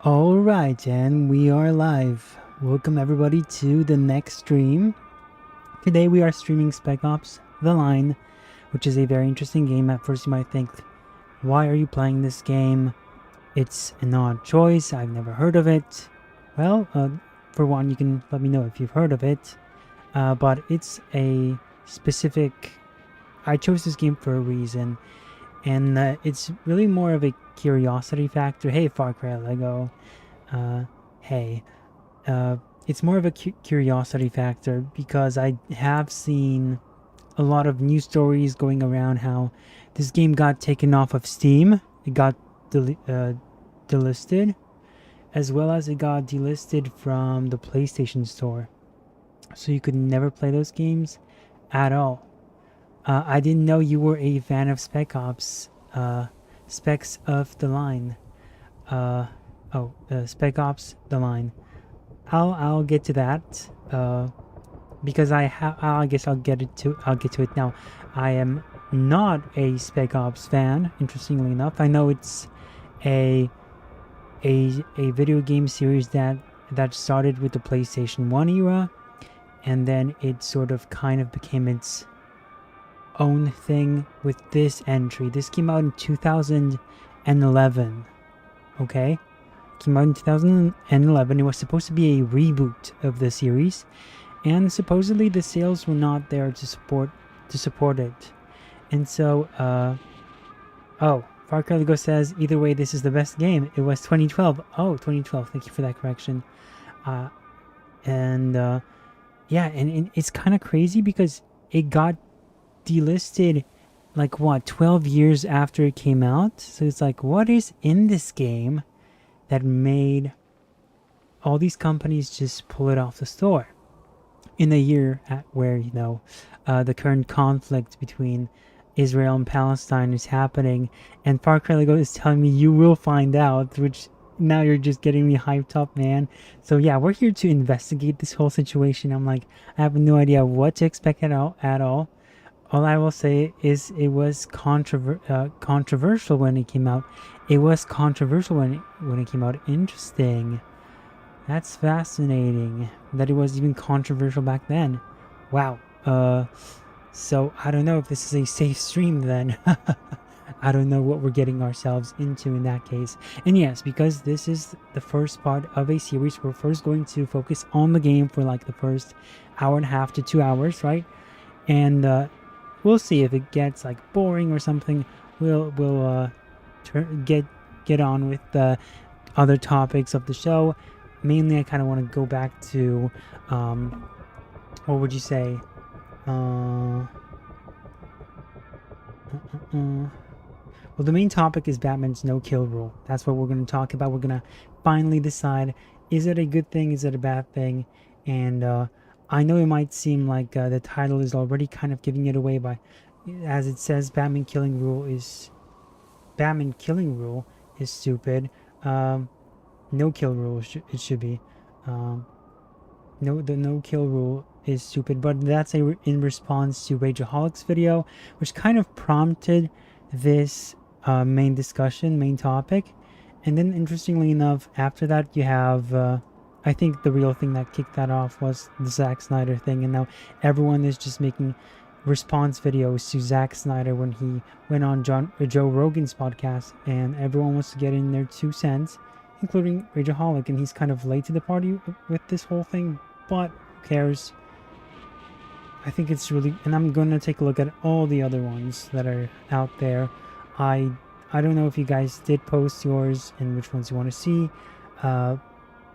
Alright, and we are live. Welcome everybody to the next stream. Today we are streaming Spec Ops The Line, which is a very interesting game. At first you might think, why are you playing this game? It's an odd choice, I've never heard of it. Well, for one, you can let me know if you've heard of it. But it's a specific... I chose this game for a reason. And it's really more of a curiosity factor. Hey, Far Cry Lego. Hey. It's more of a curiosity factor because I have seen a lot of news stories going around how this game got taken off of Steam. It got delisted, as well as it got delisted from the PlayStation Store. So you could never play those games at all. I didn't know you were a fan of Spec Ops. Specs of the Line. Spec Ops the Line. I'll get to that. Because I guess I'll get to it now. I am not a Spec Ops fan. Interestingly enough, I know it's a video game series that started with the PlayStation 1 era, and then it sort of kind of became its own thing with this entry. This came out in 2011. Okay? Came out in 2011. It was supposed to be a reboot of the series, and supposedly the sales were not there to support it. And so Far Cry Lego says either way this is the best game. It was 2012. Oh, 2012. Thank you for that correction. Yeah, and it's kind of crazy because it got delisted like what, 12 years after it came out. So it's like, what is in this game that made all these companies just pull it off the store in a year where, you know, the current conflict between Israel and Palestine is happening, and Far Cry Lego is telling me you will find out, which now you're just getting me hyped up, man. So yeah, we're here to investigate this whole situation. I'm like, I have no idea what to expect at all. All I will say is it was controversial when it came out. It was controversial when it came out. Interesting. That's fascinating that it was even controversial back then. Wow. So I don't know if this is a safe stream then. I don't know what we're getting ourselves into in that case. And yes, because this is the first part of a series, we're first going to focus on the game for like the first hour and a half to 2 hours, right? And we'll see if it gets like boring or something. We'll get on with the other topics of the show. Mainly, I kind of want to go back to what would you say? Well, the main topic is Batman's no-kill rule. That's what we're going to talk about. We're going to finally decide, is it a good thing? Is it a bad thing? And I know it might seem like the title is already kind of giving it away by, as it says, Batman killing rule is stupid. No kill rule it should be. The no kill rule is stupid, but that's in response to Rageaholic's video, which kind of prompted this main topic. And then interestingly enough, after that you have I think the real thing that kicked that off was the Zack Snyder thing, and now everyone is just making response videos to Zack Snyder when he went on Joe Rogan's podcast, and everyone wants to get in their 2 cents, including Rageaholic, and he's kind of late to the party with this whole thing, but who cares? I think it's really, and I'm going to take a look at all the other ones that are out there. I don't know if you guys did post yours and which ones you want to see.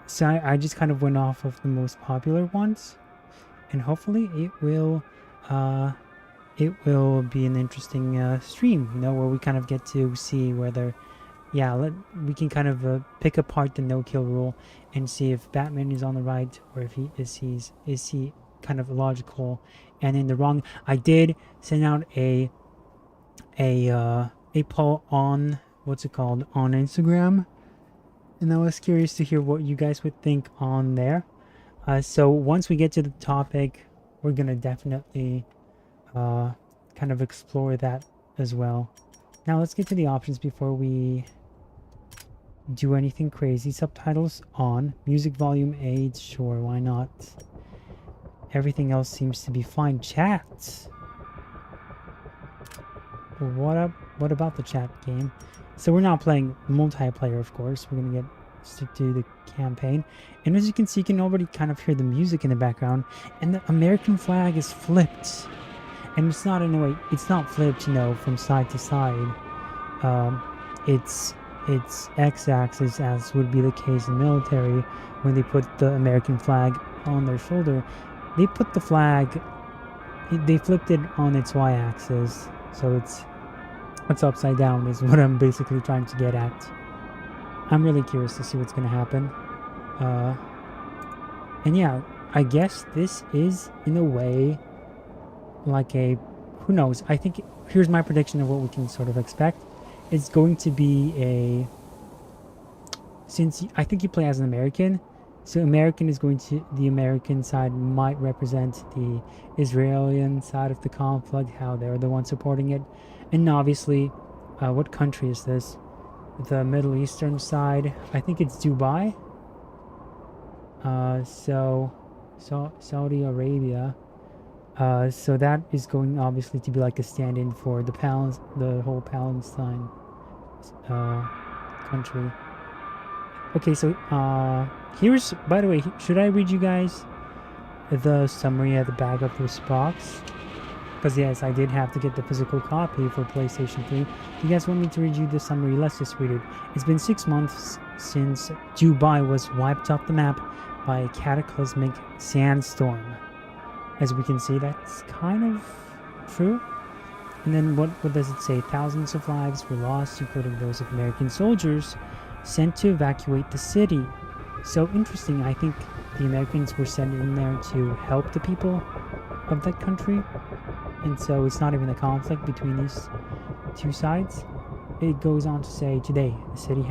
So I just kind of went off of the most popular ones, and hopefully it will be an interesting stream, you know, where we kind of get to see whether, yeah, we can kind of pick apart the no-kill rule and see if Batman is on the right or if he is kind of logical and in the wrong. I did send out a poll on on Instagram, and I was curious to hear what you guys would think on there. So once we get to the topic, we're gonna definitely kind of explore that as well. Now let's get to the options before we do anything crazy. Subtitles on. Music volume 8. Sure, why not? Everything else seems to be fine. Chat. What up? What about the chat game? So we're not playing multiplayer, of course. We're gonna stick to the campaign. And as you can see, you can already kind of hear the music in the background. And the American flag is flipped. And it's not in a way, it's not flipped, you know, from side to side. It's x-axis, as would be the case in military when they put the American flag on their shoulder. They put the flag, they flipped it on its y-axis, so it's upside down is what I'm basically trying to get at. I'm really curious to see what's going to happen. And yeah, I guess this is in a way like a, who knows, I think, here's my prediction of what we can sort of expect. It's going to be a, since I think you play as an American, so American is going to, the American side might represent the Israeli side of the conflict, how they're the one supporting it. And obviously, what country is this? The Middle Eastern side, I think it's Dubai. So Saudi Arabia. So that is going obviously to be like a stand-in for the whole Palestine country. Okay, so here's, by the way, should I read you guys the summary at the back of this box? Because yes, I did have to get the physical copy for PlayStation 3. If you guys want me to read you the summary, let's just read it. It's been 6 months since Dubai was wiped off the map by a cataclysmic sandstorm. As we can see, that's kind of true. And then what does it say? Thousands of lives were lost, including those of American soldiers sent to evacuate the city. So interesting. I think the Americans were sent in there to help the people of that country. And so it's not even a conflict between these two sides. It goes on to say, today, the city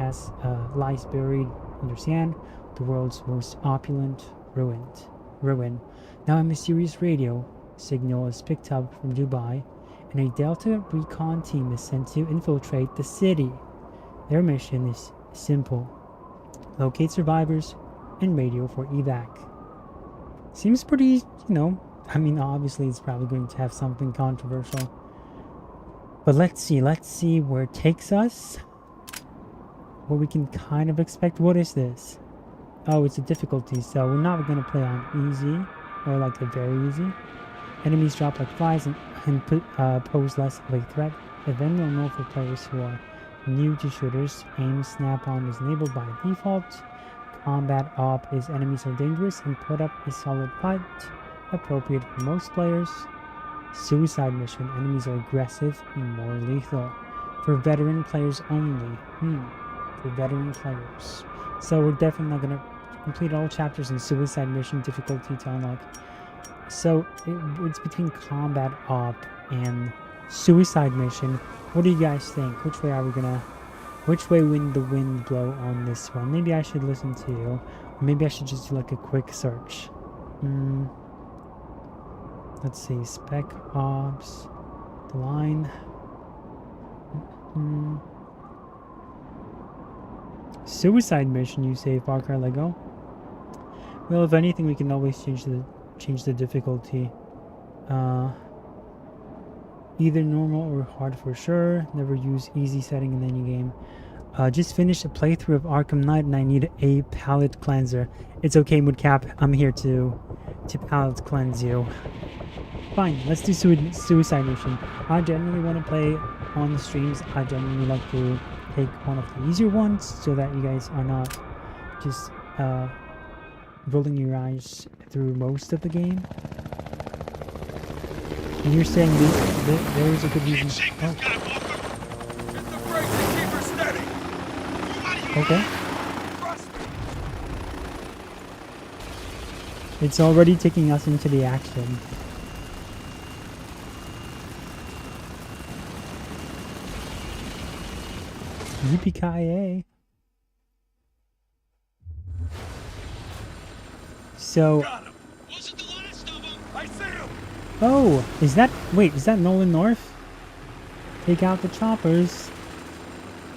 lies buried under sand, the world's most opulent ruin. Now a mysterious radio signal is picked up from Dubai, and a Delta recon team is sent to infiltrate the city. Their mission is simple: locate survivors and radio for evac. Seems pretty, I mean, obviously it's probably going to have something controversial. But let's see where it takes us. What we can kind of expect. What is this? Oh, it's a difficulty, so we're not going to play on easy, or like a very easy. Enemies drop like flies and pose less of a threat. Event normal for players who are new to shooters. Aim snap-on is enabled by default. Combat op is enemies are dangerous and put up a solid fight. Appropriate for most players. Suicide mission, enemies are aggressive and more lethal. For veteran players only. For veteran players. So we're definitely not going to complete all chapters in suicide mission difficulty to unlock. So it's between combat op and suicide mission. What do you guys think? Which way will the wind blow on this one? Maybe I should listen to you, or maybe I should just do like a quick search. Let's see, Spec Ops, the line. Suicide mission, you say, Far Cry Lego? Well, if anything, we can always change the difficulty. Either normal or hard for sure. Never use easy setting in any game. Just finished a playthrough of Arkham Knight and I need a palate cleanser. It's okay, Moodcap. I'm here to palate cleanse you. Fine, let's do suicide mission. I generally want to play on the streams. I generally like to take one of the easier ones so that you guys are not just rolling your eyes through most of the game. And you're saying there is a good reason. Okay. It's already taking us into the action. Yippee-ki-yay. So, oh, is that Nolan North? Take out the choppers.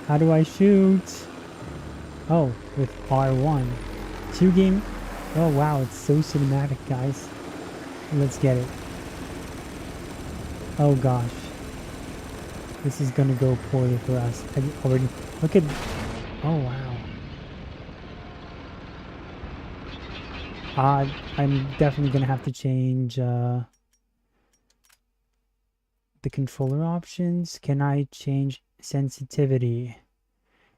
How do I shoot? Oh, with R1. 2 game. Oh wow, it's so cinematic, guys. Let's get it. Oh gosh. This is gonna go poorly for us. I already look at. Oh wow. I'm definitely gonna have to change the controller options. Can I change sensitivity?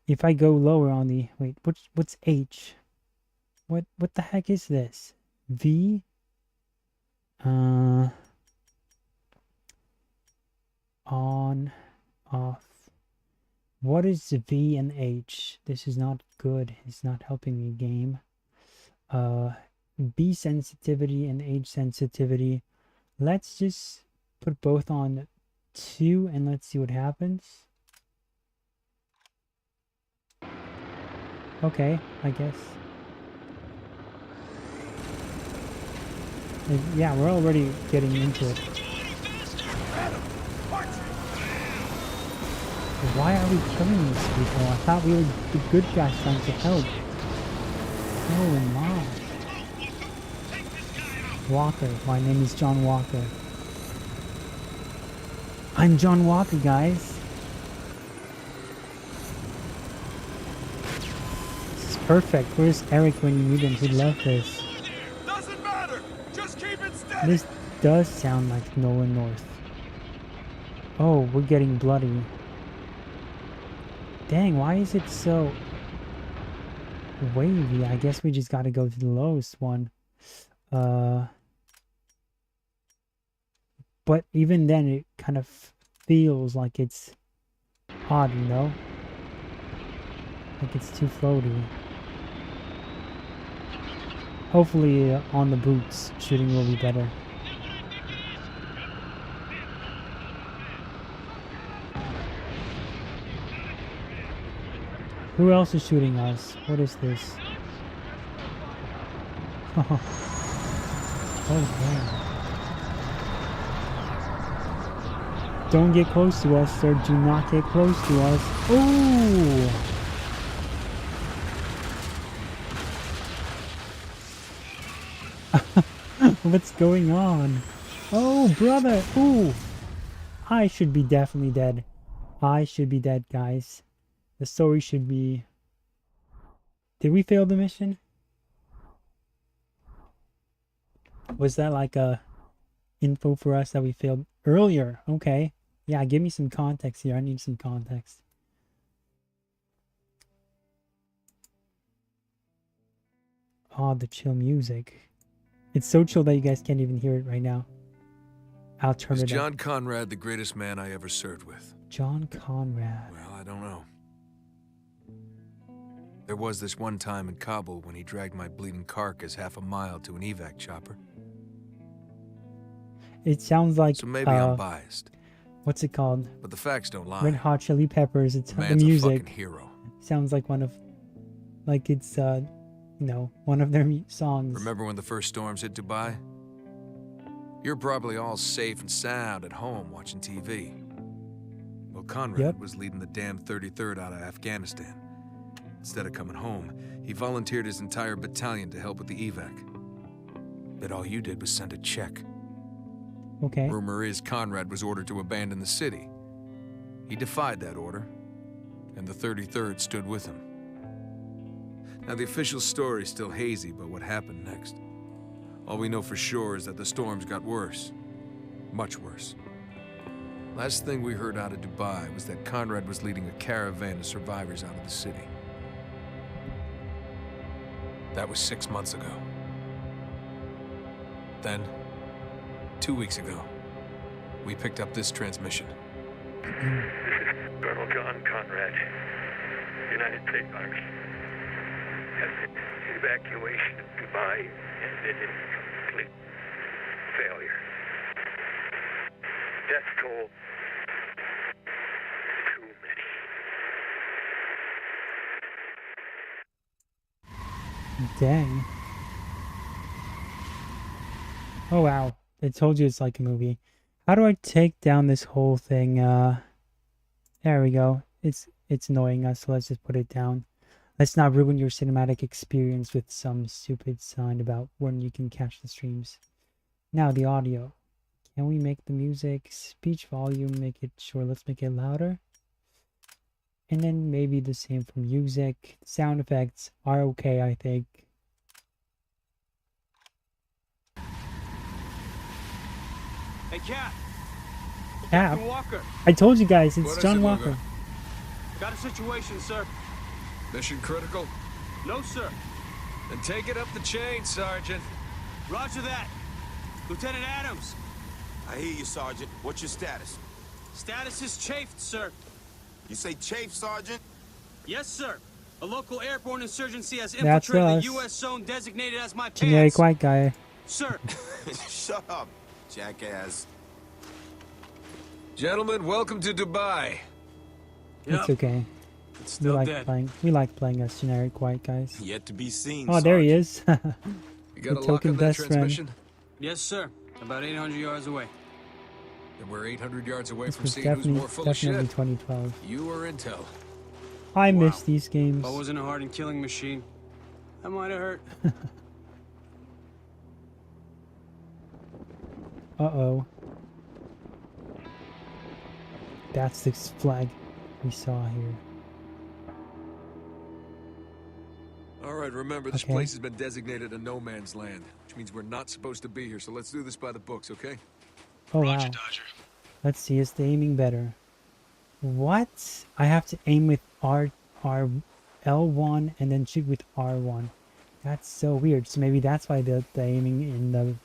If I go lower on the wait, what's H? What the heck is this? V? On, off. What is V and H? This is not good. It's not helping me, game. B sensitivity and H sensitivity. Let's just put both on 2 and let's see what happens. Okay, I guess. Yeah, we're already getting into it. Why are we killing these people? I thought we were the good guys trying to help. Oh my. Walker. My name is John Walker. I'm John Walker, guys. This is perfect. Where's Eric when you need him? He loved this. Doesn't matter. Just keep it steady. This does sound like Nolan North. Oh, we're getting bloody. Dang, why is it so wavy? I guess we just gotta go to the lowest one. But even then, it kind of feels like it's odd, you know? Like it's too floaty. Hopefully, on the boots, shooting will be better. Who else is shooting us? What is this? Oh, man. Don't get close to us, sir. Do not get close to us. Ooh! What's going on? Oh, brother! Ooh! I should be definitely dead. I should be dead, guys. The story should be... Did we fail the mission? Was that like a info for us that we failed earlier? Okay. Yeah, give me some context here. I need some context. Oh, the chill music. It's so chill that you guys can't even hear it right now. I'll turn it up. Is John Conrad the greatest man I ever served with? John Conrad. Well, I don't know. There was this one time in Kabul when he dragged my bleeding carcass half a mile to an evac chopper. It sounds like... So maybe I'm biased. What's it called? But the facts don't lie. Red Hot Chili Peppers. It's the Man's music. a fucking hero. Sounds like one of... Like it's, you know, one of their songs. Remember when the first storms hit Dubai? You're probably all safe and sound at home watching TV. Well, Conrad was leading the damn 33rd out of Afghanistan. Instead of coming home, he volunteered his entire battalion to help with the evac. But all you did was send a check. Okay. Rumor is Conrad was ordered to abandon the city. He defied that order, and the 33rd stood with him. Now, the official story's still hazy about what happened next. All we know for sure is that the storms got worse. Much worse. Last thing we heard out of Dubai was that Conrad was leading a caravan of survivors out of the city. That was 6 months ago. Then, 2 weeks ago, we picked up this transmission. This is Colonel John Conrad, United States Army. Evacuation of Dubai ended in complete failure. Death toll, too many. Dang. Oh wow. I told you it's like a movie. How do I take down this whole thing? There we go. It's annoying us, so let's just put it down. Let's not ruin your cinematic experience with some stupid sign about when you can catch the streams. Now the audio. Can we make the music speech volume, make it sure, let's make it louder. And then maybe the same for music. Sound effects are okay, I think. Hey, Cap. Cap? Captain Walker. I told you guys, it's What is John it, Walker. Lugo? Got a situation, sir. Mission critical? No, sir. Then take it up the chain, Sergeant. Roger that. Lieutenant Adams. I hear you, Sergeant. What's your status? Status is chafed, sir. You say chafe, Sergeant? Yes, sir. A local airborne insurgency has That's infiltrated us. the U.S. zone designated as my Generic pants. white guy. Sir, Shut up, jackass. Gentlemen, welcome to Dubai. It's okay. It's We still like dead. playing as generic white guys. Yet to be seen, Oh, there he Sergeant. is. You got The a lock token on that best friend. transmission? Yes, sir. About 800 yards away. And we're 800 yards away This from was seeing who's more full of definitely shit. 2012. You or Intel? I Wow. miss these games. If I wasn't a hardened killing machine, that might have hurt. Uh-oh. That's the flag we saw here. All right, remember, this Okay. place has been designated a no man's land, which means we're not supposed to be here, so let's do this by the books, okay? Oh, wow. Dodger. Let's see, is the aiming better? What? I have to aim with L1 and then shoot with R1. That's so weird. So maybe that's why the aiming in the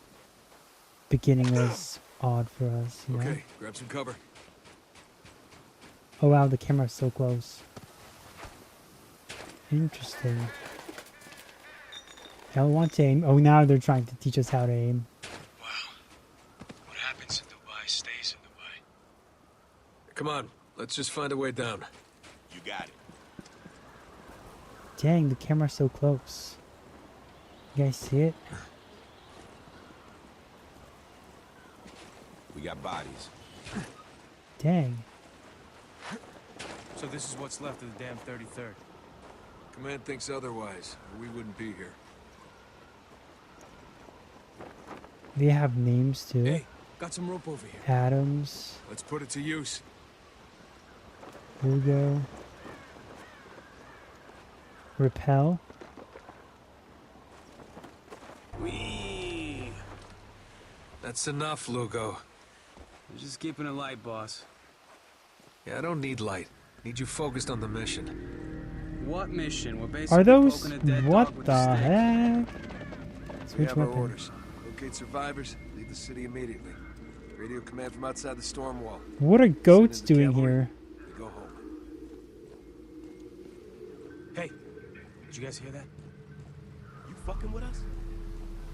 beginning was odd for us. You know? Okay, grab some cover. Oh wow, the camera's so close. Interesting. L1 to aim. Oh, now they're trying to teach us how to aim. Wow. What happens in Dubai stays in Dubai. Come on, let's just find a way down. You got it. Dang, the camera's so close. You guys see it? We got bodies. Dang. So this is what's left of the damn 33rd. Command thinks otherwise, or we wouldn't be here. They have names too. Hey, got some rope over here. Adams, Let's put it to use. Hugo, Repel. Whee! That's enough, Lugo. We're just keeping it light, boss. Yeah, I don't need light. Need you focused on the mission. What mission? We're basically Are those poking a dead what dog with the a stick. heck? We Switch have our weapon. orders. Locate survivors, leave the city immediately. Radio command from outside the storm wall. What are goats Send in the doing cavalry. here? We go home. Hey, did you guys hear that? You fucking with us?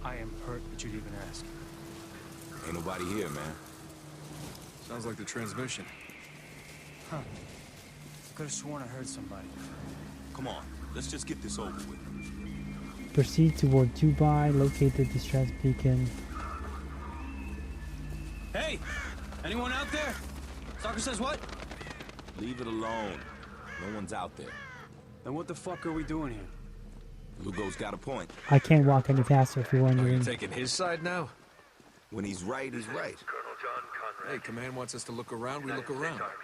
I am hurt that you'd even ask. Ain't nobody here, man. Sounds like the transmission. Huh. Could have sworn I heard somebody. Come on, let's just get this over with. Proceed toward Dubai. Locate the distress beacon. Hey! Anyone out there? Stalker says what? Leave it alone. No one's out there. Then what the fuck are we doing here? Lugo's got a point. I can't walk any faster if you're Are you wondering. taking his side now? When he's right, he's right. Colonel John Conrad. Hey, command wants us to look around, we look United States around. Army.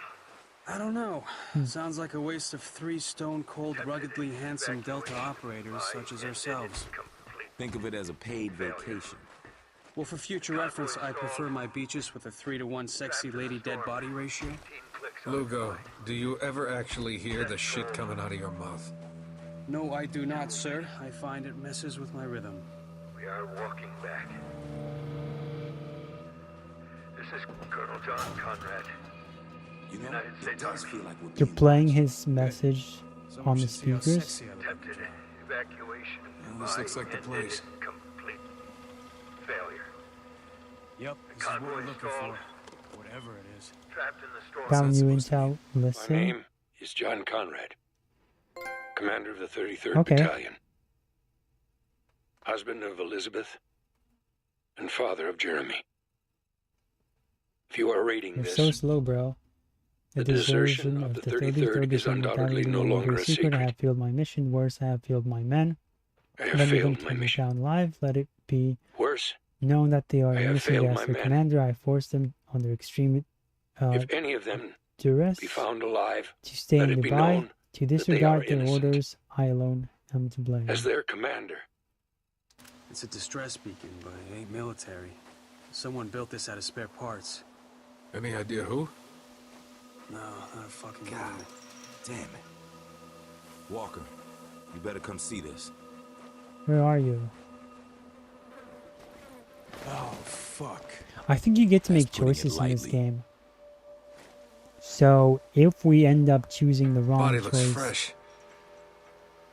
I don't know. Sounds like a waste of 3 stone-cold, ruggedly handsome Delta operators such as ourselves. Complete. Think of it as a paid vacation. Well, for future reference, I prefer my beaches with a 3-to-1 sexy lady dead body ratio. 18 clicks on Lugo, do you ever actually hear the shit coming out of your mouth? No, I do not, sir. I find it messes with my rhythm. We are walking back. This is Colonel John Conrad. You know, United it States does Army. feel like we're You're being playing watched. his message Someone on the should see how speakers. sexy I look. Attempted evacuation. Well, this looks like the ended place. in complete failure. Yep, this is what Convoy we're looking stalled. for. Whatever it is. Trapped in the storm. Found What's that new supposed to intel. My Listen. name is John Conrad, commander of the 33rd Okay. Battalion, husband of Elizabeth, and father of Jeremy. If you are reading You're this, so slow, bro. The The desertion desertion of of the the 33rd 33rd is is undoubtedly no longer a secret. I secret. have failed my mission. Worse, I have failed my men. I have Let me failed my take them mission. down live. Let it be Worse, known that they are I have innocent. failed They my asked the men. commander. I forced them under extreme if any of them duress be found alive, to stay let it be nearby, known to that they are disregard their innocent. orders. I alone am to blame. As their commander, It's a distress beacon, but it ain't military. Someone built this out of spare parts. Any idea who? No, not a fucking God clue. damn it. Walker, you better come see this. Where are you? Oh, fuck. I think you get to That's make putting it choices in this lightly. game. So if we end up choosing the wrong Body looks choice, fresh.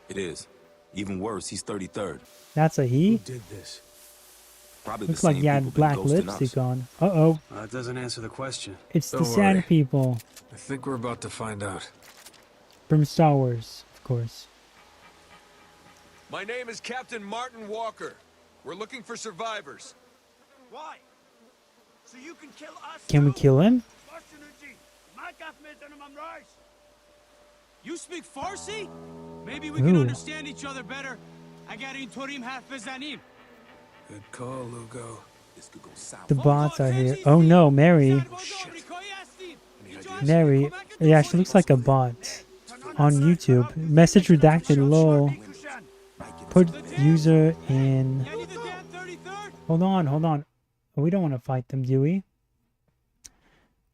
It is. Even worse, he's 33rd. that's a he. did this? Probably Looks the like same he had people been black ghosting lipstick us. on. Uh-oh. That doesn't answer the question. It's the Don't sand worry. people I think we're about to find out. from Star Wars, of course. My name is Captain Martin Walker. We're looking for survivors. Why? So you can kill us Can we too? kill him? You speak Farsi? Maybe we can Ooh. understand each other better. Agarin Torim Hafizanim. Good call, Lugo. This could go south. The bots are here. Oh no, Mary. Mary. Yeah, she looks like a bot on YouTube. Message redacted. Lol. Put user in. Hold on, hold on. We don't want to fight them, do we?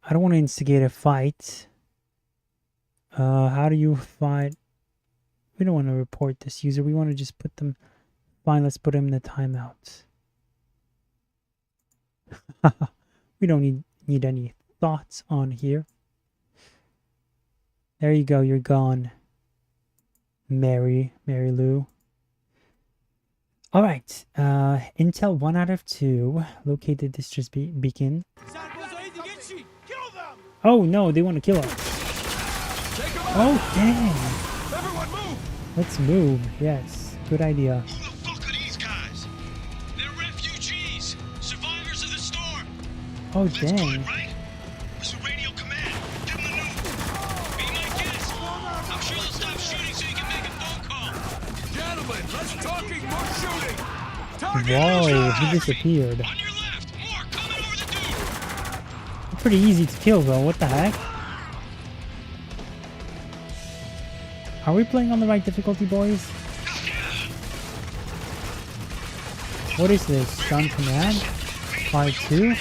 I don't want to instigate a fight. How do you fight? We don't want to report this user. We want to just put them. Fine, let's put him in the timeout. We don't need any thoughts on here. There you go. You're gone, Mary Lou. All right. Intel 1 out of 2. Locate the distress beacon. Oh no, they want to kill us. Oh dang. Everyone move! Let's move. Yes, good idea. Who the fuck are these guys? They're refugees, survivors of the storm. Oh That's good, dang. right? This is radio command. Give them the news. Be my guest. I'm sure they'll stop shooting so you can make a phone call. Gentlemen, less talking, more shooting! Target Whoa, he disappeared. On your left, more coming over the dune. Pretty easy to kill though. What the heck? Are we playing on the right difficulty, boys? What is this? Stun command? 5-2?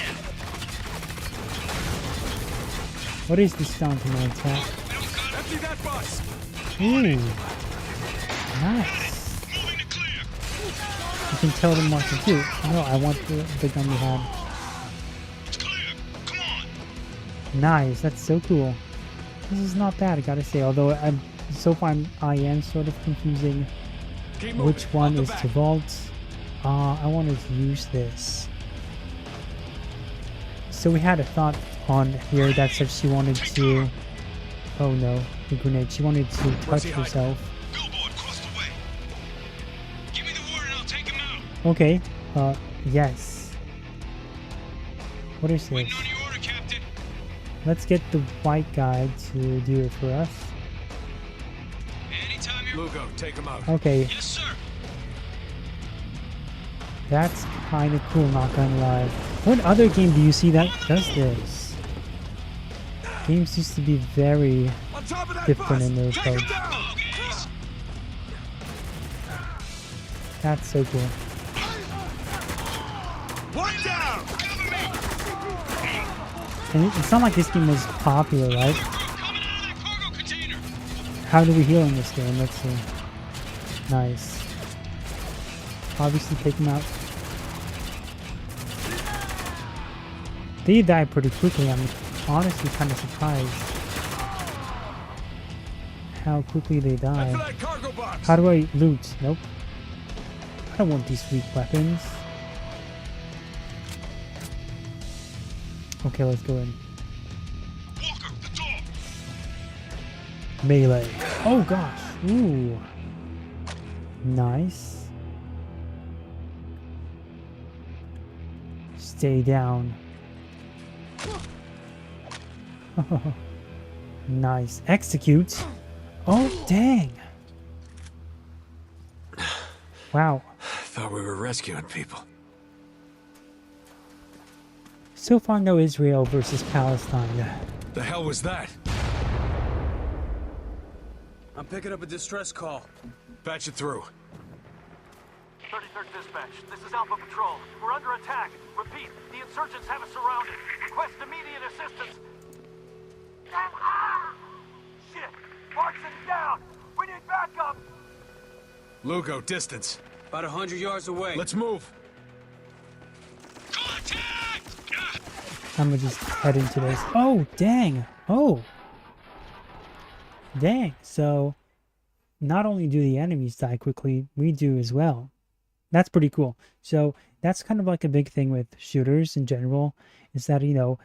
What is the stun command attack? Empty that bus! Ooh. Nice. Moving to clear. You can tell them what to do. No, I want the gun we had. It's clear. Come on. Nice, that's so cool. This is not bad, I gotta say. Although so far I am sort of confusing Keep moving. which one Out the is back. to vault. I wanted to use this. So we had a thought on here that said she wanted to. Oh no, the grenade. She wanted to touch he hiding? herself. Billboard crossed the way. Give me the word and I'll take him out. Okay. Yes. What is Waiting this? on your order, Captain. Let's get the white guy to do it for us. Anytime you're... Lugo, take him out. Okay, Yes, sir. that's kind of cool, not gonna lie. What other game do you see that does this? Games used to be very On top of that different bus! in their Take him approach. down! Okay. That's so cool. One down! And it's not like this game was popular, right? Coming out of that cargo container. How do we heal in this game? Let's see. Nice. Obviously take them out. They die pretty quickly. I'm honestly kind of surprised how quickly they Head for die. that cargo box! How do I loot? Nope. I don't want these weak weapons. Okay, let's go in. Walker, the door. Melee. Oh gosh. Ooh. Nice. Stay down. Nice. Execute. Oh, dang. Wow. Thought we were rescuing people. So far, no Israel versus Palestine. The hell was that? I'm picking up a distress call. Patch it through. 33rd Dispatch, this is Alpha Patrol. We're under attack. Repeat, the insurgents have us surrounded. Request immediate assistance. Shit! Markson's down! We need backup! Lugo, distance. About 100 yards away. Let's move. Contact! I'm gonna just head into this. Oh, dang. Oh. Dang. So, not only do the enemies die quickly, we do as well. That's pretty cool. So, that's kind of like a big thing with shooters in general, is that, you know,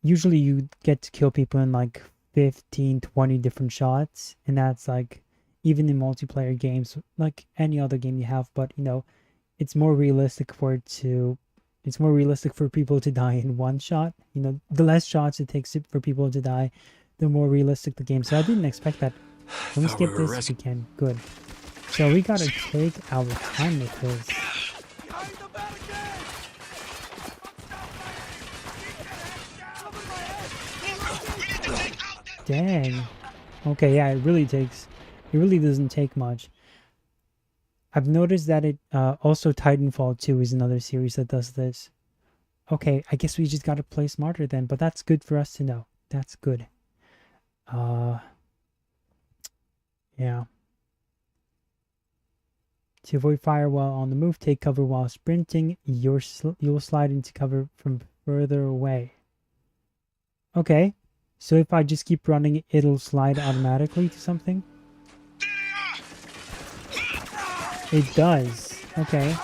usually you get to kill people in like 15, 20 different shots, and that's like, even in multiplayer games, like any other game you have, but, you know, it's more realistic for people to die in one shot. You know, the less shots it takes for people to die, the more realistic the game. So I didn't expect that. Let me skip this if we can. Good. So we gotta take our time with this. Dang. Okay, yeah, it really doesn't take much. I've noticed that it also Titanfall 2 is another series that does this. Okay, I guess we just gotta play smarter then, but that's good for us to know. That's good. Yeah. To avoid fire while on the move, take cover while sprinting. You'll slide into cover from further away. Okay, so if I just keep running, it'll slide automatically to something? It does. Okay.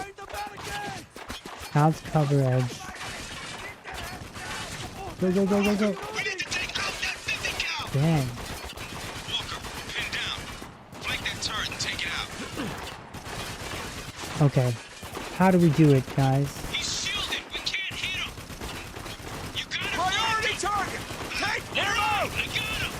Out cover edge. Go, go, go, go, go. We need to take out that 50 cal! Dang. Walker, pin down. Flank that turret and take it out. Okay. How do we do it, guys? He's shielded. We can't hit him. You got him. Priority target. Take him out. I got him.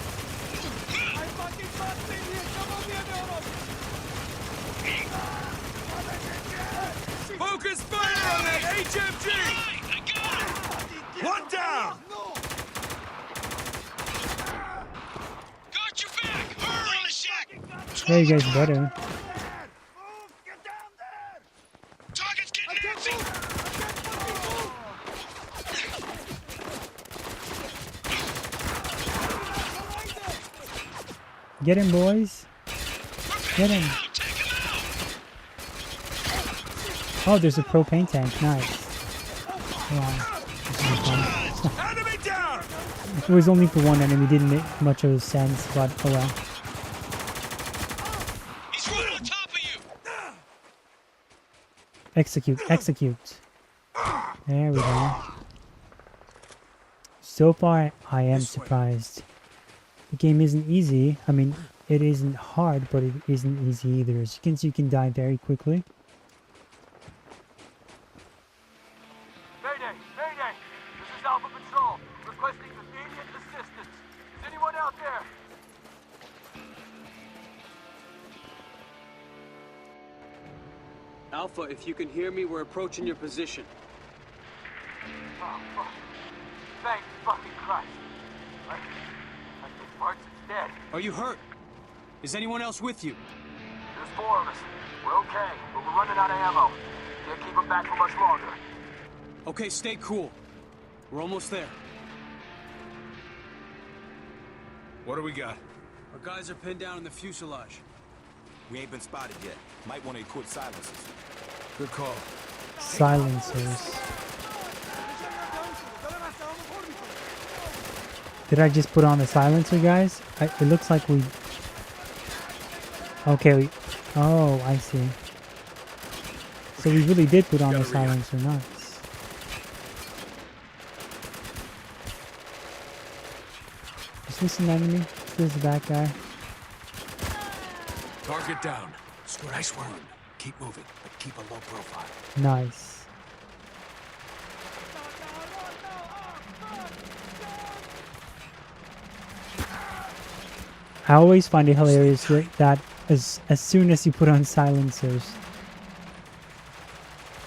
Focus fire on that HMG! Right, I got him. One down! Got your back. Hurry, Shaq. Yeah, you guys better. Target's getting antsy. Get him, boys. Get him. Take him out. Oh, there's a propane tank. Nice. Wow. This is fun. Enemy down! It was only for one enemy, didn't make much of a sense, but oh well. He's right on top of you. Execute, execute. There we go. So far, I am surprised. The game isn't easy. I mean, it isn't hard, but it isn't easy either. As you can see, you can die very quickly. Mayday! Mayday! This is Alpha Patrol, requesting immediate assistance. Is anyone out there? Alpha, if you can hear me, we're approaching your position. Oh, fuck. Thank fucking Christ. I think Markson's dead. Are you hurt? Is anyone else with you? There's 4 of us. We're okay, but we're running out of ammo. Can't keep them back for much longer. Okay, stay cool. We're almost there. What do we got? Our guys are pinned down in the fuselage. We ain't been spotted yet. Might want to equip silencers. Good call. Silencers. Did I just put on the silencer, guys? It looks like we... Okay, oh, I see. So we really did put on the silencer, nice. Is this an enemy? Is this a bad guy? Target down. Nice work. Keep moving, but keep a low profile. Nice. I always find it hilarious that as soon as you put on silencers,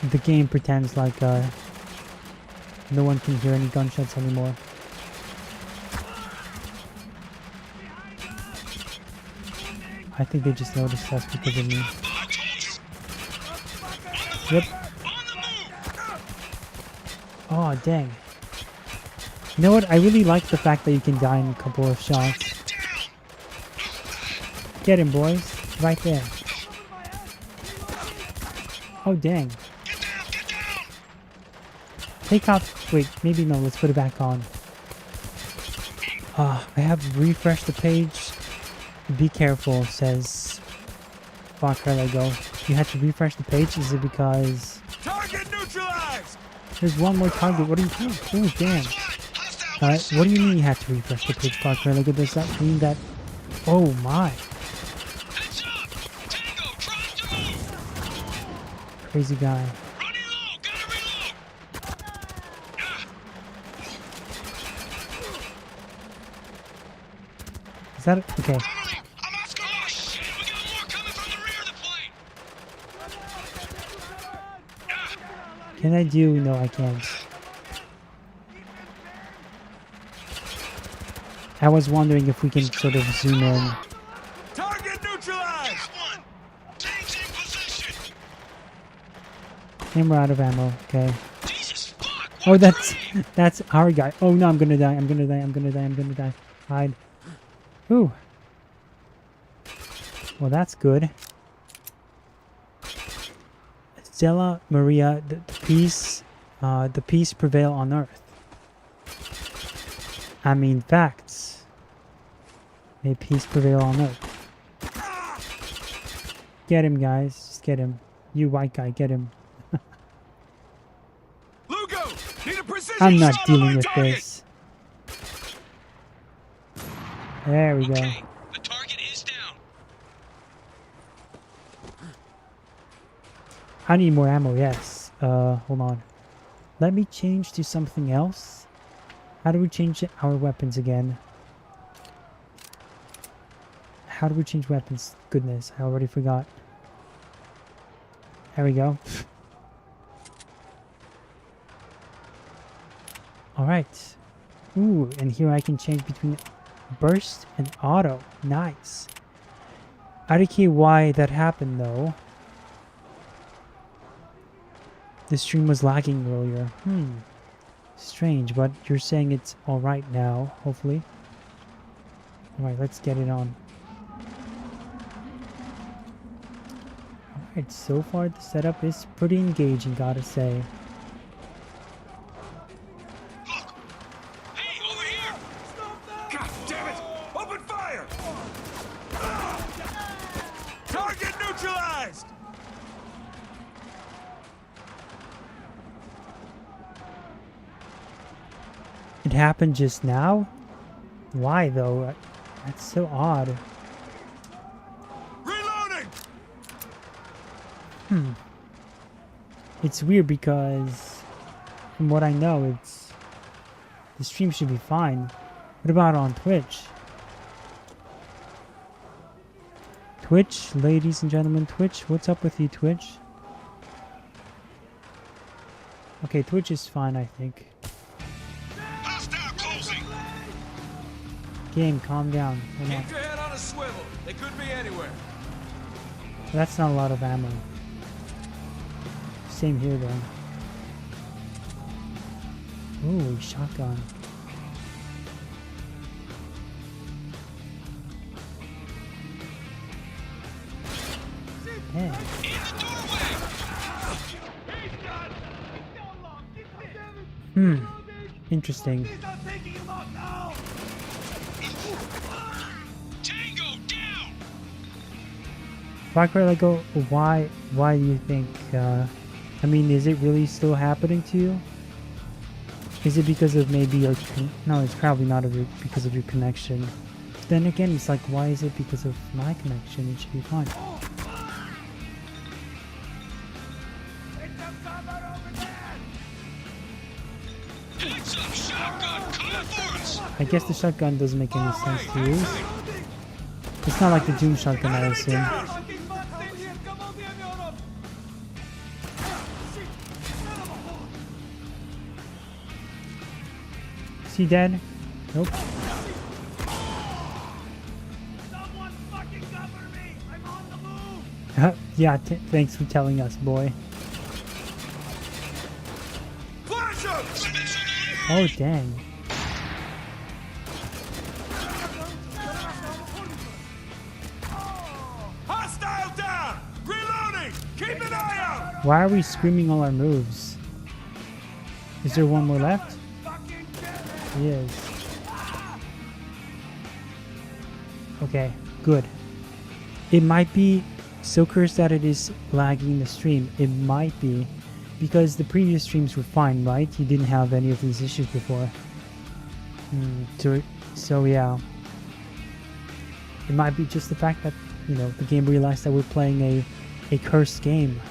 the game pretends like no one can hear any gunshots anymore. I think they just noticed us because of me. Yep. Oh, dang. You know what? I really like the fact that you can die in a couple of shots. Get him, boys. Right there. Oh, dang. Take off. Wait, maybe no. Let's put it back on. I have refreshed the page. Be careful, says Far Lego. You had to refresh the page? Is it because... Target neutralized! There's one more target. What are you doing? Oh, damn. What do you mean you had to refresh the page, Far Lego? Does that mean that... Oh, my. Crazy guy. Is that... Okay. Can I do? No, I can't. I was wondering if we can sort of zoom in. Target neutralized! And we're out of ammo. Okay. Oh, that's our guy. Oh no, I'm gonna die. I'm gonna die. I'm gonna die. I'm gonna die. Hide. Ooh. Well, that's good. Stella Maria, the peace prevail on earth. I mean, facts. May peace prevail on earth. Get him, guys. Just get him. You white guy, get him. Lugo, need a precision I'm not shot dealing on with target. this. There we go. Okay, the target is down. I need more ammo, yes. Hold on. Let me change to something else. How do we change our weapons again? How do we change weapons? Goodness, I already forgot. There we go. Alright. Ooh, and here I can change between burst and auto. Nice. I don't care why that happened though. The stream was lagging earlier. Strange, but you're saying it's alright now, hopefully. Alright, let's get it on. Alright, so far the setup is pretty engaging, gotta say. Hey, over here! God damn it! Open fire! Target neutralized! It happened just now? Why though? That's so odd. Reloading! It's weird because from what I know, the stream should be fine. What about on Twitch? Twitch, ladies and gentlemen, Twitch, what's up with you, Twitch? Okay, Twitch is fine, I think. Hostile closing! Game, calm down. Hold on. Keep your head on a swivel. They could be anywhere. That's not a lot of ammo. Same here, though. Ooh, shotgun. Yeah. Interesting. Tango down! Rocker Lego, why do you think, I mean, is it really still happening to you? Is it because of maybe your, no, it's probably not because of your connection. Then again, it's like, why is it because of my connection? It should be fine. Heads up, shotgun, coming for us! I guess the shotgun doesn't make any sense to use. It's not like the Doom shotgun, I assume. Is he dead? Nope. Yeah, thanks for telling us, boy. Oh, dang. Hostile down! Reloading! Keep an eye out! Why are we screaming all our moves? Is there one more left? Yes. Okay, good. It might be so cursed that it is lagging the stream. It might be because the previous streams were fine, right? You didn't have any of these issues before. So yeah. It might be just the fact that, you know, the game realized that we're playing a cursed game.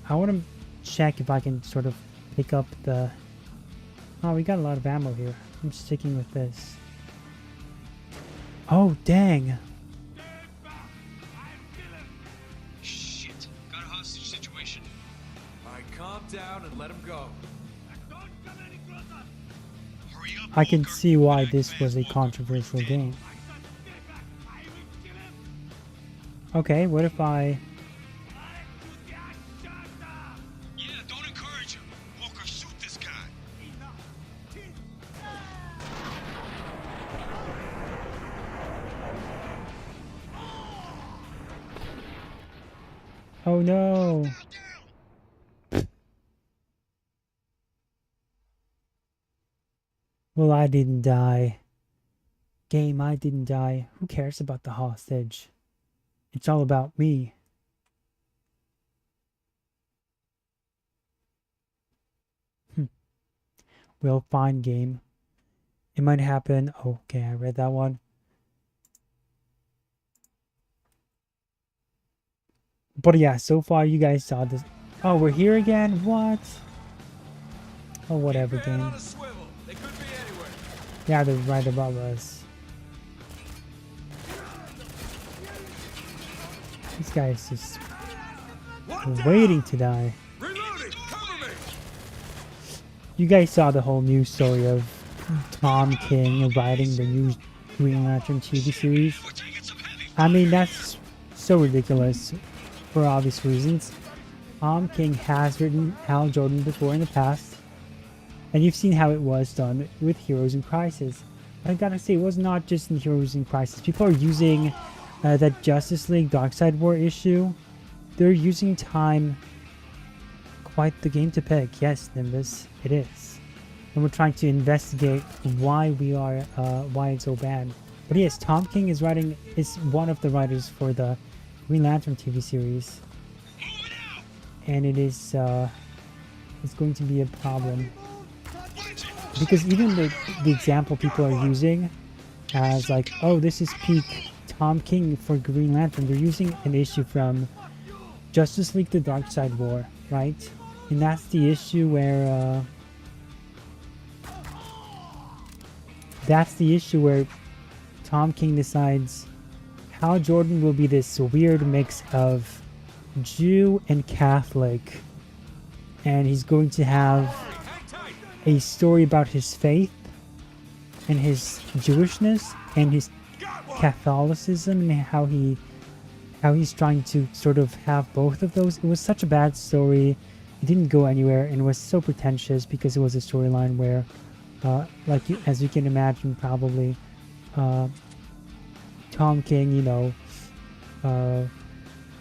I want to check if I can sort of pick up the... Oh, we got a lot of ammo here. I'm sticking with this. Oh, dang. Shit. Got a hostage situation. Alright, calm down and let him go. Hurry up. I can Walker. see why Act this fast, was a Walker. controversial You're dead. game. Okay, what if I... Yeah, don't encourage him. Walker, shoot this guy. Oh no! Well, I didn't die. Game, I didn't die. Who cares about the hostage? It's all about me. Well, fine, game. It might happen. Oh, okay, I read that one. But yeah, so far you guys saw this. Oh, we're here again? What? Oh, whatever, Keep your head game. on a swivel. They could be anywhere. Yeah, they're right above us. This guy is just One down! waiting to die. Reloading! Cover me! You guys saw the whole news story of Tom King writing the new Green Lantern TV series. We're taking some heavy. I mean, that's so ridiculous for obvious reasons. Tom King has written Hal Jordan before in the past, and you've seen how it was done with Heroes in Crisis. But I gotta say, it was not just in Heroes in Crisis. People are using that Justice League Darkseid War issue. They're using time. Quite the game to pick. Yes, Nimbus, it is. And we're trying to investigate why why it's so bad. But yes, Tom King is one of the writers for the Green Lantern TV series, and it is it's going to be a problem because even the example people are using as like, oh, this is peak Tom King for Green Lantern, they're using an issue from Justice League: The Darkseid War, right? And that's the issue where Tom King decides Hal Jordan will be this weird mix of Jew and Catholic, and he's going to have a story about his faith and his Jewishness and his Catholicism, and how he's trying to sort of have both of those. It was such a bad story. It didn't go anywhere, and it was so pretentious because it was a storyline where as you can imagine, probably Tom King, you know,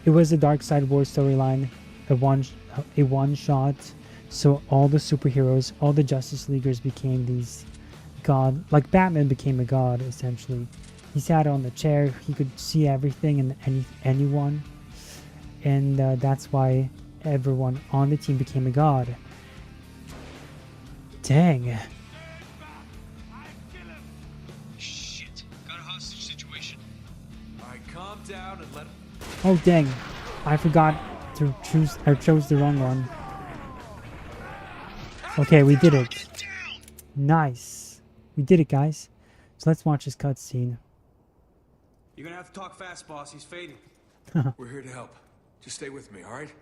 it was a Darkseid War storyline, a one shot, so all the superheroes, all the Justice Leaguers became these god, like Batman became a god essentially. He sat on the chair, he could see everything and anyone, and that's why everyone on the team became a god. Dang. Shit. Got a hostage situation. Alright, calm down and let him... Oh dang, I forgot to choose, I chose the wrong one. Okay, we did it. Nice. We did it, guys. So let's watch this cutscene. You're gonna have to talk fast, boss. He's fading. We're here to help. Just stay with me, all right?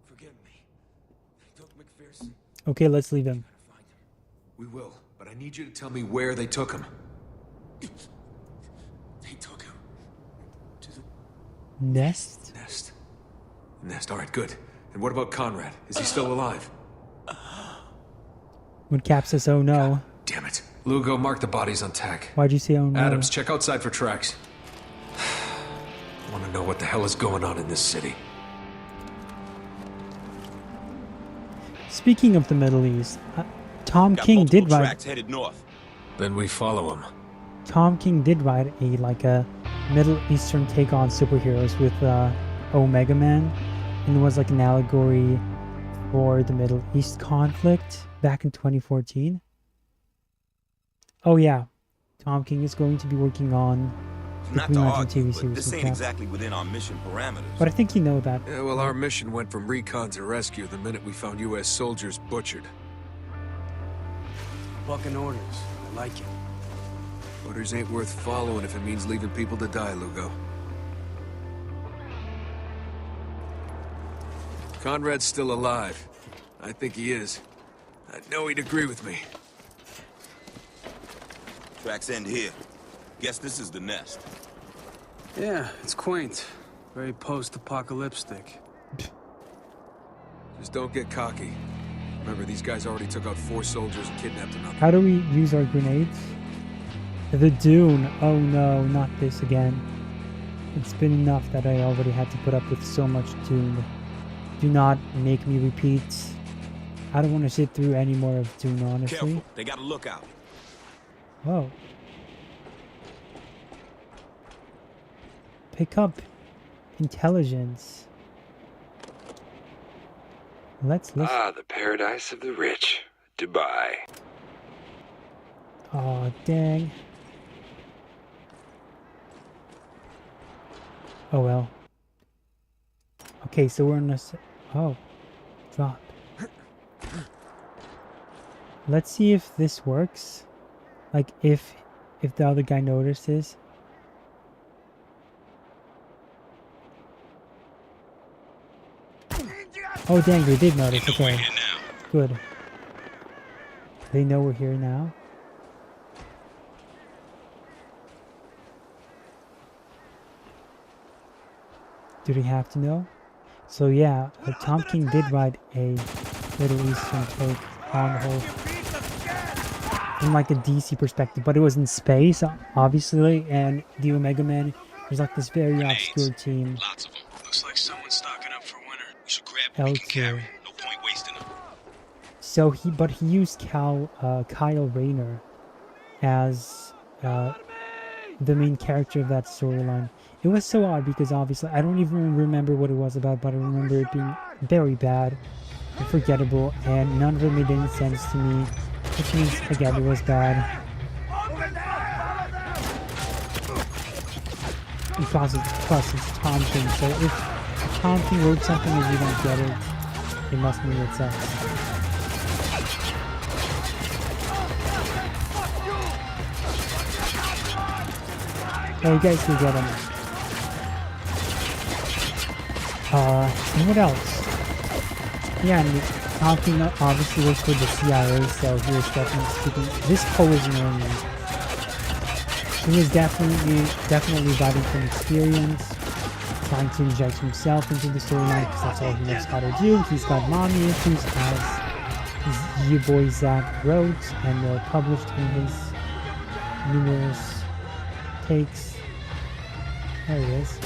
Forgive me. Took McPherson. Okay, let's leave him. Find him. We will, but I need you to tell me where they took him. They took him to the Nest? Nest. Nest, all right, good. And what about Conrad? Is he still alive? When Cap says, oh no. Damn it. Lugo, mark the bodies on tack. Why'd you say oh no? Adams, check outside for tracks. I want to know what the hell is going on in this city. Speaking of the Middle East, Tom Got King multiple did write. tracks headed north. Then we follow him. Tom King did write a Middle Eastern take on superheroes with Omega Man, and it was like an allegory for the Middle East conflict back in 2014. Oh yeah, Tom King is going to be working on the Not Green to Lantern argue, TV but series this with ain't Cap. exactly within our mission parameters. But I think you know that. Yeah, well, our mission went from recon to rescue the minute we found U.S. soldiers butchered. Bucking orders. I like it. Orders ain't worth following if it means leaving people to die, Lugo. Conrad's still alive. I think he is. I know he'd agree with me. Tracks end here. Guess this is the nest. Yeah, it's quaint. Very post-apocalyptic. Just don't get cocky. Remember, these guys already took out 4 soldiers and kidnapped another. How do we use our grenades? The Dune. Oh no, not this again. It's been enough that I already had to put up with so much Dune. Do not make me repeat. I don't want to sit through any more of Dune, honestly. Careful, they got a lookout. Whoa. Pick up intelligence. Let's listen. Ah, the paradise of the rich. Dubai. Oh, dang. Oh well. Okay, so we're in a... Oh. Drop. Let's see if this works. Like, if the other guy notices. Oh, dang, they did notice. Okay. Good. They know we're here now. Do they have to know? So yeah, Tom King did write a Middle Eastern take on the whole, from like a DC perspective, but it was in space, obviously, and the Omega Man is like this very obscure team. Lots of them. Looks like someone's stocking up for winter. We should grab what we can carry. No point wasting them. So he used Kyle Rayner as the main character of that storyline. It was so odd because obviously I don't even remember what it was about, but I remember it being very bad and forgettable, and none of it made any sense to me, which means again it was bad. And plus it's Tom King, so if Tom King wrote something and you don't get it, it must mean it sucks. Oh, you guys can get him. And what else? Yeah, and Tom King obviously works for the CIA, so he was definitely speaking. This Poe is annoying me. He was definitely writing from experience, trying to inject himself into the storyline because that's all he knows how to do. He's got mommy issues, as his boy Zach wrote and published in his numerous takes. There he is.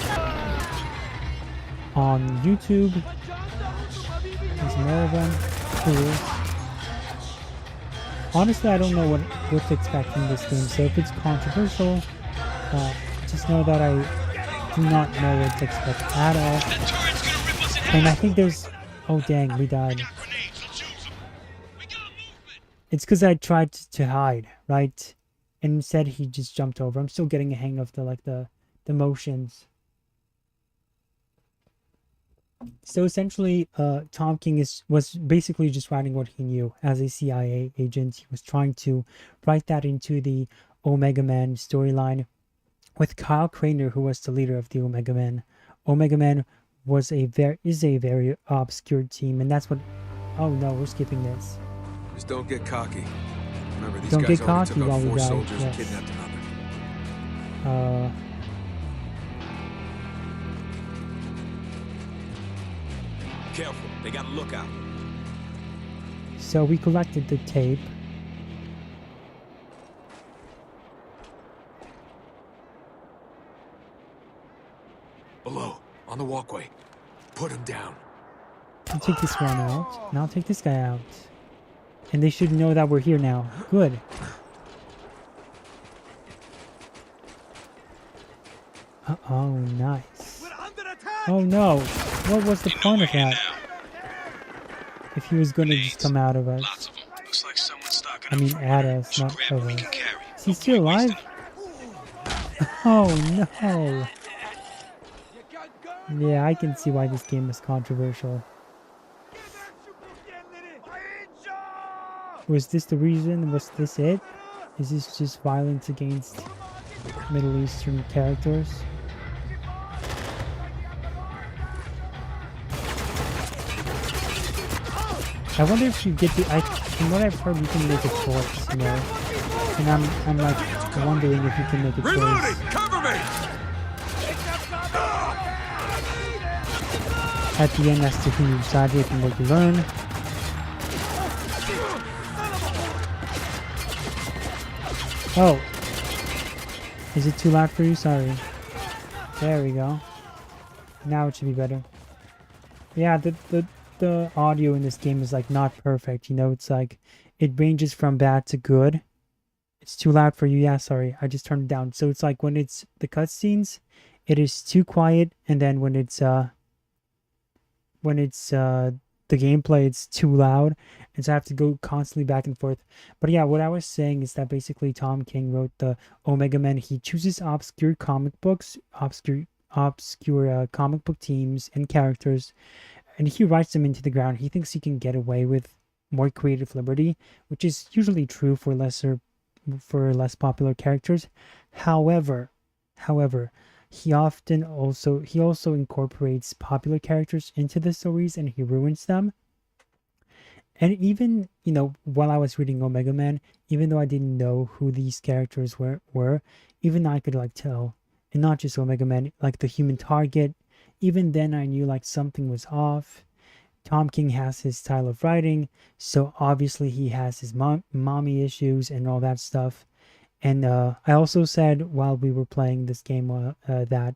On YouTube. There's more of them. Cool. Honestly, I don't know what to expect from this game, so if it's controversial, just know that I do not know what to expect at all. And I think there's... Oh dang, we died. It's because I tried to hide, right? And instead he just jumped over. I'm still getting a hang of the motions. So essentially, Tom King was basically just writing what he knew as a CIA agent. He was trying to write that into the Omega Man storyline with Kyle Craner, who was the leader of the Omega Men. Omega Man is a very obscure team, and that's what. Oh no, we're skipping this. Just don't get cocky. Remember, these Don't guys get already cocky took while out we 4 die, soldiers and yes. kidnapped another. Careful, they got a lookout. So we collected the tape. Below, on the walkway. Put him down. I'll take this one out, and I'll take this guy out. And they should know that we're here now. Good. Oh, nice. Oh no! What was the point of that? If he was going to just come out of us. Lots of them. Looks like someone's stocking I up mean, for at it. us, Should not grab of what he us. can carry. Is he still alive? Oh no! Yeah, I can see why this game is controversial. Was this the reason? Was this it? Is this just violence against Middle Eastern characters? I wonder if you get the. From what I've heard, you can make a choice, you know. And I'm like wondering if you can make a choice. Cover me! At the end, as to who you decide with and what you learn. Oh. Is it too loud for you? Sorry. There we go. Now it should be better. Yeah, the audio in this game is like not perfect, you know, it's like it ranges from bad to good. It's too loud for you. Yeah, sorry. I just turned it down. So it's like when it's the cutscenes, it is too quiet, and then when it's the gameplay, it's too loud, and so I have to go constantly back and forth. But yeah, what I was saying is that basically Tom King wrote the Omega Men. He chooses obscure comic books, obscure comic book teams and characters, and he writes them into the ground. He thinks he can get away with more creative liberty, which is usually true for less popular characters. However, he also incorporates popular characters into the stories, and he ruins them. And even, you know, while I was reading Omega Man, even though I didn't know who these characters were, even I could like tell, and not just Omega Man, like the Human Target, even then I knew like something was off. Tom King has his style of writing, so obviously he has his mommy issues and all that stuff. And I also said while we were playing this game that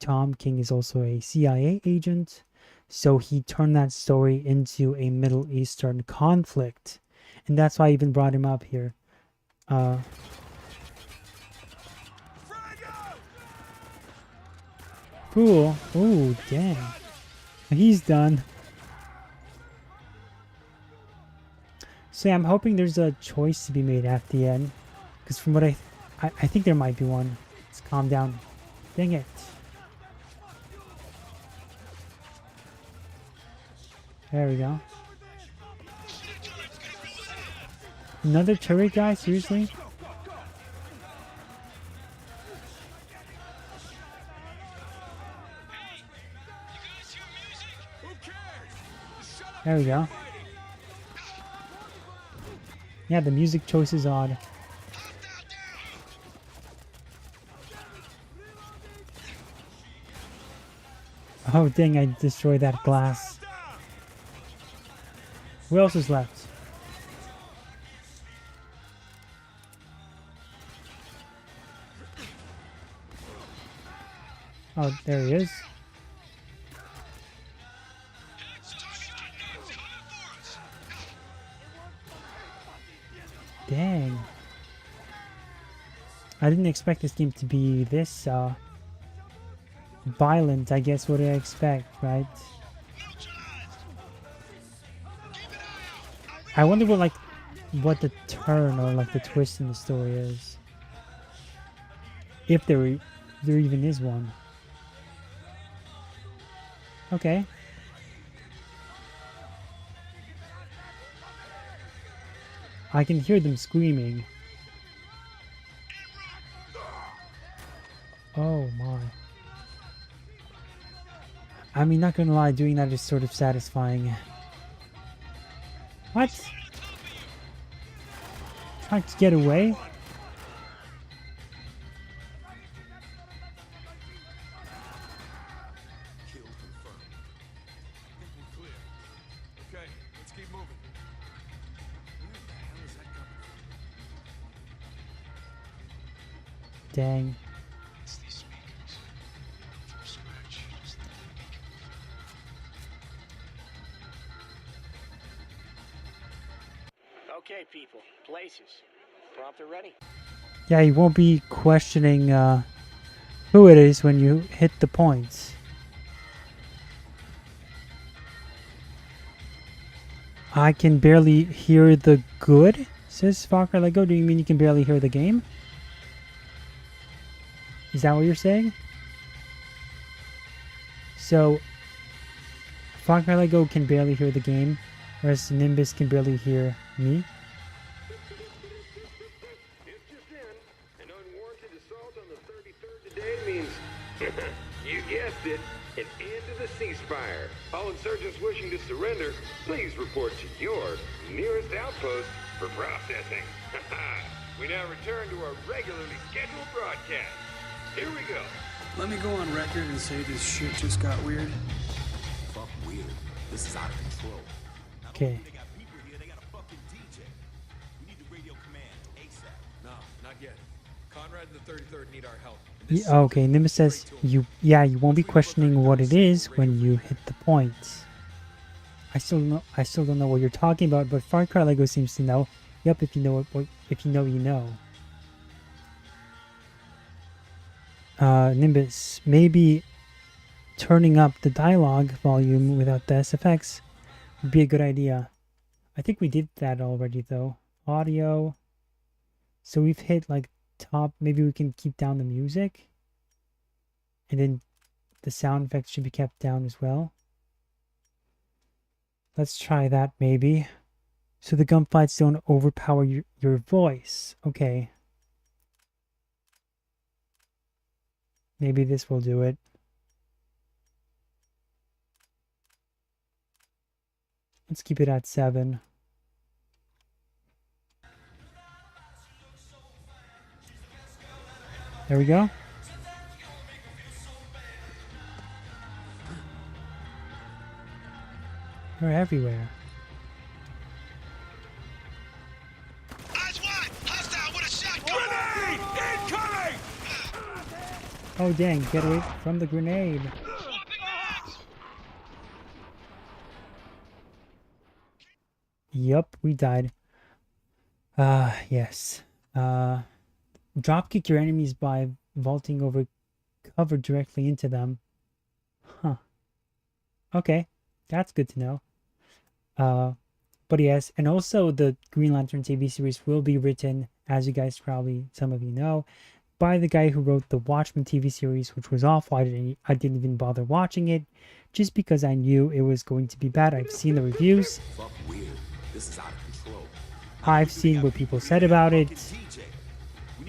Tom King is also a CIA agent, so he turned that story into a Middle Eastern conflict, and that's why I even brought him up here. Cool. Oh, dang. He's done. So yeah, I'm hoping there's a choice to be made at the end. Because from what I think there might be one. Let's calm down. Dang it. There we go. Another turret guy? Seriously? There we go. Yeah, the music choice is odd. Oh dang, I destroyed that glass. Who else is left? Oh, there he is. Dang. I didn't expect this game to be this violent. I guess what I expect, right? I wonder what the turn or like the twist in the story is. If there even is one. Okay. I can hear them screaming. Oh my. I mean, not gonna lie, doing that is sort of satisfying. What? Trying to get away? Okay, let's keep moving. Dang. Okay, people. Places. Prompter ready? Yeah, you won't be questioning who it is when you hit the points. I can barely hear the good, says Fokker Lego. Do you mean you can barely hear the game? Is that what you're saying? So, Fokker Lego can barely hear the game, whereas Nimbus can barely hear me. It's just in. An unwarranted assault on the 33rd today means, you guessed it, an end to the ceasefire. All insurgents wishing to surrender, please report to your nearest outpost for processing. We now return to our regularly scheduled broadcast. Here we go. Let me go on record and say this shit just got weird. Fuck weird. This is out of control. Okay. They got people here, they got a fucking DJ. We need the radio command ASAP. No, not yet. Conrad and the 33rd need our help. Okay, Nimbus says you won't be questioning what it is when you hit the points. I still don't know what you're talking about, but Far Cry Lego seems to know. Yep, if you know if you know, you know. Nimbus, maybe turning up the dialogue volume without the SFX would be a good idea. I think we did that already though. Audio. So we've hit like top. Maybe we can keep down the music. And then the sound effects should be kept down as well. Let's try that maybe. So the gunfights don't overpower your voice. Okay. Maybe this will do it. Let's keep it at 7. There we go. They're everywhere. Eyes wide! Hostile with a shotgun! Grenade! Incoming! Oh dang, get away from the grenade. Swapping mags! Yup, we died. Yes. Dropkick your enemies by vaulting over cover directly into them. Huh. Okay, that's good to know. But yes, and also the Green Lantern TV series will be written, as you guys probably, some of you know, by the guy who wrote the Watchmen TV series, which was awful. I didn't even bother watching it, just because I knew it was going to be bad. I've seen the reviews. Fuck weird. This is out of control. I've seen what people said about it,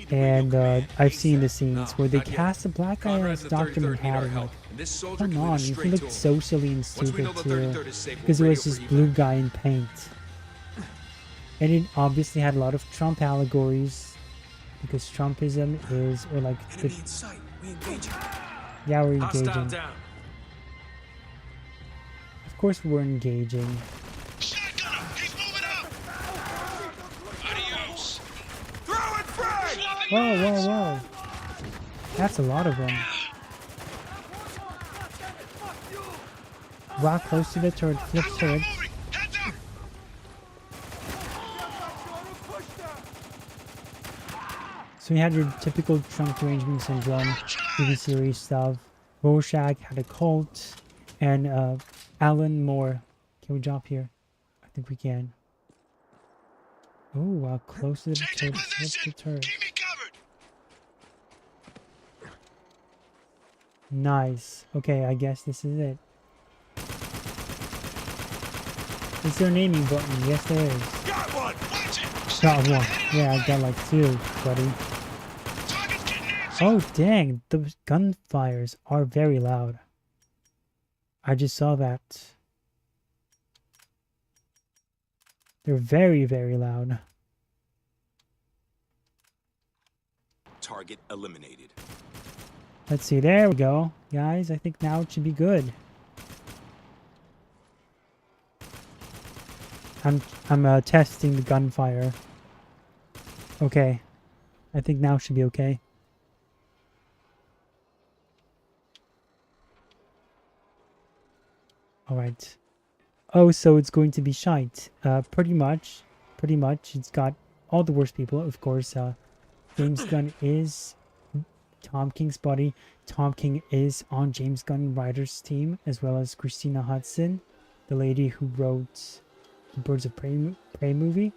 and I've seen the scenes where they cast a black guy as Dr. Manhattan. Like, come on, he looked so silly and stupid too, because it was this blue guy in paint. And it obviously had a lot of Trump allegories, because Trumpism is, or like, Enemy in sight. We engaging. yeah, we're Hostile engaging. down. Of course we're engaging. Shotgun him! He's moving up! Adios! Throw it, Frank! Swapping Whoa, mags! whoa, whoa. That's a lot of them. Rock close to the turret, flip turret. Moving! Heads up! So you had your typical Trump derangement syndrome TV series stuff. Rorschach had a cult, and Alan Moore. Can we drop here? I think we can. Oh, close to the Changing turret, flip position! the turret. Keep me covered! Nice. Okay, I guess this is it. Is there a naming button? Yes, there is. Got one! Watch it! Got Shotgun one. headed Yeah, our I got way. like 2, buddy. Target's getting Oh, dang. The gunfires are very loud. I just saw that. They're very, very loud. Target eliminated. Let's see. There we go. Guys, I think now it should be good. I'm testing the gunfire. Okay. I think now it should be okay. Alright. Oh, so it's going to be shite. Pretty much. Pretty much. It's got all the worst people. Of course, James Gunn is Tom King's buddy. Tom King is on James Gunn writers team, as well as Christina Hudson, the lady who wrote the Birds of Prey movie.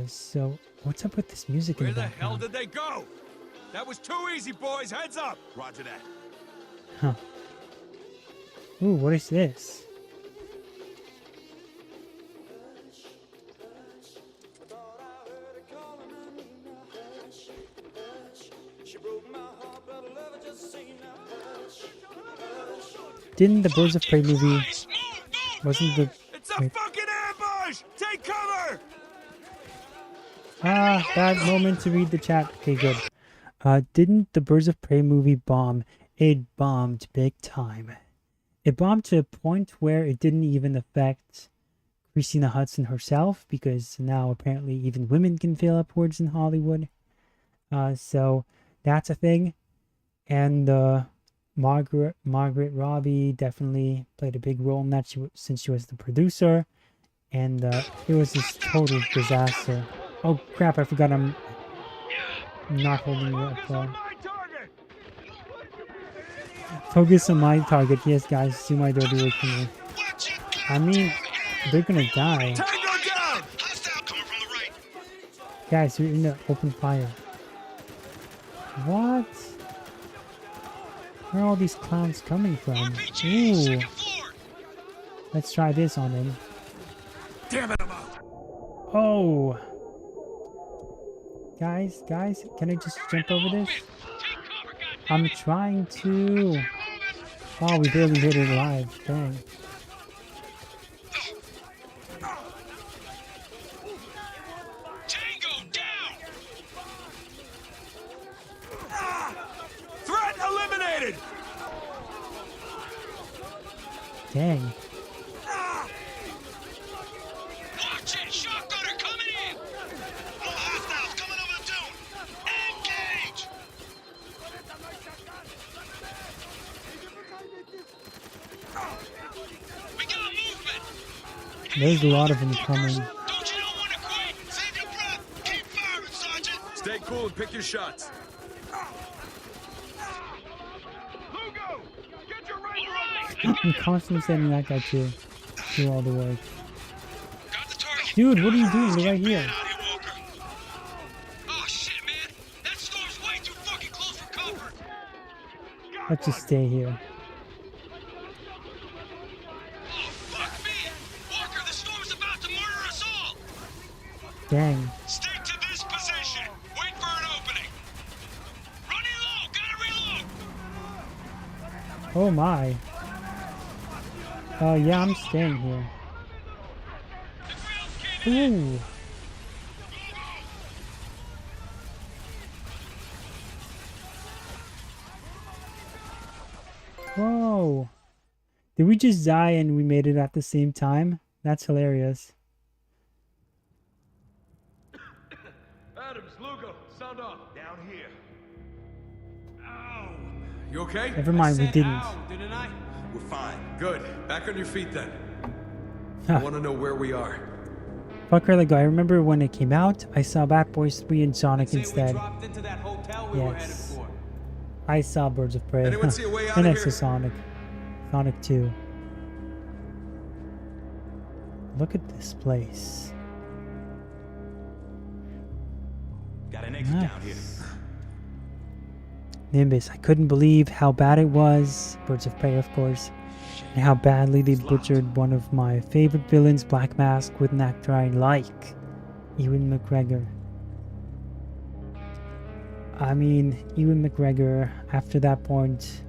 So what's up with this music in the background? Where the hell did they go? That was too easy, boys. Heads up. Roger that. Huh. Ooh, what is this? Didn't the Birds of Prey movie... Wasn't the... It's a fucking ambush! Take cover! Ah, bad moment to read the chat. Okay, good. Didn't the Birds of Prey movie bomb? It bombed big time. It bombed to a point where it didn't even affect Christina Hudson herself, because now apparently even women can fill up words in Hollywood. So that's a thing. And Margaret Robbie definitely played a big role in that, since she was the producer. And it was this total disaster. Oh crap, I forgot I'm not holding it up. Focus on my target. Yes, guys, do my dirty work for me. I mean, they're gonna die. Guys, you're in the open fire. What? Where are all these clowns coming from? Ooh. Let's try this on him. Damn it, I'm out. Oh. Guys, can I just jump over this? I'm trying to. Oh, we barely hit it alive. Dang. Tango down! Threat eliminated! Dang. Watch it! Shotgunner coming in! More hostiles coming over the dune! Engage! We got movement! There's a lot of them coming. Don't you don't want to quit? Save your breath! Keep firing, Sergeant! Stay cool and pick your shots. Lugo! Get your right I'm constantly sending that guy to do all the work. Got the target. Dude, what are you doing? They're right here. Out here, Walker. Oh shit, man! That storm's way too fucking close for comfort! Let's just stay here. Oh, fuck me! Walker, the storm's about to murder us all! Dang. Stick to this position. Wait for an opening. Running low. Gotta reload. Oh my. Yeah, I'm staying here. The ground's caving in. Ooh. Whoa. Did we just die and we made it at the same time? That's hilarious. Adams, Lugo, sound off. Down here. Ow. You okay? Never mind, we didn't. Didn't I? We're fine. Good. Back on your feet then. Huh. I want to know where we are. Fuck her, like, I remember when it came out, I saw Bad Boys 3 and Sonic instead. into that hotel we were headed Yes. for. I saw Birds of Prey. Anyone see a way out And of I saw here? Sonic. Sonic 2. Look at this place. Got an exit down here. Nice. Nimbus, I couldn't believe how bad it was. Birds of Prey, of course. And how badly they butchered one of my favorite villains, Black Mask, with an actor I like, Ewan McGregor. I mean, Ewan McGregor, after that point,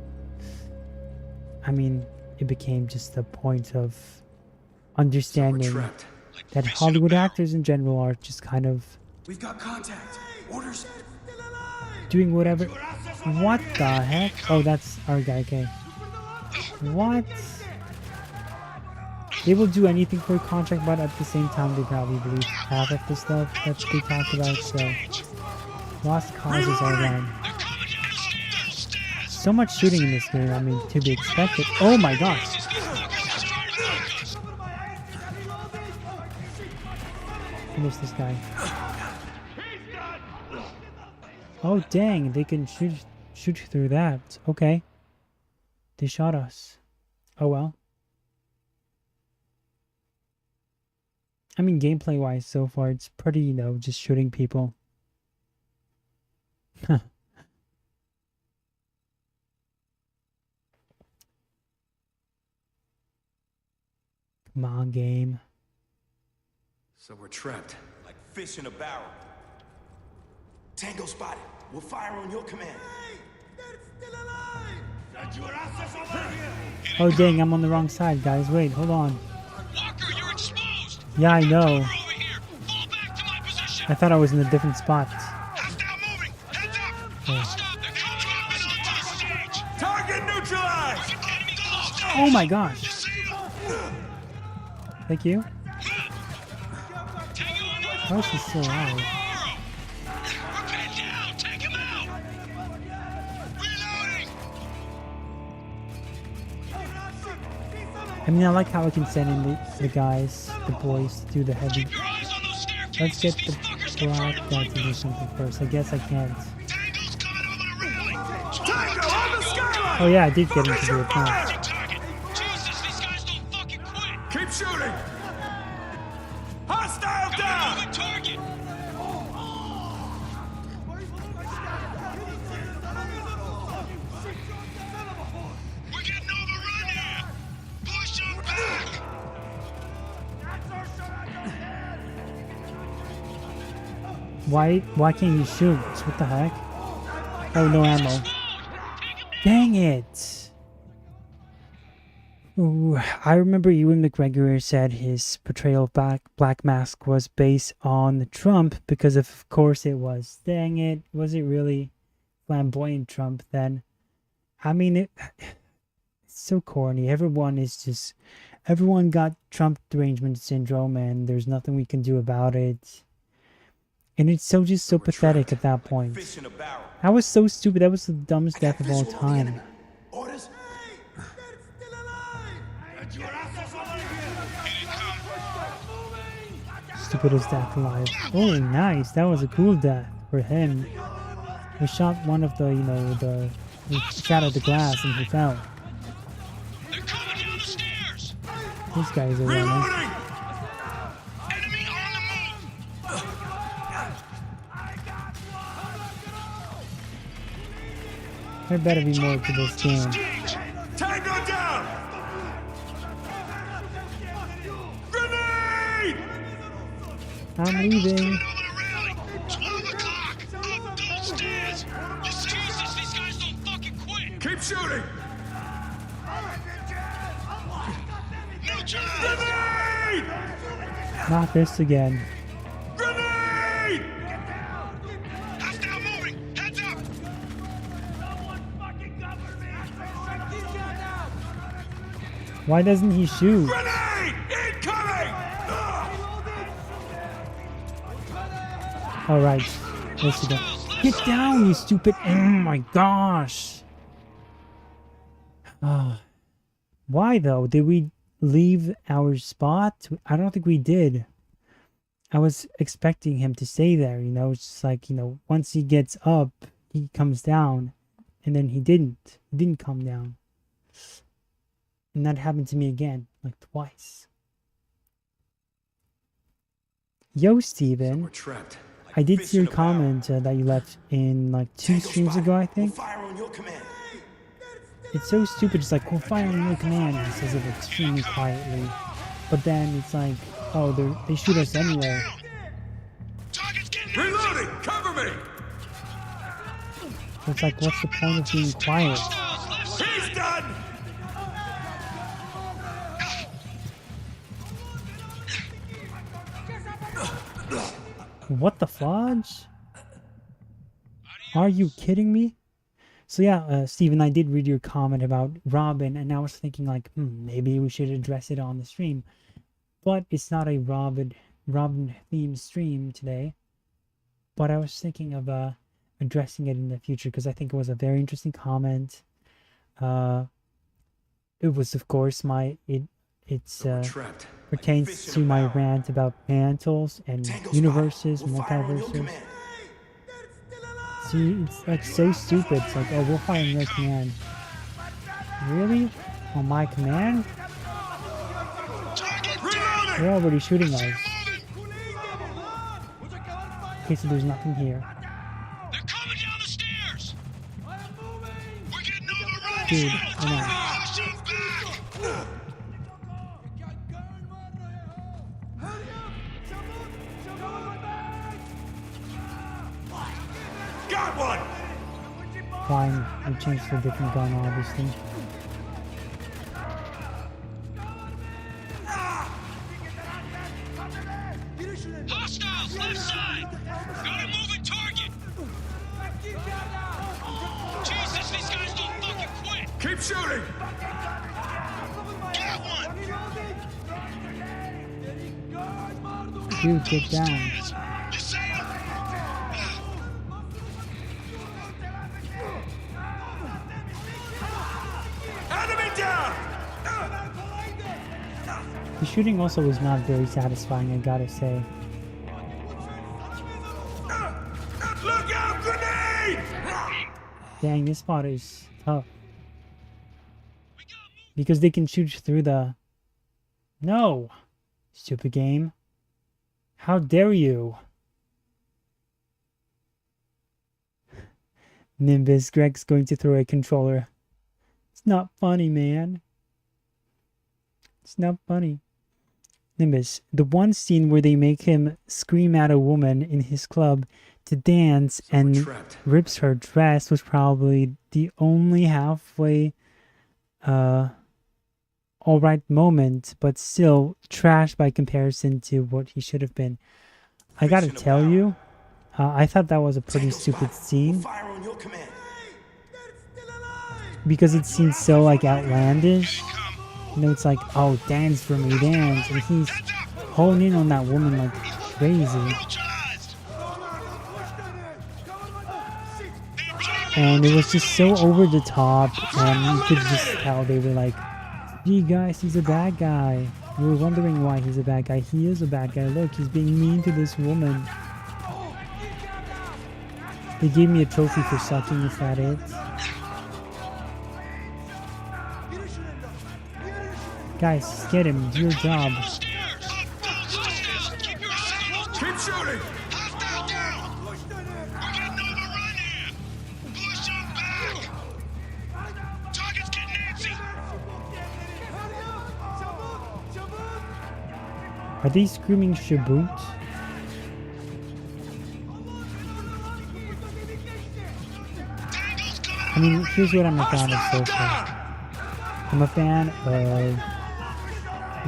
I mean, it became just a point of understanding that Hollywood actors in general are just kind of We've got contact. Orders. doing whatever. What the heck? Oh, that's our guy, okay. What? They will do anything for a contract, but at the same time, they probably believe half of the stuff that they talk about, so lost causes all around. So much shooting in this game, I mean, to be expected. Oh my gosh! Finish this guy. Oh dang, they can shoot through that. Okay. They shot us. Oh well. I mean, gameplay wise so far, it's pretty, you know, just shooting people. Come on, game. So we're trapped. Like fish in a barrel. Tango spotted. We'll fire on your command. Oh dang, I'm on the wrong side, guys. Wait, hold on. Walker, you're exposed. Yeah, I know. Over here. Fall back to my position. I thought I was in a different spot. Hostile moving. Heads up. Oh. Stop. They're coming on the stage. Target neutralized! Enemy close. Oh my gosh. Thank you. How is he still alive? We're pinned down. Take him out. Reloading. I mean, I like how I can send in the guys, the boys, to do the heavy. Keep your eyes on those staircases. Let's get These the fuckers get black further guy like to do this. something first. I guess I can't. Tango's coming over the railing. Tango on the skyline! Oh yeah, I did get him to do it. Nice. Target. Jesus, these guys don't fucking quit. Keep shooting! Hostile down! Moving target. We're getting overrun here. Push them back. Why can't you shoot? What the heck? Oh, no ammo. Dang it! Ooh, I remember Ewan McGregor said his portrayal of Black Mask was based on Trump because of course it was. Dang it! Was it really flamboyant Trump then? I mean, it's so corny. Everyone got Trump derangement syndrome, and there's nothing we can do about it. And it's so pathetic at that point. Fish in a barrel. That was so stupid. That was the dumbest death of all time. Orders? Stupidest death alive. Oh, nice. That was a cool death for him. We shot one of the, we shattered the glass and he fell. They're coming down the stairs. These guys are running. Reloading! Enemy on the move. There better be more to this game. Tango down! Grenade! I'm leaving. Over the railing. 12 o'clock. Up those stairs. Jesus, these guys don't fucking quit. Keep shooting! Neutralize. Grenade! Not this again. Grenade! Hostile moving. Heads up. Why doesn't he shoot? Grenade! Incoming! Alright. Let's go. Get down, you stupid. Oh my gosh. Why though? Did we leave our spot? I don't think we did. I was expecting him to stay there, it's just like, once he gets up, he comes down. And then he didn't. He didn't come down. And that happened to me again, like twice. Yo, Steven. We're trapped. I did see your comment that you left in like 2 streams ago, I think. Fire on your command. It's so stupid. It's like, we'll fire on your command. He says it extremely quietly. But then it's like, oh, they shoot us anyway. Target's getting Reloading! Cover me! So it's like, what's the point of being quiet? He's done! What the fudge? Are you kidding me? So yeah, Steven, I did read your comment about Robin, and I was thinking like, maybe we should address it on the stream. But it's not a Robin themed stream today. But I was thinking of addressing it in the future because I think it was a very interesting comment. It was, of course, pertains to my rant about mantles and universes, multiverses. See, it's like so stupid. It's like, oh, we'll fire on your command. Really? On my command? They're already shooting us. Okay, so there's nothing here. They're coming down the stairs. We're getting overrun. Dude, come on. Got one! Fine, we changed to a different gun, obviously. Hostiles, left side. Got a moving target. Jesus, these guys don't fucking quit. Keep shooting! Get one. Dude, get down. You see him? Enemy down! The shooting also was not very satisfying, I gotta say. Look out, grenade! Dang, this spot is tough. Because they can shoot through the... No! Stupid game. How dare you? Nimbus, Greg's going to throw a controller. It's not funny, man. It's not funny. Nimbus, the one scene where they make him scream at a woman in his club to dance and rips her dress was probably the only halfway alright moment, but still trash by comparison to what he should have been. I gotta tell you, I thought that was a pretty stupid scene because it seems so like outlandish. You know, it's like, oh, dance for me, dance, and he's holding in on that woman like crazy. And it was just so over the top, and you could just tell they were like, gee guys, he's a bad guy. You were wondering why he's a bad guy. He is a bad guy. Look, he's being mean to this woman. They gave me a trophy for sucking, is that it? Guys, get him. Do your job. Keep shooting! Are they screaming Shaboot? I mean, here's what I'm a fan of so far. I'm a fan of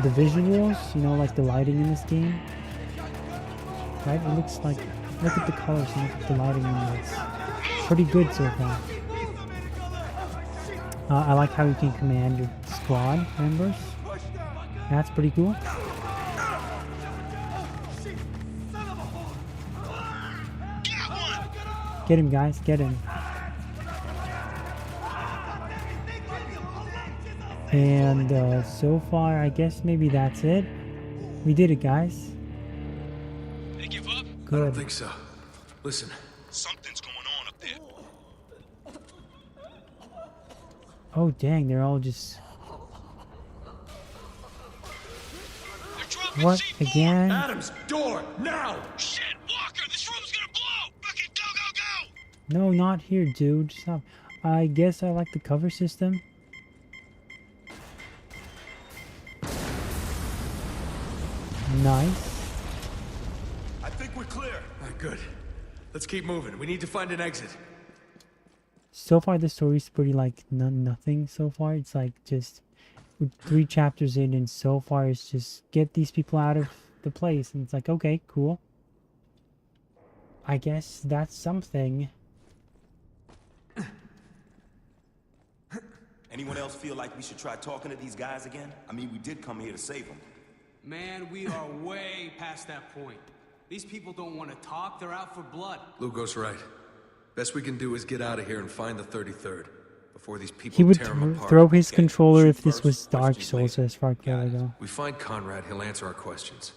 the visuals, you know, like the lighting in this game. Right? It looks like, look at the colors and look at the lighting in this. Pretty good so far. I like how you can command your squad members. That's pretty cool. Get him, guys, get him. And so far, I guess maybe that's it. We did it, guys. They give up? Good. I don't think so. Listen. Something's going on up there. Oh, dang, they're all just... What, again? Adams, door, now! Shit, Walker, this room's gonna blow! Fucking go, go, go! No, not here, dude. Stop. I guess I like the cover system. Nice. I think we're clear. All right, good. Let's keep moving. We need to find an exit. so far the story's pretty like nothing so far. It's like just we're 3 chapters in, and so far it's just get these people out of the place, and it's like, okay, cool. I guess that's something. Anyone else feel like we should try talking to these guys again? I mean, we did come here to save them. Man, we are way past that point. These people don't want to talk, they're out for blood. Lugo's right. Best we can do is get out of here and find the 33rd before these people He would tear them apart. throw his controller shoot if this first, was Dark questions Souls later. as far as I go. We find Conrad, he'll answer our questions.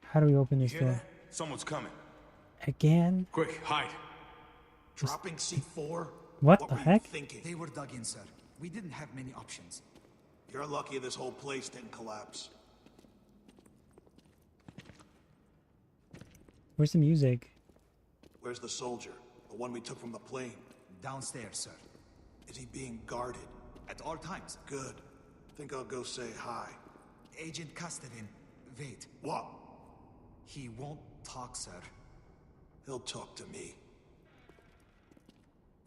How do we open this Hear door? that? Someone's coming. Again? Quick, hide. Dropping C4? What the were you heck? thinking? They were dug in, sir. We didn't have many options. You're lucky this whole place didn't collapse. Where's the music? Where's the soldier? The one we took from the plane? Downstairs, sir. Is he being guarded? At all times. Good. Think I'll go say hi. Agent Kostevin. Wait. What? He won't talk, sir. He'll talk to me.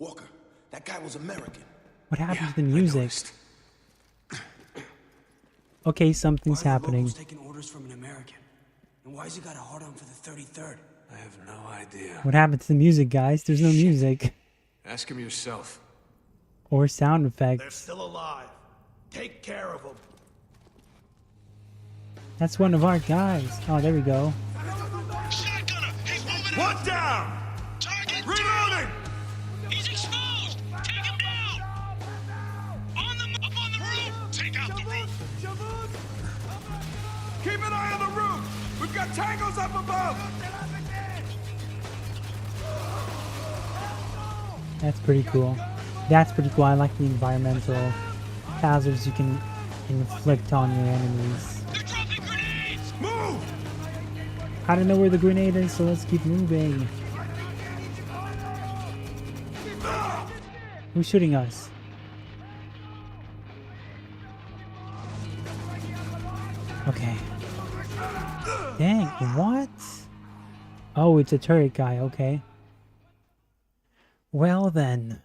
Walker, that guy was American. What happened to the music? Okay, something's happening. Lobo's taking orders from an American? And why's he got a hard on for the 33rd? I have no idea. What happened to the music, guys? There's no music. Ask him yourself. Or sound They're effects. still alive. Take care of them. That's one of our guys. Oh, there we go. Shotgunner! He's moving One up! down! Target Reloading! He's exposed! Take him down! Up on the roof! Take out the roof! Keep an eye on the roof! We've got tangos up above! That's pretty cool. That's pretty cool. I like the environmental hazards you can inflict on your enemies. They're dropping grenades! Move! I don't know where the grenade is, so let's keep moving. Who's shooting us? Okay. Dang, what? Oh, it's a turret guy, okay. Well then.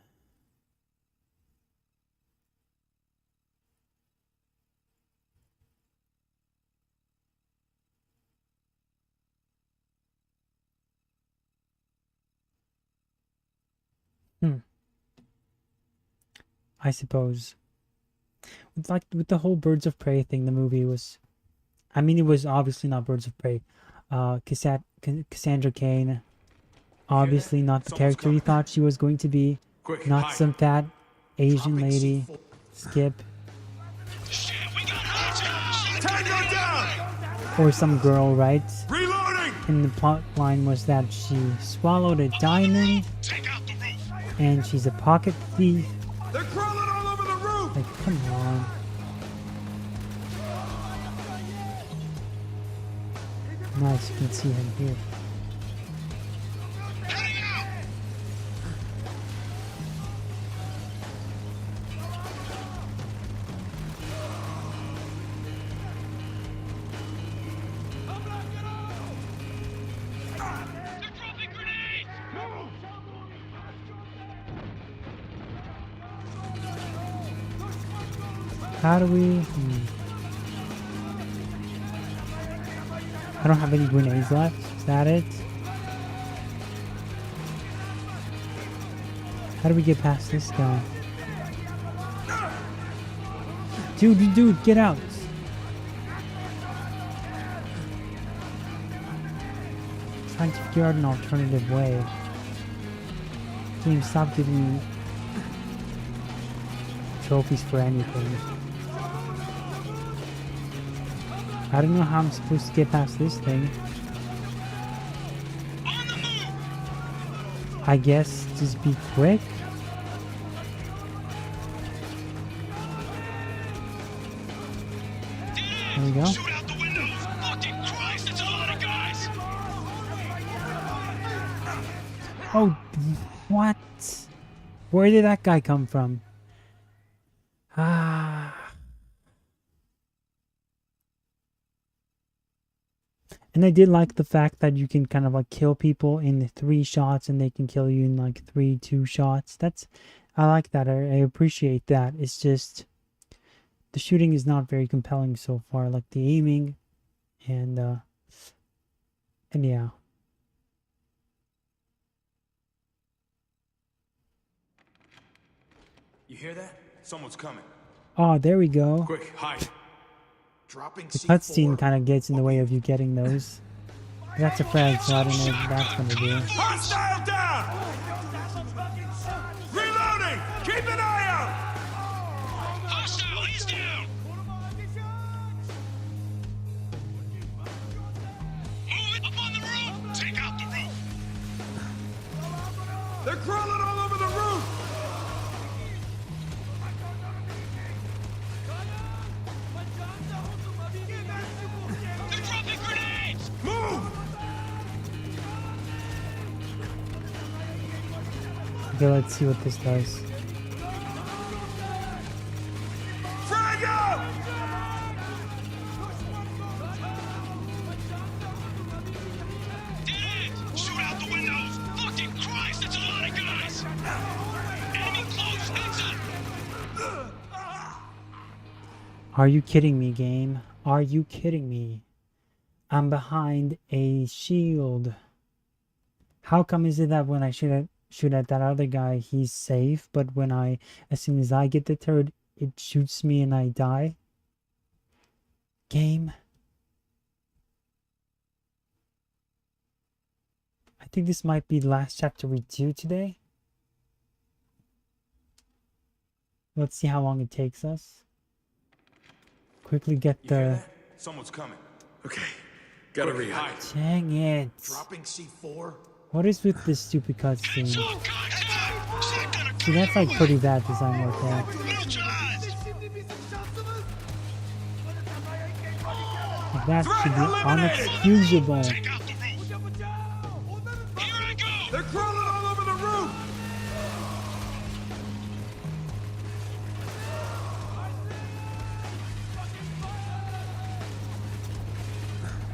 I suppose. With the whole Birds of Prey thing, the movie was... I mean, it was obviously not Birds of Prey. Cassandra Cain, obviously not the Someone's character you thought she was going to be. Quick, Not hide. some fat Asian Dropping lady. C4. Skip. Shit, we got hot! Tango down! Or some girl, right? Reloading! And the plot line was that she swallowed a diamond Take out the roof! and she's a pocket thief. They're crawling all over the roof! Like, come on. Nice, you can see him here. Heading out! They're dropping grenades! How do we... I don't have any grenades left. Is that it? How do we get past this guy? Dude, get out! Trying to figure out an alternative way. Game, stop giving me trophies for anything. I don't know how I'm supposed to get past this thing. On the move! I guess just be quick. There we go. Shoot out the windows! Fucking Christ, it's a lot of guys! Oh, what? Where did that guy come from? Ah. And I did like the fact that you can kind of like kill people in 3 shots and they can kill you in like 2 shots. I like that. I appreciate that. It's just the shooting is not very compelling so far. Like the aiming and yeah. You hear that? Someone's coming. Oh, there we go. Quick, hide. Dropping The C4. cutscene kind of gets in the way of you getting those. That's a frag, so I don't know what that's gonna do. Hostile down! Reloading! Keep an eye out! Hostile, he's down! Move it up on the roof! Take out the roof! They're crawling all over the roof! They're dropping grenades! Move! Okay, let's see what this does. Frag out! Dead end! Shoot out the windows! Fucking Christ, that's a lot of guys! Enemy close, heads up! Are you kidding me, game? Are you kidding me? I'm behind a shield. How come is it that when I shoot at that other guy, he's safe, but as soon as I get deterred, it shoots me and I die? Game. I think this might be the last chapter we do today. Let's see how long it takes us. Quickly get You hear the... that? Someone's coming. Okay, gotta rehide. Dang it. Dropping C4. What is with this stupid cutscene? Heads up, contact! Second See, that's like pretty bad design work there. neutralized! Like, that should be unexcusable. Take out the roof! Here I go! They're crawling all over the roof!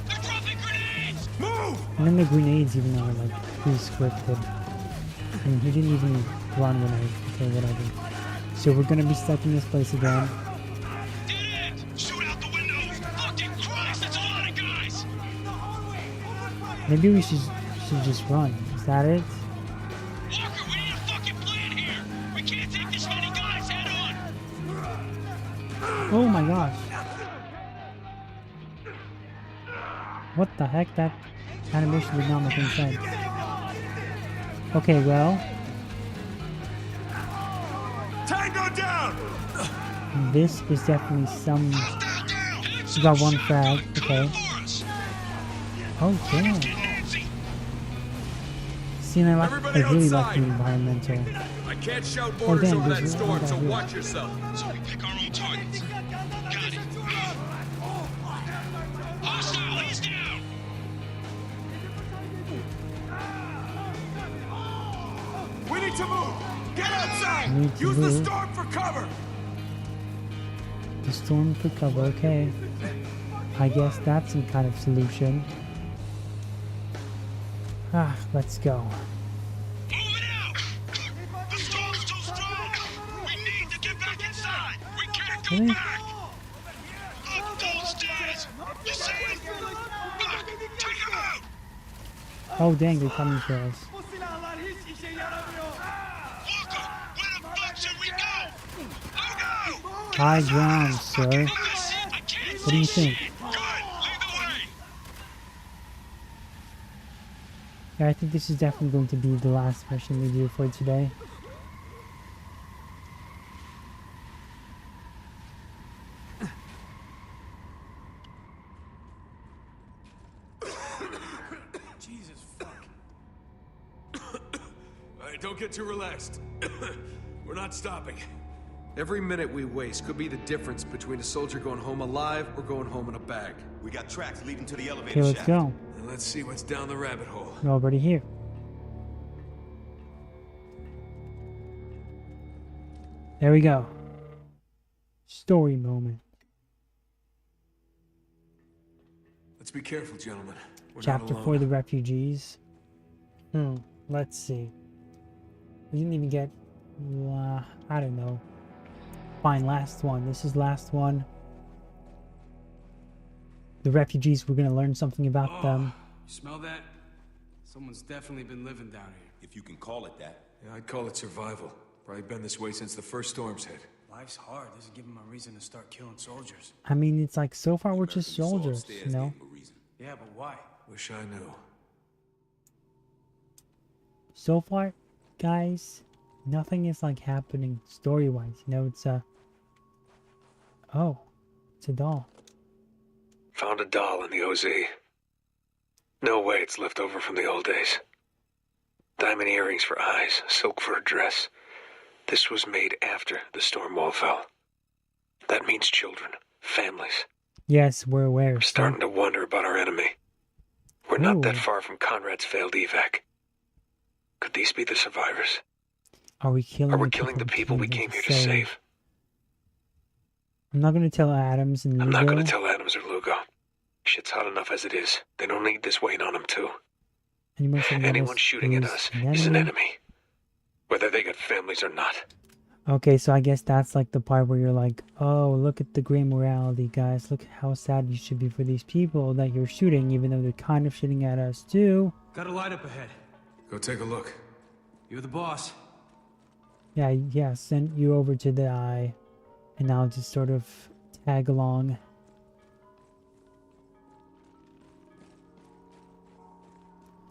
They're dropping grenades! Move! And then the grenades even are like pre-scripted. And he didn't even run when okay, whatever. So we're gonna be stuck in this place again. Dead end! Shoot out the windows! Fucking Christ, that's a lot of guys! Maybe we should just run. Is that it? Walker, we need a fucking plan here! We can't take this many guys head on! Oh my gosh. What the heck? That animation did not make any sense. Okay, well, Tango down! this is definitely some... Hostile down! Heads We got up, one shotgun, frag, cover okay. for us. Oh, damn. Get Nancy! See, and I Everybody really like outside. the environmental. I can't shout Oh, orders damn, over there's that one storm, so down here. watch yourself. So we pick our own targets. Got it. Hostile, he's down! We need to move! Get outside! Need to Use move. the storm for cover! The storm for cover, okay. I guess that's some kind of solution. Ah, let's go. Move it out! The storm's too strong! We need to get back inside! We can't go Really? back! Look, those stairs! You see them? Look! Take them out! Oh, dang, they're coming for us. Walker, where the fuck should we go? Oh no! High ground, sir. Look, I can't What do you see think? shit. Good, lead the way! Yeah, I think this is definitely going to be the last mission we do for today. Jesus fuck. Alright, don't get too relaxed. We're not stopping. Every minute we waste could be the difference between a soldier going home alive or going home in a bag. We got tracks leading to the elevator Okay, let's shaft. go. And let's see what's down the rabbit hole. We're already here. There we go. Story moment. Let's be careful, gentlemen. We're Chapter not 4, alone. the refugees. Let's see. We didn't even get, I don't know. Fine, last one. This is last one. The refugees, we're gonna learn something about them. You smell that? Someone's definitely been living down here. If you can call it that. Yeah, I'd call it survival. Probably been this way since the first storms hit. Life's hard. Doesn't give them a reason to start killing soldiers. I mean, it's like, so far we're just American assault soldiers, stairs you know? gave him a reason. Yeah, but why? Wish I knew. So far, guys, nothing is like happening story-wise. You know, it's oh, it's a doll. Found a doll in the OZ. No way it's left over from the old days. Diamond earrings for eyes, silk for a dress. This was made after the storm wall fell. That means children, families. Yes, we're aware. We're starting to wonder about our enemy. We're not that Ooh. far from Conrad's failed evac. Could these be the survivors? Are we killing? Or we're killing the people we came here to save? I'm not gonna tell Adams and Lugo. I'm not going to tell Adams or Lugo. Shit's hot enough as it is. They don't need this weight on them, too. Anyone shooting at us is an enemy. Whether they got families or not. Okay, so I guess that's like the part where you're like, oh, look at the gray morality, guys. Look how sad you should be for these people that you're shooting, even though they're kind of shooting at us, too. Got a light up ahead. Go take a look. You're the boss. Yeah, send you over to the eye, and I'll just sort of tag along.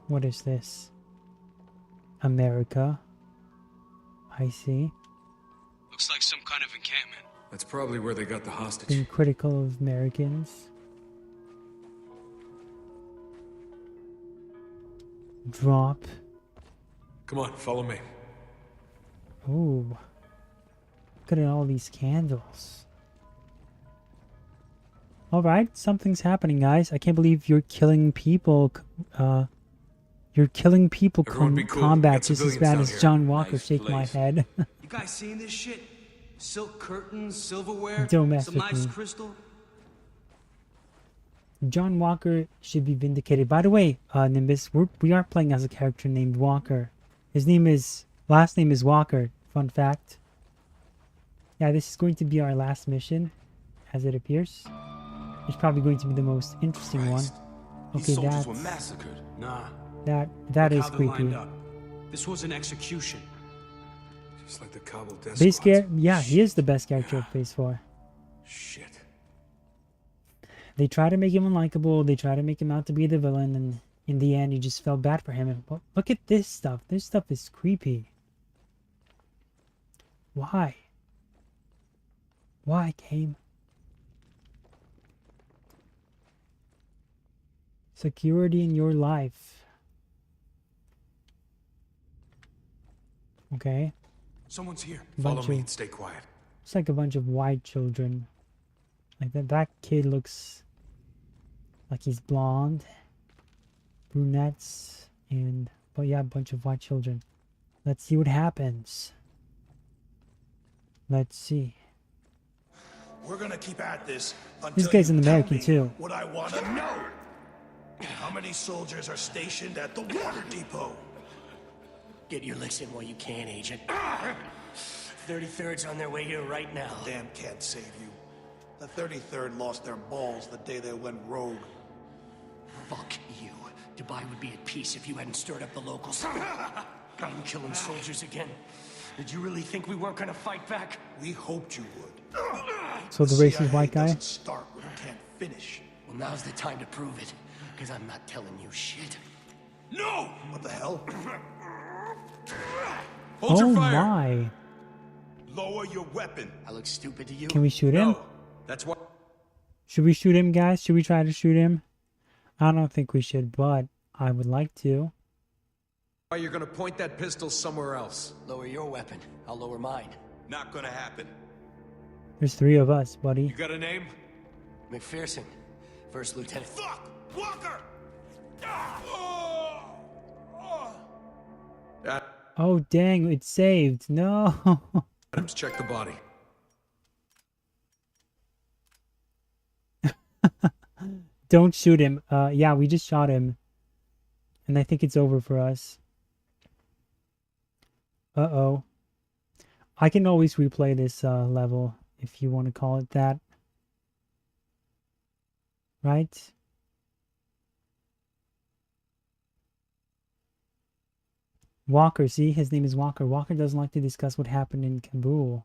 What is this? America. I see. Looks like some kind of encampment. That's probably where they got the hostage. Being critical of Americans. Drop. Come on, follow me. Ooh. Look at all these candles. Alright, something's happening, guys. I can't believe you're killing people. You're killing people Everyone be cool. combat Got just as civilians bad down as here. John Walker. Nice Shake my place. head. You guys seeing this shit? Silk curtains, silverware, Don't mess some with nice me. crystal. John Walker should be vindicated. By the way, Nimbus, we are playing as a character named Walker. His last name is Walker. Fun fact. Yeah, this is going to be our last mission, as it appears. It's probably going to be the most interesting one. These Okay, soldiers that's were massacred. Nah. that Look is how they're creepy. lined up. This was an execution. Just like the Kabul death Base squads. yeah, he is the best character of Phase 4. Shit. They try to make him unlikable, they try to make him out to be the villain, and in the end, you just felt bad for him. And look at this stuff. This stuff is creepy. Why? Why, Game? Security in your life. Okay. Someone's here. Follow Bunch me of, and stay quiet. it's like a bunch of white children. Like that kid looks like he's blonde. Brunettes but yeah, a bunch of white children. Let's see what happens. Let's see. We're gonna keep at this until This guy's you an tell American, me too. what I want to know. How many soldiers are stationed at the water depot? Get your licks in while you can, Agent. 33rd's on their way here right now. Damn can't save you. The 33rd lost their balls the day they went rogue. Fuck you. Dubai would be at peace if you hadn't stirred up the locals. Got them killing soldiers again. Did you really think we weren't gonna fight back? We hoped you would. So the racist white guy? doesn't start when it can't finish. Well, now's the time to prove it. Because I'm not telling you shit. No! What the hell? Hold your Oh fire. my. Lower your weapon. I look stupid to you? Can we shoot him? No, that's what. Should we shoot him, guys? Should we try to shoot him? I don't think we should, but I would like to. Why you're gonna point that pistol somewhere else? Lower your weapon. I'll lower mine. Not gonna happen. There's 3 of us, buddy. You got a name? McPherson. First Lieutenant. Fuck! Walker! Oh, dang, it's saved. No. Adams, check the body. Don't shoot him. Yeah, we just shot him. And I think it's over for us. Uh-oh. I can always replay this level, if you want to call it that. Right? Walker, see? His name is Walker. Walker doesn't like to discuss what happened in Kabul.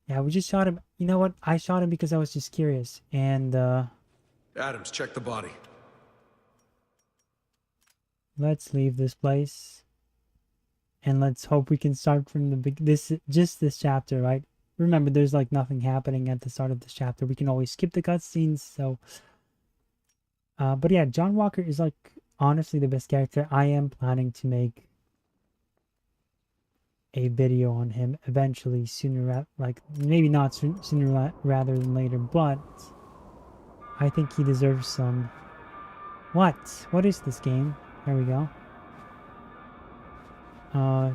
Yeah, we just shot him. You know what? I shot him because I was just curious. And, Adams, check the body. let's leave this place. And let's hope we can start from the just this chapter, right? Remember, there's like nothing happening at the start of this chapter. We can always skip the cutscenes, so... but yeah, John Walker is like, honestly, the best character. I am planning to make a video on him eventually, sooner, like, maybe not sooner rather than later, but I think he deserves some. What is this game? There we go.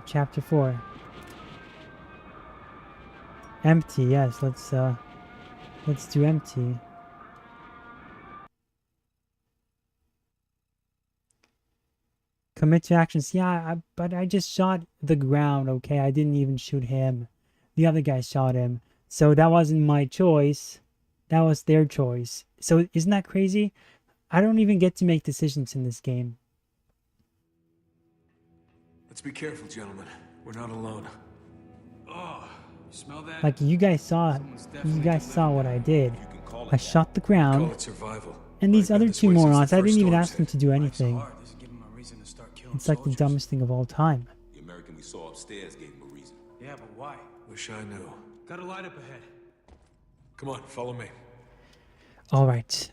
Chapter 4. Empty. Yes, let's do empty. Commit to actions. Yeah, but I just shot the ground, okay? I didn't even shoot him. The other guy shot him. So that wasn't my choice. That was their choice. So isn't that crazy? I don't even get to make decisions in this game. Let's be careful, gentlemen. We're not alone. Oh, you smell that? Like you guys saw what I did. I shot the ground. Call it survival. And these other two morons, I didn't even ask them to do It's anything. hard. Doesn't give 'em a reason to start killing It's like the soldiers. dumbest thing of all time. The American we saw upstairs gave him a reason. Yeah, but why? Wish I knew. Got a light up ahead. Come on, follow me. Alright,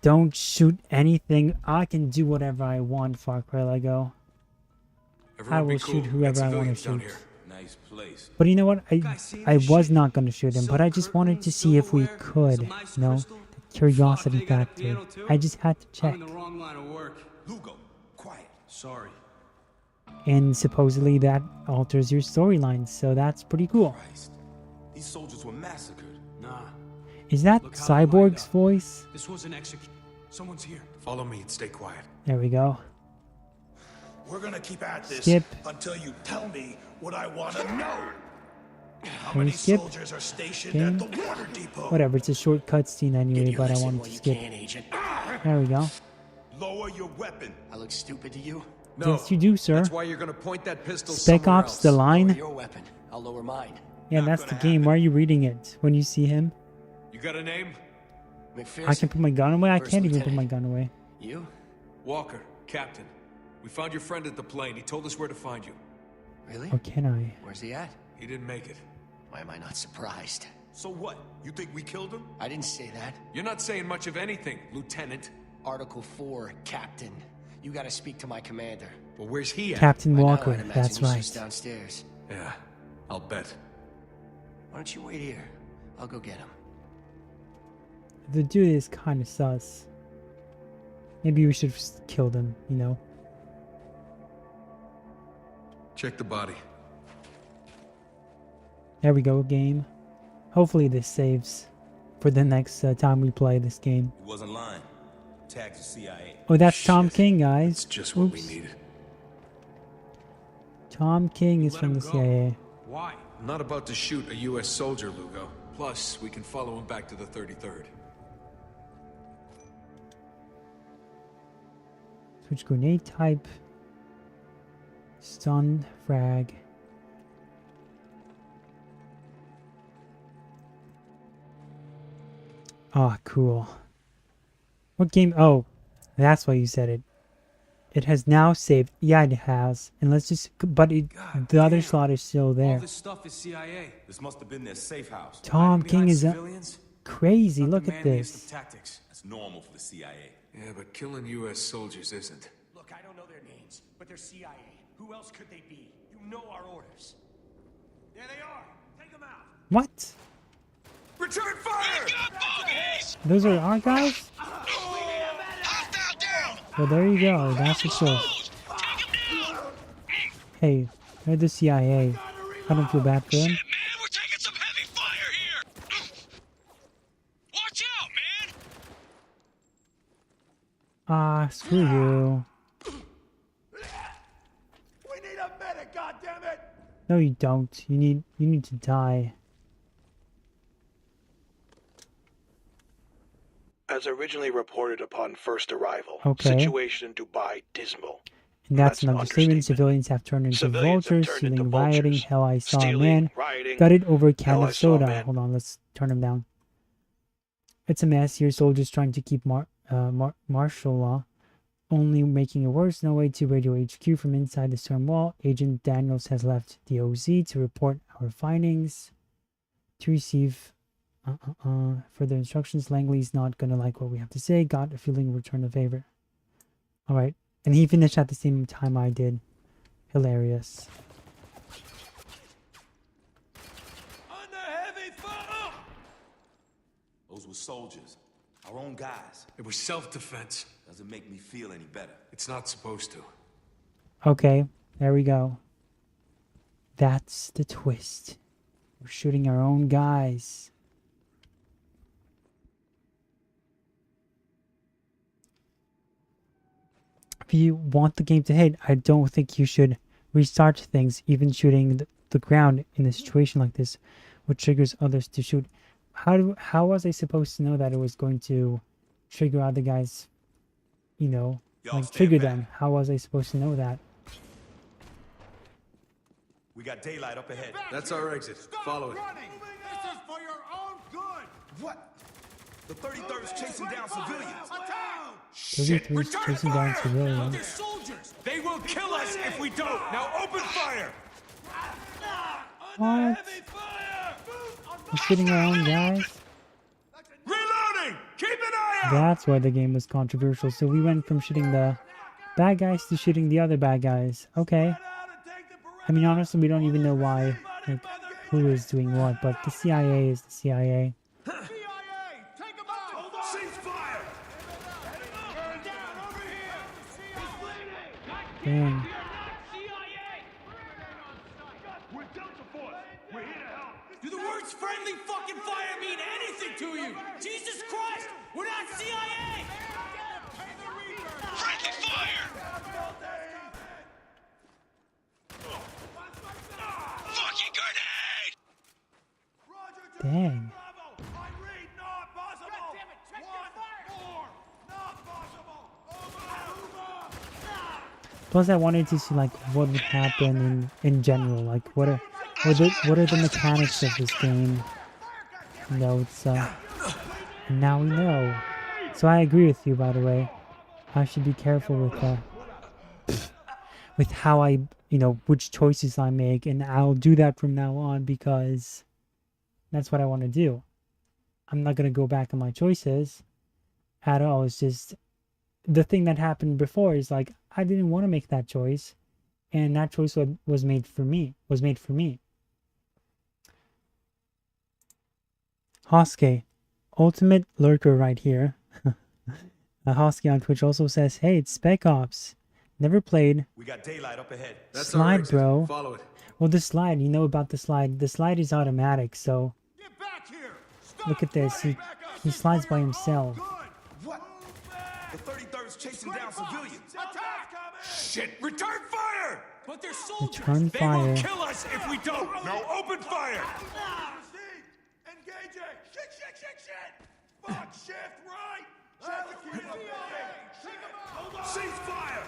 don't shoot anything. I can do whatever I want, Far Cry Lego. Everyone I will be cool. shoot whoever I want to Civilians down shoot. here. Nice place. But you know what? I was not going to shoot him, but I just wanted to see if we could, you know, the curiosity factor. I just had to check. I'm in the wrong line of work. Lugo, quiet. Sorry. And supposedly that alters your storyline, so that's pretty cool. Christ. These soldiers were massacred. Nah. Is that Look how it lined Cyborg's up. voice? This was an execution. Someone's here. Follow me and stay quiet. There we go. We're gonna keep at this Skip. until you tell me what I want to know. How Can we many skip? soldiers are stationed Game? at the water depot? Whatever, it's a short cutscene anyway, but I listen wanted while to you skip. can, Agent. There we go. Lower your weapon. I look stupid to you? No. Yes, you do, sir. That's why you're gonna point that pistol Spec somewhere Ops, else. the Lower line. your weapon. I'll lower mine. Yeah, that's the game. Why are you reading it when you see him? You got a name? McPherson. I can put my gun away? I First can't even put my Lieutenant. gun away. You? Walker, Captain. We found your friend at the plane. He told us where to find you. Really? Or can I? Where's he at? He didn't make it. Why am I not surprised? So what? You think we killed him? I didn't say that. You're not saying much of anything, Lieutenant. Article 4, Captain. You gotta speak to my commander. But where's he at? Captain By now, Walker, I'd imagine that's he's right. just downstairs. Yeah, I'll bet. Why don't you wait here? I'll go get him. The dude is kind of sus. Maybe we should have just killed him, you know? Check the body. There we go, game. Hopefully this saves for the next time we play this game. He wasn't lying. Tagged the CIA. Oh, that's Tom Shit. King, guys. It's just what we Oops. needed. Tom King is Let from him the go. CIA. Why? I'm not about to shoot a U.S. soldier, Lugo. Plus, we can follow him back to the 33rd. Switch grenade type. Stun, frag. Ah, cool. What game? Oh, that's why you said it. It has now saved. Yeah, it has. And let's just. But it, the other slot is still All there. this stuff is CIA. This must have been their safe house. Tom Hiding King behind is civilians? crazy. Not Look the at manliest this. of tactics. That's normal for the CIA. Yeah, but killing U.S. soldiers isn't. Look, I don't know their names, but they're CIA. Who else could they be? You know our orders. There they are. Take them out. What? Return fire! Got bogeys! Those are our guys? Hostile down! Well, there you go. That's for sure. Close! Take him down! Hey, they're the CIA. I don't feel bad for them. Shit, man, we're taking some heavy fire here! Watch out, man! Ah, screw you. We need a medic, goddammit! No, you don't. You need to die. As originally reported upon first arrival, Okay. situation in Dubai dismal. And that's an an understatement. Civilians have turned into Civilians have vultures, turned stealing, into rioting. vultures. Hell, I saw a Stealing, man rioting. gutted over a can Hell, I of saw a soda. man. Hold on, let's turn him down. It's a mess. Your soldiers trying to keep martial law, only making it worse. No way to Radio HQ from inside the stone wall. Agent Daniels has left the OZ to report our findings. To receive further instructions. Langley's not gonna like what we have to say. Got a feeling return the favor. All right, and he finished at the same time I did. Hilarious. Under heavy fire! Those were soldiers. Our own guys. It was self-defense. Doesn't make me feel any better. It's not supposed to. Okay, there we go. That's the twist. We're shooting our own guys. If you want the game to hit, I don't think you should restart things, even shooting the ground in a situation like this, which triggers others to shoot. How was I supposed to know that it was going to trigger other guys, you know, like trigger them? How was I supposed to know that? We got daylight up ahead. That's our exit. Follow it. This is for your own good! What? The 33rd's chasing down civilians. Shit! 33's Return chasing down fire! civilians. They're soldiers! They will kill us if we don't! Now open fire! What? We're shooting our own guys? Reloading! Keep an eye out! That's why the game was controversial. So we went from shooting the bad guys to shooting the other bad guys. Okay. I mean, honestly, we don't even know why, like, who is doing what, but the CIA is the CIA. Dang. Do the words friendly fucking fire mean anything to you? Jesus Christ! We're not CIA! Friendly fire! Fucking grenade! Dang. Plus, I wanted to see like what would happen in general. Like, what are the mechanics of this game? You know, it's and now we know. So I agree with you, by the way. I should be careful with how I, you know, which choices I make, and I'll do that from now on because that's what I want to do. I'm not gonna go back on my choices at all. It's just the thing that happened before is like I didn't want to make that choice, and that choice was made for me. Hoske, ultimate lurker right here. Hoske on Twitch also says, "Hey, it's Spec Ops. Never played. We got daylight up ahead. That's our Slide, exit. bro. Follow it. Well, the slide. You know about the slide. The slide is automatic. So look at this. He slides by himself. What? The 33rd's chasing down civilians. Shit! Return fire! But they're soldiers! Return They will fire. kill us if we don't! Now open fire! Engaging! Shit! Fuck, shift right! Cease fire!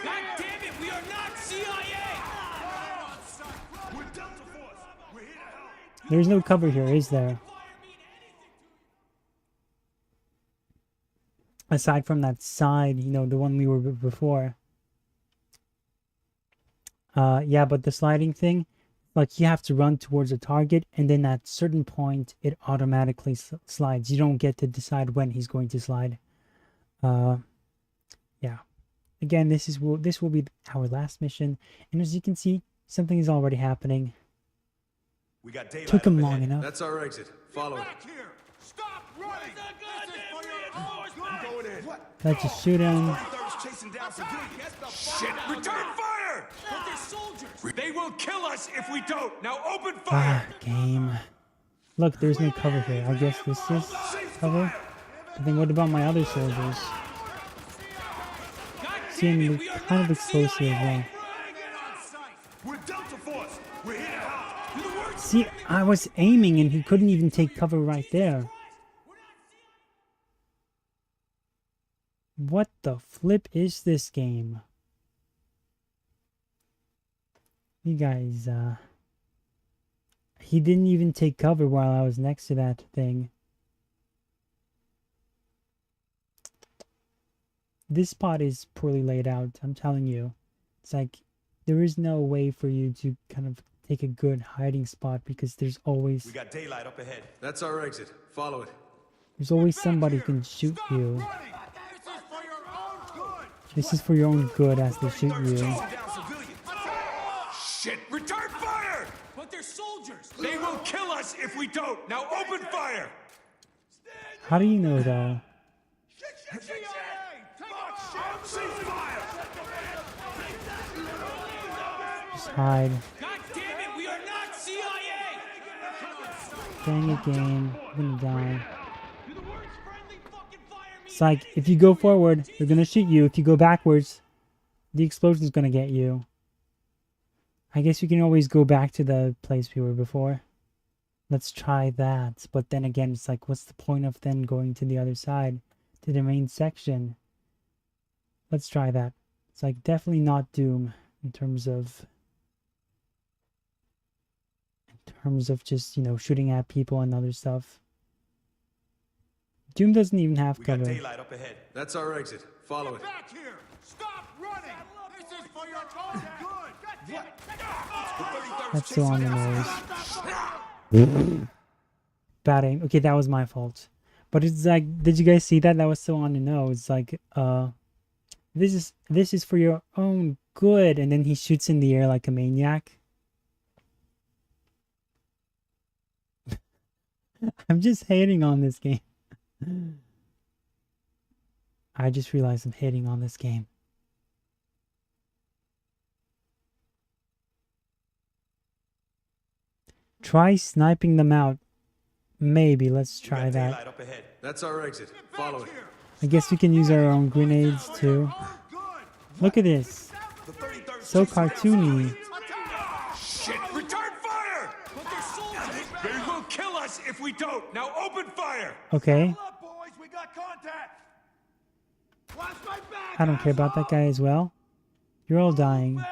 God damn it, we are not CIA! We're Delta Force! We're here to help! There's no cover here, is there? Aside from that side, you know, the one we were before. Yeah, but the sliding thing, like you have to run towards a target, and then at certain point, it automatically slides. You don't get to decide when he's going to slide. Yeah. Again, this will be our last mission, and as you can see, something is already happening. We got daylight Took him up long ahead. enough. That's our exit. Follow it. Stop running! This is for your own good! Let's just shoot him. 33rd's chasing down civilians. Shit! Return fire! But they're soldiers! They will kill us if we don't! Now open Ah, fire! game. Look, there's no cover here. I guess this is... Cease cover. But then what about my other soldiers? See, I'm kind of explosive as well. We're Delta Force. We're here to help. See, I was aiming and he couldn't even take cover right there. What the flip is this game? You guys, he didn't even take cover while I was next to that thing. This spot is poorly laid out, I'm telling you. It's like, there is no way for you to kind of take a good hiding spot because there's always... We got daylight up ahead. That's our exit. Follow it. There's always somebody who can shoot you. This is for your own good as they shoot you. Shit! Return fire! But they're soldiers. They will kill us if we don't. Now open fire! How do you know though? Just hide. God damn it, we are not CIA! Dang it, game. I'm gonna die. It's like, if you go forward, they're gonna shoot you. If you go backwards, the explosion's gonna get you. I guess we can always go back to the place we were before. Let's try that. But then again, it's like, what's the point of then going to the other side? To the main section? Let's try that. It's like, definitely not Doom in terms of... just, you know, shooting at people and other stuff. Doom doesn't even have cover. We got daylight up ahead. That's our exit. Follow it. Back here! Stop running! This is for your own good! That's so on the nose. Bad aim. Okay, that was my fault. But it's like, did you guys see that? That was so on the nose. It's like, this is for your own good. And then he shoots in the air like a maniac. I'm just hating on this game. I just realized I'm hating on this game. Try sniping them out. Maybe, let's try that. That's our exit. Follow it. I guess we can use our own grenades too. Look at this. So cartoony. Shit! Return fire! But they're soldiers! They will kill us if we don't! Now open fire! Okay. Boys, we got contact! Watch my back! I don't care about that guy as well. You're all dying.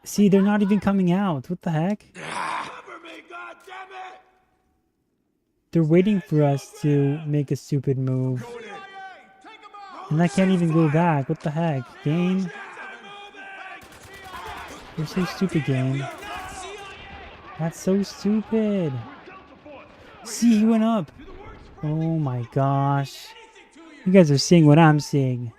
See, they're not even coming out. What the heck? Cover me, goddammit! They're waiting for us to make a stupid move. And I can't even go back. What the heck? Game? You're so stupid, game. That's so stupid. See, he went up. Oh my gosh. You guys are seeing what I'm seeing.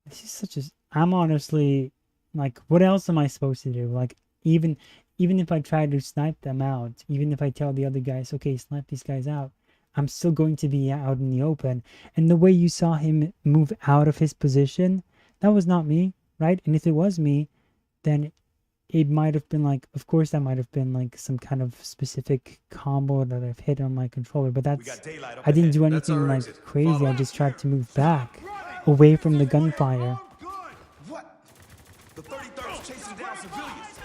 This is such a... I'm honestly... Like, what else am I supposed to do? Like, even if I try to snipe them out, even if I tell the other guys, okay, snipe these guys out, I'm still going to be out in the open. And the way you saw him move out of his position, that was not me, right? And if it was me, then it might have been like, of course, that might have been like some kind of specific combo that I've hit on my controller. But that's, I didn't do anything like crazy. I just tried to move back away from the gunfire. The 33rd's chasing down civilians.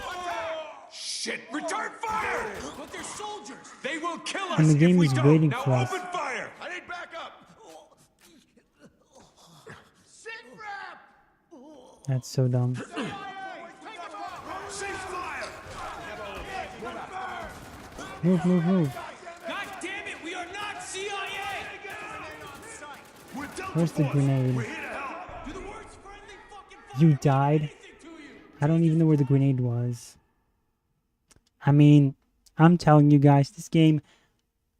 Shit! Return fire! But they're soldiers. They will kill us And the if game we is don't. waiting Now for us. open fire! I need backup! Sit rep! That's so dumb. Move, move, move. God damn it, we are not CIA! Where's the grenade? You died? I don't even know where the grenade was. I mean, I'm telling you guys, this game,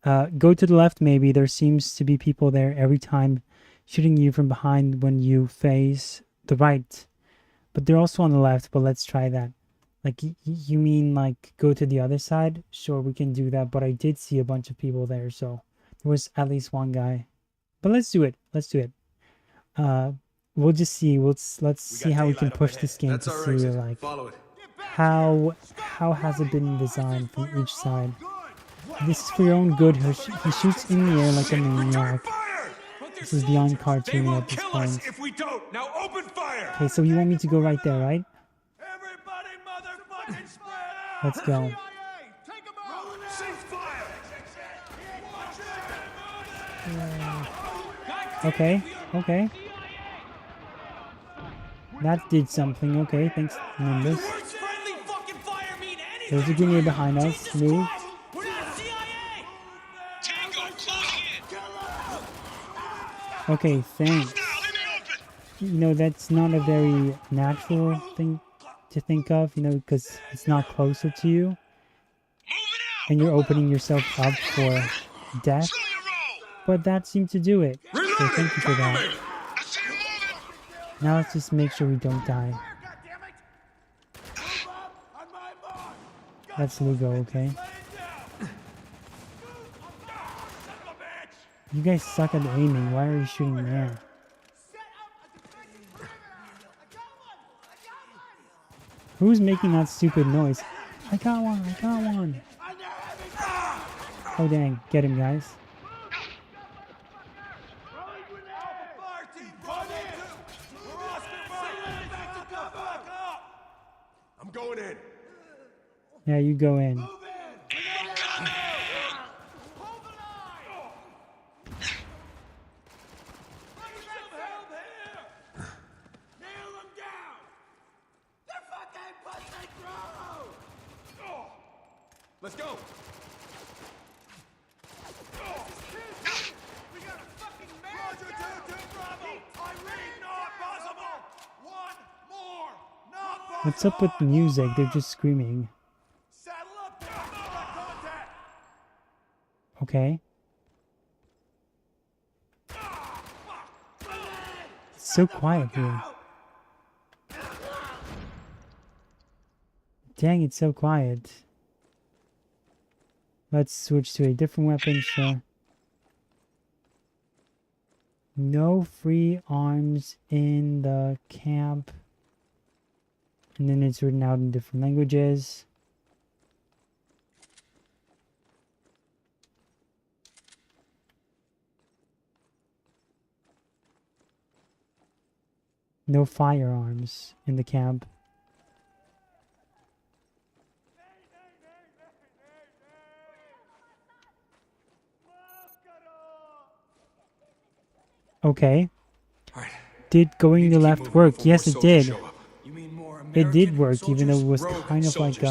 go to the left maybe. There seems to be people there every time shooting you from behind when you face the right. But they're also on the left, but let's try that. Like, you mean like go to the other side? Sure, we can do that, but I did see a bunch of people there, so there was at least one guy. But let's do it. Let's do it. We'll just see. Let's see how we can push this game to see like how has it been designed from each side. This is for your own good. He shoots in the air like a maniac. This is beyond cartoony at this point. If we don't, now open fire. Okay, so you want me to go right there, right? Everybody motherfucking spread out. Let's go. Okay, okay. That did something. Okay, thanks, Nimbus. There's a grenade behind us. Move. Okay, thanks. You know, that's not a very natural thing to think of, you know, because it's not closer to you. And you're opening yourself up for death. But that seemed to do it. So thank you for that. Now let's just make sure we don't die. That's Lugo, okay? You guys suck at aiming. Why are you shooting there? Who's making that stupid noise? I got one, I got one. Oh dang, get him guys. I'm going in. Yeah, you go in. Let's go. We got a fucking Roger 2-2 Bravo. I read not possible. One more. Not possible. What's up with the music? They're just screaming. Saddle up. Contact. Okay. It's so quiet here. Dang, it's so quiet. Let's switch to a different weapon, sure. No free arms in the camp. And then it's written out in different languages. No firearms in the camp. Okay. Right. Did going to left work? Yes, it did. It did work, even though it was kind of like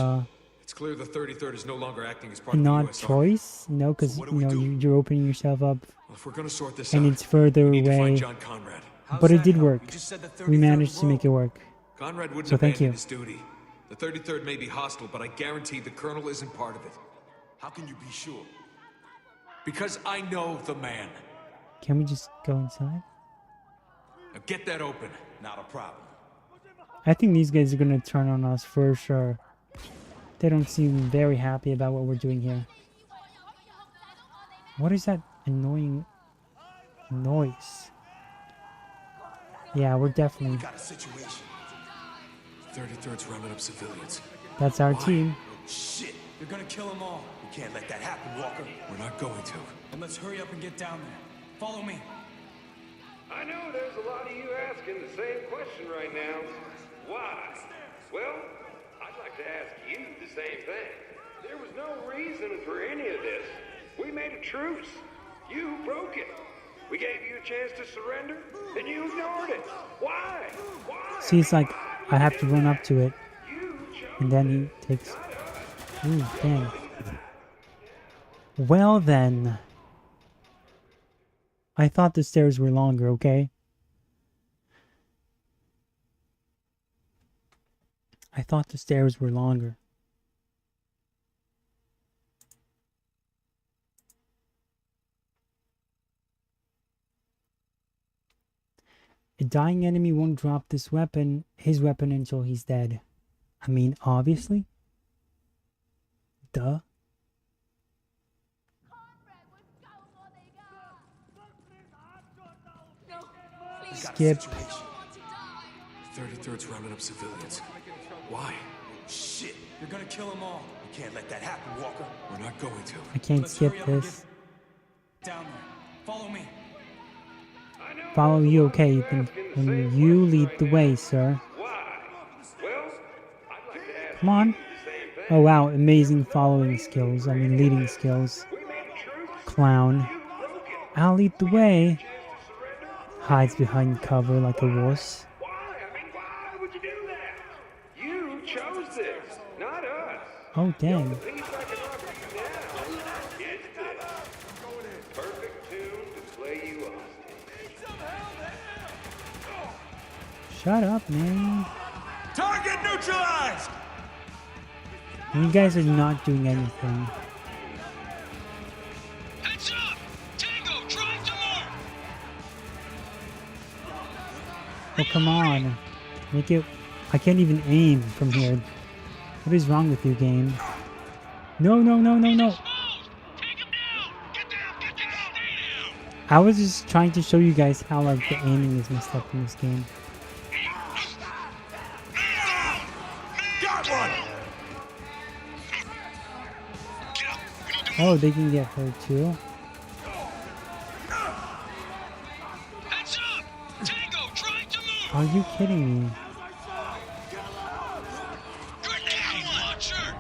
It's clear the 33rd is no longer acting as part a of the not US Army. choice. No, because you know you're opening yourself up, Well, if we're gonna sort this and out, it's further we need to find away. John Conrad. But it did work. We managed to make it work. Conrad wouldn't So thank abandon you. his duty. The 33rd may be hostile, but I guarantee the colonel isn't part of it. How can you be sure? Because I know the man. Can we just go inside? Now get that open. Not a problem. I think these guys are gonna turn on us for sure. They don't seem very happy about what we're doing here. What is that annoying noise? Yeah, we're definitely... Got a situation. 33rd's rounding up civilians. That's our team. Shit, they're gonna kill them all. We can't let that happen, Walker. We're not going to. And let's hurry up and get down there. Follow me. I know there's a lot of you asking the same question right now. Why? Well, I'd like to ask you the same thing. There was no reason for any of this. We made a truce. You broke it. We gave you a chance to surrender, and you ignored it. Why? Why? See, it's like I have to run up to it, and then he takes... Ooh, dang. Well then. I thought the stairs were longer, okay? I thought the stairs were longer. A dying enemy won't drop his weapon until he's dead. I mean, obviously. Duh. Skip. 33rd's rounding up civilians. Why? Shit! You're gonna kill them all. You can't let that happen, Walker. We're not going to. I can't Let's skip hurry up and this. get down there. Follow me. Follow you, okay, Ethan. And you lead the way, sir. Come on. Oh wow, amazing following skills. I mean leading skills. Clown. I'll lead the way. Hides behind cover like a wuss. Why would you do that? You chose this, not us. Oh dang. The piece I can offer you now is this. Perfect tune to play you off. Shut up, man. Target neutralized! You guys are not doing anything. Heads up! Tango, trying to move! Oh, come on. Make it... I can't even aim from here. What is wrong with you, game? No, no, no, no, no. I was just trying to show you guys how, like, the aiming is messed up in this game. Got one! Oh, they can get hurt too. Heads up! Tango, trying to move! Are you kidding me? Grenade launcher!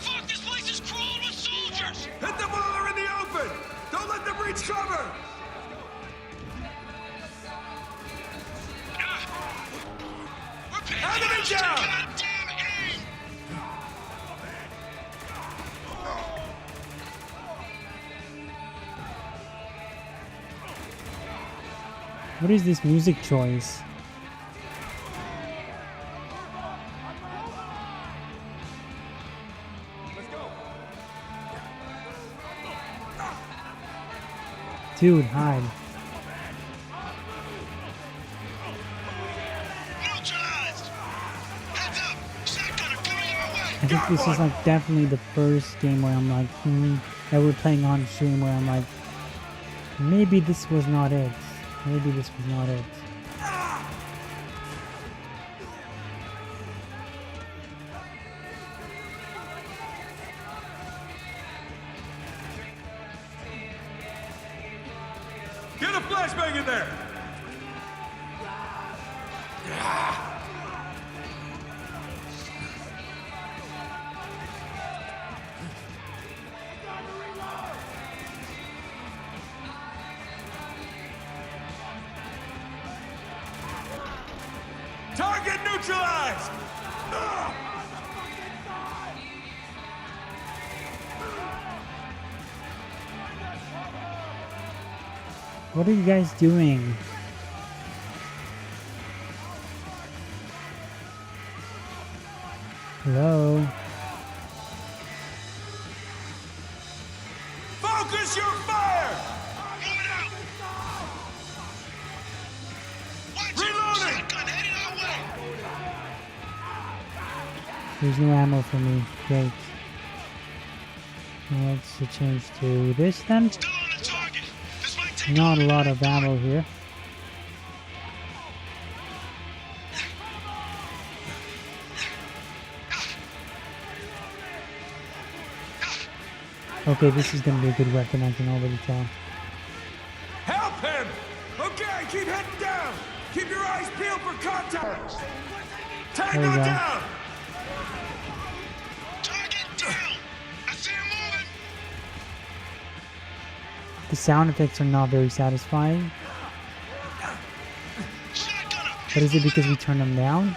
Fuck, this place is crawling with soldiers! Hit them while they're in the open! Don't let them reach cover! We're paying Enemy attention, down! goddamn aim! What is this music choice? Dude, hide. Neutralized! Heads up! Shotgunner coming our way! I think this is like definitely the first game where I'm like, that we're playing on stream where I'm like, maybe this was not it. Maybe this was not it. Get a flashbang in there! Target neutralized! What are you guys doing? Hello? Focus your fire! Moving out! Watch it! Reloading! Shotgun headed our way! There's no ammo for me. Great. Let's change to this then. Still on the target! This might take Not a lot of ammo here. Okay, this is gonna be a good weapon, I can already tell. Help him! Okay, keep heading down! Keep your eyes peeled for contact! Tango There we go. down! Target down! I see him moving! The sound effects are not very satisfying. Shotgunner! But is it because we turned them down?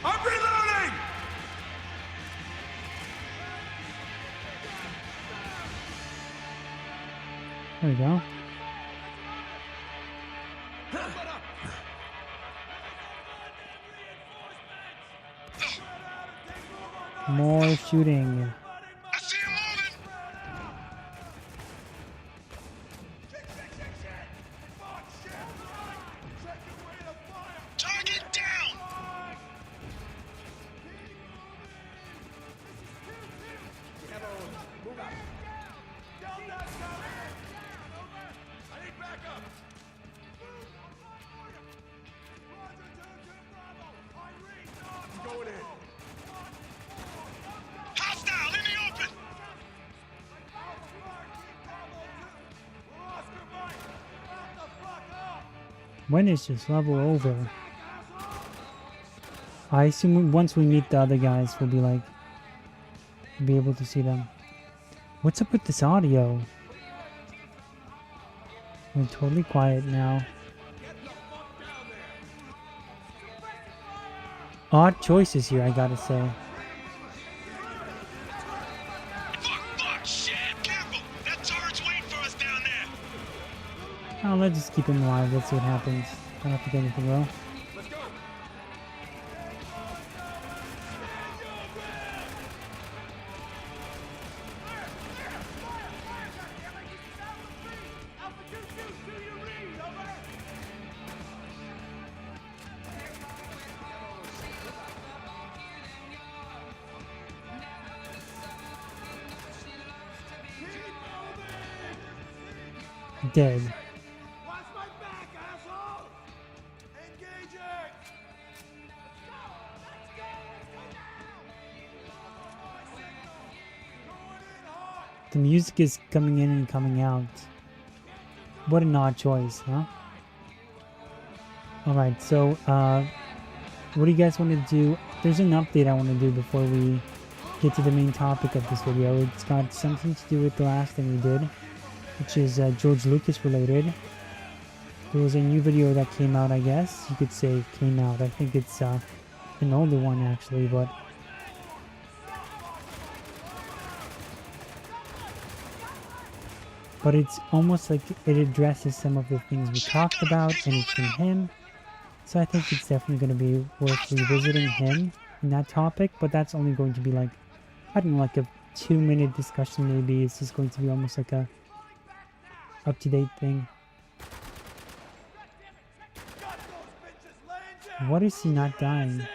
I'm reloading! There we go. More shooting. I see him moving. Target down. Hostile in the open. When is this level over? I assume once we meet the other guys, we'll be like, be able to see them. What's up with this audio? We're totally quiet now. Odd choices here, I gotta say. Fuck, shit. Careful. That turret's waiting for us down there. Oh, let's just keep him alive. Let's see what happens. I don't have to get anything low. Dead. Watch my back, asshole! Engaging! The music is coming in and coming out. What an odd choice, huh? Alright, so, what do you guys want to do? There's an update I want to do before we get to the main topic of this video. It's got something to do with the last thing we did, which is George Lucas related. There was a new video that came out, I guess. You could say came out. I think it's an older one, actually, but... But it's almost like it addresses some of the things we talked about, and it's from him. So I think it's definitely going to be worth revisiting him in that topic, but that's only going to be like, I don't know, like a 2-minute discussion maybe. It's just going to be almost like a up-to-date thing. What is he not dying?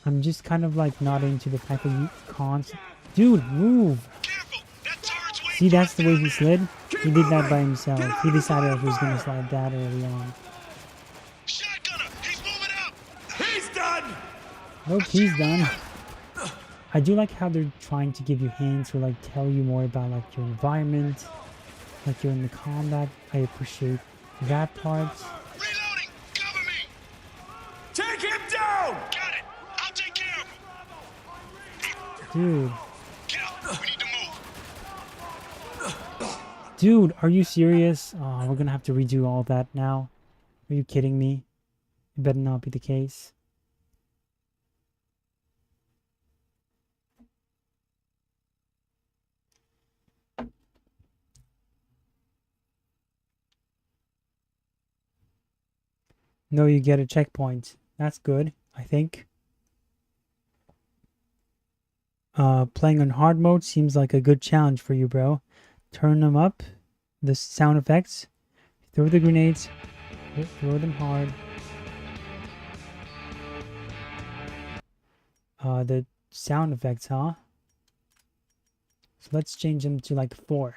I'm just kind of like not into the fact that you can't... Dude, move! See, that's the way he slid? He did that by himself. He decided if he was going to slide that early on. He's done! Nope, he's done. I do like how they're trying to give you hints or like tell you more about like your environment, like you're in the combat. I appreciate that part. Take him down! Got it! I'll take care of him! Dude. Get up! We need to move! Dude, are you serious? Oh, we're gonna have to redo all that now. Are you kidding me? It better not be the case. No, you get a checkpoint. That's good, I think. Playing on hard mode seems like a good challenge for you, bro. Turn them up. The sound effects. Throw the grenades. Throw them hard. The sound effects, huh? So let's change them to like 4.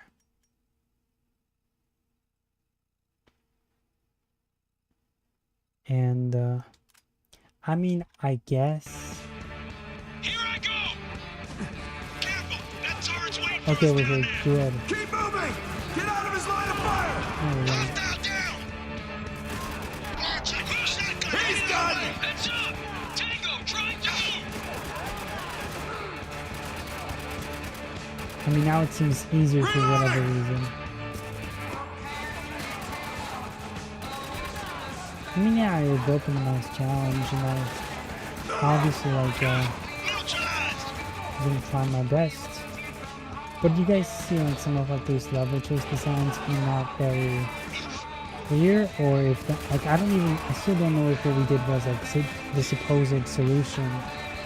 And, I mean, I guess... Here I go! Careful! That turret's waiting for Okay, us we're down here. there. Good. Keep moving! Get out of his line of fire! Oh, yeah. Hostile down! Archer, shotgun! He's done! Heads up! Tango, trying to move! I mean, now it seems easier for whatever reason. I mean, yeah, I built a nice challenge, and I obviously, like, gonna try my best. But you guys see, like, some of, like, those level choice designs being not very clear, or if, like, I still don't know if what we did was, like, the supposed solution,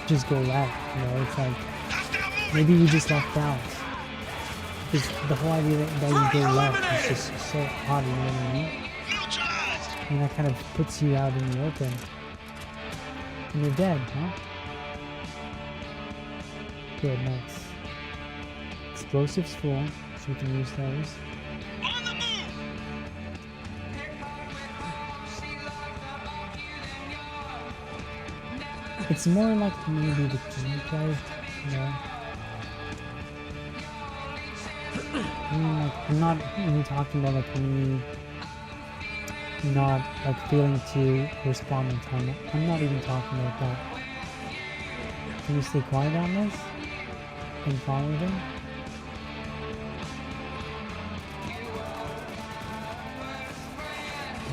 just go left, you know, it's like, maybe we just left out. Because the whole idea that you go left is just so odd, you know what I mean? And that kind of puts you out in the open. And you're dead, huh? Good, nice. Explosives full, so we can use those. It's more like maybe the gameplay, you know? I mean, like, I'm not even talking about, like, me not, like, failing to respond in time. I'm not even talking about that. Can you stay quiet on this? And follow them?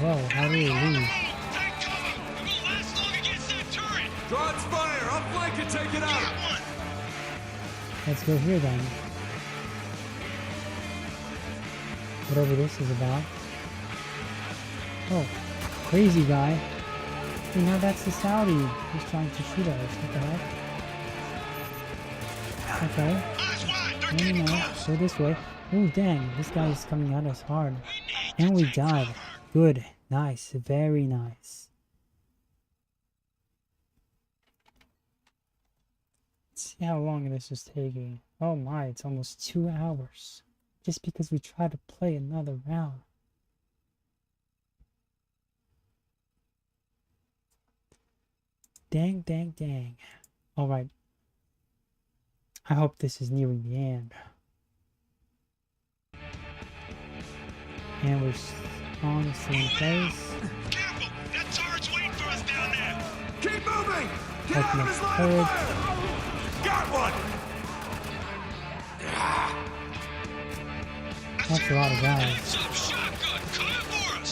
Whoa, how do we leave? Draw its fire! I'll flank it, take it out! Let's go here then. Whatever this is about. Oh, crazy guy. Hey, now that's the Saudi who's trying to shoot at us. What the heck? Okay. No, go this way. Oh, dang. This guy is coming at us hard. And we died. Good. Nice. Very nice. Let's see how long this is taking. Oh my, it's almost 2 hours. Just because we tried to play another round. Dang, dang, dang. Alright. I hope this is nearing the end. And we're on the same place. Careful! That turret's waiting for us down there! Keep moving! Get Open out of up his the line turret. of fire! Got one! That's a lot of guys. Heads up, shotgun! Come for us!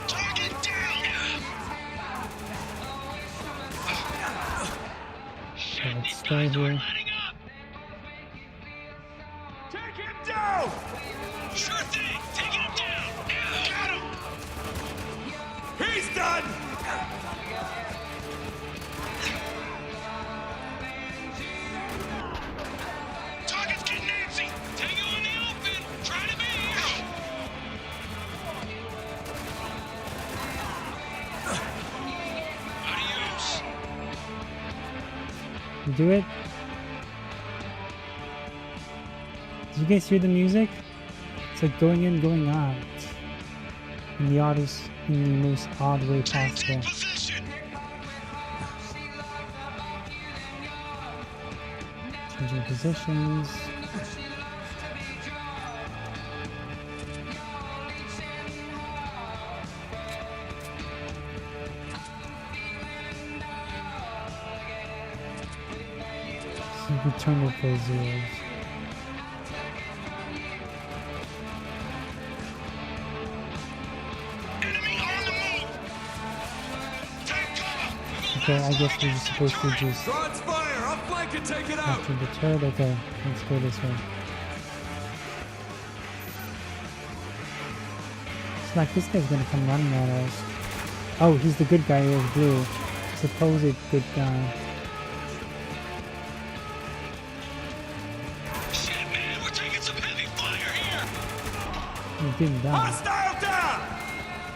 Target down! So let's stay here. Take him down! Sure thing! Taking him down! Got him! He's done! Target's getting antsy! Tango in the open! Try to be! Adios! You do it? Did you guys hear the music? It's like going in, going out. In the oddest, in the most odd way possible. Changing positions. So you can turn it for zeros. Okay, I guess we're just supposed to just Draw its fire! I'll flank it, take it out! after the turret. Okay, let's go this way. It's like this guy's gonna come running at us. Oh, he's the good guy with blue. Supposed good guy. Shit, man! We're taking some heavy fire here! He didn't die. Hostile down!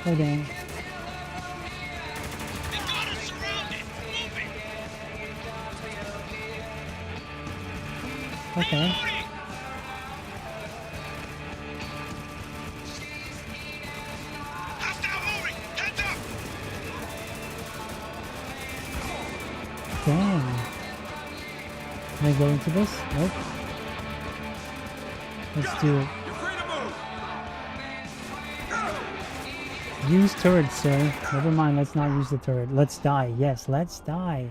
Oh dang. Okay. Damn. Can I go into this? Nope. Let's do it. You're free to move! Use turret, sir. Never mind, let's not use the turret. Let's die. Yes, let's die.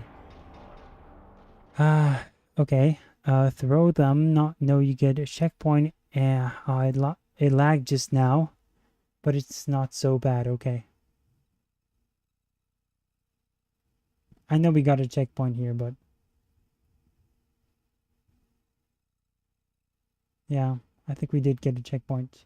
Okay. Throw them. No, you get a checkpoint. It lagged just now. But it's not so bad, okay. I know we got a checkpoint here, but... yeah, I think we did get a checkpoint.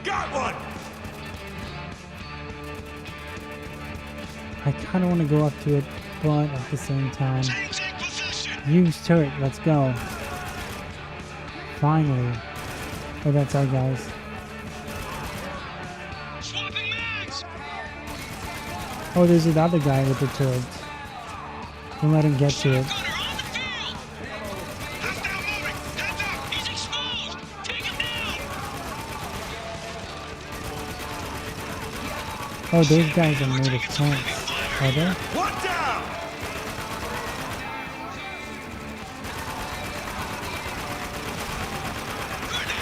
Got one! I kind of want to go up to it, but at the same time... use turret, let's go. Finally. Oh, that's our guys. Oh, there's another guy with the turret. Don't let him get to it. Oh, those guys are made of tanks. Are they? One down!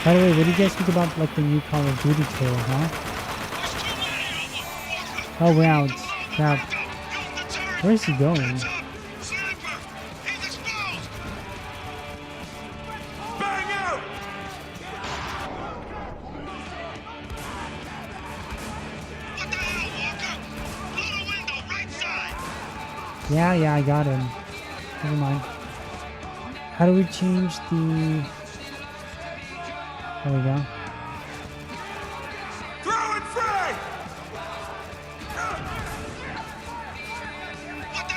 By the way, what do you guys think about like the new Call of Duty trailer, huh? Oh wow, now where is he going? Bang out! Yeah, I got him. Never mind. How do we change the... there we go. Throw it free!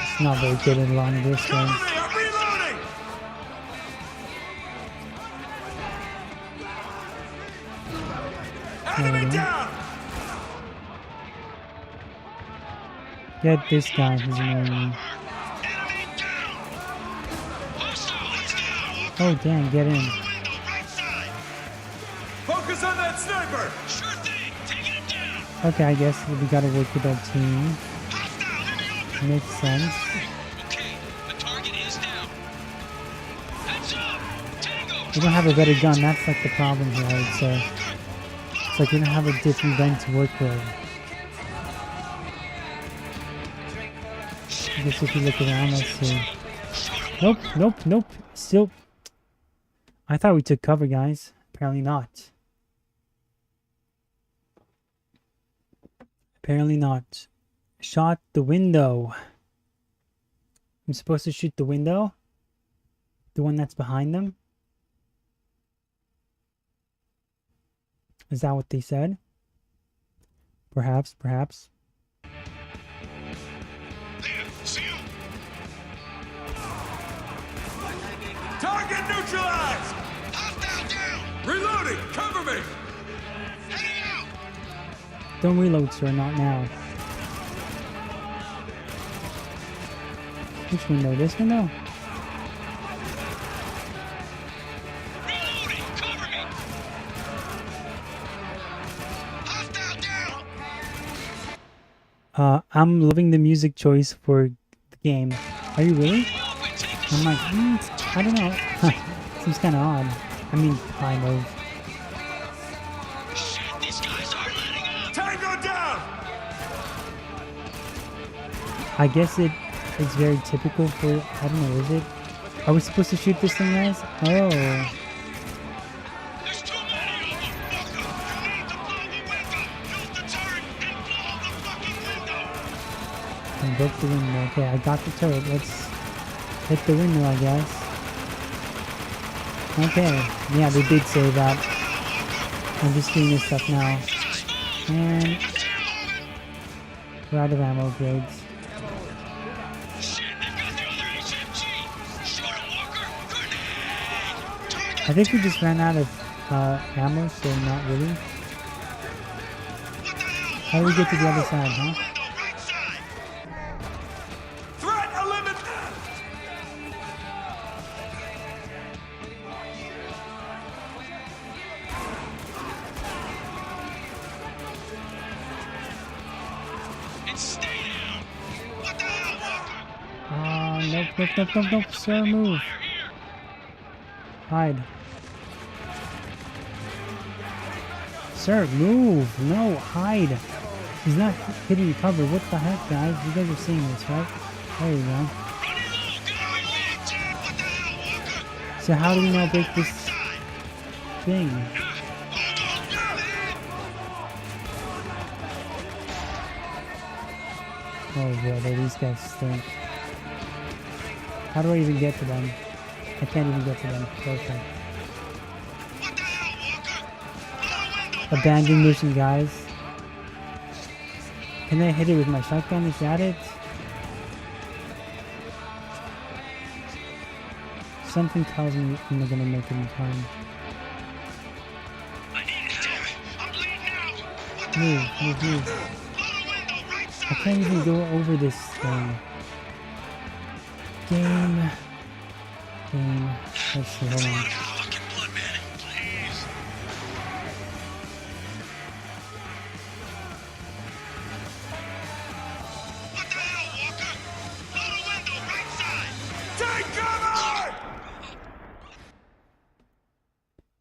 It's not very good in long distance. I'm reloading! Enemy down! Get this guy, he's annoying me. Oh damn, get in. Focus on that sniper! Okay, I guess we gotta work with our team. Makes sense. We don't have a better gun, that's like the problem here, I would say. It's like we don't have a different gun to work with. I guess if you look around, let's see. Nope. Still. I thought we took cover, guys. Apparently not. Apparently not. Shot the window. I'm supposed to shoot the window? The one that's behind them? Is that what they said? Perhaps. Target neutralized! Reloading! Cover me! Don't reload, sir, not now. Which window? This window? I'm loving the music choice for the game. Are you really? I'm like, I don't know. Seems kind of odd. I mean, kind of. Tango down! I guess it's very typical for, I don't know, is it? Are we supposed to shoot this thing, guys? Oh. And broke the window. Okay, I got the turret. Let's hit the window, I guess. Okay. Yeah, they did say that. I'm just doing this stuff now. And we're out of ammo upgrades. I think we just ran out of ammo, so not really. How do we get to the other side, huh? Threat eliminated! It's Nope, nope, nope, nope. Sir, move. Hide. Sir, move. No, hide. He's not hitting cover. What the heck, guys? You guys are seeing this, right? There you go. So how do we now break this thing? Oh brother, these guys stink. How do I even get to them? I can't even get to them. Perfect. Abandoned mission, guys. Can I hit it with my shotgun? Is that it? Something tells me I'm not gonna make it in time. Move, move, move. I can't even go over this thing. Game. Let's see, hold on.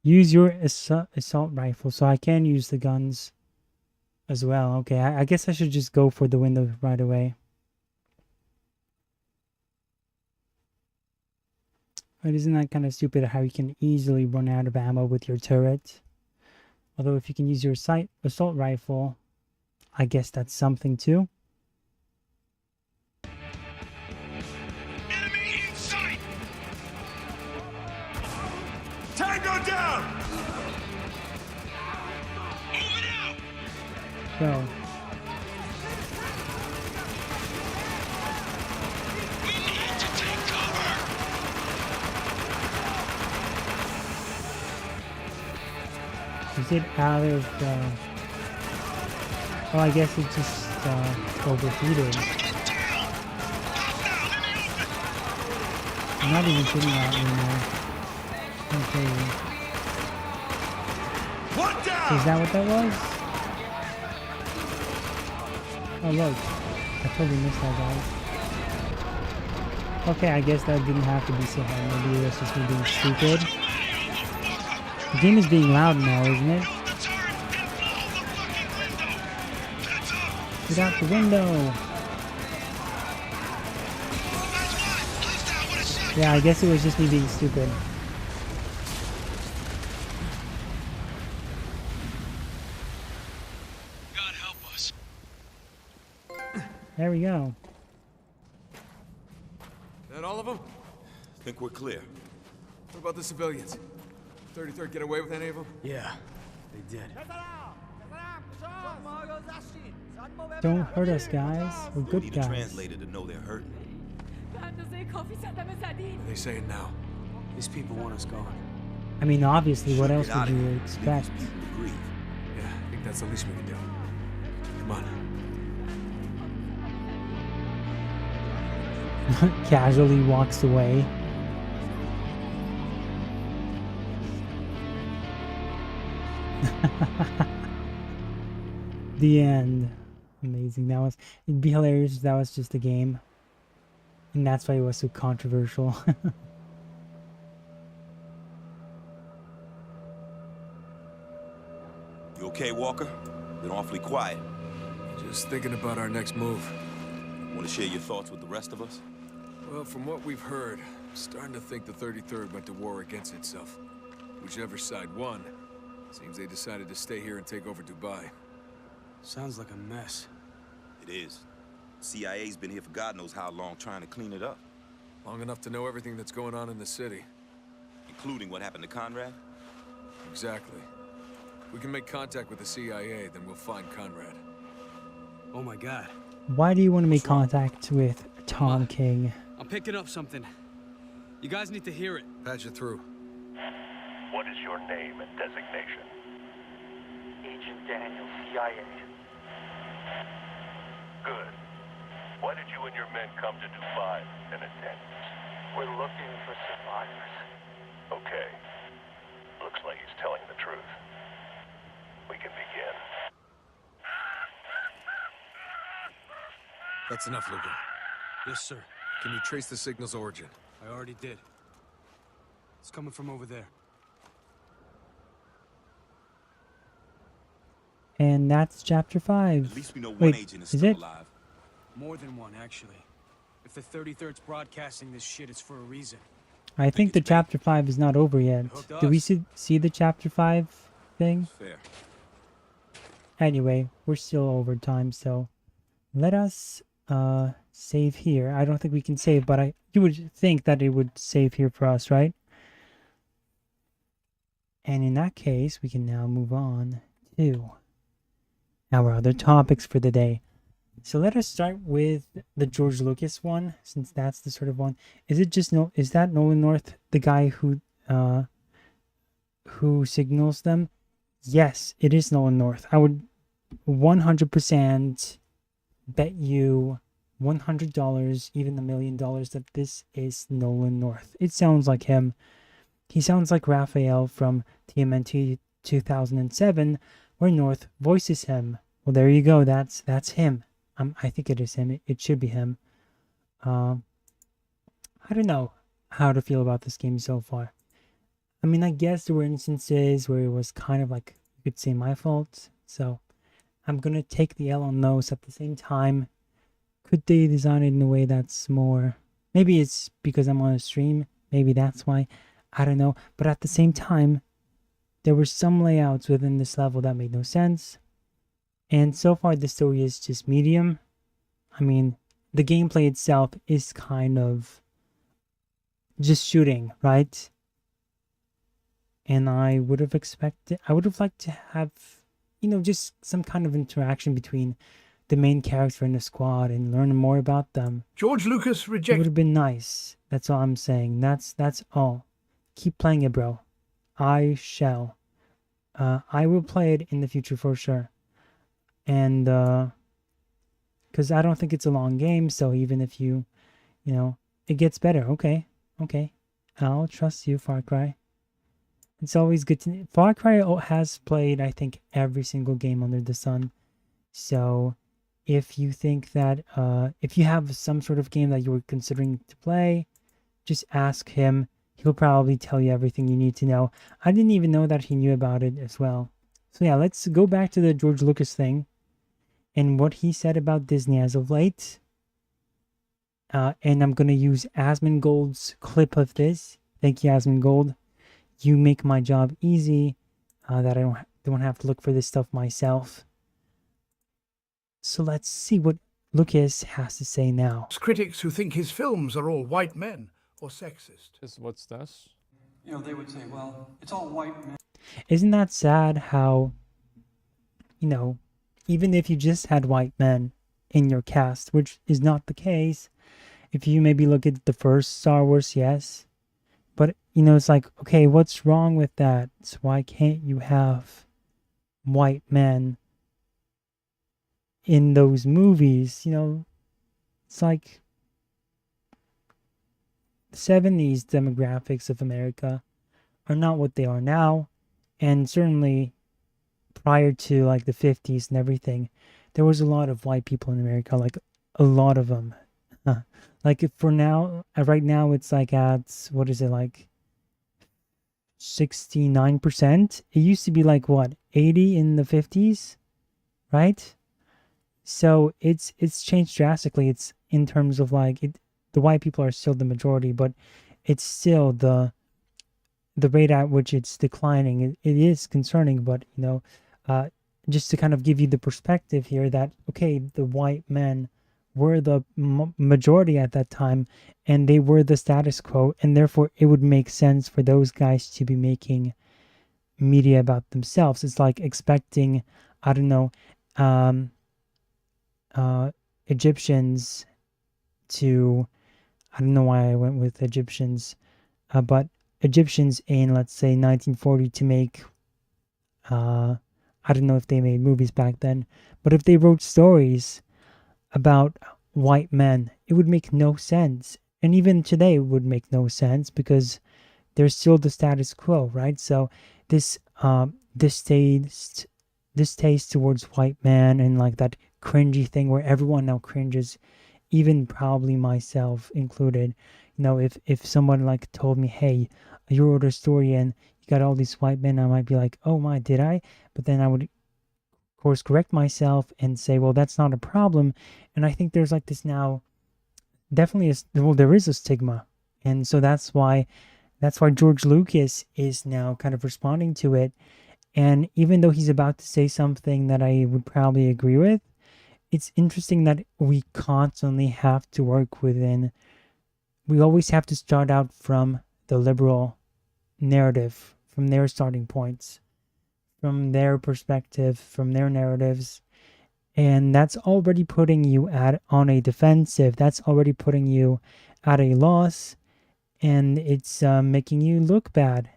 Use your assault rifle, so I can use the guns as well. Okay, I guess I should just go for the window right away. But isn't that kind of stupid how you can easily run out of ammo with your turret? Although if you can use your assault rifle, I guess that's something too. Tango down! Go. Is it out of oh, I guess it just overheated. I'm not even shooting at anymore. Okay. Is that what that was? Oh look, I totally missed that, guys. Okay, I guess that didn't have to be so hard. Maybe it was just me being stupid. The game is being loud now, isn't it? Get out the window! Yeah, I guess it was just me being stupid. God help us. There we go. That all of them? Think we're clear. What about the civilians? 33rd get away with any of them? Yeah, they did. Don't hurt us, guys. We're We'll good need a guys. translator to know they're hurting. What are they saying now? These people want us gone. I mean, obviously, what Sure, else get out would of you here. expect? Leave these people to grieve. Yeah, I think that's the least we can do. Come on. Casually walks away. The end. Amazing. That was. It'd be hilarious if that was just a game. And that's why it was so controversial. You okay, Walker? Been awfully quiet. Just thinking about our next move. Want to share your thoughts with the rest of us? Well, from what we've heard, I'm starting to think the 33rd went to war against itself. Whichever side won, seems they decided to stay here and take over Dubai. Sounds like a mess. It is. CIA's been here for God knows how long trying to clean it up. Long enough to know everything that's going on in the city. Including what happened to Conrad? Exactly. If we can make contact with the CIA, then we'll find Conrad. Oh my God. Why do you want to make contact with Tom King? I'm picking up something. You guys need to hear it. Patch it through. What is your name and designation? Agent Daniel, CIA. Good. Why did you and your men come to Dubai, Lieutenant Daniels? We're looking for survivors. Okay. Looks like he's telling the truth. We can begin. That's enough, Luca. Yes, sir. Can you trace the signal's origin? I already did. It's coming from over there. And that's chapter 5. At least we know one Wait, agent is is still it? alive. More than one, actually. If the 33rd's broadcasting this shit, it's for a reason. I think the chapter 5 is not over yet. Hooked Did we us. see the chapter 5 thing? Fair. Anyway, we're still over time, so let us save here. I don't think we can save, but you would think that it would save here for us, right? And in that case, we can now move on to our other topics for the day. So let us start with the George Lucas one, since that's the sort of one. Is that Nolan North, the guy who signals them? Yes, it is Nolan North. I would 100% bet you $100, even $1 million, that this is Nolan North. It sounds like him. He sounds like Raphael from TMNT 2007, where North voices him. Well, there you go. That's him. I think it is him. It should be him. I don't know how to feel about this game so far. I mean, I guess there were instances where it was kind of like, you could say, my fault. So I'm going to take the L on those. At the same time, could they design it in a way that's more... Maybe it's because I'm on a stream. Maybe that's why. I don't know. But at the same time, there were some layouts within this level that made no sense. And so far, the story is just medium. I mean, the gameplay itself is kind of just shooting, right? And I would have liked to have, just some kind of interaction between the main character and the squad and learn more about them. George Lucas It rejected. would have been nice. That's all I'm saying. That's all. Keep playing it, bro. I shall. I will play it in the future for sure. And because I don't think it's a long game, so even if it gets better. Okay, I'll trust you, Far Cry. It's always good to... Far Cry has played, I think, every single game under the sun. So if you think that, if you have some sort of game that you were considering to play, just ask him. He'll probably tell you everything you need to know. I didn't even know that he knew about it as well. So yeah, let's go back to the George Lucas thing and what he said about Disney as of late. And I'm going to use Asmongold's clip of this. Thank you, Asmongold. You make my job easy, that I don't have to look for this stuff myself. So let's see what Lucas has to say now. Critics who think his films are all white men or sexist. What's this? They would say, well, it's all white men. Isn't that sad how, even if you just had white men in your cast, which is not the case, if you maybe look at the first Star Wars, yes. But, it's like, okay, what's wrong with that? So why can't you have white men in those movies? It's like the 70s demographics of America are not what they are now. And certainly prior to like the 50s and everything, there was a lot of white people in America, like a lot of them. Like for now, right now it's like at, what is it, like 69%? It used to be like what, 80 in the 50s, right? So it's changed drastically. It's in terms of like the white people are still the majority, but it's still the rate at which it's declining. It is concerning, but just to kind of give you the perspective here that, okay, the white men were the majority at that time, and they were the status quo, and therefore it would make sense for those guys to be making media about themselves. It's like expecting, I don't know, Egyptians to, I don't know why I went with Egyptians, but Egyptians in, let's say, 1940 to make, I don't know if they made movies back then, but if they wrote stories about white men, it would make no sense. And even today it would make no sense because there's still the status quo, right? So this taste towards white men and like that cringy thing where everyone now cringes even probably myself included. If someone like told me, hey, you wrote a story and you got all these white men, I might be like, oh my, did I? But then I would course correct myself and say, well, that's not a problem. And I think there's like this now, definitely there is a stigma. And so that's why George Lucas is now kind of responding to it. And even though he's about to say something that I would probably agree with, it's interesting that we constantly have to work within, we always have to start out from the liberal narrative, from their starting points, from their perspective, from their narratives. And that's already putting you on a defensive. That's already putting you at a loss, and it's making you look bad.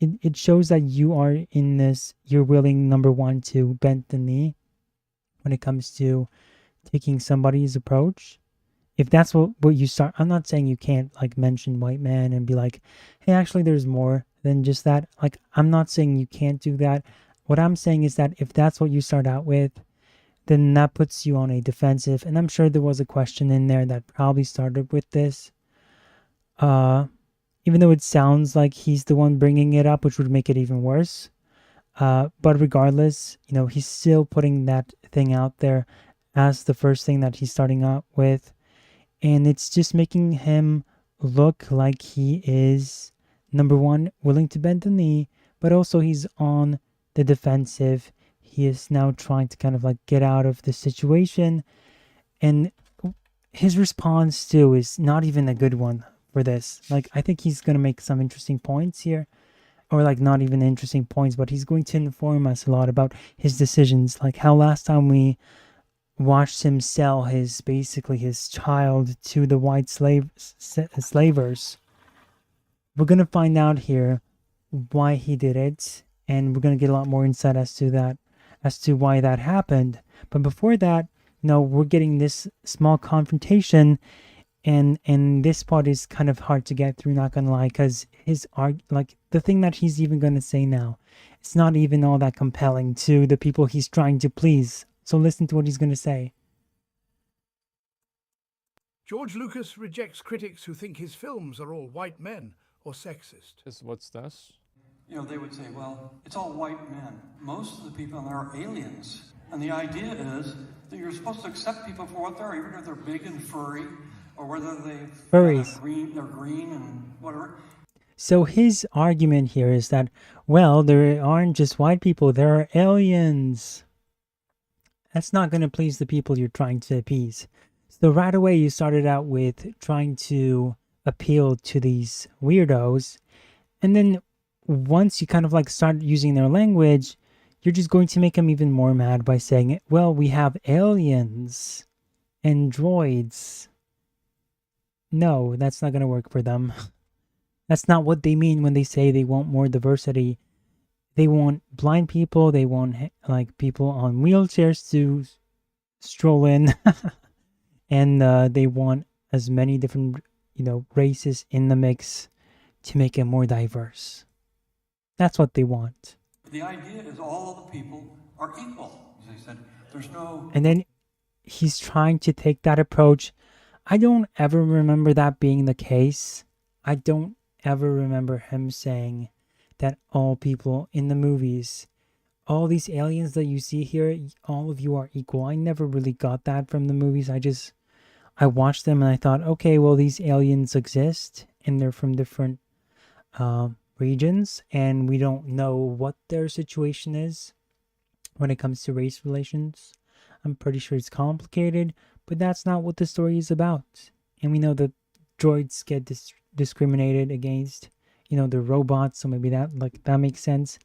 It shows that you are in this. You're willing, number one, to bend the knee when it comes to taking somebody's approach. If that's what you start, I'm not saying you can't like mention white man and be like, hey, actually, there's more than just that. Like, I'm not saying you can't do that. What I'm saying is that if that's what you start out with, then that puts you on a defensive. And I'm sure there was a question in there that probably started with this. Even though it sounds like he's the one bringing it up, which would make it even worse. But regardless, he's still putting that thing out there as the first thing that he's starting out with. And it's just making him look like he is, number one, willing to bend the knee, but also he's on the defensive. He is now trying to kind of like get out of the situation. And his response too is not even a good one for this. Like, I think he's going to make some interesting points here. Or like not even interesting points, but he's going to inform us a lot about his decisions. Like how last time we watched him sell basically his child to the white slavers. We're going to find out here why he did it. And we're going to get a lot more insight as to why that happened. But before that, we're getting this small confrontation, and this part is kind of hard to get through, not gonna lie, because the thing that he's even gonna say now, it's not even all that compelling to the people he's trying to please. So listen to what he's gonna say. George Lucas rejects critics who think his films are all white men or sexist. What's this? They would say, well, it's all white men. Most of the people in there are aliens. And the idea is that you're supposed to accept people for what they are, even if they're big and furry, or whether they're green and whatever. So his argument here is that, well, there aren't just white people, there are aliens. That's not going to please the people you're trying to appease. So right away you started out with trying to appeal to these weirdos, and then once you kind of like start using their language, you're just going to make them even more mad by saying, well, we have aliens and droids. No, that's not going to work for them. That's not what they mean when they say they want more diversity. They want blind people, they want like people on wheelchairs to stroll in. And they want as many different, races in the mix to make it more diverse. That's what they want. The idea is all the people are equal. As I said, there's no... And then he's trying to take that approach. I don't ever remember that being the case. I don't ever remember him saying that all people in the movies, all these aliens that you see here, all of you are equal. I never really got that from the movies. I watched them and I thought, okay, well, these aliens exist and they're from different regions, and we don't know what their situation is when it comes to race relations. I'm pretty sure it's complicated, but that's not what the story is about. And we know that droids get discriminated against, they're robots, so maybe that makes sense.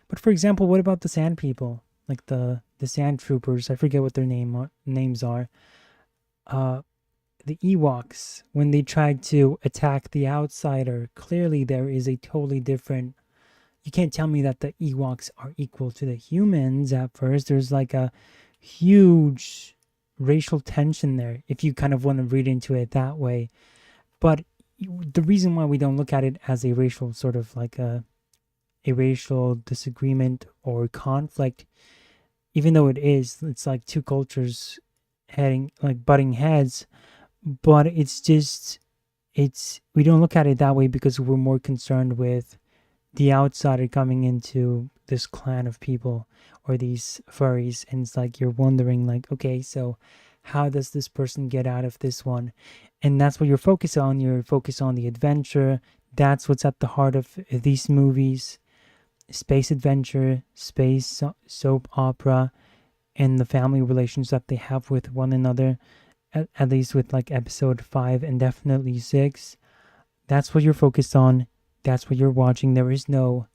But for example, what about the sand people? Like the sand troopers, I forget what their names are. The Ewoks, when they tried to attack the outsider, clearly there is a totally different... You can't tell me that the Ewoks are equal to the humans at first. There's like a huge racial tension there, if you kind of want to read into it that way. But the reason why we don't look at it as a racial sort of like a racial disagreement or conflict, even though it's like two cultures butting heads, but it's just, we don't look at it that way because we're more concerned with the outsider coming into this clan of people or these furries, and it's like you're wondering like, okay, so how does this person get out of this one? And that's what you're focused on. You're focused on the adventure. That's what's at the heart of these movies: space adventure, space soap opera, and the family relations that they have with one another, at least with like episode 5 and definitely 6. That's what you're focused on. That's what you're watching. There is no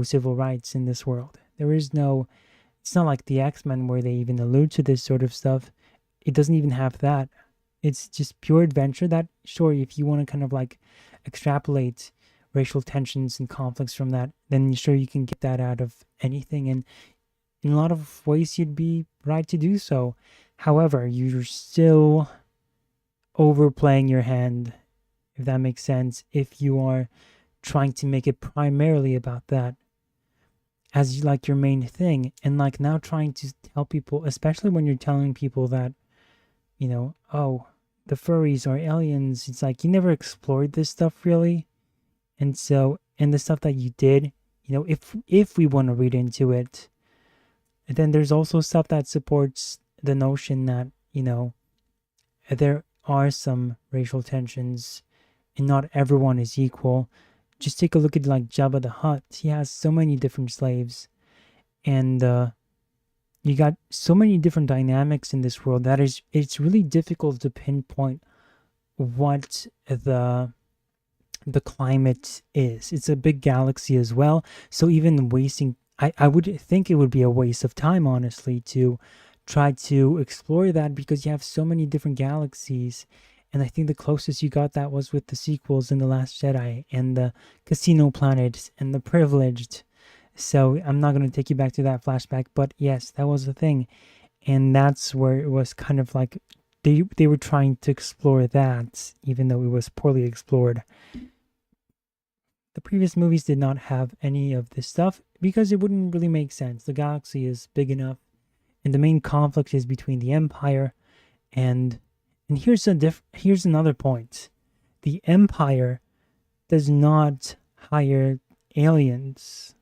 civil rights in this world. There is no, it's not like the X-Men where they even allude to this sort of stuff. It doesn't even have that. It's just pure adventure. That, sure, if you want to kind of like extrapolate racial tensions and conflicts from that, then sure, you can get that out of anything, and in a lot of ways you'd be right to do so. However, you're still overplaying your hand, if that makes sense, if you are trying to make it primarily about that as like your main thing, and like now trying to tell people, especially when you're telling people that, you know, oh, the furries are aliens, it's like you never explored this stuff really. And so, and the stuff that you did, you know, if we want to read into it, then there's also stuff that supports the notion that, you know, there are some racial tensions and not everyone is equal. Just take a look at like Jabba the Hutt. He has so many different slaves, and you got so many different dynamics in this world that it's really difficult to pinpoint what the climate is. It's a big galaxy as well, so even wasting, I would think it would be a waste of time, honestly, to try to explore that, because you have so many different galaxies. And I think the closest you got that was with the sequels in The Last Jedi and the Casino Planet and the Privileged. So I'm not going to take you back to that flashback, but yes, that was the thing. And that's where it was kind of like they were trying to explore that, even though it was poorly explored. The previous movies did not have any of this stuff because it wouldn't really make sense. The galaxy is big enough, and the main conflict is between the Empire and here's another point. The Empire does not hire aliens.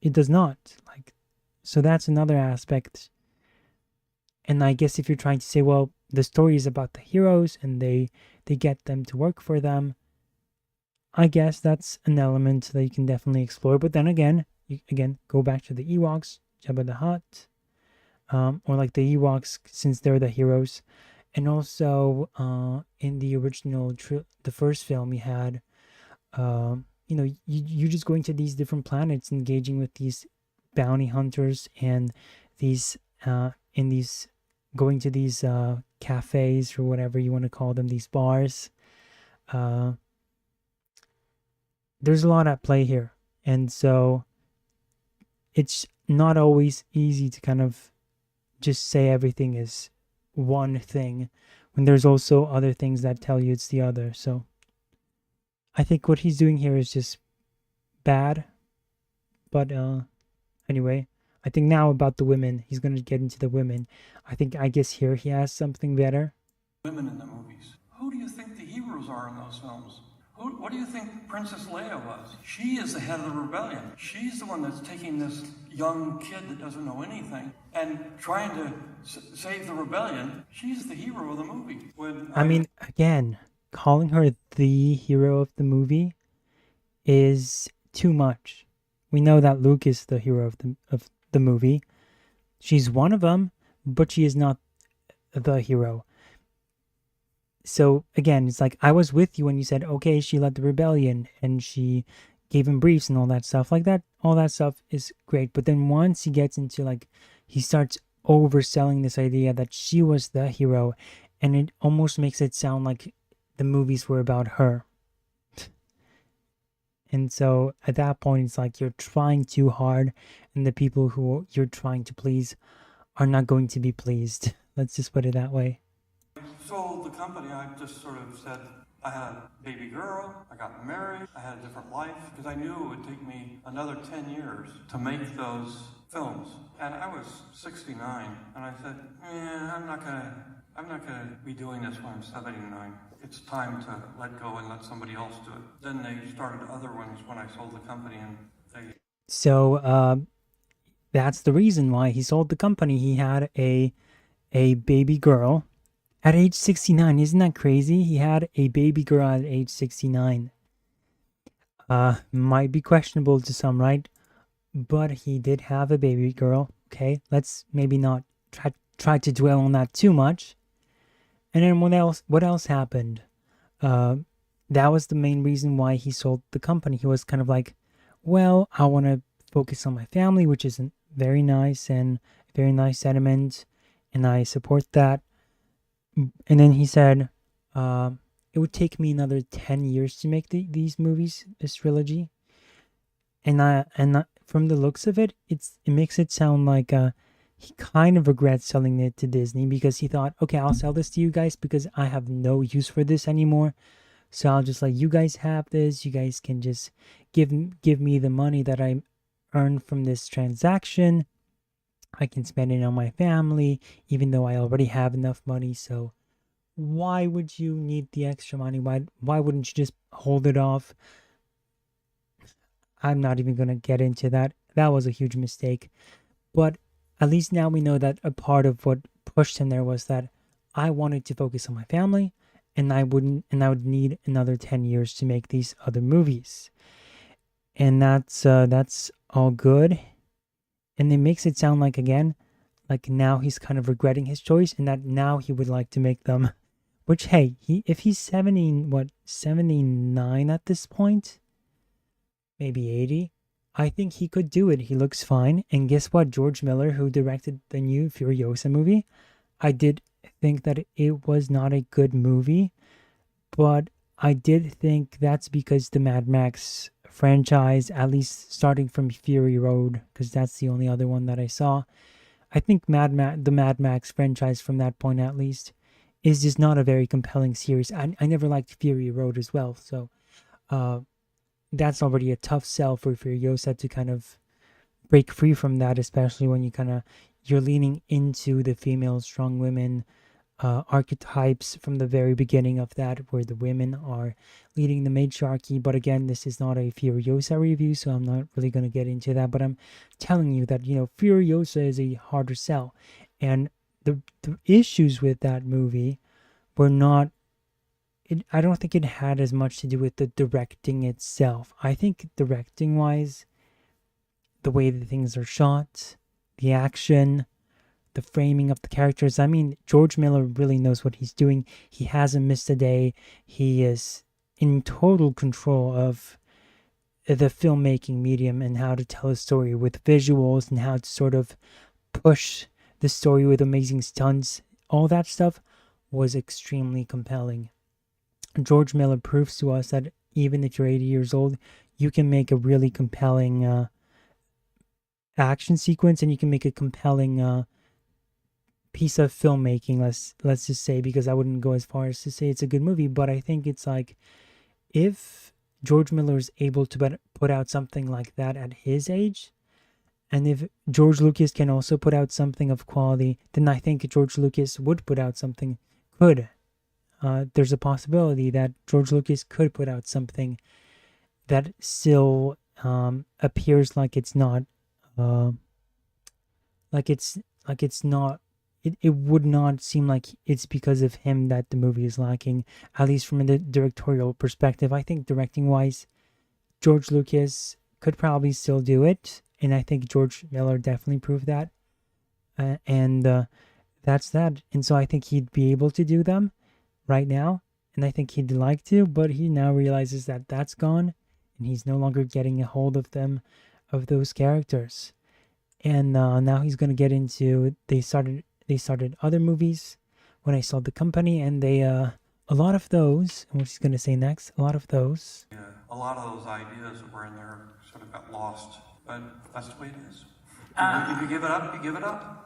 It does not. Like, so that's another aspect. And I guess if you're trying to say, well, the story is about the heroes and they get them to work for them, I guess that's an element that you can definitely explore. But then again, you go back to the Ewoks, Jabba the Hutt, or like the Ewoks, since they're the heroes. And also in the original, the first film, you had, you know, you just going to these different planets, engaging with these bounty hunters, and these going to these cafes, or whatever you want to call them, these bars. There's a lot at play here, and so it's not always easy to kind of just say everything is one thing when there's also other things that tell you it's the other. So I think what he's doing here is just bad. But anyway, I think now about the women, he's going to get into the women. I guess here he has something better. Women in the movies. Who do you think the heroes are in those films? What do you think Princess Leia was? She is the head of the rebellion. She's the one that's taking this young kid that doesn't know anything and trying to save the rebellion. She's the hero of the movie. I mean, again, calling her the hero of the movie is too much. We know that Luke is the hero of the movie. She's one of them, but she is not the hero. So again, it's like I was with you when you said, okay, she led the rebellion and she gave him briefs and all that stuff. Like that, all that stuff is great. But then once he gets into like, he starts overselling this idea that she was the hero, and it almost makes it sound like the movies were about her. And so at that point, it's like you're trying too hard, and the people who you're trying to please are not going to be pleased. Let's just put it that way. Sold the company, I just sort of said, I had a baby girl, I got married, I had a different life, because I knew it would take me another 10 years to make those films. And I was 69, and I said, I'm not I'm not going to be doing this when I'm 79. It's time to let go and let somebody else do it. Then they started other ones when I sold the company, and they... So that's the reason why he sold the company. He had a baby girl at age 69. Isn't that crazy? He had a baby girl at age 69. Might be questionable to some, right? But he did have a baby girl. Okay, let's maybe not try to dwell on that too much. And then what else happened? That was the main reason why he sold the company. He was kind of like, well, I want to focus on my family, which is a very nice and very nice sentiment, and I support that. And then he said, it would take me another 10 years to make these movies, this trilogy. And from the looks of it, it makes it sound like he kind of regrets selling it to Disney, because he thought, okay, I'll sell this to you guys because I have no use for this anymore. So I'll just let you guys have this. You guys can just give me the money that I earned from this transaction. I can spend it on my family, even though I already have enough money. So why would you need the extra money? Why wouldn't you just hold it off? I'm not even going to get into that. That was a huge mistake. But at least now we know that a part of what pushed him there was that I wanted to focus on my family, and I would need another 10 years to make these other movies. And that's all good. And it makes it sound like, again, like now he's kind of regretting his choice, and that now he would like to make them. Which, hey, if he's 79 at this point, maybe 80, I think he could do it. He looks fine. And guess what? George Miller, who directed the new Furiosa movie, I did think that it was not a good movie, but I did think that's because the Mad Max franchise, at least starting from Fury Road, because that's the only other one that I saw, I think the Mad Max franchise from that point at least is just not a very compelling series. I never liked Fury Road as well, so that's already a tough sell for Furiosa to kind of break free from that, especially when you're leaning into the female strong women archetypes from the very beginning of that, where the women are leading the matriarchy. But again, this is not a Furiosa review, so I'm not really going to get into that, but I'm telling you that, Furiosa is a harder sell, and the issues with that movie were not, I don't think it had as much to do with the directing itself. I think directing wise, the way that things are shot, the action, the framing of the characters. I mean, George Miller really knows what he's doing. He hasn't missed a day. He is in total control of the filmmaking medium and how to tell a story with visuals and how to sort of push the story with amazing stunts. All that stuff was extremely compelling. George Miller proves to us that even if you're 80 years old, you can make a really compelling action sequence, and you can make a compelling piece of filmmaking, let's just say, because I wouldn't go as far as to say it's a good movie, but I think it's like, if George Miller is able to put out something like that at his age, and if George Lucas can also put out something of quality, then I think George Lucas would put out something good. There's a possibility that George Lucas could put out something that still appears like it's not, it would not seem like it's because of him that the movie is lacking, at least from the directorial perspective. I think directing wise, George Lucas could probably still do it, and I think George Miller definitely proved that. And that's that. And so I think he'd be able to do them right now, and I think he'd like to, but he now realizes that that's gone, and he's no longer getting a hold of them, of those characters. And now he's going to get into, they started other movies when I sold the company, and they a lot of those, and what he's going to say next, a lot of those ideas that were in there sort of got lost, but that's the way it is. If you give it up, you give it up.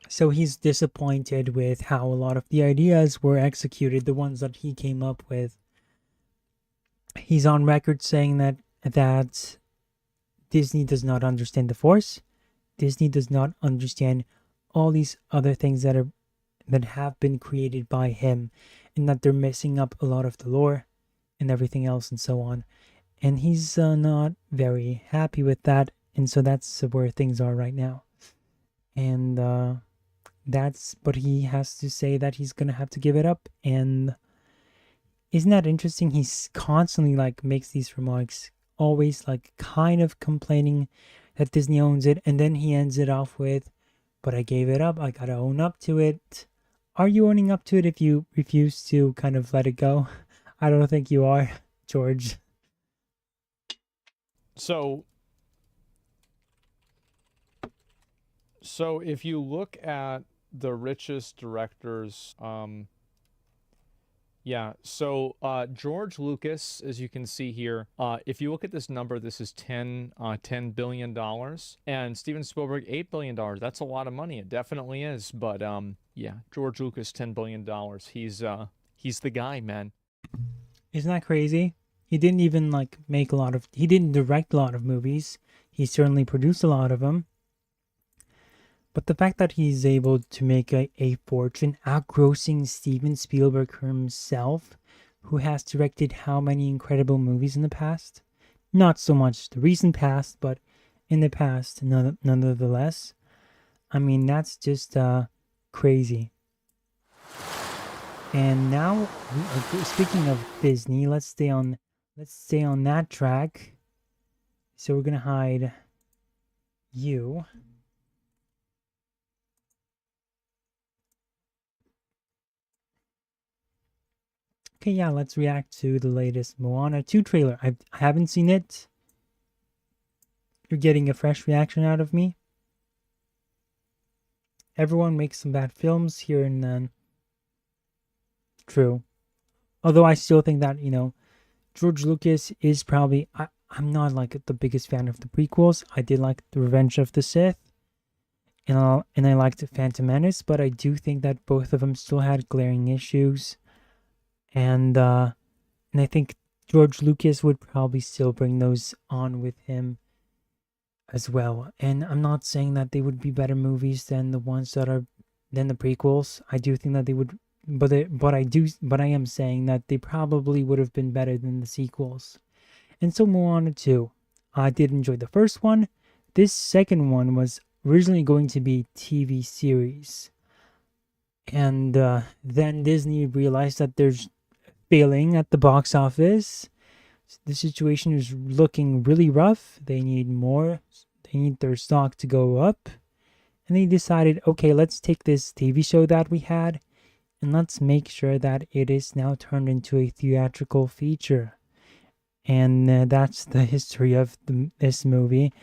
So he's disappointed with how a lot of the ideas were executed, the ones that he came up with. He's on record saying that Disney does not understand the Force. Disney does not understand all these other things that are that have been created by him, and that they're messing up a lot of the lore and everything else and so on. And he's not very happy with that, and so that's where things are right now. And but he has to say that he's gonna have to give it up. And isn't that interesting? He's constantly like makes these remarks, always like kind of complaining that Disney owns it, and then he ends it off with, "But I gave it up. I gotta own up to it." Are you owning up to it if you refuse to kind of let it go? I don't think you are, George. So if you look at the richest directors, yeah, so George Lucas, as you can see here, if you look at this number, this is $10 billion, and Steven Spielberg, $8 billion. That's a lot of money. It definitely is. But yeah, George Lucas, $10 billion. He's the guy, man. Isn't that crazy? He didn't even like he didn't direct a lot of movies. He certainly produced a lot of them. But the fact that he's able to make a fortune outgrossing Steven Spielberg himself, who has directed how many incredible movies in the past? Not so much the recent past, but in the past, nonetheless. I mean, that's just crazy. And now, speaking of Disney, let's stay on that track. So we're gonna hide you. Okay, yeah, let's react to the latest Moana 2 trailer. I haven't seen it. You're getting a fresh reaction out of me. Everyone makes some bad films here and then. True. Although I still think that, George Lucas is probably... I'm not like the biggest fan of the prequels. I did like The Revenge of the Sith. And I liked Phantom Menace, but I do think that both of them still had glaring issues. And I think George Lucas would probably still bring those on with him as well. And I'm not saying that they would be better movies than the prequels. I do think that they would, but I am saying that they probably would have been better than the sequels. And so Moana 2, I did enjoy the first one. This second one was originally going to be TV series. And then Disney realized that there's failing at the box office. The situation is looking really rough. They need more. They need their stock to go up. And they decided, okay, let's take this TV show that we had and let's make sure that it is now turned into a theatrical feature. And that's the history of this movie.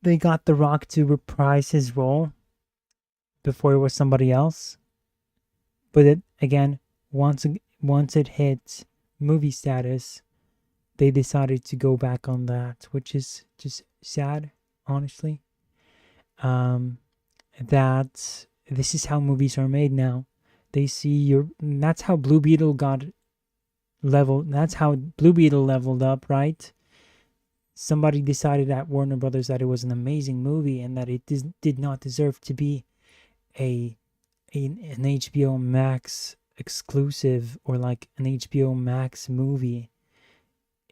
They got The Rock to reprise his role before it was somebody else. But once it hit movie status, they decided to go back on that, which is just sad, honestly. That this is how movies are made now. They see that's how Blue Beetle got leveled. That's how Blue Beetle leveled up, right? Somebody decided at Warner Brothers that it was an amazing movie and that it did not deserve to be an HBO Max exclusive or like an HBO Max movie.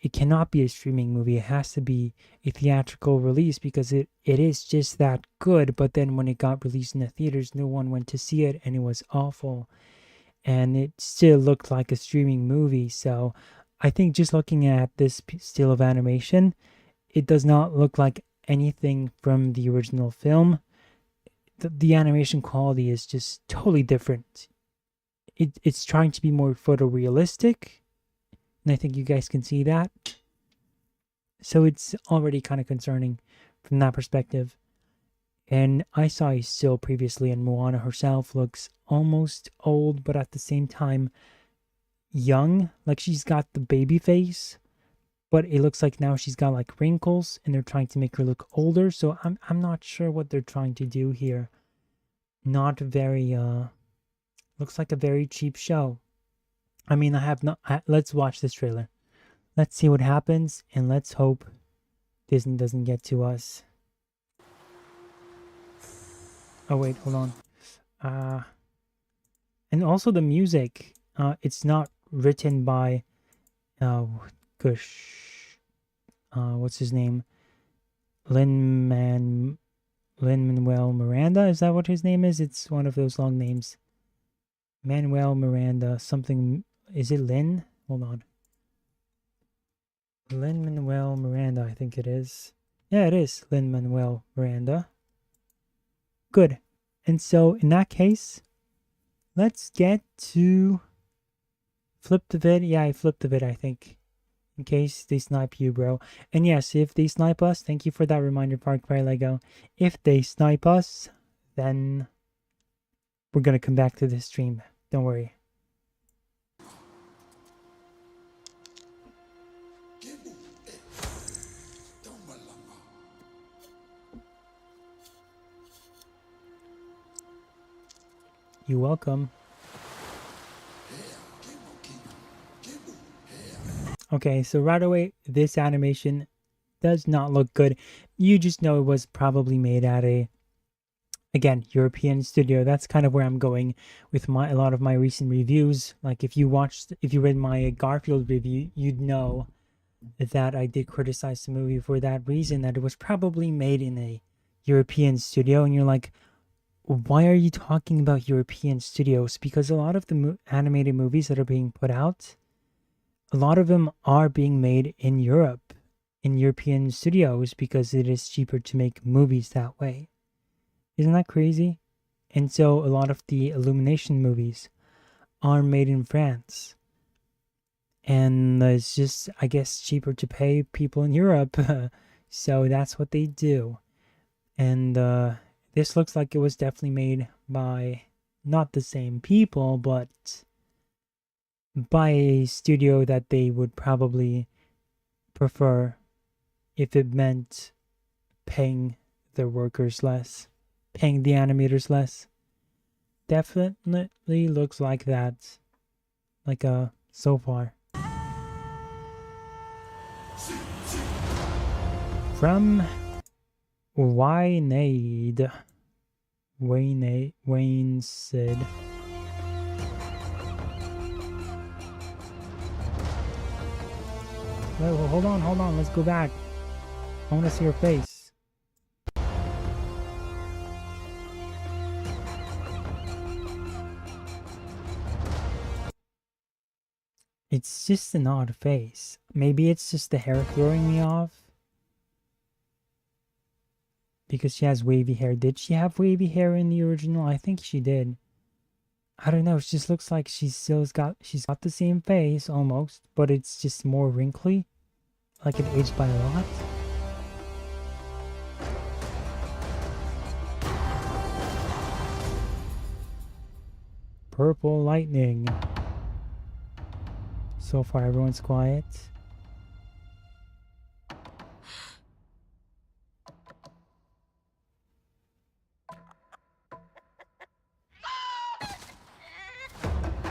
It cannot be a streaming movie. It has to be a theatrical release because it is just that good. But then when it got released in the theaters, no one went to see it and it was awful. And it still looked like a streaming movie. So I think just looking at this still of animation, it does not look like anything from the original film. The animation quality is just totally different. It's trying to be more photorealistic, and I think you guys can see that. So it's already kind of concerning from that perspective. And I saw a still previously, and Moana herself looks almost old, but at the same time young. Like she's got the baby face, but it looks like now she's got like wrinkles, and they're trying to make her look older. So I'm not sure what they're trying to do here. Not very looks like a very cheap show. I mean, let's watch this trailer. Let's see what happens, and let's hope Disney doesn't get to us. Oh wait, hold on. And also the music, it's not written by, gosh, what's his name? Lin-Manuel Miranda, is that what his name is? It's one of those long names. Manuel Miranda, something, is it Lin? Hold on. Lin-Manuel Miranda, I think it is. Yeah, it is Lin-Manuel Miranda. Good. And so, in that case, let's get to flip the vid. Yeah, I flipped the vid, I think. In case they snipe you, bro. And yes, if they snipe us, thank you for that reminder, Park by Lego. If they snipe us, then we're gonna come back to this stream. Don't worry. You're welcome. Okay, so right away, this animation does not look good. You just know it was probably made at a, again, European studio. That's kind of where I'm going with a lot of my recent reviews. Like if you read my Garfield review, you'd know that I did criticize the movie for that reason, that it was probably made in a European studio. And you're like, why are you talking about European studios? Because a lot of the animated movies that are being put out, a lot of them are being made in Europe, in European studios, because it is cheaper to make movies that way. Isn't that crazy? And so a lot of the Illumination movies are made in France. And it's just, I guess, cheaper to pay people in Europe. So that's what they do. And this looks like it was definitely made by not the same people, but by a studio that they would probably prefer if it meant paying their workers less, paying the animators less. Definitely looks like that, like so far. From Wayne Sid. Wait, well, hold on, let's go back. I want to see your face. It's just an odd face. Maybe it's just the hair throwing me off. Because she has wavy hair. Did she have wavy hair in the original? I think she did. I don't know, it just looks like she's got the same face almost, but it's just more wrinkly. Like it aged by a lot. Purple lightning. So far everyone's quiet.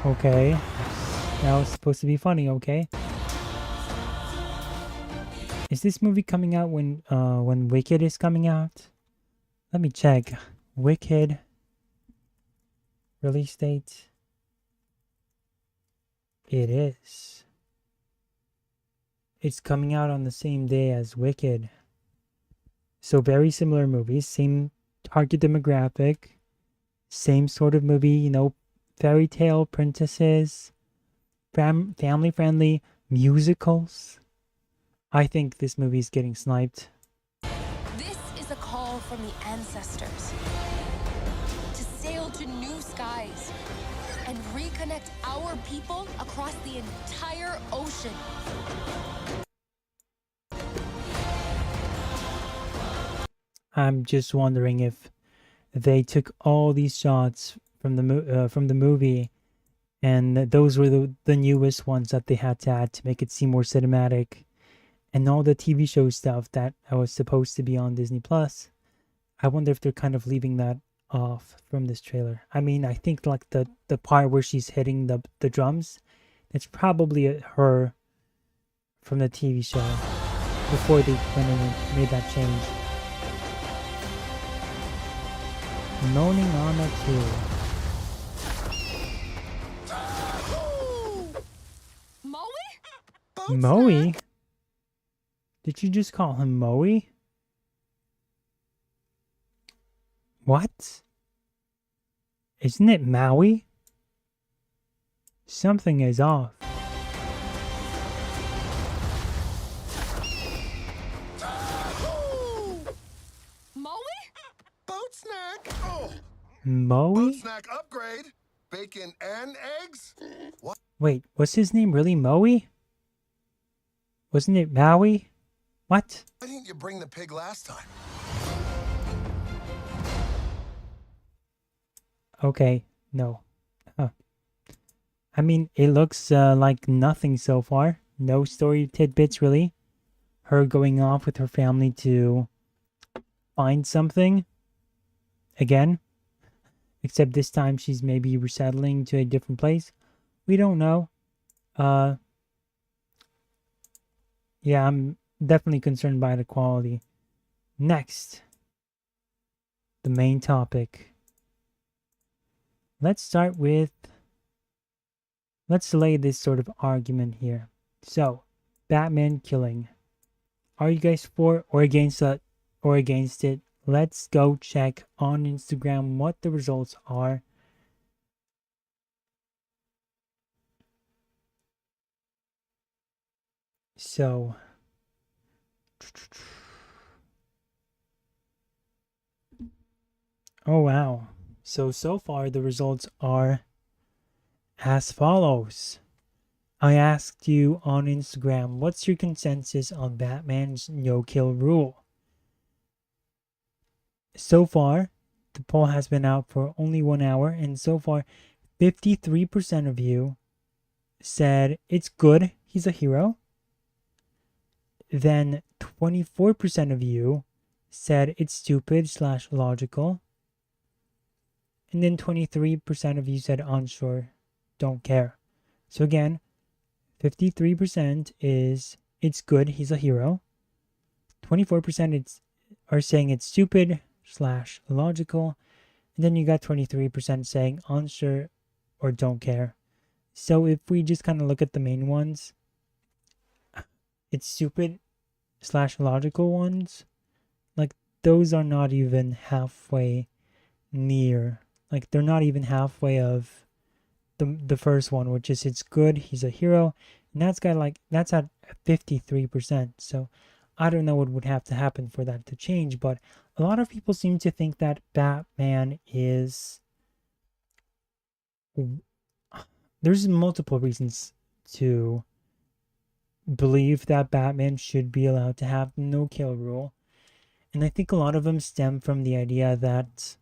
Okay. That was supposed to be funny, okay? Is this movie coming out when Wicked is coming out? Let me check. Wicked release date. It is. It's coming out on the same day as Wicked. So very similar movies, same target demographic, same sort of movie, you know, fairy tale princesses, family friendly musicals. I think this movie is getting sniped. This is a call from the ancestors to sail to new skies and reconnect our people across the entire ocean. I'm just wondering if they took all these shots from the movie, and those were the newest ones that they had to add to make it seem more cinematic. And all the TV show stuff that was supposed to be on Disney Plus, I wonder if they're kind of leaving that off from this trailer. I mean, I think like the part where she's hitting the drums, it's probably her from the TV show before they went in and made that change. Moaning on a 2. Moe? Did you just call him Moe? What? Isn't it Maui? Something is off. Moe? Boat snack. Oh, Moe? boat snack upgrade. Bacon and eggs. What? Wait, was his name really Moe? Wasn't it Maui? What? Why didn't you bring the pig last time? Okay, no. Huh. I mean, it looks like nothing so far. No story tidbits, really. Her going off with her family to find something. Again. Except this time she's maybe resettling to a different place. We don't know. Yeah, I'm definitely concerned by the quality. Next. The main topic. Let's start with... Let's lay this sort of argument here. So, Batman killing. Are you guys for or against it? Let's go check on Instagram what the results are. So, oh wow. So far the results are as follows. I asked you on Instagram, what's your consensus on Batman's no-kill rule? So far, the poll has been out for only 1 hour, and so far, 53% of you said it's good, he's a hero. Then 24% of you said it's stupid / logical. And then 23% of you said unsure, don't care. So again, 53% is it's good, he's a hero. 24% are saying it's stupid / logical. And then you got 23% saying unsure or don't care. So if we just kind of look at the main ones, it's stupid / logical ones, like those are not even halfway near. Like they're not even halfway of the first one, which is it's good, he's a hero. And that's at 53%. So I don't know what would have to happen for that to change, but a lot of people seem to think that Batman is... There's multiple reasons to believe that Batman should be allowed to have the no-kill rule. And I think a lot of them stem from the idea that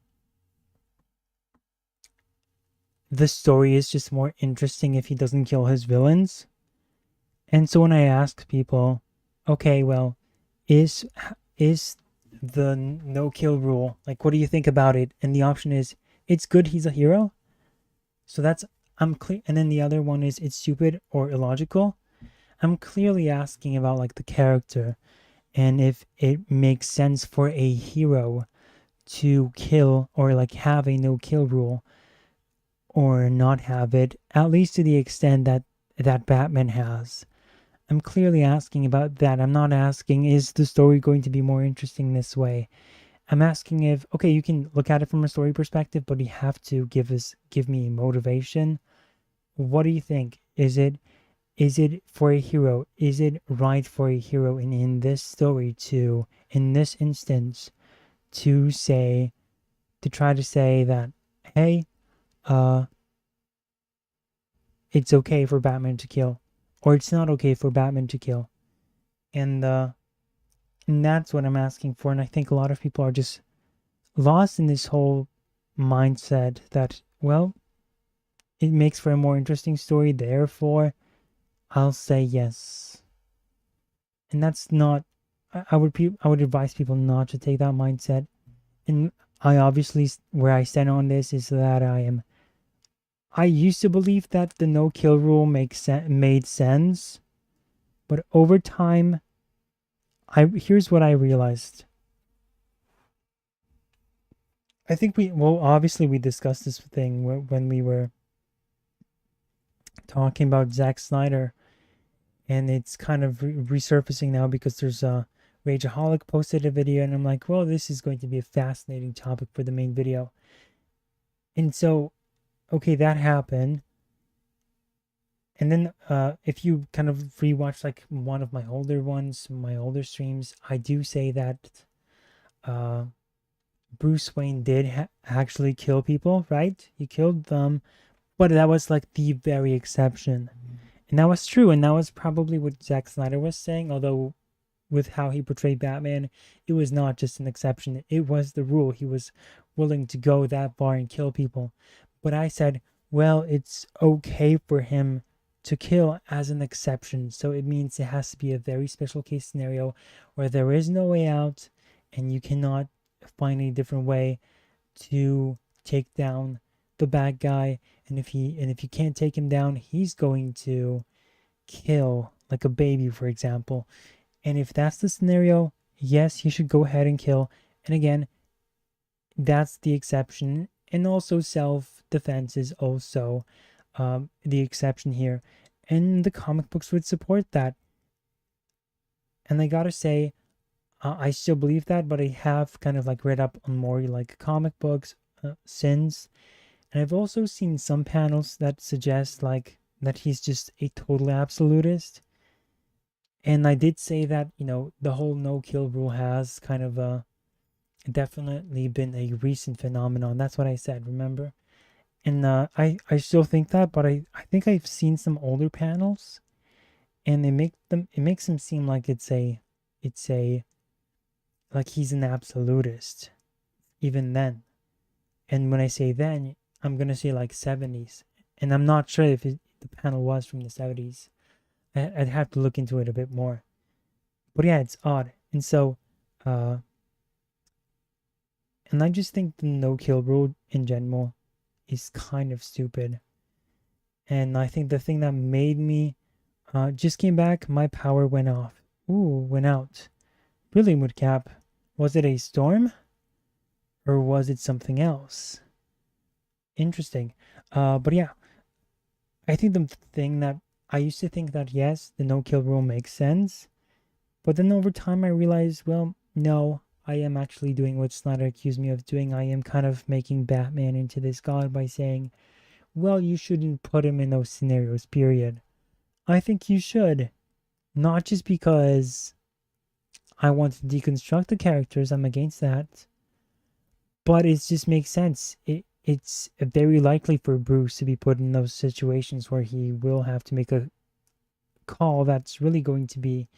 the story is just more interesting if he doesn't kill his villains. And so when I ask people, okay, well, is the no-kill rule, like, what do you think about it? And the option is, it's good, he's a hero. So that's, I'm clear. And then the other one is, it's stupid or illogical. I'm clearly asking about, like, the character and if it makes sense for a hero to kill or, like, have a no-kill rule or not have it, at least to the extent that Batman has. I'm clearly asking about that. I'm not asking, is the story going to be more interesting this way? I'm asking if, okay, you can look at it from a story perspective, but you have to give me motivation. What do you think? Is it for a hero? Is it right for a hero in this story to, in this instance, to try to say that, hey, it's okay for Batman to kill, or it's not okay for Batman to kill. And that's what I'm asking for. And I think a lot of people are just lost in this whole mindset that, well, it makes for a more interesting story, therefore I'll say yes. And that's not, I would advise people not to take that mindset. And I obviously, where I stand on this is that I used to believe that the no-kill rule made sense, but over time, here's what I realized. I think obviously we discussed this thing when we were talking about Zack Snyder, and it's kind of resurfacing now because there's a Rageaholic posted a video, and I'm like, well, this is going to be a fascinating topic for the main video. And so, okay, that happened. And then if you kind of rewatch like one of my older ones, my older streams, I do say that Bruce Wayne did actually kill people, right? He killed them, but that was like the very exception. And that was true, and that was probably what Zack Snyder was saying, although with how he portrayed Batman, it was not just an exception. It was the rule. He was willing to go that far and kill people. But I said, well, it's okay for him to kill as an exception. So it means it has to be a very special case scenario where there is no way out and you cannot find a different way to take down the bad guy. And if you can't take him down, he's going to kill like a baby, for example. And if that's the scenario, yes, you should go ahead and kill. And again, that's the exception. And also self-defense is also the exception here. And the comic books would support that. And I gotta say, I still believe that, but I have kind of like read up on more like comic books since. And I've also seen some panels that suggest like that he's just a total absolutist. And I did say that, you know, the whole no-kill rule has kind of definitely been a recent phenomenon. That's what I said, remember? And I still think that, but I think I've seen some older panels, and it makes him seem like it's a like he's an absolutist, even then. And when I say then, I'm gonna say like 70s, and I'm not sure if the panel was from the 70s. I'd have to look into it a bit more. But yeah, it's odd. And so, and I just think the no-kill rule in general is kind of stupid. And I think the thing that made me just came back, my power went off. Ooh, went out. Really, Woodcap? Was it a storm? Or was it something else? Interesting. But yeah, I think the thing that I used to think that yes, the no-kill rule makes sense. But then over time I realized, well, no, I am actually doing what Snyder accused me of doing. I am kind of making Batman into this god by saying, well, you shouldn't put him in those scenarios, period. I think you should. Not just because I want to deconstruct the characters, I'm against that. But it just makes sense. It's very likely for Bruce to be put in those situations where he will have to make a call that's really going to be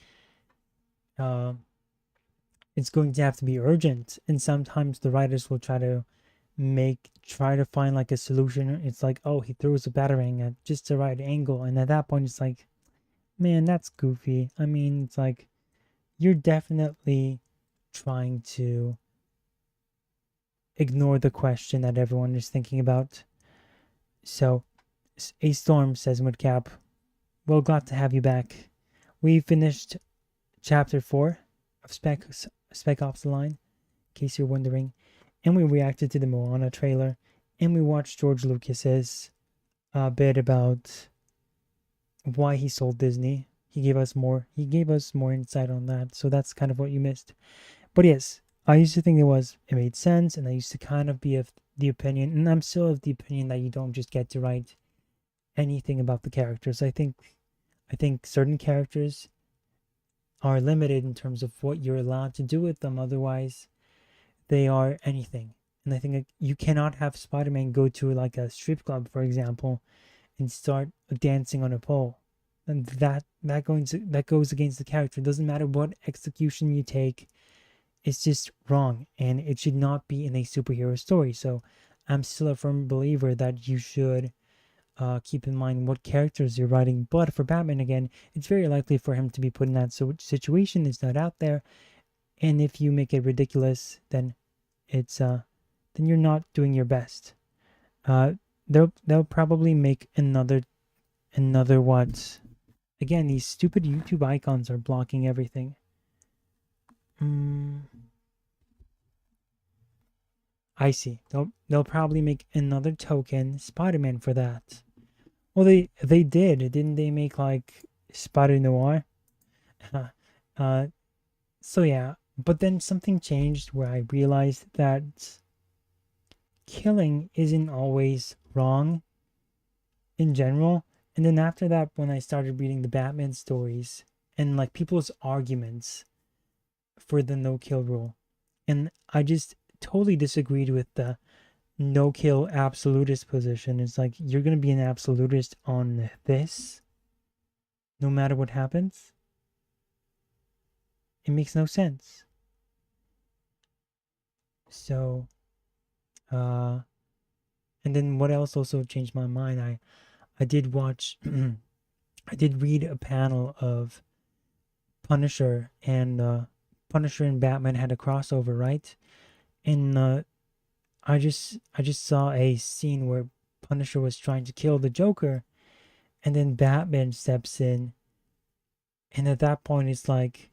it's going to have to be urgent, and sometimes the writers will try to find like a solution. It's like, oh, he throws a batarang at just the right angle, and at that point it's like, man, that's goofy. I mean, it's like you're definitely trying to ignore the question that everyone is thinking about. So a storm, says Woodcap. Well, glad to have you back. We finished chapter 4 of Spec Ops The Line, in case you're wondering, and we reacted to the Moana trailer, and we watched George Lucas's bit about why he sold Disney. He gave us more insight on that, so that's kind of what you missed. But yes, I used to think it made sense, and I used to kind of be of the opinion, and I'm still of the opinion that you don't just get to write anything about the characters. I think certain characters are limited in terms of what you're allowed to do with them. Otherwise, they are anything. And I think you cannot have Spider-Man go to like a strip club, for example, and start dancing on a pole. And that goes against the character. It doesn't matter what execution you take. It's just wrong, and it should not be in a superhero story. So I'm still a firm believer that you should keep in mind what characters you're writing. But for Batman, again, it's very likely for him to be put in that situation. It's not out there, and if you make it ridiculous, then it's then you're not doing your best. They'll probably make another what? Again, these stupid YouTube icons are blocking everything. I see. They'll probably make another token Spider-Man for that. Well, they did, didn't they? Make like Spider-Noir. So yeah, but then something changed where I realized that killing isn't always wrong in general. And then after that, when I started reading the Batman stories and like people's arguments for the no-kill rule, and I just totally disagreed with the no-kill absolutist position. It's like, you're gonna be an absolutist on this no matter what happens? It makes no sense. So, and then what else also changed my mind? I did watch, I did read a panel of Punisher, and Punisher and Batman had a crossover, right? And I just saw a scene where Punisher was trying to kill the Joker, and then Batman steps in, and at that point it's like,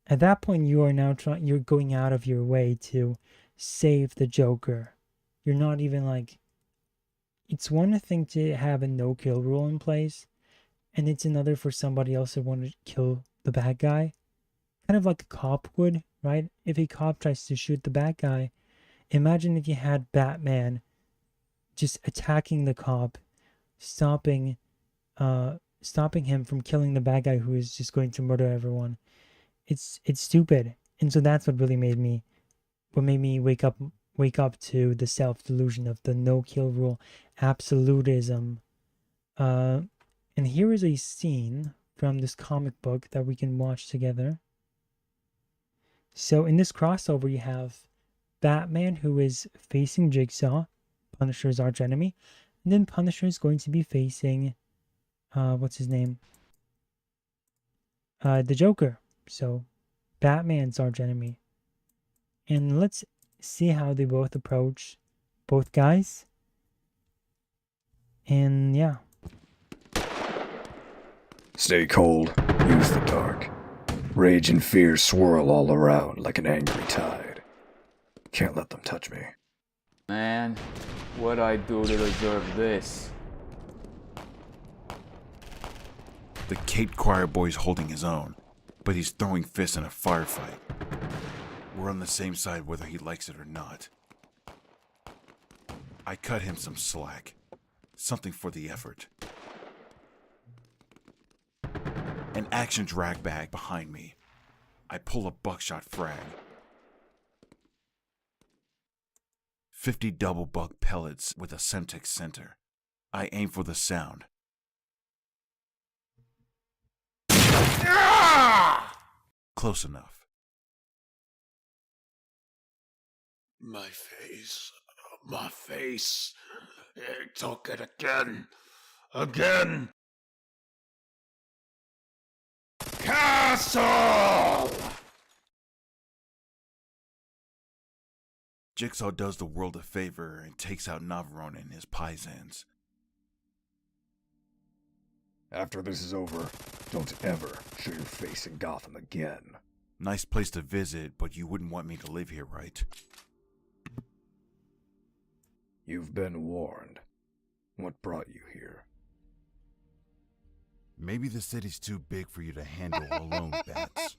at that point you are now you're going out of your way to save the Joker. You're not even like, it's one thing to have a no kill rule in place, and it's another for somebody else to want to kill the bad guy. Kind of like a cop would, right? If a cop tries to shoot the bad guy, imagine if you had Batman just attacking the cop, stopping him from killing the bad guy who is just going to murder everyone. It's stupid. And so that's what really made me wake up to the self-delusion of the no kill rule, absolutism. And here is a scene from this comic book that we can watch together. So in this crossover, you have Batman, who is facing Jigsaw, Punisher's archenemy, and then Punisher is going to be facing what's his name? The Joker. So Batman's archenemy. And let's see how they both approach both guys. And yeah. Stay cold, use the dark. Rage and fear swirl all around like an angry tide. Can't let them touch me. Man, what'd I do to deserve this? The Cape Choir boy's holding his own, but he's throwing fists in a firefight. We're on the same side whether he likes it or not. I cut him some slack. Something for the effort. An action drag bag behind me. I pull a buckshot frag. 50 double buck pellets with a Semtex center. I aim for the sound. Close enough. My face. My face. He took it again. Again. Castle! Jigsaw does the world a favor and takes out Navarone and his paisans. After this is over, don't ever show your face in Gotham again. Nice place to visit, but you wouldn't want me to live here, right? You've been warned. What brought you here? Maybe the city's too big for you to handle alone, Bats.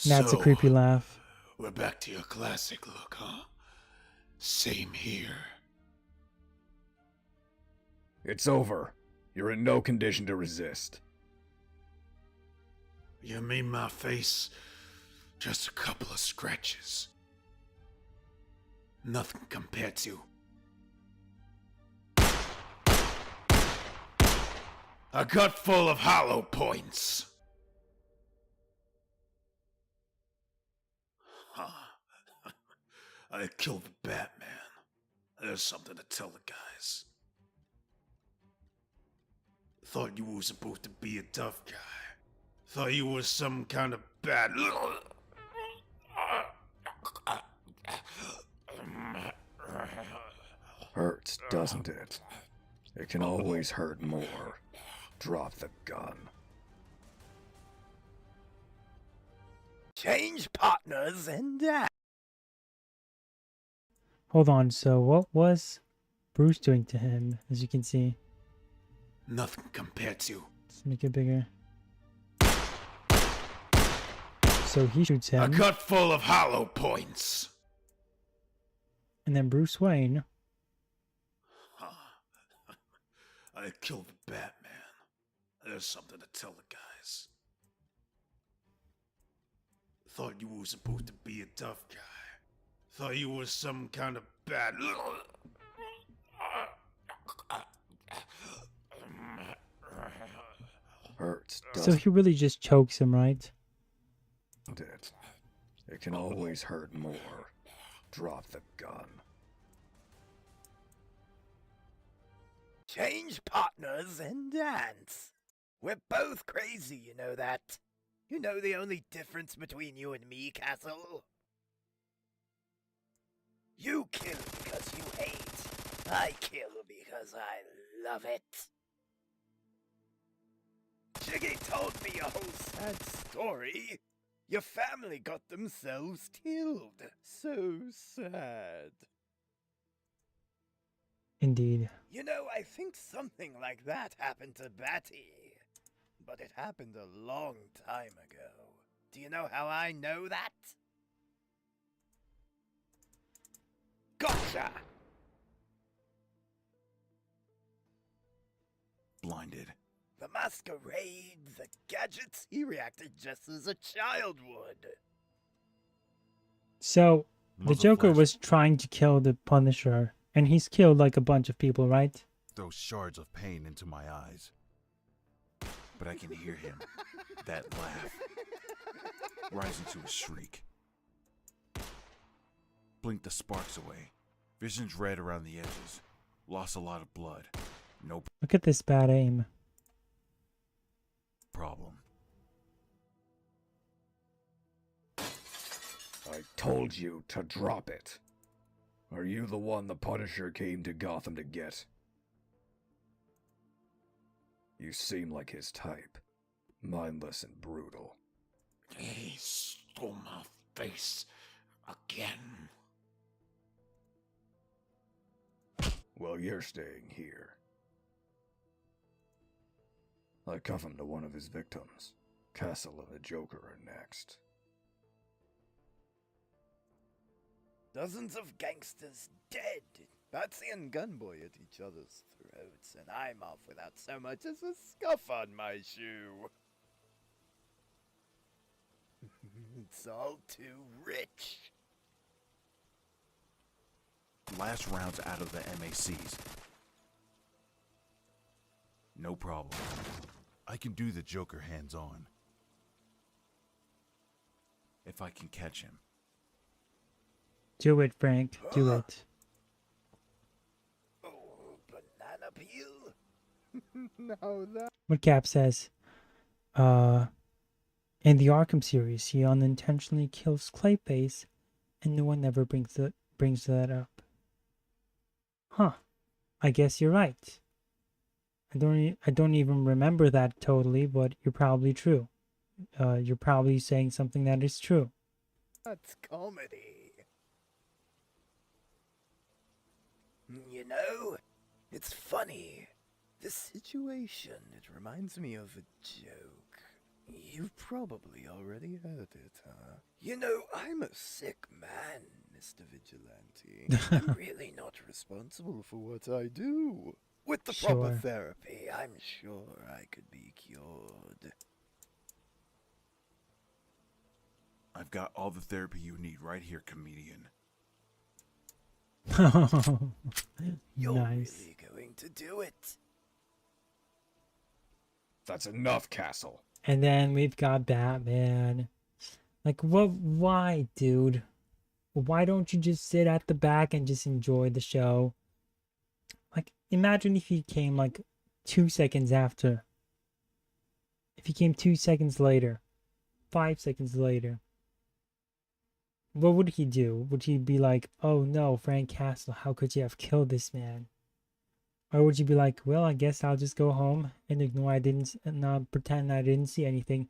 That's a creepy laugh. We're back to your classic look, huh? Same here. It's over. You're in no condition to resist. You mean my face? Just a couple of scratches. Nothing compared to a gut full of hollow points. I killed the Batman. There's something to tell the guys. Thought you were supposed to be a tough guy. Thought you were some kind of bad... Hurts, doesn't it? It can always hurt more. Drop the gun. Change partners and Hold on, so what was Bruce doing to him, as you can see. Nothing compared to Let's make it bigger. So he shoots a him. cut full of hollow points. And then Bruce Wayne. I killed the Batman. There's something to tell the guys. Thought you were supposed to be a tough guy. Thought you were some kind of bad. Hurts. So he really just chokes him, right? It. It can always hurt more. Drop the gun. Change partners and dance. We're both crazy, you know that. You know the only difference between you and me, Castle? You kill because you hate. I kill because I love it. Jiggy told me a whole sad story. Your family got themselves killed. So sad. Indeed. You know, I think something like that happened to Batty. But it happened a long time ago. Do you know how I know that? Gotcha! Blinded. The masquerade, the gadgets, he reacted just as a child would. So the Joker was trying to kill the Punisher, and he's killed like a bunch of people, right? Throws shards of pain into my eyes. But I can hear him. That laugh. Rising to a shriek. Blink the sparks away. Vision's red around the edges. Lost a lot of blood. No Look at this bad aim. problem. I told you to drop it. Are you the one the Punisher came to Gotham to get? You seem like his type. Mindless and brutal. He stole my face again. Well, you're staying here. I cuff him to one of his victims. Castle and the Joker are next. Dozens of gangsters dead. Batsy and Gunboy at each other's throats, and I'm off without so much as a scuff on my shoe. It's all too rich. Last round's out of the MACs. No problem. I can do the Joker hands-on. If I can catch him. Do it, Frank. Do it. Banana peel? No, that... What Cap says. In the Arkham series, he unintentionally kills Clayface, and no one ever brings that up. Huh. I guess you're right. I don't even remember that totally, but you're probably true. You're probably saying something that is true. That's comedy. You know, it's funny. This situation, it reminds me of a joke. You've probably already heard it, huh? You know, I'm a sick man, Mr. Vigilante. I'm really not responsible for what I do. With the proper Sure. therapy, I'm sure I could be cured. I've got all the therapy you need right here, comedian. You're Nice. really going to do it? That's enough, Castle. And then we've got Batman. Like, what? Why, dude? Why don't you just sit at the back and just enjoy the show? Like, imagine if he came like 2 seconds after. If he came 2 seconds later, 5 seconds later. What would he do? Would he be like, oh no, Frank Castle, how could you have killed this man? Or would you be like, well, I guess I'll just go home and ignore not pretend I didn't see anything?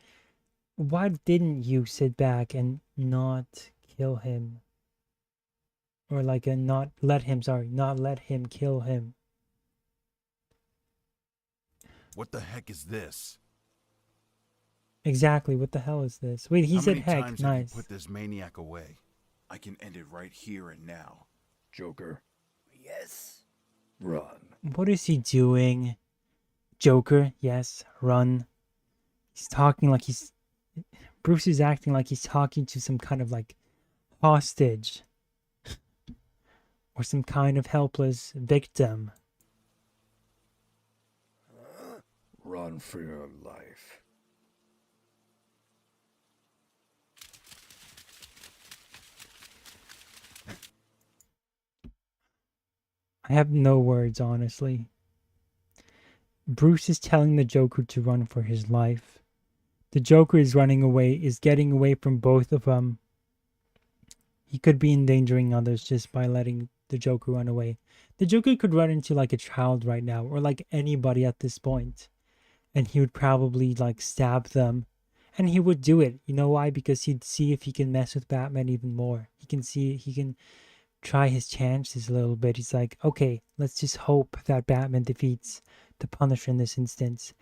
Why didn't you sit back and not kill him? or like a not let him kill him. What the heck is this? Exactly, what the hell is this? Wait, he How said many heck, times have you nice. put this maniac away? I can end it right here and now. Joker, Yes? run. What is he doing? Joker, yes, run. He's talking like he's... Bruce is acting like he's talking to some kind of like hostage. Or some kind of helpless victim. Run for your life. I have no words, honestly. Bruce is telling the Joker to run for his life. The Joker is running away, is getting away from both of them. He could be endangering others just by letting the Joker run away. The Joker could run into like a child right now, or like anybody at this point, and he would probably like stab them. And he would do it. You know why? Because he'd see if he can mess with Batman even more. He can try his chances a little bit. He's like, okay, let's just hope that Batman defeats the Punisher in this instance.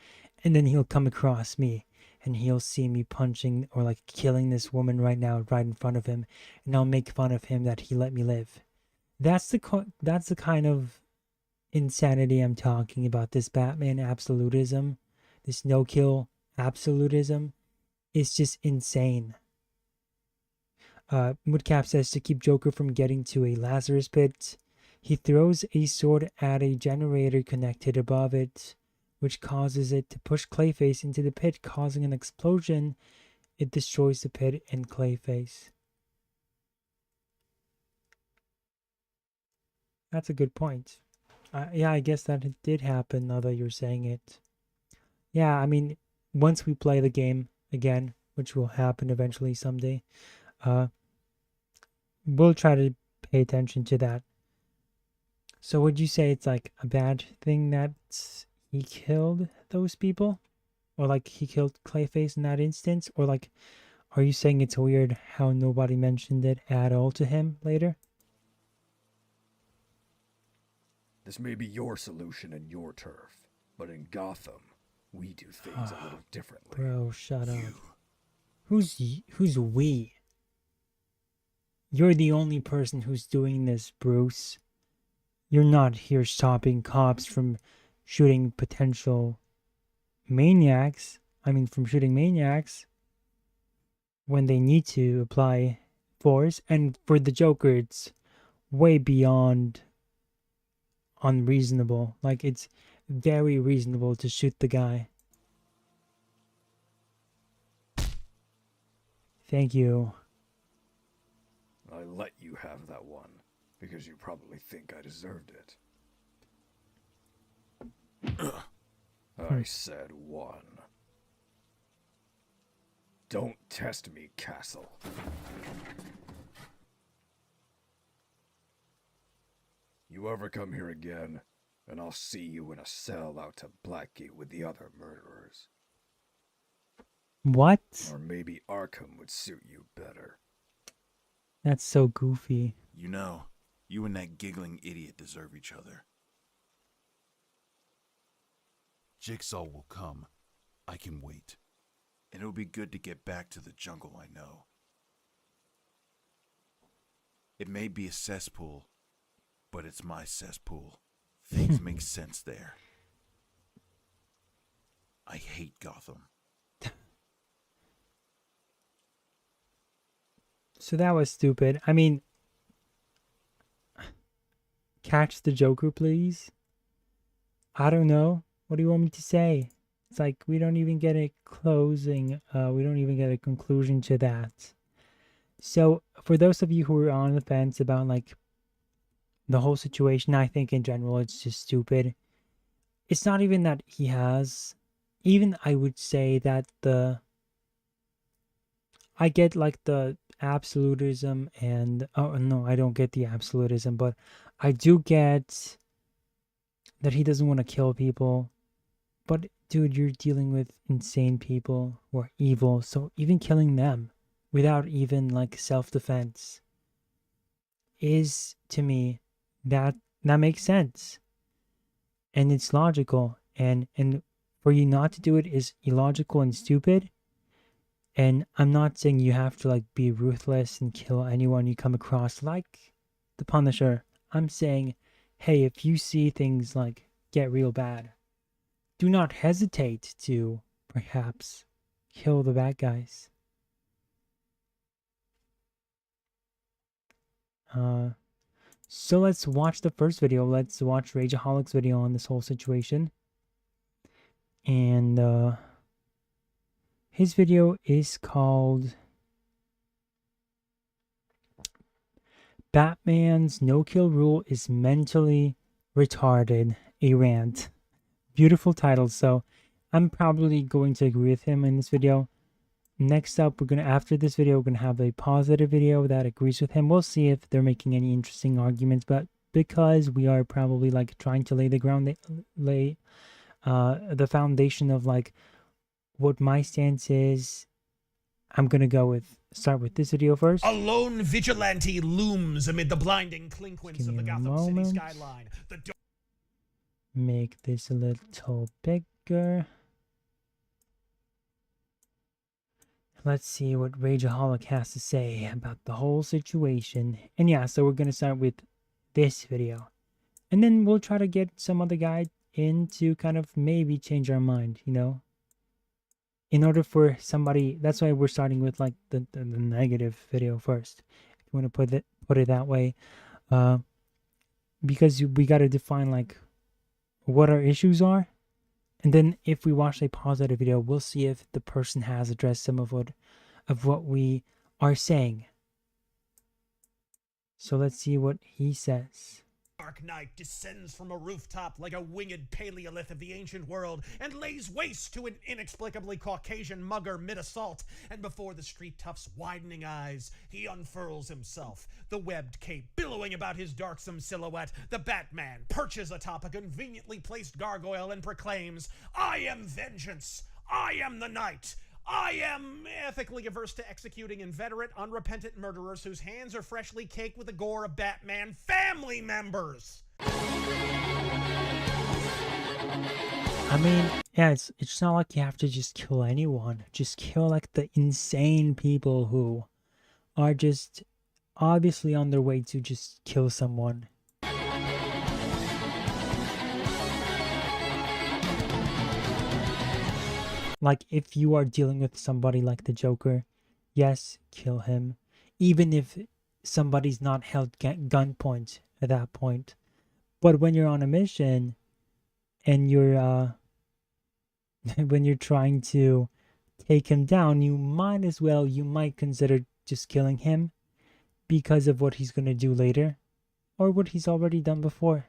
And then he'll come across me and he'll see me punching or like killing this woman right now, right in front of him. And I'll make fun of him that he let me live. That's the kind of insanity I'm talking about. This Batman absolutism, this no-kill absolutism is just insane. Woodcap says to keep Joker from getting to a Lazarus pit, he throws a sword at a generator connected above it, which causes it to push Clayface into the pit, causing an explosion. It destroys the pit and Clayface. That's a good point. Yeah, I guess that it did happen now that you're saying it. Yeah, I mean, once we play the game again, which will happen eventually someday, we'll try to pay attention to that. So would you say it's like a bad thing that he killed those people? Or like he killed Clayface in that instance? Or like, are you saying it's weird how nobody mentioned it at all to him later? This may be your solution and your turf, but in Gotham, we do things a little differently. Bro, shut up. Who's we? You're the only person who's doing this, Bruce. You're not here stopping cops from shooting potential maniacs. I mean, from shooting maniacs when they need to apply force. And for the Joker, it's way beyond unreasonable. Like, it's very reasonable to shoot the guy. Thank you. I let you have that one, because you probably think I deserved it. I said one. Don't test me, Castle. You ever come here again, and I'll see you in a cell out to Blackgate with the other murderers. What? Or maybe Arkham would suit you better. That's so goofy. You know, you and that giggling idiot deserve each other. Jigsaw will come. I can wait. And it'll be good to get back to the jungle I know. It may be a cesspool, but it's my cesspool. Things make sense there. I hate Gotham. So that was stupid. I mean, catch the Joker, please. I don't know. What do you want me to say? It's like we don't even get a closing. We don't even get a conclusion to that. So for those of you who are on the fence about like the whole situation, I think in general it's just stupid. It's not even that he has. Even I would say that I get like the absolutism and oh no, I don't get the absolutism, but I do get that he doesn't want to kill people. But dude, you're dealing with insane people who are evil, so even killing them without even like self-defense is, to me, that makes sense. And it's logical. And for you not to do it is illogical and stupid. And I'm not saying you have to like be ruthless and kill anyone you come across like the Punisher. I'm saying, hey, if you see things like get real bad, do not hesitate to perhaps kill the bad guys. So let's watch the first video. Let's watch Rageaholic's video on this whole situation. And his video is called Batman's No-Kill Rule is Mentally Retarded, a Rant. Beautiful title, so I'm probably going to agree with him in this video. Next up, after this video, we're gonna have a positive video that agrees with him. We'll see if they're making any interesting arguments, but because we are probably like trying to lay the foundation of like what my stance is, I'm gonna start with this video first. A lone vigilante looms amid the blinding clinquants of the Gotham City skyline. Make this a little bigger. Let's see what Rageaholic has to say about the whole situation. And yeah, so we're going to start with this video. And then we'll try to get some other guy in to kind of maybe change our mind, you know? In order for somebody, that's why we're starting with like the negative video first. If you want to put it that way. Because we got to define like what our issues are. And then if we watch a positive video, we'll see if the person has addressed some of what we are saying. So let's see what he says. Dark Knight descends from a rooftop like a winged paleolith of the ancient world and lays waste to an inexplicably Caucasian mugger mid-assault. And before the street tough's widening eyes, he unfurls himself, the webbed cape billowing about his darksome silhouette. The Batman perches atop a conveniently placed gargoyle and proclaims, "I am vengeance! I am the night! I am ethically averse to executing inveterate, unrepentant murderers whose hands are freshly caked with the gore of Batman family members." I mean, yeah, it's not like you have to just kill anyone. Just kill like the insane people who are just obviously on their way to just kill someone. Like, if you are dealing with somebody like the Joker, yes, kill him. Even if somebody's not held gunpoint at that point. But when you're on a mission and you're when you're trying to take him down, you might consider just killing him because of what he's going to do later or what he's already done before.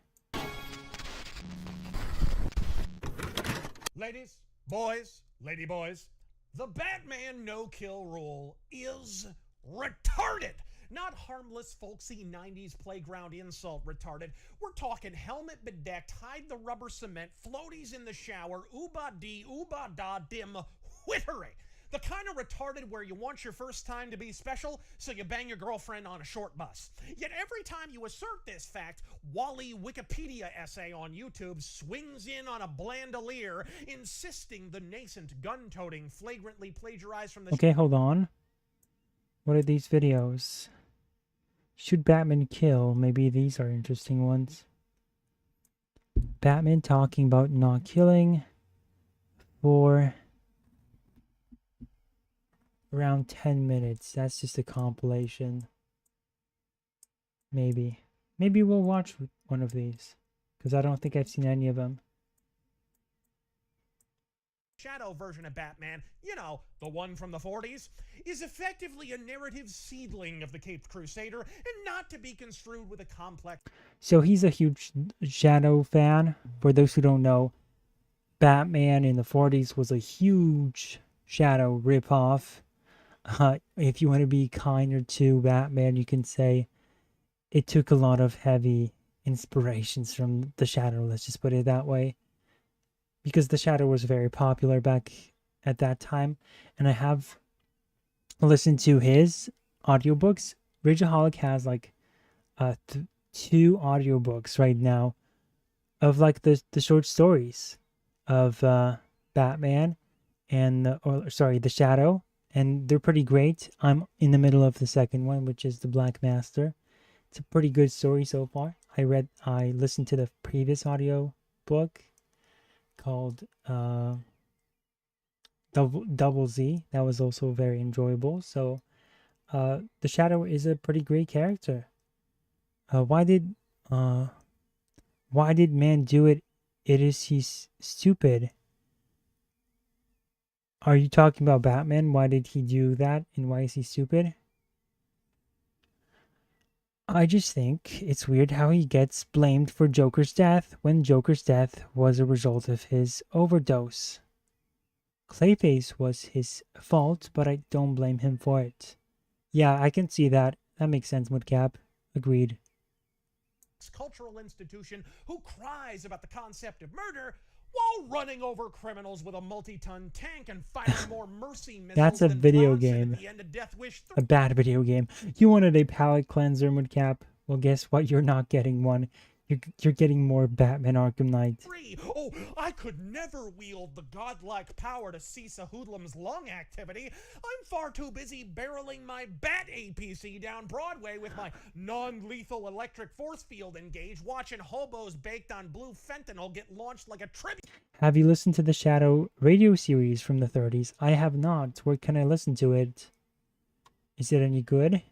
Ladies, boys, ladyboys, the Batman no-kill rule is retarded. Not harmless, folksy 90s playground insult retarded. We're talking helmet bedecked, hide the rubber cement, floaties in the shower, ooba-dee, ooba-da, dim, whittery. The kind of retarded where you want your first time to be special, so you bang your girlfriend on a short bus. Yet every time you assert this fact, Wally Wikipedia essay on YouTube swings in on a bandolier, insisting the nascent gun-toting flagrantly plagiarized from the... Okay, hold on. What are these videos? Should Batman kill? Maybe these are interesting ones. Batman talking about not killing for around 10 minutes. That's just a compilation. Maybe we'll watch one of these, because I don't think I've seen any of them. Shadow version of Batman, you know, the one from the 40s, is effectively a narrative seedling of the Caped Crusader and not to be construed with a complex... So he's a huge Shadow fan. For those who don't know, Batman in the 40s was a huge Shadow ripoff. If you want to be kinder to Batman, you can say it took a lot of heavy inspirations from the Shadow, let's just put it that way. Because the Shadow was very popular back at that time. And I have listened to his audiobooks. Rageaholic has like two audiobooks right now of like the short stories of Batman and the Shadow, and they're pretty great. I'm in the middle of the second one, which is the Black Master. It's a pretty good story so far. I listened to the previous audio book called Double Z. That was also very enjoyable. So the Shadow is a pretty great character. Why did man do it? It is he's stupid. Are you talking about Batman? Why did he do that and why is he stupid? I just think it's weird how he gets blamed for Joker's death when Joker's death was a result of his overdose. Clayface was his fault, but I don't blame him for it. Yeah, I can see that. That makes sense, Mudcap. Agreed. Cultural institution who cries about the concept of murder while running over criminals with a multi-ton tank and firing more mercy missiles. That's a than video Bronson game. at the end of Death Wish 3. A bad video game. You wanted a palate cleanser, Mudcap? Well, guess what? You're not getting one. You're getting more Batman Arkham Knight. Oh, I could never wield the godlike power to cease a hoodlum's lung activity. I'm far too busy barreling my Bat APC down Broadway with my non-lethal electric force field engaged, watching hobos baked on blue fentanyl get launched like a tribute. Have you listened to the Shadow radio series from the 30s? I have not. Where can I listen to it? Is it any good?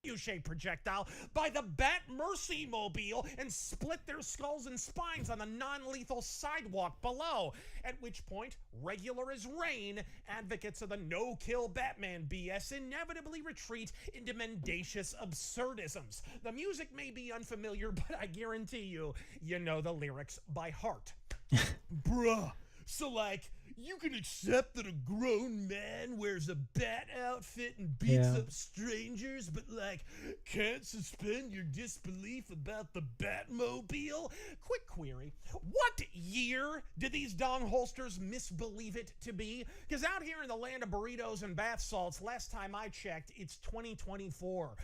U-shaped projectile by the Bat Mercy Mobile and split their skulls and spines on the non-lethal sidewalk below, at which point, regular as rain, advocates of the no-kill Batman BS inevitably retreat into mendacious absurdisms. The music may be unfamiliar, but I guarantee you know the lyrics by heart. Bruh, so like, you can accept that a grown man wears a bat outfit and beats up strangers, but like, can't suspend your disbelief about the Batmobile? Quick query. What year did these dong holsters misbelieve it to be? Because out here in the land of burritos and bath salts, last time I checked, it's 2024.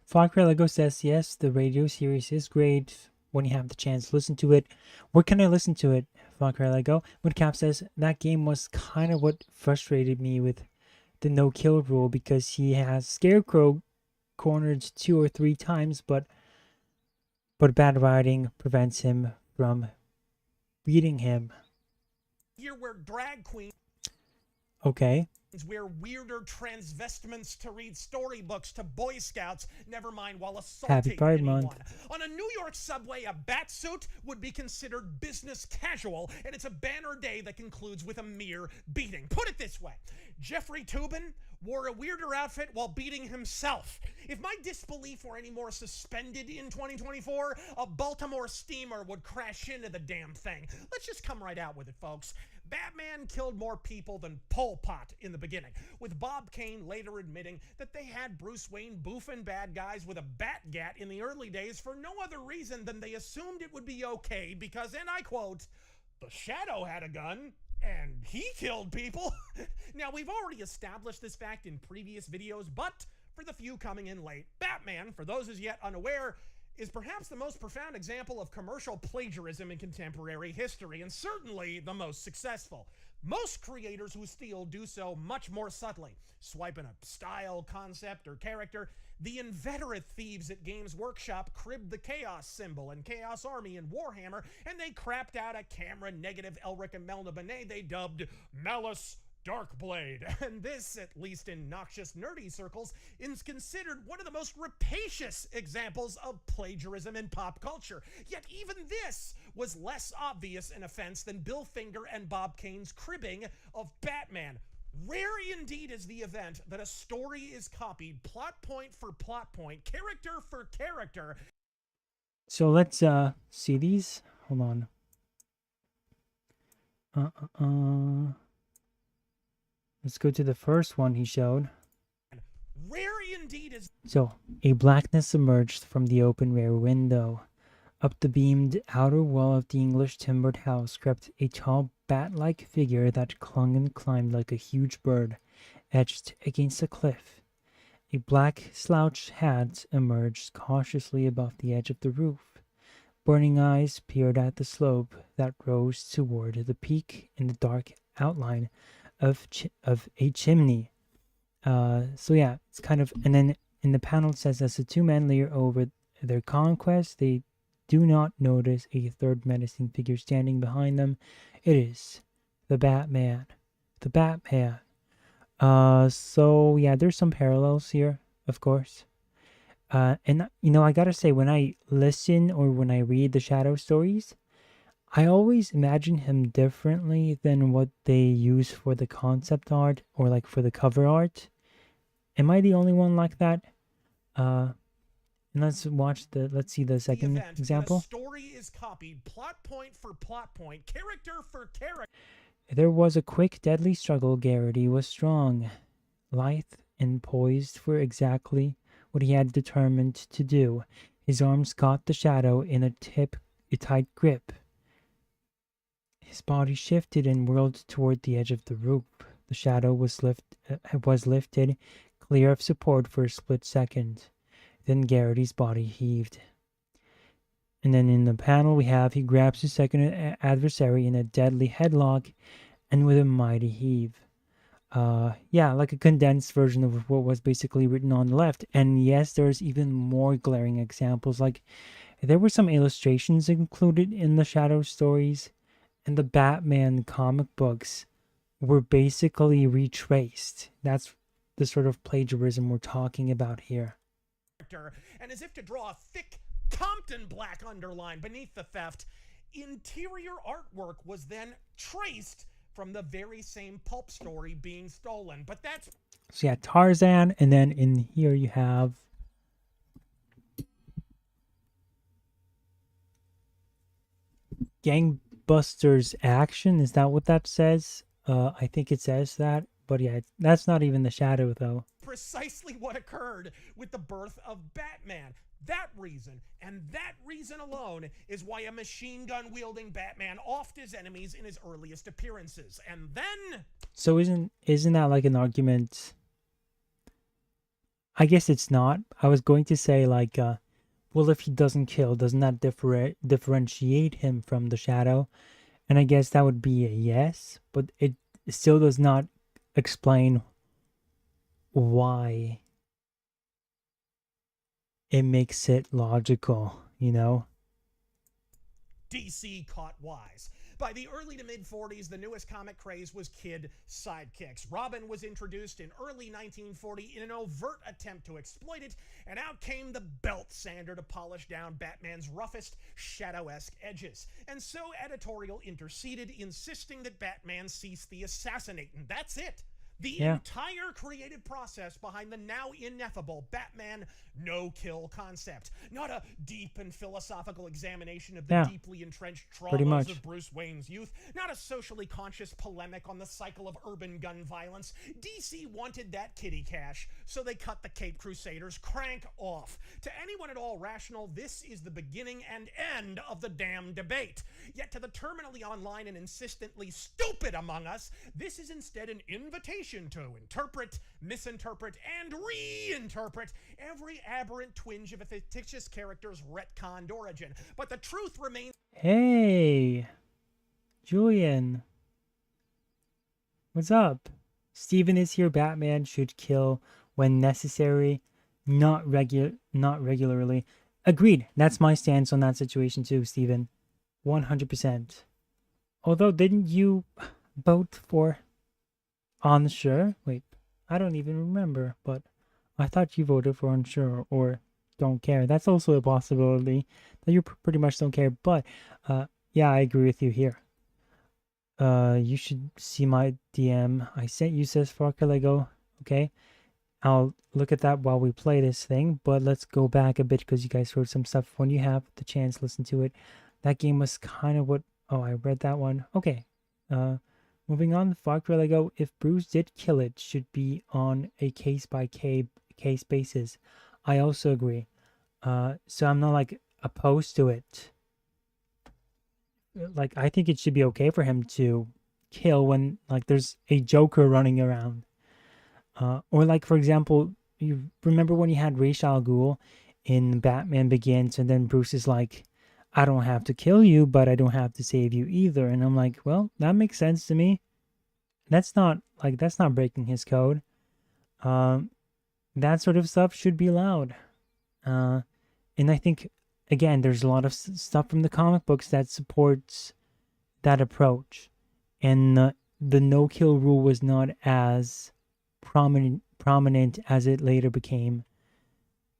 Far Lego says, yes, the radio series is great when you have the chance to listen to it. Where can I listen to it? Far Lego. Woodcap says, that game was kind of what frustrated me with the no-kill rule, because he has Scarecrow cornered 2 or 3 times, but bad writing prevents him from beating him. Year where drag queens Okay. wear weirder transvestments to read storybooks to Boy Scouts, never mind while assaulting Happy Pride anyone. Month. On a New York subway, a bat suit would be considered business casual, and it's a banner day that concludes with a mere beating. Put it this way, Jeffrey Toobin wore a weirder outfit while beating himself. If my disbelief were any more suspended in 2024, a Baltimore steamer would crash into the damn thing. Let's just come right out with it, folks. Batman killed more people than Pol Pot in the beginning, with Bob Kane later admitting that they had Bruce Wayne boofing bad guys with a bat-gat in the early days for no other reason than they assumed it would be okay because, and I quote, the Shadow had a gun and he killed people. Now, we've already established this fact in previous videos, but for the few coming in late, Batman, for those as yet unaware, is perhaps the most profound example of commercial plagiarism in contemporary history, and certainly the most successful. Most creators who steal do so much more subtly, swiping a style, concept, or character. The inveterate thieves at Games Workshop cribbed the Chaos symbol and Chaos Army in Warhammer, and they crapped out a camera-negative Elric and Melna Benet they dubbed Malice Darkblade, and this, at least in noxious nerdy circles, is considered one of the most rapacious examples of plagiarism in pop culture. Yet even this was less obvious an offense than Bill Finger and Bob Kane's cribbing of Batman. Rare indeed is the event that a story is copied plot point for plot point, character for character. So let's see these. Hold on. Let's go to the first one he showed. Rare indeed is. So, a blackness emerged from the open rear window. Up the beamed outer wall of the English timbered house crept a tall bat-like figure that clung and climbed like a huge bird, etched against a cliff. A black slouch hat emerged cautiously above the edge of the roof. Burning eyes peered at the slope that rose toward the peak in the dark outline of a chimney. So yeah, it's kind of, and then in the panel it says as the two men leer over their conquest, they do not notice a third menacing figure standing behind them. It is the Batman. The Batman. So yeah, there's some parallels here, of course. And you know, I gotta say, when I listen or when I read the Shadow stories, I always imagine him differently than what they use for the concept art or like for the cover art. Am I the only one like that? And let's see the second example. The story is copied plot point for plot point, character for character. There was a quick, deadly struggle. Garrity was strong, lithe, and poised for exactly what he had determined to do. His arms caught the shadow in a tight grip. His body shifted and whirled toward the edge of the roof. The shadow was lifted, clear of support for a split second. Then Garrity's body heaved. And then in the panel we have, he grabs his second adversary in a deadly headlock and with a mighty heave. Yeah, like a condensed version of what was basically written on the left. And yes, there's even more glaring examples. Like, there were some illustrations included in the Shadow stories, and the Batman comic books were basically retraced. That's the sort of plagiarism we're talking about here. And as if to draw a thick Compton black underline beneath the theft, interior artwork was then traced from the very same pulp story being stolen. But that's... So yeah, Tarzan, and then in here you have... Gangbusters Action. Is that what that says? I think it says that. But yeah, that's not even the Shadow, though. Precisely what occurred with the birth of Batman. That reason, and that reason alone, is why a machine gun wielding Batman offed his enemies in his earliest appearances. And then... So isn't that like an argument? I guess it's not. I was going to say like, well, if he doesn't kill, doesn't that differentiate him from the Shadow? And I guess that would be a yes, but it still does not explain why it makes it logical, you know? DC caught wise. By the early to mid-40s, the newest comic craze was kid sidekicks. Robin was introduced in early 1940 in an overt attempt to exploit it, and out came the belt sander to polish down Batman's roughest, shadow-esque edges. And so editorial interceded, insisting that Batman cease the assassinating. That's it. The entire creative process behind the now ineffable Batman no-kill concept. Not a deep and philosophical examination of the deeply entrenched traumas of Bruce Wayne's youth. Not a socially conscious polemic on the cycle of urban gun violence. DC wanted that kitty cash, so they cut the Caped Crusaders crank off. To anyone at all rational, this is the beginning and end of the damn debate. Yet to the terminally online and insistently stupid among us, this is instead an invitation to interpret, misinterpret, and reinterpret every aberrant twinge of a fictitious character's retconned origin. But the truth remains... Hey, Julian. What's up? Steven is here. Batman should kill when necessary, not regularly. Agreed. That's my stance on that situation too, Steven. 100%. Although, didn't you vote for unsure? Wait, I don't even remember, but I thought you voted for unsure or don't care. That's also a possibility that you pretty much don't care, but yeah, I agree with you here. You should see my DM. I sent you, says Farka Lego. Okay, I'll look at that while we play this thing, but let's go back a bit because you guys heard some stuff. When you have the chance, listen to it. That game was kind of what... Oh, I read that one. Okay. Moving on, Farka Lego. If Bruce did kill it, should be on a case-by-case basis. I also agree. So I'm not like opposed to it. Like, I think it should be okay for him to kill when like there's a Joker running around. Or like, for example, you remember when you had Ra's al Ghul in Batman Begins, and then Bruce is like, I don't have to kill you, but I don't have to save you either. And I'm like, well, that makes sense to me. That's not breaking his code. That sort of stuff should be allowed. And I think, again, there's a lot of stuff from the comic books that supports that approach. And the no-kill rule was not as prominent as it later became.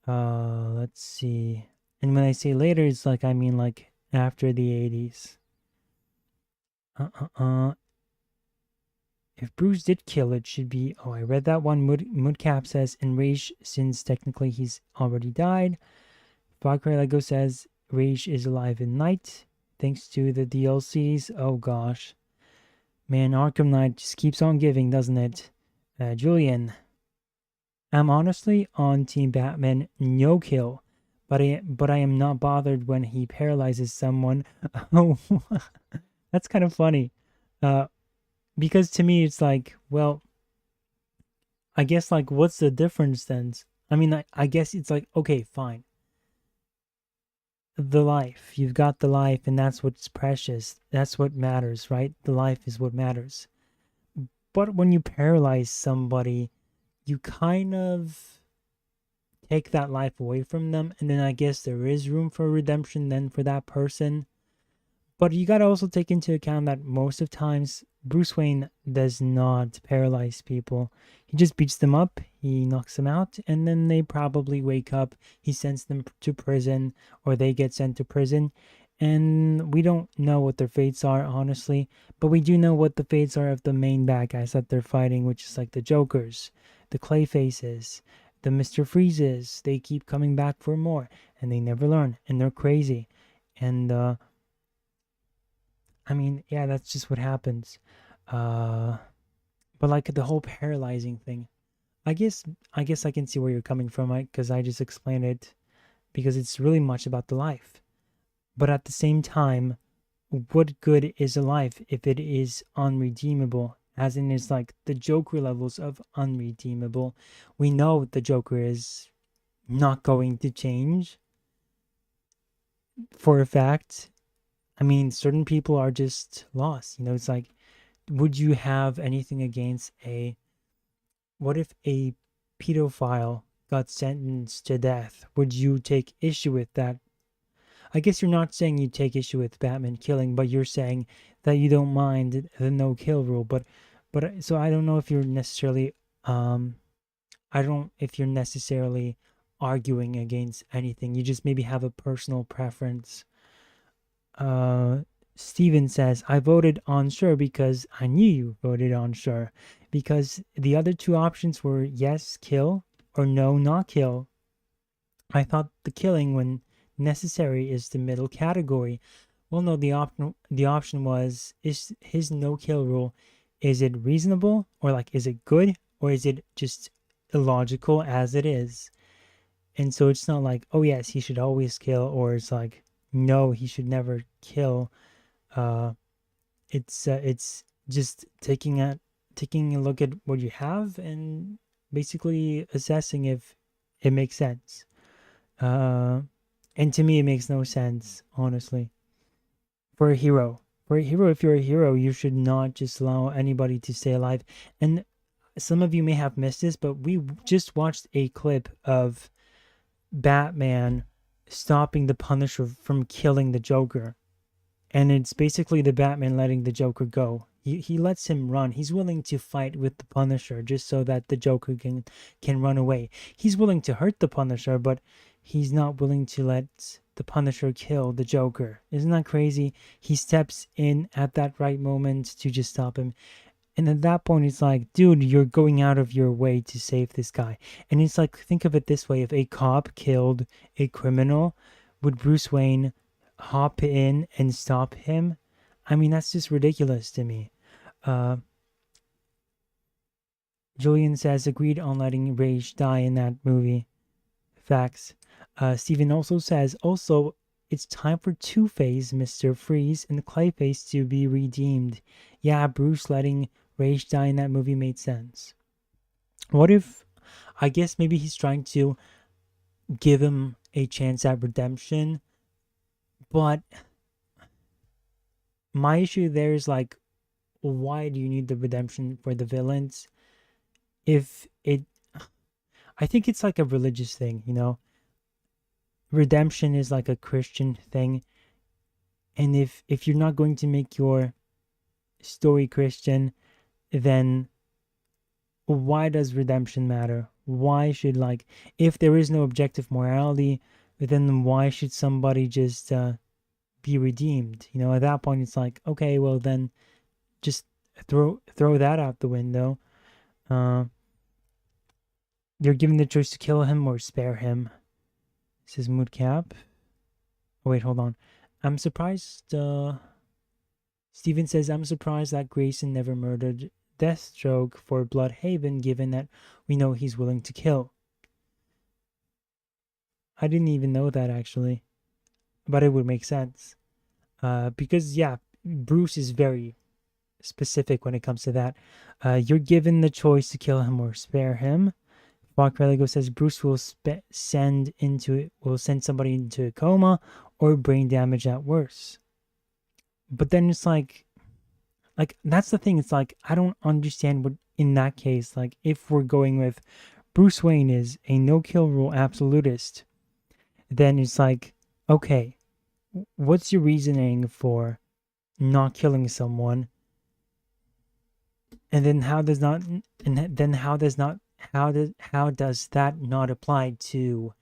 Let's see. And when I say later, it's like, I mean like after the 80s. If Bruce did kill, it should be... Oh, I read that one. Moodcap says, enrage, since technically he's already died. Valkyrie Lego says, Rage is alive in night, thanks to the DLCs. Oh gosh. Man, Arkham Knight just keeps on giving, doesn't it? Julian. I'm honestly on Team Batman no kill, but I am not bothered when he paralyzes someone. Oh, that's kind of funny. Because to me it's like, well, I guess like what's the difference then? I mean, I guess it's like, okay, fine. The life, you've got the life, and that's what's precious. That's what matters, right? The life is what matters. But when you paralyze somebody, you kind of take that life away from them, and then I guess there is room for redemption then for that person. But you gotta also take into account that most of times Bruce Wayne does not paralyze people. He just beats them up, he knocks them out, and then they probably wake up. He sends them to prison, or they get sent to prison. And we don't know what their fates are, honestly. But we do know what the fates are of the main bad guys that they're fighting, which is like the Jokers, the Clayfaces, the Mr. Freezes. They keep coming back for more, and they never learn, and they're crazy. And, I mean, yeah, that's just what happens. But like the whole paralyzing thing, I guess I can see where you're coming from, right? Because I just explained it because it's really much about the life. But at the same time, what good is a life if it is unredeemable? As in, it's like the Joker levels of unredeemable. We know the Joker is not going to change for a fact. I mean, certain people are just lost. You know, it's like, would you have anything against what if a pedophile got sentenced to death? Would you take issue with that? I guess you're not saying you take issue with Batman killing, but you're saying that you don't mind the no-kill rule. But so I don't know if you're necessarily, if you're necessarily arguing against anything. You just maybe have a personal preference. Steven says, I voted on sure because I knew you voted on sure. Because the other two options were yes, kill, or no, not kill. I thought the killing when necessary is the middle category. Well, no, the option was, is his no-kill rule, is it reasonable, or like, is it good, or is it just illogical as it is? And so it's not like, oh yes, he should always kill, or it's like, no, he should never kill. It's just taking a look at what you have and basically assessing if it makes sense. And to me, it makes no sense, honestly. For a hero, if you're a hero, you should not just allow anybody to stay alive. And some of you may have missed this, but we just watched a clip of Batman stopping the Punisher from killing the Joker. And it's basically the Batman letting the Joker go. He lets him run. He's willing to fight with the Punisher just so that the Joker can run away. He's willing to hurt the Punisher, but he's not willing to let the Punisher kill the Joker. Isn't that crazy? He steps in at that right moment to just stop him. And at that point, it's like, dude, you're going out of your way to save this guy. And it's like, think of it this way. If a cop killed a criminal, would Bruce Wayne hop in and stop him? I mean, that's just ridiculous to me. Julian says, agreed on letting Rage die in that movie. Facts. Steven also says, also, it's time for Two-Face, Mr. Freeze, and Clayface to be redeemed. Yeah, Bruce letting Rage die in that movie made sense. What if... I guess maybe he's trying to give him a chance at redemption, but my issue there is like, why do you need the redemption for the villains? If it, I think it's like a religious thing, you know? Redemption is like a Christian thing. And if you're not going to make your story Christian, then why does redemption matter? Why should, like, if there is no objective morality, then why should somebody just be redeemed? You know, at that point it's like, okay, well then just throw that out the window. You're given the choice to kill him or spare him. This is mood cap. Oh, wait, hold on. I'm surprised. Steven says, I'm surprised that Grayson never murdered Deathstroke for Bloodhaven, given that we know he's willing to kill. I didn't even know that, actually. But it would make sense. Because, yeah, Bruce is very specific when it comes to that. You're given the choice to kill him or spare him. Mark Religo says Bruce will send somebody into a coma or brain damage at worst. But then it's like that's the thing. It's like, I don't understand what, in that case, like, if we're going with Bruce Wayne is a no-kill rule absolutist, then it's like, okay, what's your reasoning for not killing someone? And then how does that not apply to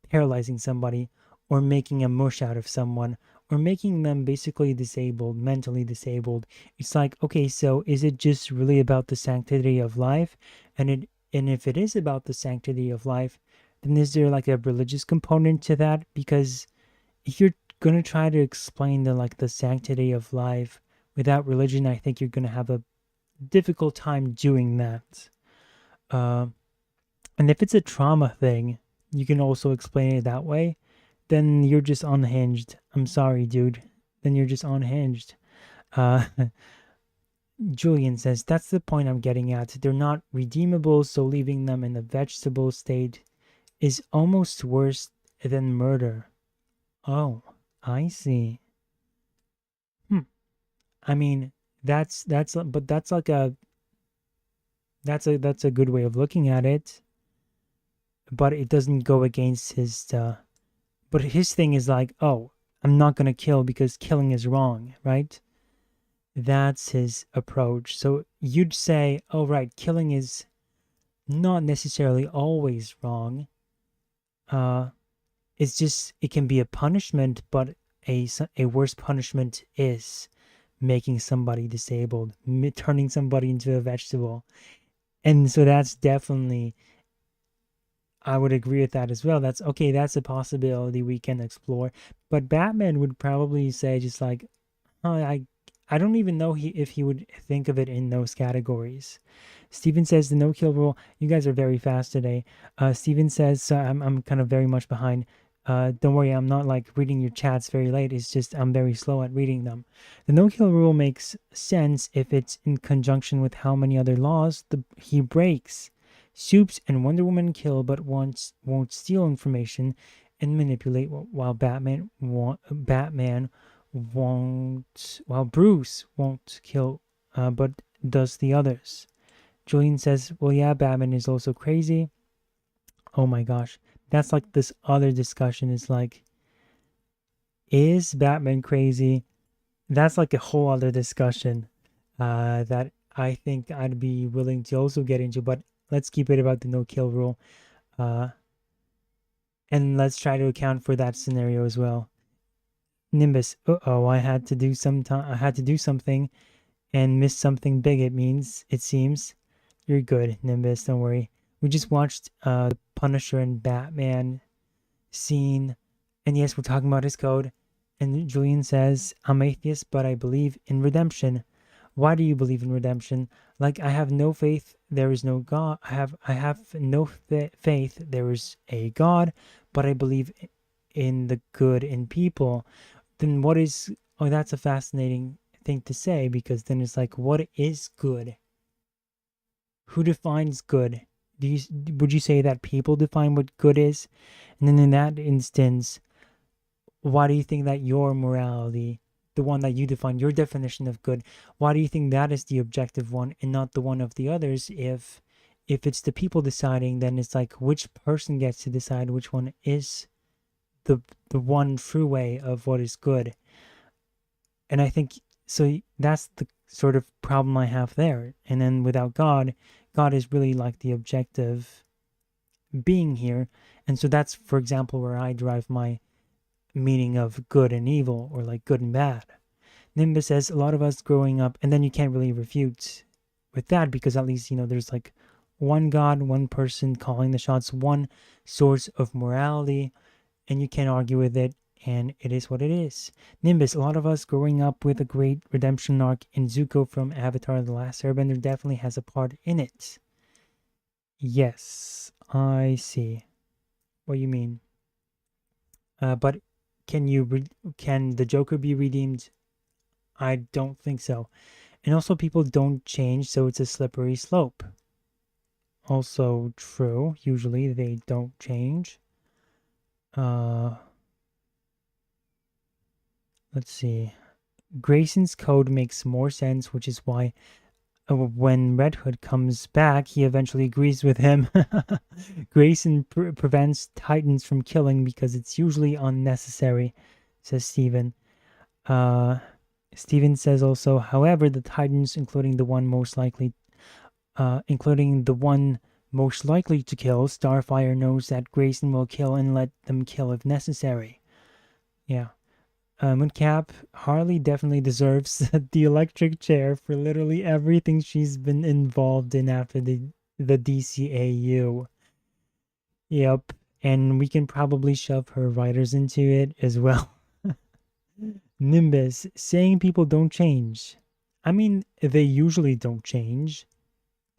paralyzing somebody or making a mush out of someone or making them basically disabled, mentally disabled? It's like, okay, so is it just really about the sanctity of life? And if it is about the sanctity of life, then is there like a religious component to that? Because if you're gonna try to explain the sanctity of life without religion, I think you're gonna have a difficult time doing that. And if it's a trauma thing, you can also explain it that way. Then you're just unhinged. I'm sorry, dude. Then you're just unhinged. Julian says, that's the point I'm getting at. They're not redeemable, so leaving them in the vegetable state is almost worse than murder. Oh, I see. I mean, that's a good way of looking at it. But it doesn't go against his but his thing is like, oh, I'm not gonna kill because killing is wrong, right? That's his approach. So you'd say, oh right, killing is not necessarily always wrong. It's just, it can be a punishment, but a worse punishment is making somebody disabled, turning somebody into a vegetable. And so that's definitely, I would agree with that as well. That's okay. That's a possibility we can explore. But Batman would probably say just like, oh, I don't even know if he would think of it in those categories. Steven says the no-kill rule. You guys are very fast today. Steven says, so I'm kind of very much behind. Don't worry, I'm not like reading your chats very late. It's just I'm very slow at reading them. The no-kill rule makes sense if it's in conjunction with how many other laws he breaks. Supes and Wonder Woman kill but won't steal information and manipulate, while Bruce won't kill but does the others. Julian says, well, yeah, Batman is also crazy. Oh my gosh. That's like this other discussion is like, is Batman crazy? That's like a whole other discussion that I think I'd be willing to also get into, but let's keep it about the no-kill rule. And let's try to account for that scenario as well. Nimbus, I had to do something and missed something big, it seems. You're good, Nimbus, don't worry. We just watched the Punisher and Batman scene, and yes, we're talking about his code. And Julian says, I'm atheist, but I believe in redemption. Why do you believe in redemption? Like, I have no faith, there is no God. I have no faith, there is a God, but I believe in the good in people. Then what is... Oh, that's a fascinating thing to say, because then it's like, what is good? Who defines good? would you say that people define what good is? And then in that instance, why do you think that your morality, the one that you define, your definition of good, why do you think that is the objective one and not the one of the others? If it's the people deciding, then it's like which person gets to decide which one is the one true way of what is good. And I think so that's the sort of problem I have there. And then without God, God is really like the objective being here. And so that's, for example, where I derive my meaning of good and evil, or like good and bad. Nimbus says a lot of us growing up, and then you can't really refute with that because at least, there's like one God, one person calling the shots, one source of morality, and you can't argue with it, and it is what it is. Nimbus, a lot of us growing up with a great redemption arc in Zuko from Avatar The Last Airbender definitely has a part in it. Yes, I see what you mean. But can the Joker be redeemed? I don't think so. And also people don't change, so it's a slippery slope. Also true, usually they don't change. Let's see. Grayson's code makes more sense, which is why when Red Hood comes back, he eventually agrees with him. Grayson prevents Titans from killing because it's usually unnecessary, says Steven. Steven says also, however, the Titans, including the one most likely to kill, Starfire knows that Grayson will kill and let them kill if necessary. Yeah. Moncap, Harley definitely deserves the electric chair for literally everything she's been involved in after the DCAU. Yep, and we can probably shove her writers into it as well. Nimbus, saying people don't change. I mean, they usually don't change,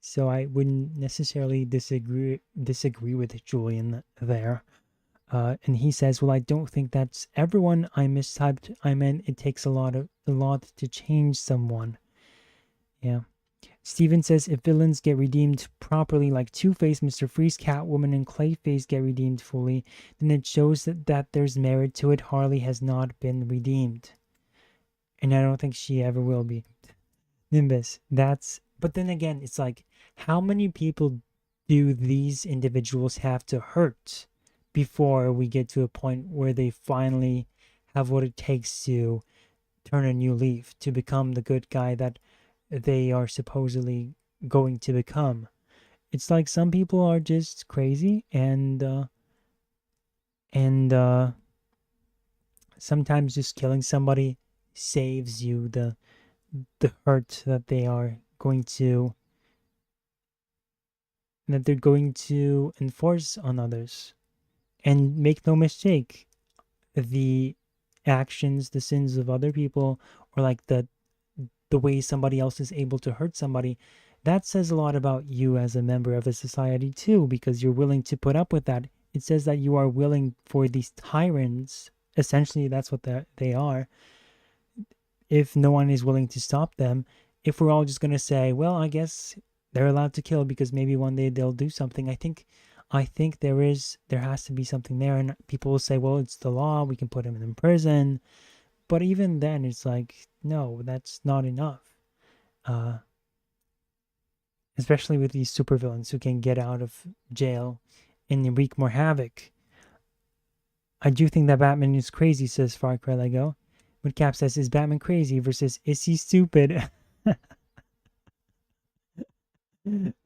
so I wouldn't necessarily disagree with Julian there. And he says, well, I don't think that's everyone. I mistyped. I meant it takes a lot to change someone. Yeah. Steven says, if villains get redeemed properly, like Two-Face, Mr. Freeze, Catwoman, and Clayface get redeemed fully, then it shows that there's merit to it. Harley has not been redeemed. And I don't think she ever will be. Nimbus, but then again, it's like, how many people do these individuals have to hurt before we get to a point where they finally have what it takes to turn a new leaf, to become the good guy that they are supposedly going to become? It's like some people are just crazy, and sometimes just killing somebody saves you the hurt that they're going to enforce on others. And make no mistake, the actions, the sins of other people, or like the way somebody else is able to hurt somebody, that says a lot about you as a member of a society too, because you're willing to put up with that. It says that you are willing for these tyrants, essentially that's what they are, if no one is willing to stop them. If we're all just going to say, well, I guess they're allowed to kill because maybe one day they'll do something, I think there has to be something there. And people will say, well, it's the law, we can put him in prison. But even then, it's like, no, that's not enough. Especially with these supervillains who can get out of jail and wreak more havoc. I do think that Batman is crazy, says Far Cry Lego. When Cap says, is Batman crazy versus is he stupid?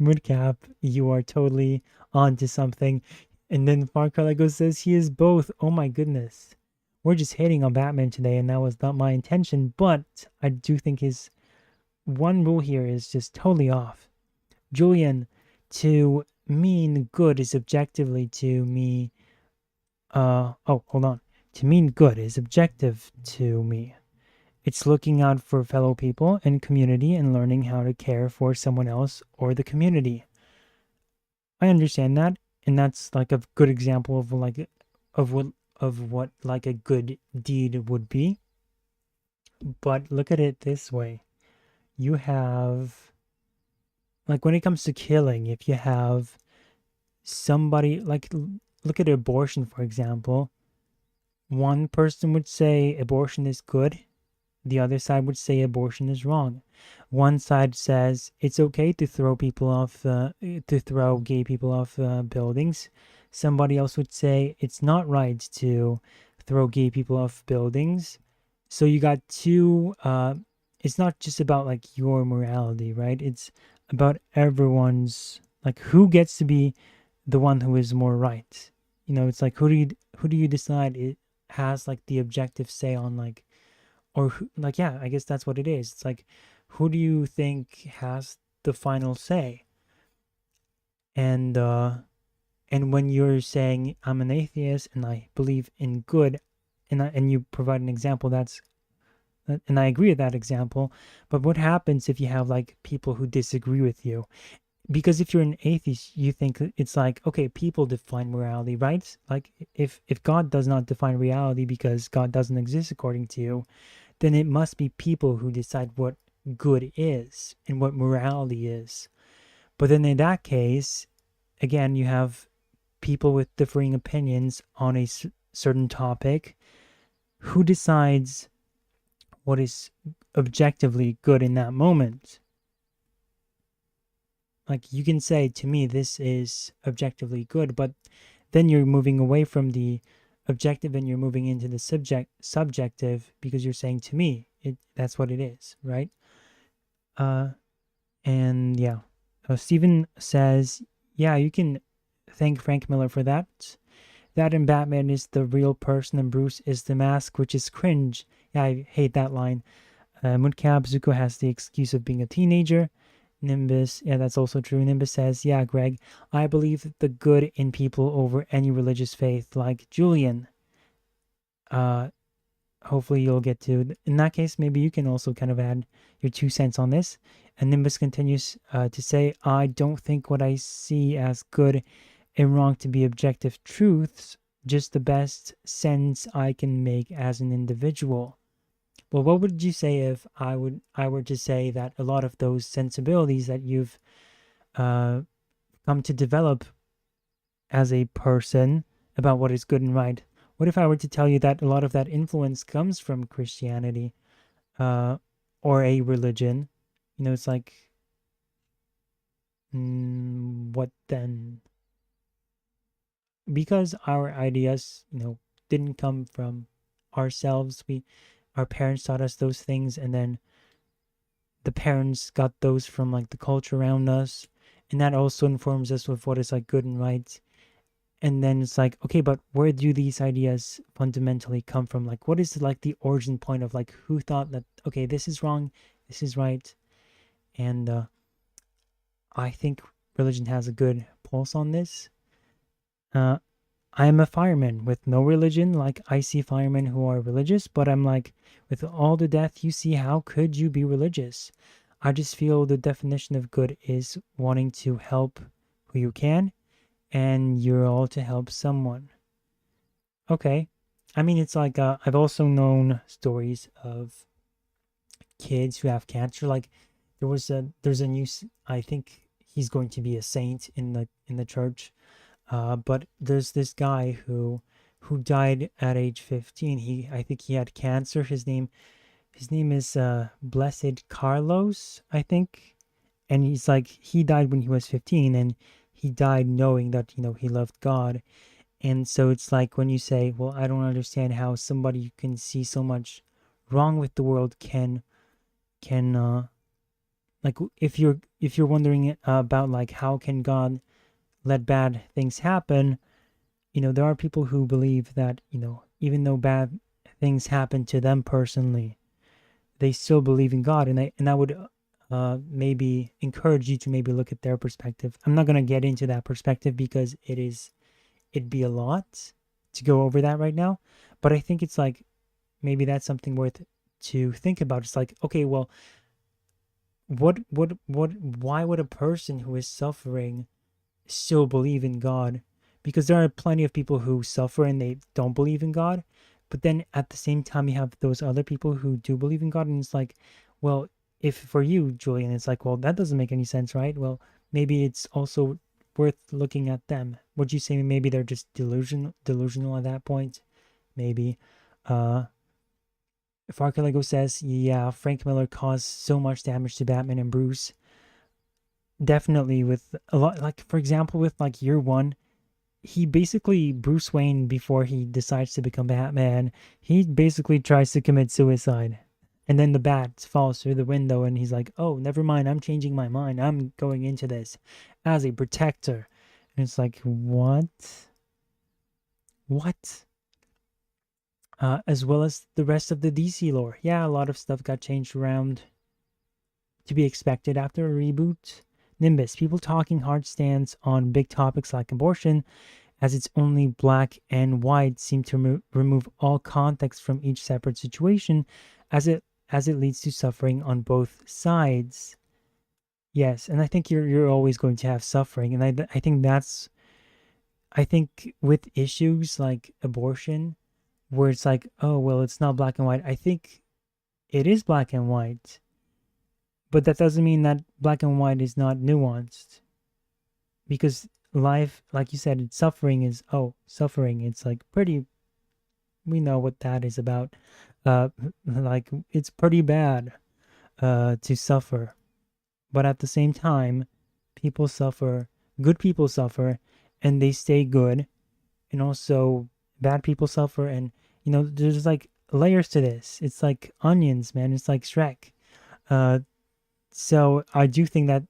Moodcap, you are totally onto something. And then Far Cry Lego says he is both. Oh my goodness. We're just hating on Batman today, and that was not my intention, but I do think his one rule here is just totally off. Julian, to mean good is objectively to me. Hold on. To mean good is objective to me. It's looking out for fellow people and community and learning how to care for someone else or the community. I understand that, and that's like a good example of what like a good deed would be. But look at it this way. You have, like, when it comes to killing, if you have somebody like look at abortion, for example. One person would say abortion is good, the other side would say abortion is wrong. One side says it's okay to throw people off, to throw gay people off buildings. Somebody else would say it's not right to throw gay people off buildings. So you got two. It's not just about like your morality, right? It's about everyone's, like, who gets to be the one who is more right. You know, it's like who do you decide it has like the objective say on, like, or who, like, yeah, I guess that's what it is. It's like, who do you think has the final say? And when you're saying I'm an atheist and I believe in good, and you provide an example, that's, and I agree with that example. But what happens if you have like people who disagree with you? Because if you're an atheist, you think it's like, okay, people define morality, right? Like, if God does not define reality because God doesn't exist according to you, then it must be people who decide what good is and what morality is. But then in that case, again, you have people with differing opinions on a certain topic. Who decides what is objectively good in that moment? Like, you can say to me, this is objectively good, but then you're moving away from the objective and you're moving into the subjective, because you're saying to me, that's what it is, right? And yeah. Steven says, yeah, you can thank Frank Miller for that. That and Batman is the real person and Bruce is the mask, which is cringe. Yeah, I hate that line. Moodcab, Zuko has the excuse of being a teenager. Nimbus, yeah, that's also true. Nimbus says, yeah, Greg, I believe the good in people over any religious faith, like Julian. Hopefully you'll get to, in that case, maybe you can also kind of add your 2 cents on this. And Nimbus continues to say, I don't think what I see as good and wrong to be objective truths, just the best sense I can make as an individual. Well, what would you say if I were to say that a lot of those sensibilities that you've come to develop as a person about what is good and right? What if I were to tell you that a lot of that influence comes from Christianity, or a religion? You know, it's like, what then? Because our ideas, you know, didn't come from ourselves. Our parents taught us those things, and then the parents got those from like the culture around us, and that also informs us with what is like good and right. And then it's like, okay, but where do these ideas fundamentally come from? Like, what is like the origin point of like who thought that, okay, this is wrong, this is right? And I think religion has a good pulse on this. I am a fireman with no religion. Like, I see firemen who are religious, but I'm like, with all the death you see, how could you be religious? I just feel the definition of good is wanting to help who you can, and you're all to help someone. Okay. I mean, it's like, I've also known stories of kids who have cancer. Like, there's a new, I think he's going to be a saint in the church. But there's this guy who died at age 15. I think he had cancer. His name is Blessed Carlos, I think. And he's like, he died when he was 15, and he died knowing that, you know, he loved God. And so it's like when you say, well, I don't understand how somebody who can see so much wrong with the world can like, if you're wondering about like how can God let bad things happen, you know, there are people who believe that, you know, even though bad things happen to them personally, they still believe in God, and I would maybe encourage you to maybe look at their perspective. I'm not gonna get into that perspective because it'd be a lot to go over that right now, but I think it's like maybe that's something worth to think about. It's like, okay, well, why would a person who is suffering still believe in God? Because there are plenty of people who suffer and they don't believe in God. But then at the same time, you have those other people who do believe in God. And it's like, well, if for you, Julian, it's like, well, that doesn't make any sense, right? Well, maybe it's also worth looking at them? Would you say maybe they're just delusional at that point? Maybe. Farkelego says, yeah, Frank Miller caused so much damage to Batman and Bruce. Definitely with a lot, like, for example, with like Year One, he basically, Bruce Wayne, before he decides to become Batman, he basically tries to commit suicide. And then the bat falls through the window and he's like, oh, never mind, I'm changing my mind. I'm going into this as a protector. And it's like, what? What? As well as the rest of the DC lore. Yeah, a lot of stuff got changed around to be expected after a reboot. Nimbus, people talking hard stance on big topics like abortion, as it's only black and white, seem to remove all context from each separate situation, as it leads to suffering on both sides. Yes, and I think you're always going to have suffering, and I think that's, I think with issues like abortion, where it's like, oh well, it's not black and white. I think it is black and white, but that doesn't mean that black and white is not nuanced, because life, like you said, it's suffering is, oh, suffering, it's like pretty, we know what that is about. Like, it's pretty bad to suffer, but at the same time, people suffer, good people suffer, and they stay good, and also bad people suffer, and there's like layers to this. It's like onions, man. It's like Shrek. So I do think that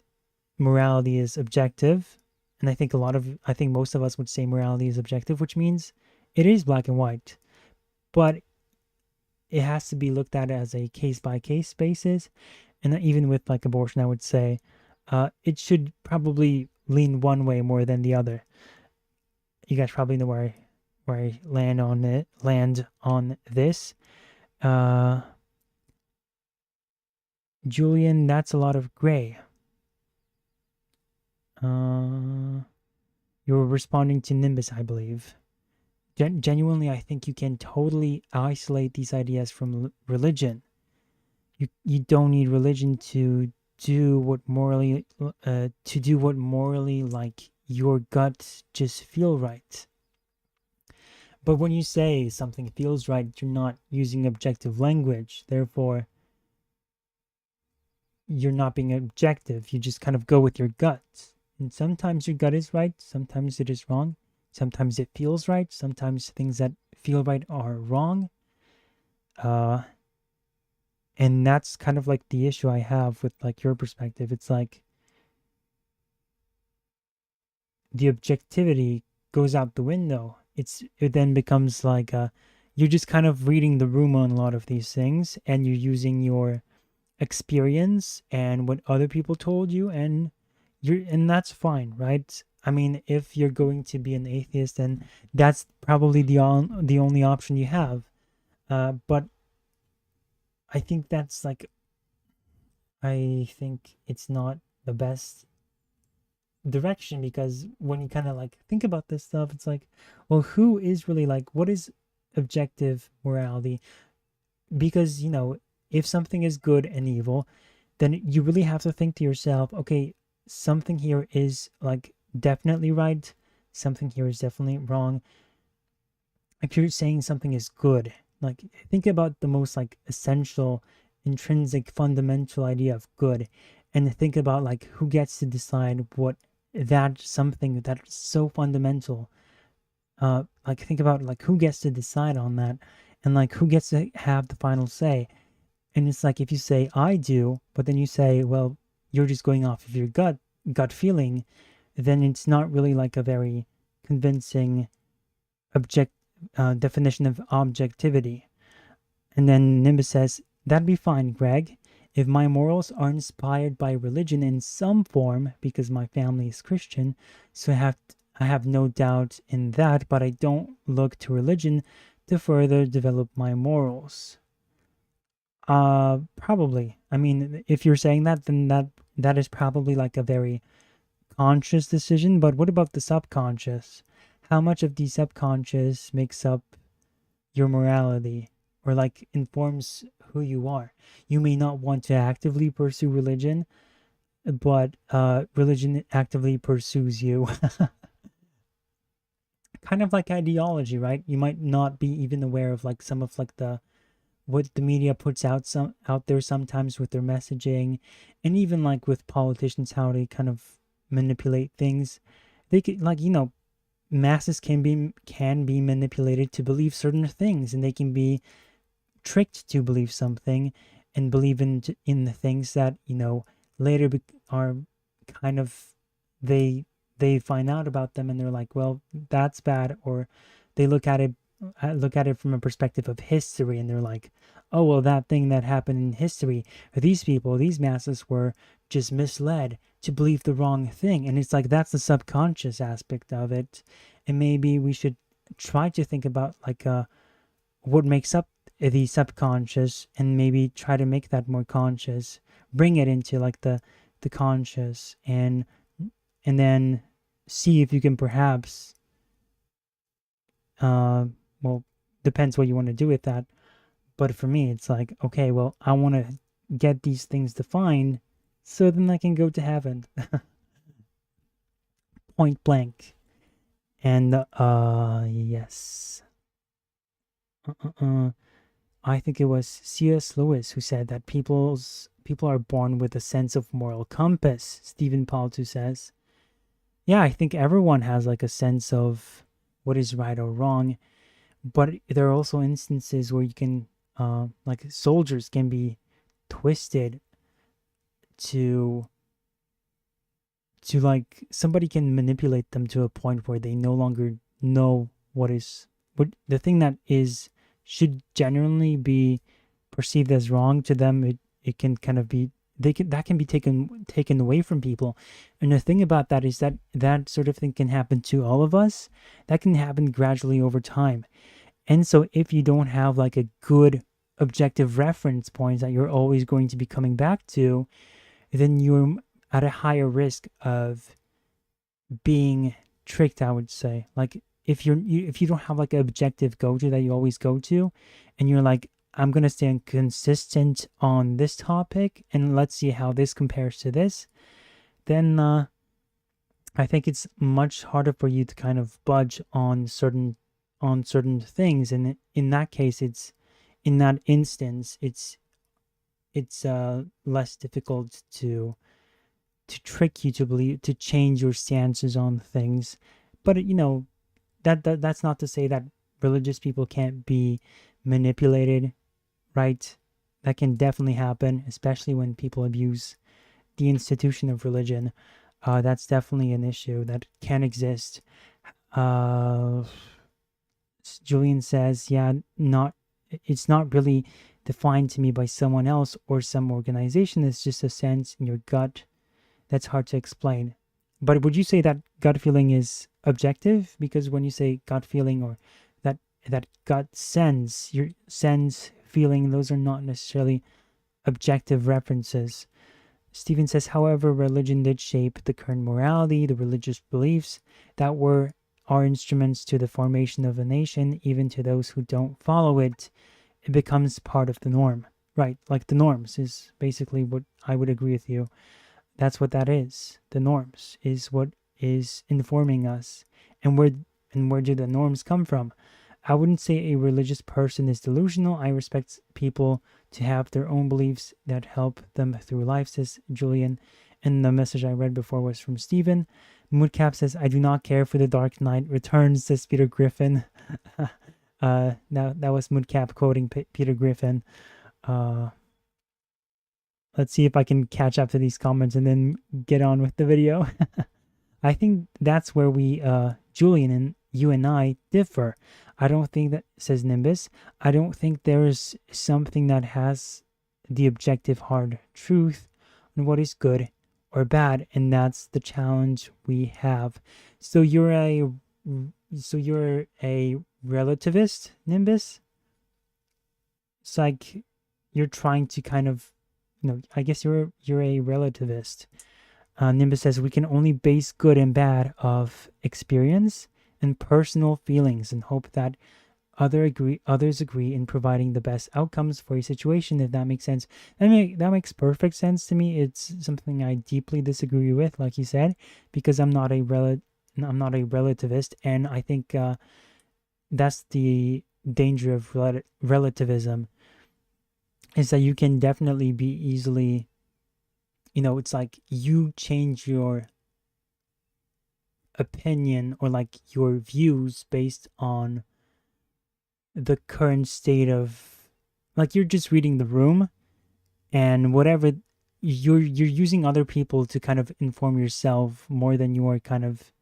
morality is objective, and I think most of us would say morality is objective, which means it is black and white, but it has to be looked at as a case-by-case basis. And even with like abortion, I would say it should probably lean one way more than the other. You guys probably know where I land on this. Julian, that's a lot of gray. You're responding to Nimbus, I believe. Genuinely, I think you can totally isolate these ideas from religion. You don't need religion to do what morally like your gut just feel right. But when you say something feels right, you're not using objective language. Therefore, you're not being objective. You just kind of go with your gut. And sometimes your gut is right, sometimes it is wrong. Sometimes it feels right, sometimes things that feel right are wrong. And that's kind of like the issue I have with like your perspective. It's like the objectivity goes out the window. It then becomes like you're just kind of reading the room on a lot of these things, and you're using your experience and what other people told you, and that's fine, right? I mean, if you're going to be an atheist, then that's probably the only option you have. But I think that's like, I think it's not the best direction, because when you kind of like think about this stuff, it's like, well, who is really like, what is objective morality? Because if something is good and evil, then you really have to think to yourself, okay, something here is like definitely right, something here is definitely wrong. If you're saying something is good, like think about the most like essential, intrinsic, fundamental idea of good, and think about like who gets to decide what that something that's so fundamental, like think about like who gets to decide on that, and like who gets to have the final say. And it's like, if you say I do, but then you say, well, you're just going off of your gut feeling, then it's not really like a very convincing definition of objectivity. And then Nimbus says, that'd be fine, Greg, if my morals are inspired by religion in some form, because my family is Christian, so I have no doubt in that, but I don't look to religion to further develop my morals. Probably. I mean, if you're saying that, then that is probably like a very conscious decision. But what about the subconscious? How much of the subconscious makes up your morality, or like informs who you are? You may not want to actively pursue religion, but religion actively pursues you. Kind of like ideology, right? You might not be even aware of like some of like the what the media puts out there sometimes with their messaging, and even like with politicians, how they kind of manipulate things. They could, like, masses can be manipulated to believe certain things, and they can be tricked to believe something and believe in the things that later are kind of, they find out about them and they're like, well, that's bad. Or they look at it from a perspective of history, and they're like, oh, well, that thing that happened in history, these masses were just misled to believe the wrong thing. And it's like, that's the subconscious aspect of it. And maybe we should try to think about like what makes up the subconscious, and maybe try to make that more conscious, bring it into like the conscious, and then see if you can perhaps well, depends what you want to do with that. But for me, it's like, okay, well, I want to get these things defined so then I can go to heaven. Point blank. And yes, I think it was C.S. Lewis who said that people are born with a sense of moral compass. Stephen Paltu says, yeah, I think everyone has like a sense of what is right or wrong, but there are also instances where you can, like, soldiers can be twisted to like, somebody can manipulate them to a point where they no longer know what the thing that should generally be perceived as wrong to them. It can kind of be, that can be taken away from people. And the thing about that is that sort of thing can happen to all of us. That can happen gradually over time. And so if you don't have like a good objective reference point that you're always going to be coming back to, then you're at a higher risk of being tricked, I would say. Like, if you don't have like an objective go-to that you always go to, and you're like, I'm going to stay consistent on this topic, and let's see how this compares to this, then I think it's much harder for you to kind of budge on certain things. And in that case, in that instance, it's less difficult to trick you to change your stances on things. But that's not to say that religious people can't be manipulated, right? That can definitely happen, especially when people abuse the institution of religion. That's definitely an issue that can exist. Julian says, yeah, it's not really defined to me by someone else or some organization. It's just a sense in your gut that's hard to explain. But would you say that gut feeling is objective? Because when you say gut feeling, or that gut sense, your sense, feeling, those are not necessarily objective references. Stephen says, however, religion did shape the current morality, the religious beliefs that are instruments to the formation of a nation. Even to those who don't follow it, it becomes part of the norm. Right, like the norms is basically what I would agree with you. That's what that is. The norms is what is informing us. And where do the norms come from? I wouldn't say a religious person is delusional. I respect people to have their own beliefs that help them through life, says Julian. And the message I read before was from Stephen. Moodcap says, I do not care for The Dark Knight Returns, says Peter Griffin. That was Moodcap quoting Peter Griffin. Let's see if I can catch up to these comments and then get on with the video. I think that's where we, Julian and you and I, differ. I don't think that, says Nimbus, I don't think there's something that has the objective hard truth on what is good or bad, and that's the challenge we have. So you're a relativist, Nimbus? It's like you're trying to kind of, I guess you're a relativist. Nimbus says, we can only base good and bad of experience and personal feelings, and hope that others agree in providing the best outcomes for a situation, if that makes sense. That makes perfect sense to me. It's something I deeply disagree with, like you said, because I'm not a relativist, and I think that's the danger of relativism, is that you can definitely be easily, it's like you change your opinion or like your views based on the current state of, like, you're just reading the room, and whatever, you're using other people to kind of inform yourself more than you are kind of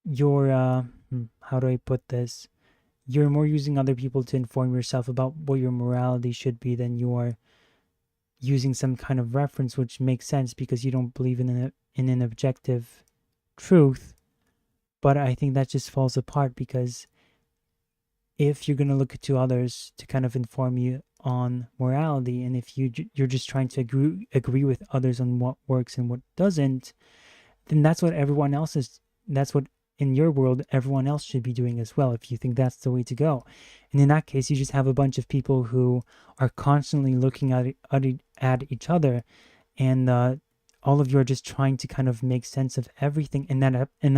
your how do I put this, you're more using other people to inform yourself about what your morality should be than you are using some kind of reference, which makes sense because you don't believe in an objective truth. But I think that just falls apart, because if you're going to look to others to kind of inform you on morality, and if you're just trying to agree with others on what works and what doesn't, then that's what that's what, in your world, everyone else should be doing as well, if you think that's the way to go. And in that case, you just have a bunch of people who are constantly looking at each other, and all of you are just trying to kind of make sense of everything. And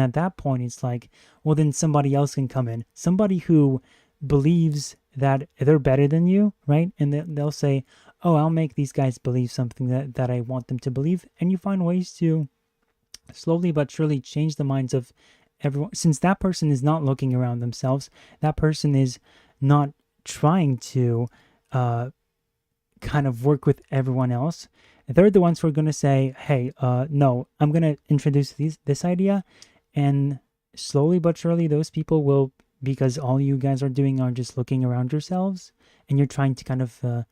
at that point, it's like, well, then somebody else can come in, somebody who believes that they're better than you, right? And they'll say, oh, I'll make these guys believe something that I want them to believe. And you find ways to slowly but surely change the minds of everyone, since that person is not looking around themselves. That person is not trying to kind of work with everyone else. They're the ones who are going to say, hey, no, I'm going to introduce this idea. And slowly but surely, those people will, because all you guys are doing are just looking around yourselves, and you're trying to kind of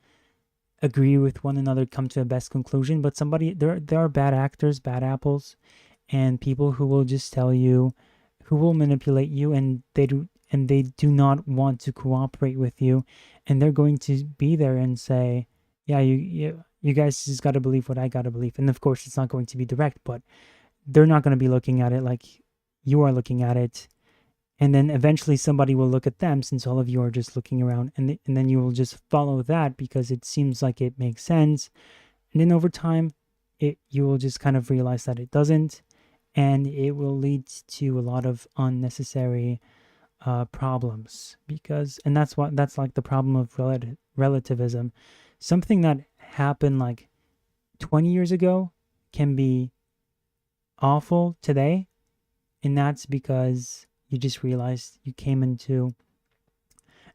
agree with one another, come to a best conclusion. But there are bad actors, bad apples, and people who will just tell you, who will manipulate you, and they do not want to cooperate with you, and they're going to be there and say, yeah, you guys just got to believe what I got to believe. And of course, it's not going to be direct, but they're not going to be looking at it like you are looking at it. And then eventually somebody will look at them, since all of you are just looking around, and then you will just follow that because it seems like it makes sense. And then over time, you will just kind of realize that it doesn't, and it will lead to a lot of unnecessary problems, and that's like the problem of relativism. Something that happened like 20 years ago can be awful today, and that's because you just realized you came into,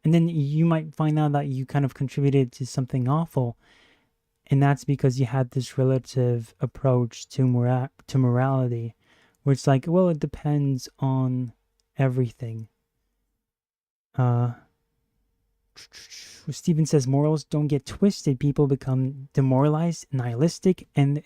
and then you might find out that you kind of contributed to something awful, and that's because you had this relative approach to morality, where it's like, well, it depends on everything. Steven says morals don't get twisted. People become demoralized, nihilistic, and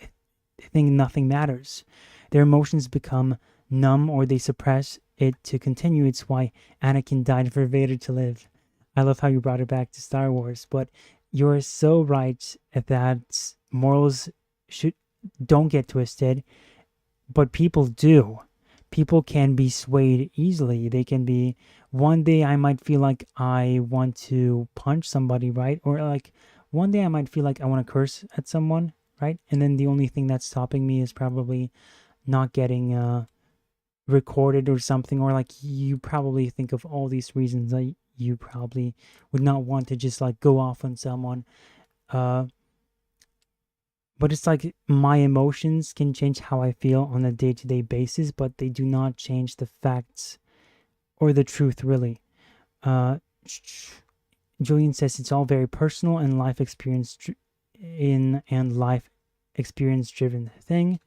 think nothing matters. Their emotions become numb, or they suppress it to continue. It's why Anakin died for Vader to live. I love how you brought it back to Star Wars, but you're so right that morals don't get twisted, but people do. People can be swayed easily. They can be, one day I might feel like I want to punch somebody, right? Or like one day I might feel like I want to curse at someone, right? And then the only thing that's stopping me is probably not getting recorded or something. Or like, you probably think of all these reasons that you probably would not want to just like go off on someone. But it's like my emotions can change how I feel on a day-to-day basis, but they do not change the facts or the truth, really. Julian says it's all very personal and life experience driven thing.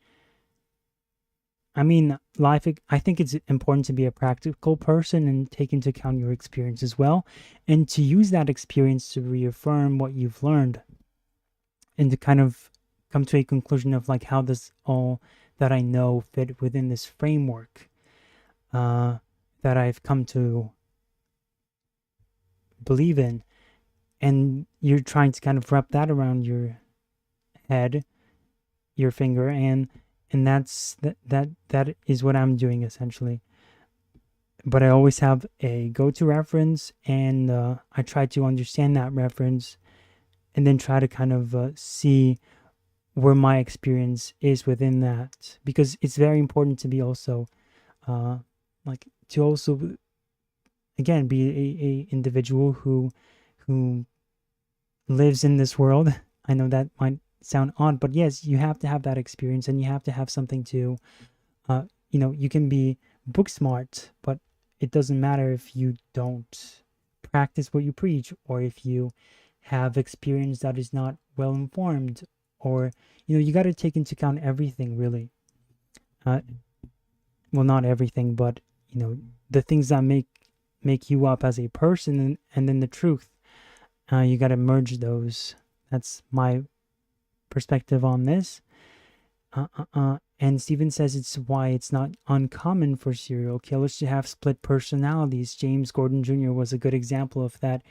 I mean, I think it's important to be a practical person and take into account your experience as well, and to use that experience to reaffirm what you've learned, and to kind of come to a conclusion of like, how does all that I know fit within this framework that I've come to believe in. And you're trying to kind of wrap that around your head, your finger, and that is what I'm doing essentially. but I always have a go-to reference, and I try to understand that reference, and then try to kind of see where my experience is within that, because it's very important to be also like to also again be a individual who lives in this world. I know that might sound odd, but yes, you have to have that experience, and you have to have something to you can be book smart, but it doesn't matter if you don't practice what you preach, or if you have experience that is not well informed, or you got to take into account everything, really. Well, not everything, but the things that make you up as a person, and then the truth. You got to merge those. That's my perspective on this. And Steven says it's why it's not uncommon for serial killers to have split personalities. James Gordon Jr. was a good example of that.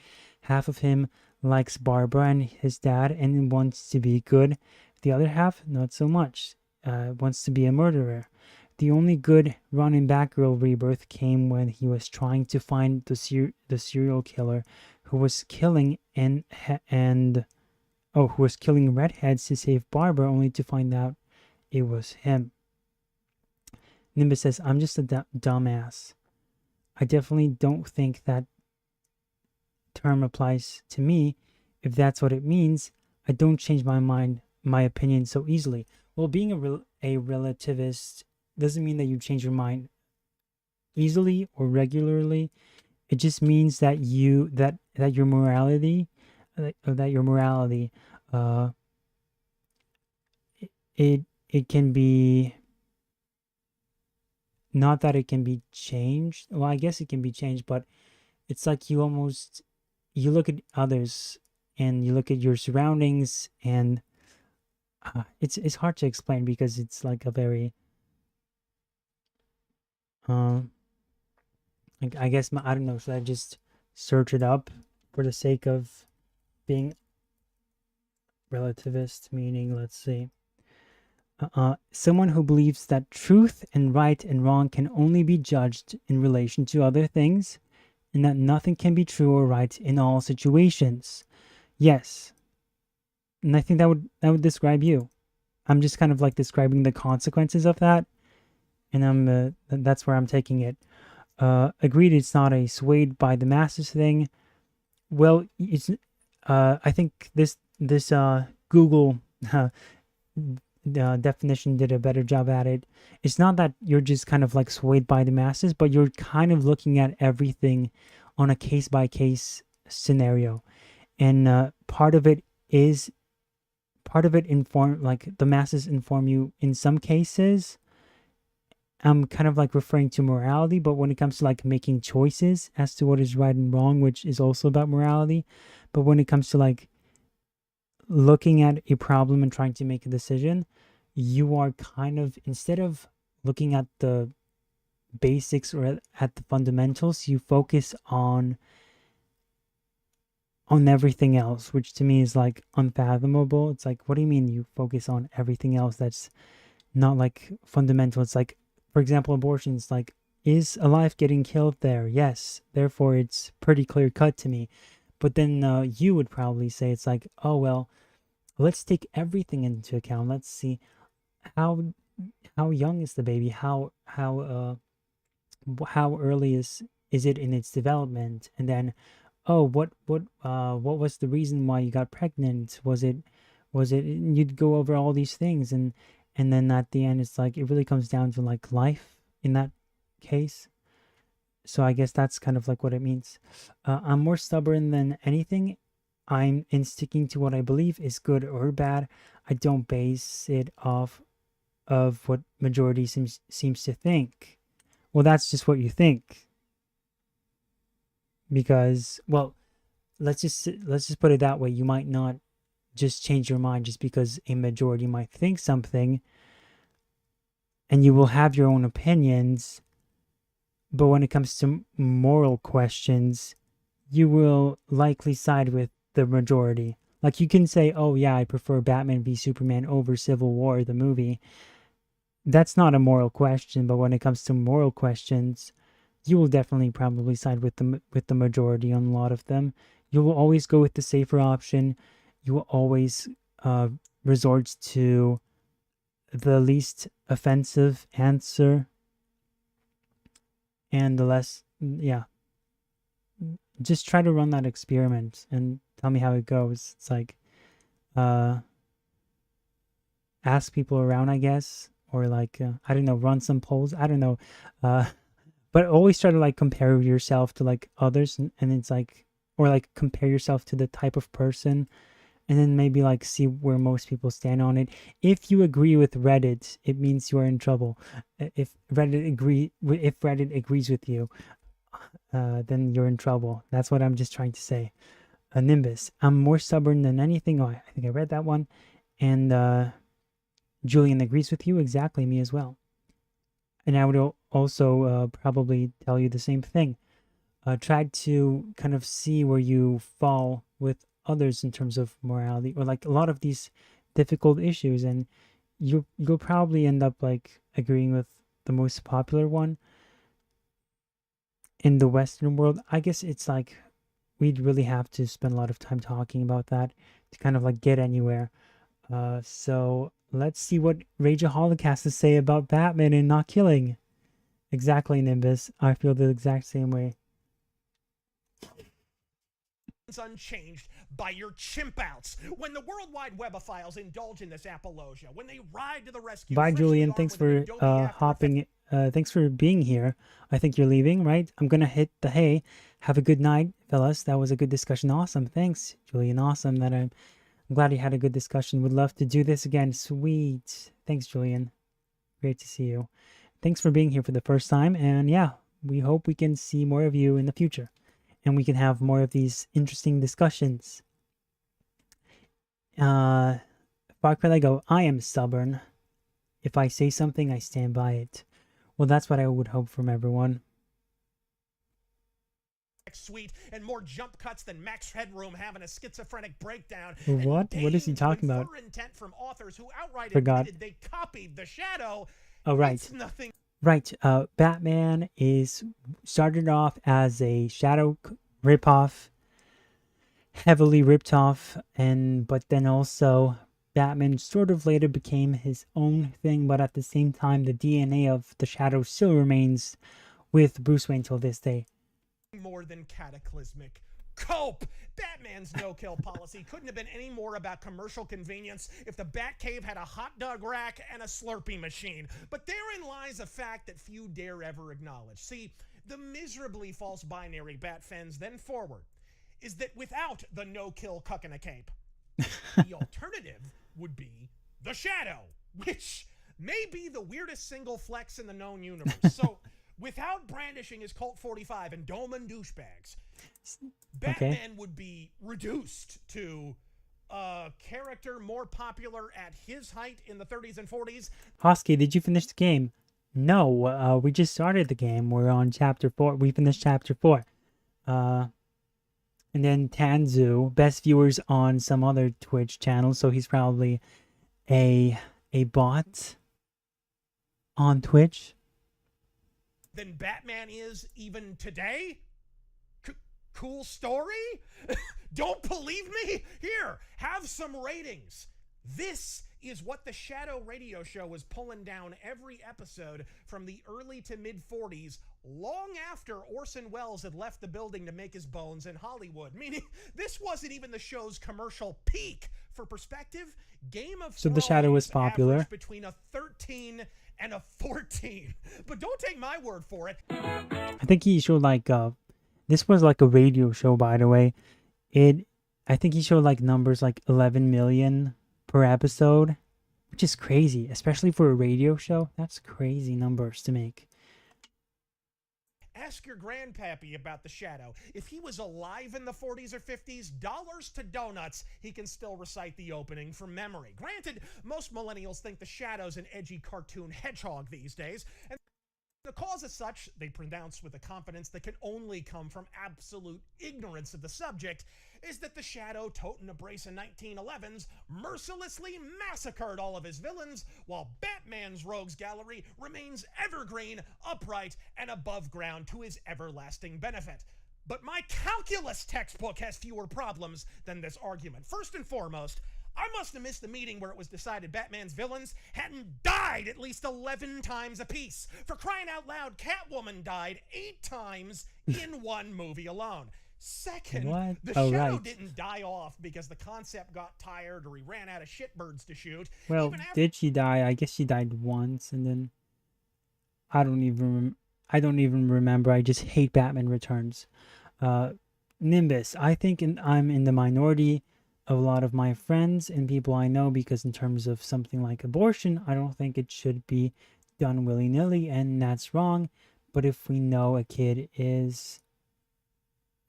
Half of him likes Barbara and his dad and wants to be good. The other half, not so much. Wants to be a murderer. The only good run in Batgirl Rebirth came when he was trying to find the serial killer who was killing who was killing redheads to save Barbara, only to find out it was him. Nimbus says, I'm just a dumbass. I definitely don't think that term applies to me. If that's what it means, I don't change my opinion so easily. Well, being a relativist doesn't mean that you change your mind easily or regularly. It just means that your morality it can be, not that it can be changed. Well, I guess it can be changed, but it's like you look at others, and you look at your surroundings, and it's hard to explain, because it's like a very I guess I don't know, should I just search it up for the sake of being relativist? Meaning, let's see. Someone who believes that truth and right and wrong can only be judged in relation to other things, and that nothing can be true or right in all situations. Yes. And I think that would describe you. I'm just kind of like describing the consequences of that, and that's where I'm taking it. Agreed, it's not a swayed by the masses thing. Well, it's I think this Google definition did a better job at it. It's not that you're just kind of like swayed by the masses, but you're kind of looking at everything on a case by case scenario, and part of it inform, like the masses inform you in some cases. I'm kind of like referring to morality, but when it comes to like making choices as to what is right and wrong, which is also about morality, but when it comes to like looking at a problem and trying to make a decision, you are kind of, instead of looking at the basics or at the fundamentals, you focus on everything else, which to me is like unfathomable. It's like, what do you mean you focus on everything else that's not like fundamental? It's like, for example, abortions, like, is a life getting killed there? Yes. Therefore, it's pretty clear cut to me. But then you would probably say it's like, oh, well, let's take everything into account. Let's see how young is the baby? How early is it in its development? And then, oh, what was the reason why you got pregnant? Was it you'd go over all these things, and then at the end it's like it really comes down to like life in that case. So I guess that's kind of like what it means. I'm more stubborn than anything. I'm in sticking to what I believe is good or bad. I don't base it off of what majority seems to think. Well, that's just what you think. Because, well, let's just put it that way. You might not just change your mind just because a majority might think something, and you will have your own opinions. But when it comes to moral questions, you will likely side with the majority. Like, you can say, oh yeah, I prefer Batman v Superman over Civil War, the movie. That's not a moral question, but when it comes to moral questions, you will definitely probably side with the majority on a lot of them. You will always go with the safer option. You will always resort to the least offensive answer and the less, yeah. Just try to run that experiment and tell me how it goes. It's like, ask people around, I guess, or like, I don't know, run some polls. I don't know. But always try to like compare yourself to like others, and it's like, or like compare yourself to the type of person, and then maybe like see where most people stand on it. If you agree with Reddit, it means you are in trouble. If Reddit agrees with you, then you're in trouble. That's what I'm just trying to say. Nimbus, I'm more stubborn than anything. Oh, I think I read that one. And Julian agrees with you. Exactly, me as well. And I would also probably tell you the same thing. Try to kind of see where you fall with others in terms of morality, or like a lot of these difficult issues, and you'll probably end up like agreeing with the most popular one in the Western world. I guess it's like we'd really have to spend a lot of time talking about that to kind of like get anywhere. So let's see what Rageaholic has to say about Batman and not killing. Exactly, Nimbus. I feel the exact same way. Unchanged by your chimp outs. When the World Wide Webophiles indulge in this apologia, when they ride to the rescue. Bye, Julian. Thanks for hopping. Thanks for being here. I think you're leaving, right? I'm gonna hit the hay. Have a good night, fellas. That was a good discussion. Awesome. Thanks, Julian. Awesome. I'm glad you had a good discussion. Would love to do this again. Sweet. Thanks, Julian. Great to see you. Thanks for being here for the first time. And yeah, we hope we can see more of you in the future, and we can have more of these interesting discussions. Far I go, I am stubborn. If I say something, I stand by it. Well, that's what I would hope from everyone. Sweet and more jump cuts than Max Headroom having a schizophrenic breakdown. What? What is he talking about? Intent from authors who outright Forgot. admitted they copied The Shadow. Oh, right. It's nothing. Right. Batman is started off as a Shadow ripoff, heavily ripped off, but then also Batman sort of later became his own thing, but at the same time the DNA of the Shadow still remains with Bruce Wayne till this day. More than cataclysmic. Cope! Batman's no-kill policy couldn't have been any more about commercial convenience if the Batcave had a hot dog rack and a Slurpee machine. But therein lies a fact that few dare ever acknowledge. See, the miserably false binary Bat fans then forward is that without the no-kill cuck in a cape, the alternative would be the Shadow, which may be the weirdest single flex in the known universe. So, without brandishing his Colt 45 and Doman douchebags, Batman would be reduced to a character more popular at his height in the 30s and 40s. Hosky, did you finish the game? No, we just started the game. We're on chapter 4. We finished chapter 4. And then Tanzu, best viewers on some other Twitch channel, so he's probably a bot on Twitch. Than Batman is even today? Cool story? Don't believe me? Here, have some ratings. This is what the Shadow radio show was pulling down every episode from the early to mid-40s, long after Orson Welles had left the building to make his bones in Hollywood. Meaning, this wasn't even the show's commercial peak. For perspective, Game of Thrones So the Shadow was popular. Between a 13 and a 14. But don't take my word for it. I think he showed like this was like a radio show, by the way. I think he showed like numbers like 11 million per episode, which is crazy, especially for a radio show. That's crazy numbers to make. Ask your grandpappy about the Shadow. If he was alive in the 40s or 50s, dollars to donuts, he can still recite the opening from memory. Granted, most millennials think the Shadow's an edgy cartoon hedgehog these days. And The cause is such, they pronounce with a confidence that can only come from absolute ignorance of the subject, is that the Shadow, toting a brace of 1911s, mercilessly massacred all of his villains, while Batman's rogues gallery remains evergreen, upright, and above ground to his everlasting benefit. But my calculus textbook has fewer problems than this argument. First and foremost, I must have missed the meeting where it was decided Batman's villains hadn't died at least 11 times apiece. For crying out loud, Catwoman died 8 times in one movie alone. Second, What? the Oh, Shadow right. didn't die off because the concept got tired or he ran out of shitbirds to shoot. Well, Even after did she die? I guess she died once, and then I don't even remember. I just hate Batman Returns. Nimbus. I think I'm in the minority of a lot of my friends and people I know, because in terms of something like abortion, I don't think it should be done willy-nilly, and that's wrong. But if we know a kid is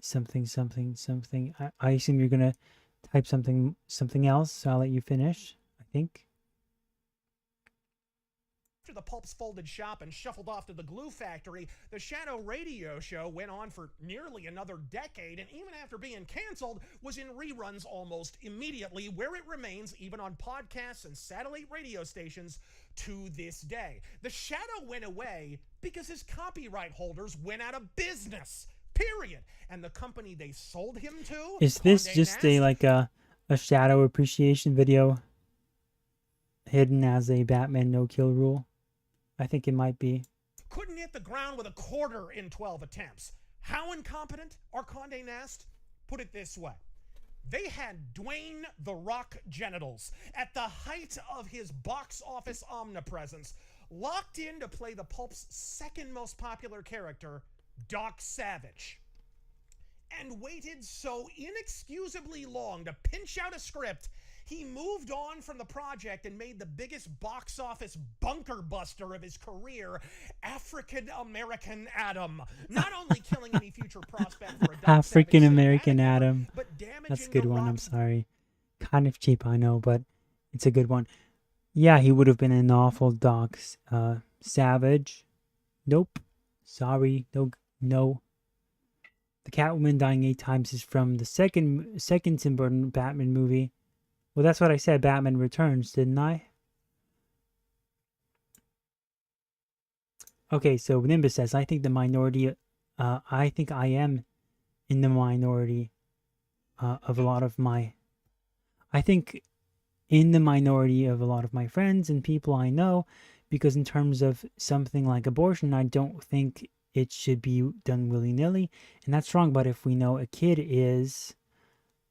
something, I assume you're gonna type something else, so I'll let you finish, I think. the pulps folded shop and shuffled off to the glue factory, the Shadow radio show went on for nearly another decade, and even after being canceled, was in reruns almost immediately, where it remains even on podcasts and satellite radio stations to this day. The Shadow went away because his copyright holders went out of business. Period. And the company they sold him to, Is this Condé just Nast, a Shadow appreciation video hidden as a Batman no-kill rule? I think it might be. couldn't hit the ground with a quarter in 12 attempts. How incompetent are Condé Nast? Put it this way. They had Dwayne "The Rock" genitals at the height of his box office omnipresence, locked in to play the pulp's second most popular character, Doc Savage, and waited so inexcusably long to pinch out a script, he moved on from the project and made the biggest box office bunker buster of his career, African American Adam, not only killing any future prospect for a Doc African Savage American cinematic Adam. effort, but damaging That's a good The one. I'm Rock's sorry. Kind of cheap, I know, but it's a good one. Yeah, he would have been an awful Doc Savage. Nope. Sorry. No. The Catwoman dying 8 times is from the second Tim Burton Batman movie. Well, that's what I said. Batman Returns, didn't I? Okay, so Nimbus says, I think I think I am in the minority of a lot of my... I think in the minority of a lot of my friends and people I know, because in terms of something like abortion, I don't think it should be done willy-nilly, and that's wrong. But if we know a kid is,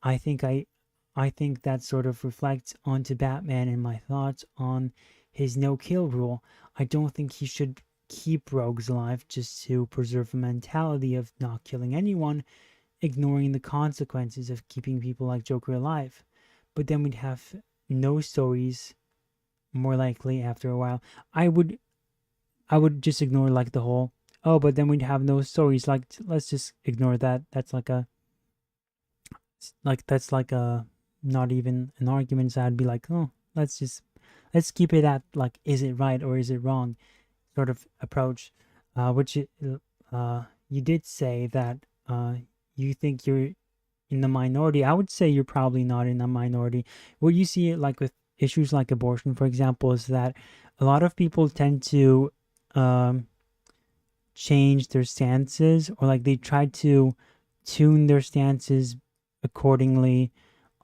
I think that sort of reflects onto Batman and my thoughts on his no-kill rule. I don't think he should keep rogues alive just to preserve a mentality of not killing anyone, ignoring the consequences of keeping people like Joker alive. But then we'd have no stories, more likely, after a while. I would just ignore like the whole, oh, but then we'd have no stories. Like, let's just ignore that. That's like a not even an argument. So I'd be like, oh, let's keep it at like, is it right or is it wrong sort of approach. Which you did say that you think you're in the minority. I would say you're probably not in the minority. What you see like with issues like abortion, for example, is that a lot of people tend to change their stances, or like they try to tune their stances accordingly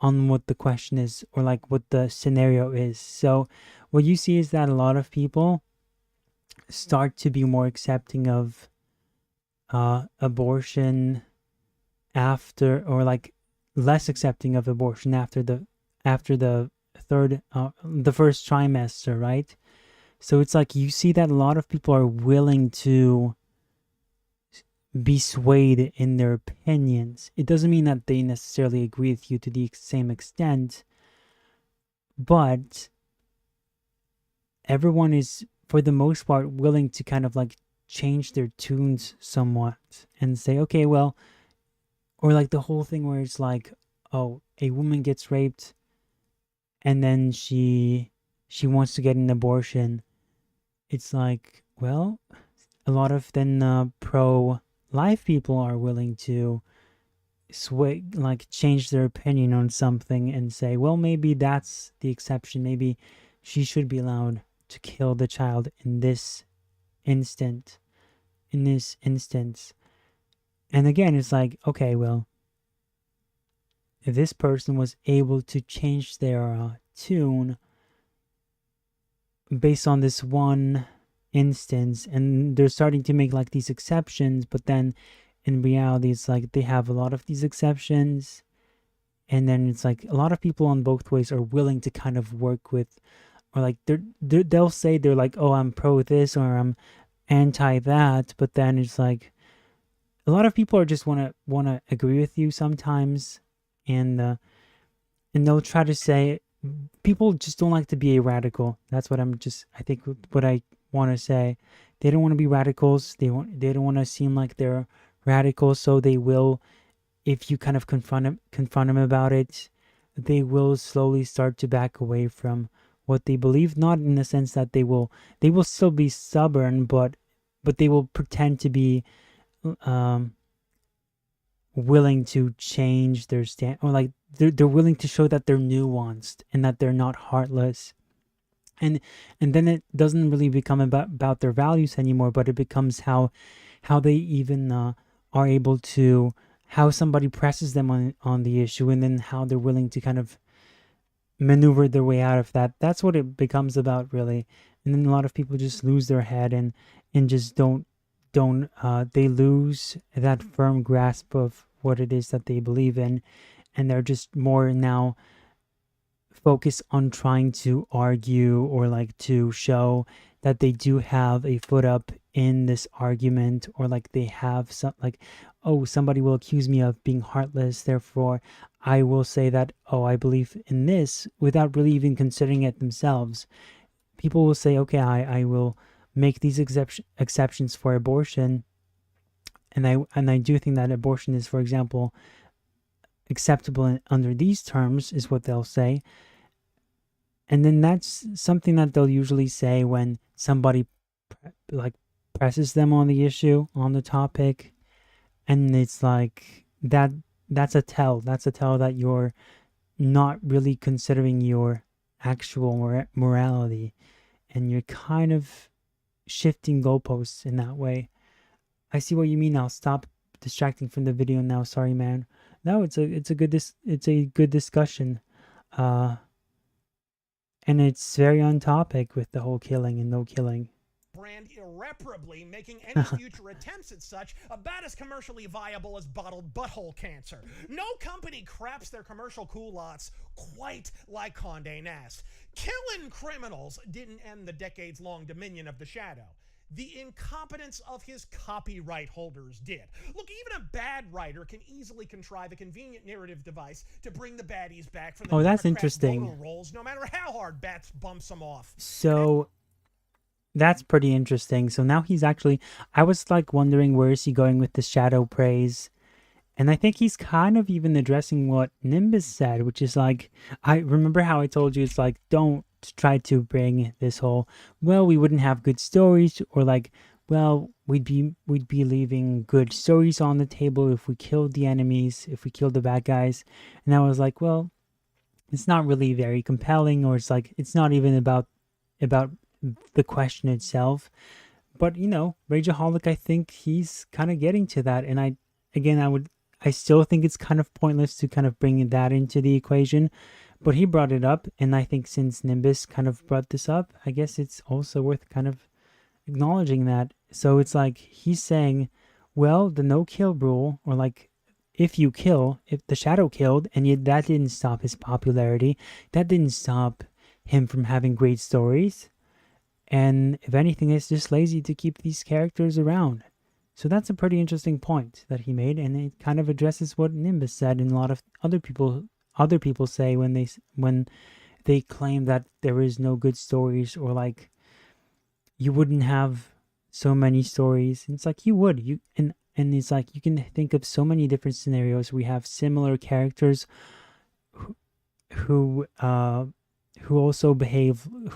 on what the question is, or like what the scenario is. So what you see is that a lot of people start to be more accepting of abortion after, or like less accepting of abortion after the first trimester, right? So it's like you see that a lot of people are willing to be swayed in their opinions. It doesn't mean that they necessarily agree with you to the same extent, but everyone is, for the most part, willing to kind of like change their tunes somewhat and say, okay, well, or like the whole thing where it's like, oh, a woman gets raped and then she wants to get an abortion. It's like, well, a lot of then pro life people are willing to sway, like change their opinion on something and say, well, maybe that's the exception. Maybe she should be allowed to kill the child in this instance. And again, it's like, okay, well, if this person was able to change their tune based on this one instance, and they're starting to make like these exceptions, but then in reality it's like they have a lot of these exceptions, and then it's like a lot of people on both ways are willing to kind of work with, or like they'll say they're like, oh, I'm pro this or I'm anti that, but then it's like a lot of people are just wanna agree with you sometimes, and they'll try to say, people just don't like to be a radical. That's what I think what I want to say. They don't want to be radicals. They don't want to seem like they're radicals, so they will, if you kind of confront them about it, they will slowly start to back away from what they believe. Not in the sense that they will still be stubborn, but they will pretend to be willing to change their stand, or like they're willing to show that they're nuanced and that they're not heartless. And then it doesn't really become about their values anymore, but it becomes how they even are able to, how somebody presses them on the issue, and then how they're willing to kind of maneuver their way out of that. That's what it becomes about, really. And then a lot of people just lose their head and just don't they lose that firm grasp of what it is that they believe in, and they're just more now focused on trying to argue or like to show that they do have a foot up in this argument, or like they have some, like, oh, somebody will accuse me of being heartless, therefore I will say that, oh, I believe in this, without really even considering it themselves. People will say, okay, I will make these exceptions for abortion, and I do think that abortion is, for example, acceptable under these terms, is what they'll say. And then that's something that they'll usually say when somebody like presses them on the issue, on the topic, and it's like that's a tell that you're not really considering your actual morality, and you're kind of shifting goalposts in that way. I see what you mean. I'll stop distracting from the video now. Sorry, man. No, it's a good discussion, and it's very on topic with the whole killing and no killing. Brand irreparably, making any future attempts at such about as commercially viable as bottled butthole cancer. No company craps their commercial culottes quite like Condé Nast. Killing criminals didn't end the decades-long dominion of the Shadow. The incompetence of his copyright holders did. Look, even a bad writer can easily contrive a convenient narrative device to bring the baddies back from the that's Democrats' interesting. voter rolls, no matter how hard Bats bumps them off. So that's pretty interesting. So now he's actually, I was like wondering, where is he going with the shadow praise? And I think he's kind of even addressing what Nimbus said, which is like, I remember how I told you, it's like, don't try to bring this whole, well, we wouldn't have good stories, or like, well, we'd be leaving good stories on the table if we killed the enemies, if we killed the bad guys. And I was like, well, it's not really very compelling, or it's like, it's not even about the question itself. But you know, Rageaholic, I think he's kind of getting to that. And I still think it's kind of pointless to kind of bring that into the equation, but he brought it up, and I think since Nimbus kind of brought this up, I guess it's also worth kind of acknowledging that. So it's like he's saying, well, the no-kill rule, or like, if the Shadow killed, and yet that didn't stop his popularity, that didn't stop him from having great stories, and if anything, it's just lazy to keep these characters around. So that's a pretty interesting point that he made, and it kind of addresses what Nimbus said, and a lot of other people say when they claim that there is no good stories, or like you wouldn't have so many stories. And it's like you would, and it's like you can think of so many different scenarios. We have similar characters who who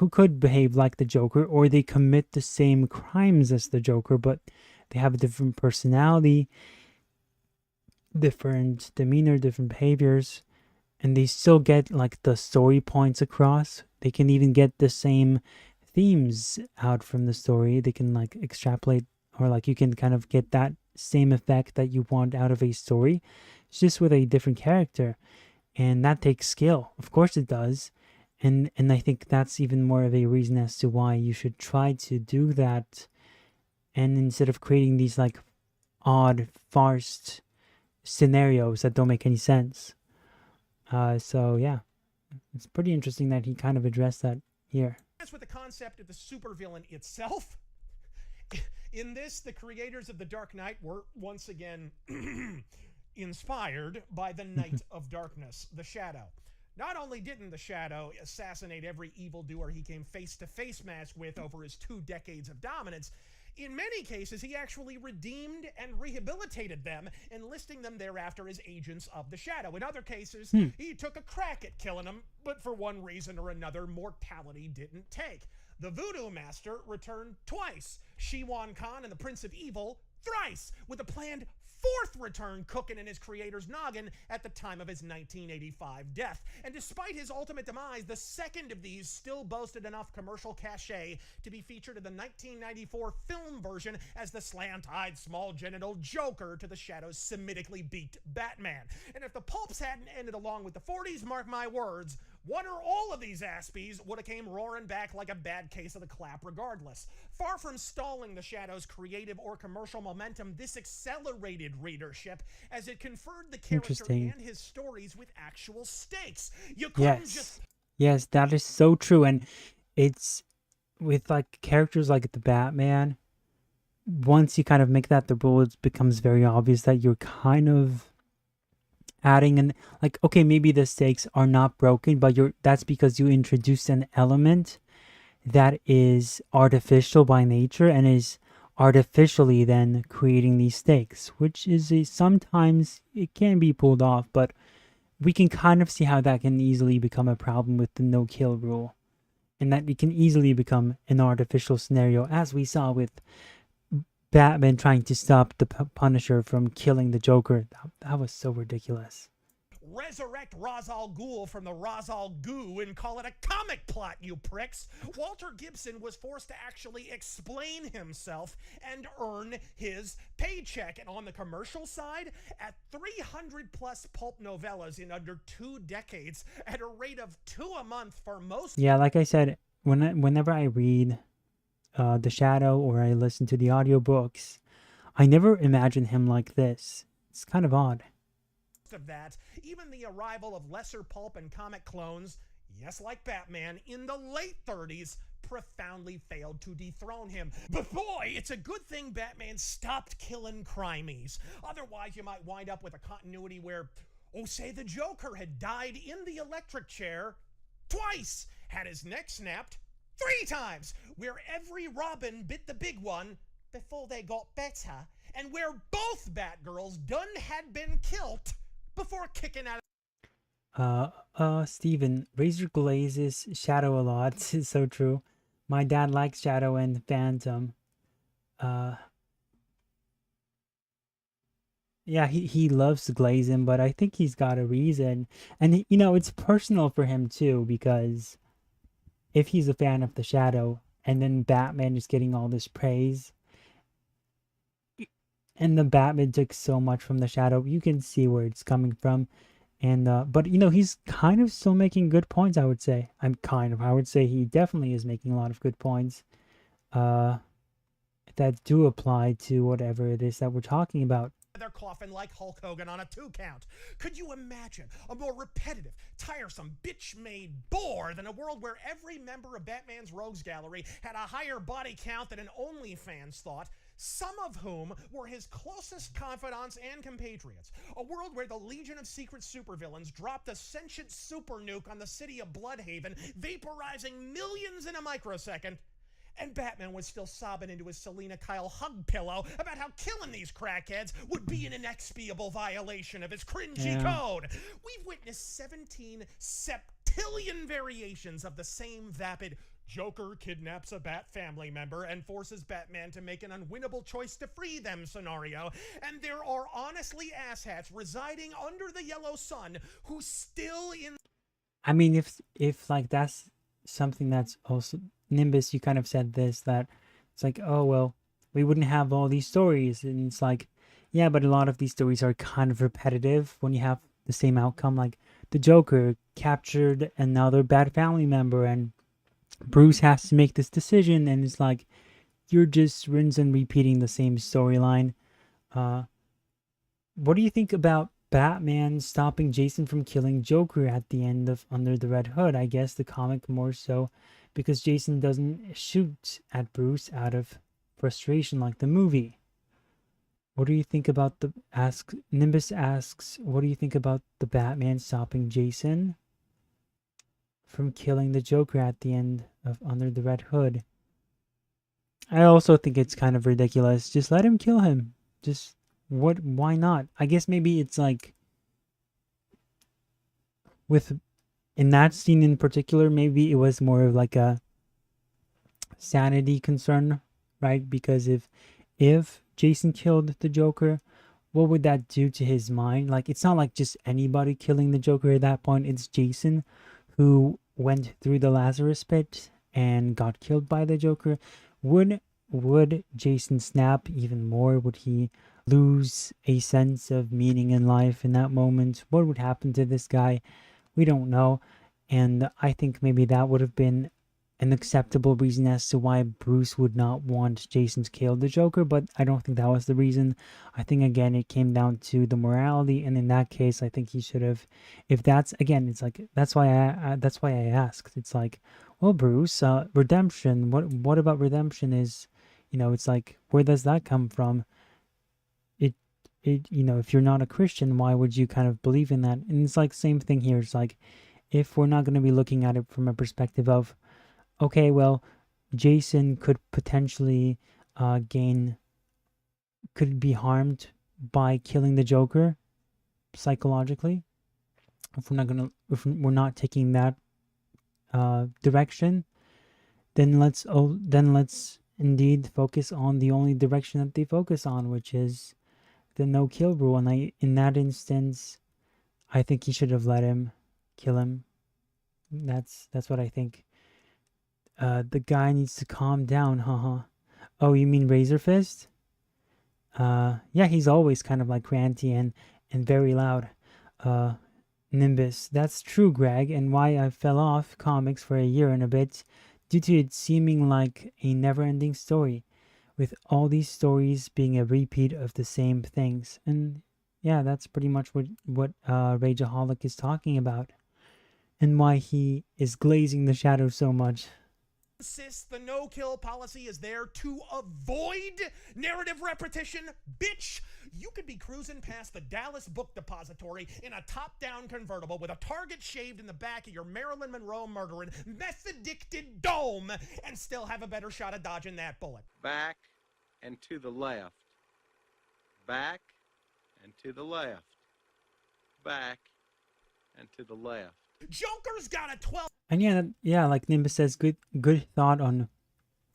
could behave like the Joker, or they commit the same crimes as the Joker, but they have a different personality, different demeanor, different behaviors, and they still get like the story points across. They can even get the same themes out from the story. They can like extrapolate, or like you can kind of get that same effect that you want out of a story. It's just with a different character, and that takes skill. Of course it does. And I think that's even more of a reason as to why you should try to do that. And instead of creating these like odd farced scenarios that don't make any sense. So yeah, it's pretty interesting that he kind of addressed that here. As with the concept of the supervillain itself, in this, the creators of The Dark Knight were once again inspired by the Knight of Darkness, the Shadow. Not only didn't the Shadow assassinate every evildoer he came face-to-face matched with over his 2 decades of dominance, in many cases he actually redeemed and rehabilitated them, enlisting them thereafter as agents of the Shadow. In other cases, he took a crack at killing them, but for one reason or another, mortality didn't take. The Voodoo Master returned twice, Shiwan Khan and the Prince of Evil thrice, with a planned 4th return cooking in his creator's noggin at the time of his 1985 death. And despite his ultimate demise, the second of these still boasted enough commercial cachet to be featured in the 1994 film version as the slant-eyed, small-genital Joker to the Shadow's Semitically beaked Batman. And if the pulps hadn't ended along with the 40s, mark my words, one or all of these Aspies would have came roaring back like a bad case of the clap regardless. Far from stalling the Shadow's creative or commercial momentum, this accelerated readership as it conferred the character and his stories with actual stakes. You couldn't just... Yes, that is so true. And it's with like characters like the Batman, once you kind of make that the rule, it becomes very obvious that you're kind of adding an, like, okay, maybe the stakes are not broken, but that's because you introduced an element that is artificial by nature and is artificially then creating these stakes, which is sometimes it can be pulled off, but we can kind of see how that can easily become a problem with the no-kill rule, and that it can easily become an artificial scenario, as we saw with Batman trying to stop the Punisher from killing the Joker. That was so ridiculous. Resurrect Ra's al Ghul from the Ra's al Goo and call it a comic plot, you pricks. Walter Gibson was forced to actually explain himself and earn his paycheck. And on the commercial side, at 300 plus pulp novellas in under 2 decades at a rate of 2 a month for most. Yeah, like I said, whenever I read The Shadow or I listen to the audiobooks, I never imagine him like this. It's kind of odd. Of that, even the arrival of lesser pulp and comic clones, yes, like Batman, in the late 30s, profoundly failed to dethrone him. But boy, it's a good thing Batman stopped killing crimies. Otherwise, you might wind up with a continuity where, oh, say the Joker had died in the electric chair twice, had his neck snapped 3 times, where every Robin bit the big one before they got better, and where both Batgirls done had been killed before kicking out. Steven, Razor glazes Shadow a lot. It's so true. My dad likes Shadow and Phantom. Yeah, he loves to glaze him, but I think he's got a reason. And, you know, it's personal for him, too, because if he's a fan of the Shadow, and then Batman is getting all this praise, and the Batman took so much from the Shadow, you can see where it's coming from. And but you know, he's kind of still making good points, I would say. I would say he definitely is making a lot of good points that do apply to whatever it is that we're talking about. Their coffin like Hulk Hogan on a 2 count. Could you imagine a more repetitive, tiresome, bitch-made bore than a world where every member of Batman's Rogues Gallery had a higher body count than an OnlyFans thought, some of whom were his closest confidants and compatriots? A world where the Legion of Secret Supervillains dropped a sentient super nuke on the city of Bloodhaven, vaporizing millions in a microsecond, and Batman was still sobbing into his Selena Kyle hug pillow about how killing these crackheads would be an inexpiable violation of his cringy code. We've witnessed 17 septillion quintillion variations of the same vapid Joker kidnaps a Bat family member and forces Batman to make an unwinnable choice to free them scenario. And there are honestly asshats residing under the yellow sun who still in... I mean, if like that's something that's also Nimbus, you kind of said this, that it's like, oh well, we wouldn't have all these stories, and it's like, yeah, but a lot of these stories are kind of repetitive when you have the same outcome. Like the Joker captured another bad family member, and Bruce has to make this decision, and it's like you're just rinse and repeating the same storyline. What do you think about Batman stopping Jason from killing Joker at the end of Under the Red Hood? I guess the comic more so because Jason doesn't shoot at Bruce out of frustration like the movie. What do you think about the Nimbus asks, what do you think about the Batman stopping Jason from killing the Joker at the end of Under the Red Hood? I also think it's kind of ridiculous. Just let him kill him. Just why not? I guess maybe it's like with in that scene in particular, maybe it was more of like a sanity concern, right? Because if Jason killed the Joker, what would that do to his mind? Like, it's not like just anybody killing the Joker at that point. It's Jason who went through the Lazarus pit and got killed by the Joker. Would Jason snap even more? Would he lose a sense of meaning in life in that moment? What would happen to this guy? We don't know. And I think maybe that would have been an acceptable reason as to why Bruce would not want Jason to kill the Joker, but I don't think that was the reason. I think again it came down to the morality, and in that case I think he should have, if that's, again, it's like that's why I asked. It's like, well, Bruce, redemption, what about redemption? Is, you know, it's like, where does that come from? It you know, if you're not a Christian, why would you kind of believe in that? And it's like same thing here. It's like, if we're not going to be looking at it from a perspective of, okay, well, Jason could potentially could be harmed by killing the Joker psychologically. If we're not taking that direction, then let's indeed focus on the only direction that they focus on, which is the no-kill rule. And in that instance, I think he should have let him kill him. That's what I think. The guy needs to calm down, haha. Oh, you mean Razor Fist? Yeah, he's always kind of like ranty and very loud. Nimbus, that's true, Greg, and why I fell off comics for a year and a bit, due to it seeming like a never-ending story, with all these stories being a repeat of the same things. And yeah, that's pretty much what Rageaholic is talking about, and why he is glazing the shadow so much. The no-kill policy is there to avoid narrative repetition. Bitch, you could be cruising past the Dallas Book Depository in a top-down convertible with a target shaved in the back of your Marilyn Monroe murdering, meth-addicted dome and still have a better shot of dodging that bullet. Back and to the left. Back and to the left. Back and to the left. Joker's got a 12... And yeah, like Nimbus says, good thought on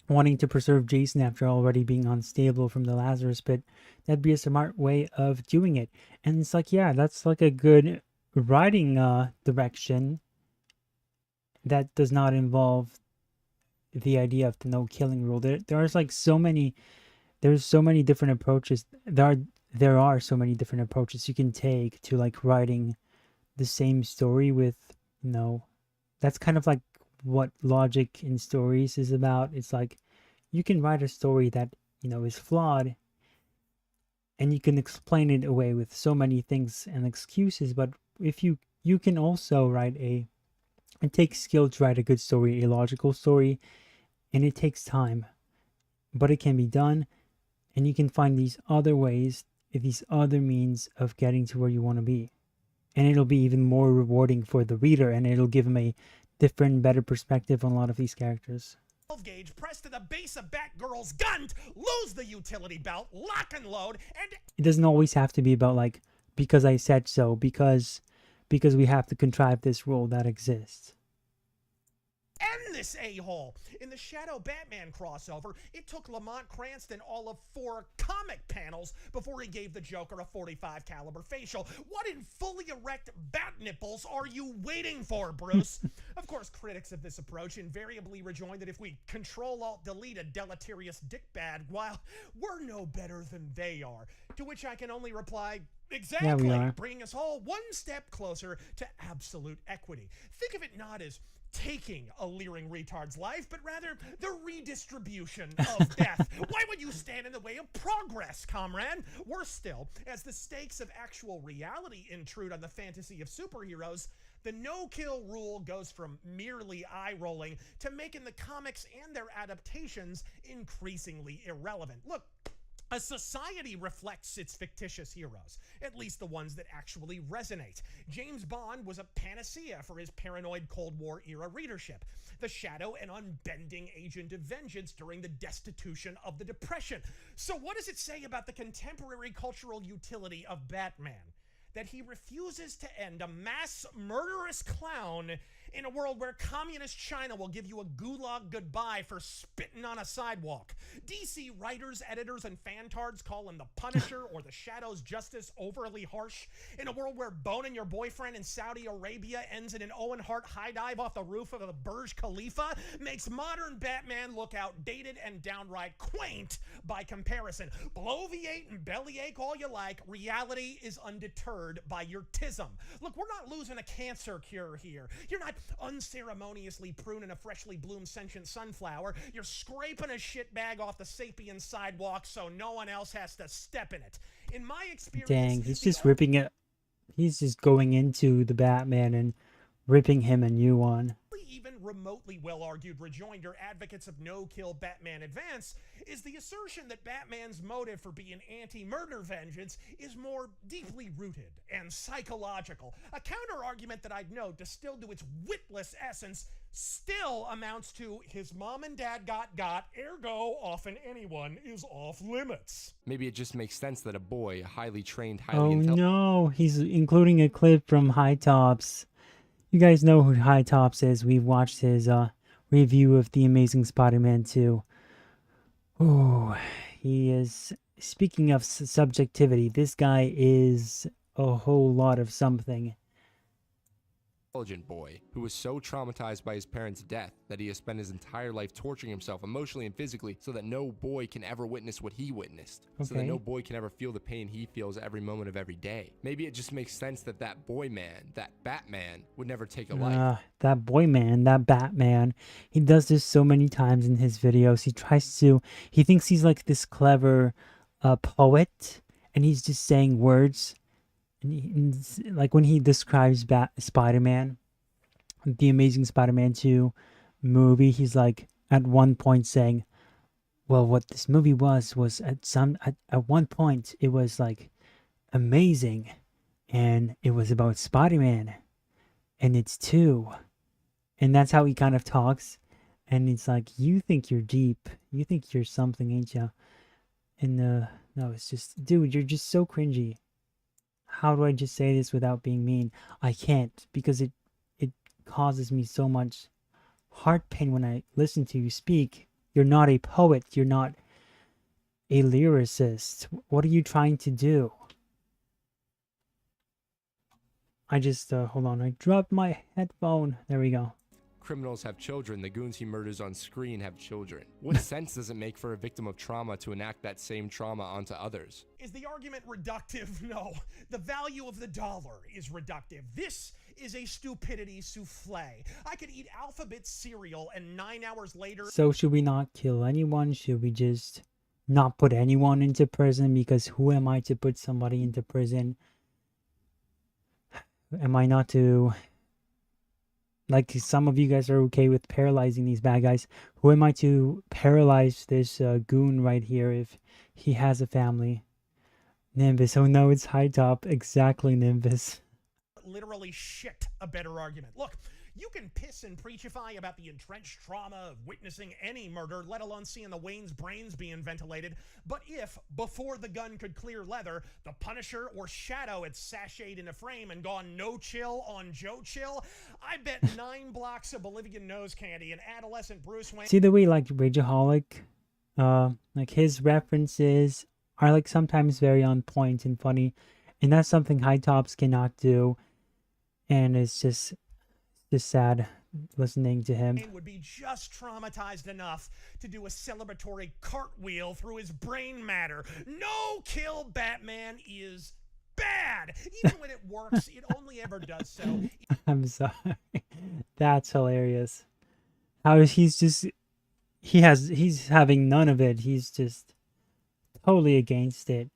wanting to preserve Jason after already being unstable from the Lazarus pit. That'd be a smart way of doing it. And it's like, yeah, that's like a good writing direction that does not involve the idea of the no killing rule. There's like so many different approaches. There are so many different approaches you can take to like writing the same story with, you know, that's kind of like what logic in stories is about. It's like you can write a story that, you know, is flawed, and you can explain it away with so many things and excuses. But if you can also write it takes skill to write a good story, a logical story, and it takes time, but it can be done, and you can find these other ways, these other means of getting to where you want to be. And it'll be even more rewarding for the reader, and it'll give him a different, better perspective on a lot of these characters. 12 gauge pressed to the base of Batgirl's gun, lose the utility belt, lock and load, and it doesn't always have to be about like, because I said so, because because we have to contrive this rule that exists. End this a-hole. In the Shadow Batman crossover, it took Lamont Cranston all of 4 comic panels before he gave the Joker a .45 caliber facial. What in fully erect bat nipples are you waiting for, Bruce? Of course, critics of this approach invariably rejoin that if we Control-Alt-Delete a deleterious dickbag, while we're no better than they are. To which I can only reply, exactly, Yeah, we are. bringing us all one step closer to absolute equity. Think of it not as taking a leering retard's life, but rather the redistribution of death. Why would you stand in the way of progress, comrade? Worse still, as the stakes of actual reality intrude on the fantasy of superheroes, the no-kill rule goes from merely eye-rolling to making the comics and their adaptations increasingly irrelevant. Look, a society reflects its fictitious heroes, at least the ones that actually resonate. James Bond was a panacea for his paranoid Cold War era readership, the shadow and unbending agent of vengeance during the destitution of the Depression. So what does it say about the contemporary cultural utility of Batman? That he refuses to end a mass murderous clown in a world where communist China will give you a gulag goodbye for spitting on a sidewalk. DC writers, editors, and fantards call him the Punisher or the Shadow's justice overly harsh. In a world where boning your boyfriend in Saudi Arabia ends in an Owen Hart high dive off the roof of the Burj Khalifa makes modern Batman look outdated and downright quaint by comparison. Bloviate and bellyache all you like, reality is undeterred by your tism. Look, we're not losing a cancer cure here. You're not unceremoniously pruning a freshly bloomed sentient sunflower. You're scraping a shitbag off the sapien sidewalk so no one else has to step in it. In my experience, Dang, he's just ripping it. He's just going into the Batman and ripping him a new one. Even remotely well-argued rejoinder advocates of no-kill Batman advance is the assertion that Batman's motive for being anti-murder vengeance is more deeply rooted and psychological. A counter-argument that I'd note, distilled to its witless essence, still amounts to his mom and dad got, ergo often anyone is off limits. Maybe it just makes sense that a boy, a highly trained, Oh highly intelligent... no, he's including a clip from High Tops. You guys know who High Tops is. We've watched his review of The Amazing Spider-Man 2. Oh, he is... Speaking of subjectivity, this guy is a whole lot of something. boy who was so traumatized by his parents' death that he has spent his entire life torturing himself emotionally and physically so that no boy can ever witness what he witnessed. So that Okay. no boy can ever feel the pain he feels every moment of every day. Maybe it just makes sense that that boy man, that Batman, would never take a life. That boy man, that Batman, he does this so many times in his videos. He thinks he's like this clever poet, and he's just saying words. Like when he describes Spider-Man, the Amazing Spider-Man 2 movie, he's like at one point saying, well, what this movie was at one point it was like amazing, and it was about Spider-Man, and it's 2. And that's how he kind of talks, and it's like, you think you're deep, you think you're something, ain't ya? And no, it's just, dude, you're just so cringy. How do I just say this without being mean? I can't, because it causes me so much heart pain when I listen to you speak. You're not a poet. You're not a lyricist. What are you trying to do? I just, hold on. I dropped my headphone. There we go. Criminals have children, the goons he murders on screen have children. What sense does it make for a victim of trauma to enact that same trauma onto others? Is the argument reductive? No. The value of the dollar is reductive. This is a stupidity souffle. I could eat alphabet cereal and 9 hours later... So should we not kill anyone? Should we just not put anyone into prison? Because who am I to put somebody into prison? Am I not to... Like, some of you guys are okay with paralyzing these bad guys. Who am I to paralyze this goon right here if he has a family? Nimbus. Oh no, it's High Top. Exactly, Nimbus. Literally shit a better argument. Look, You can piss and preachify about the entrenched trauma of witnessing any murder, let alone seeing the Wayne's brains being ventilated, but if, before the gun could clear leather, the Punisher or Shadow had sashayed into frame and gone no chill on Joe Chill, I bet 9 blocks of Bolivian nose candy and adolescent Bruce Wayne... See the way, like, Rageaholic, like, his references are, like, sometimes very on point and funny, and that's something High Tops cannot do, and it's just sad listening to him. Would be just traumatized enough to do a celebratory cartwheel through his brain matter. No kill Batman is bad. Even when it works, it only ever does so. I'm sorry. That's hilarious. How he's having none of it. He's just totally against it.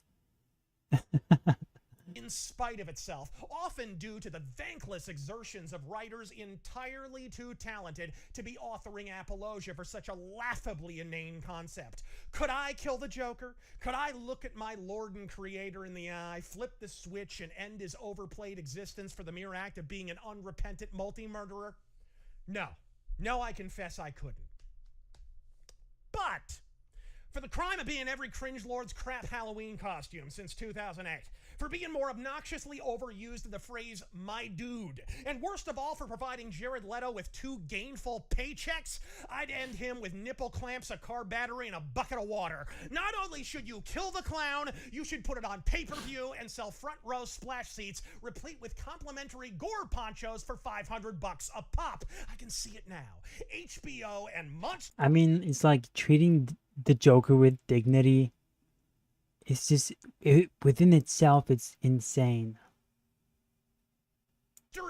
In spite of itself, often due to the thankless exertions of writers entirely too talented to be authoring apologia for such a laughably inane concept. Could I kill the Joker? Could I look at my Lord and Creator in the eye, flip the switch, and end his overplayed existence for the mere act of being an unrepentant multi-murderer? No. No, I confess I couldn't. But for the crime of being every cringe lord's crap Halloween costume since 2008, for being more obnoxiously overused in the phrase my dude, and worst of all for providing Jared Leto with 2 gainful paychecks, I'd end him with nipple clamps, a car battery, and a bucket of water. Not only should you kill the clown, you should put it on pay-per-view and sell front row splash seats replete with complimentary gore ponchos for $500 a pop. I can see it now. HBO and Monster... I mean, it's like treating the Joker with dignity. It's just, within itself, it's insane.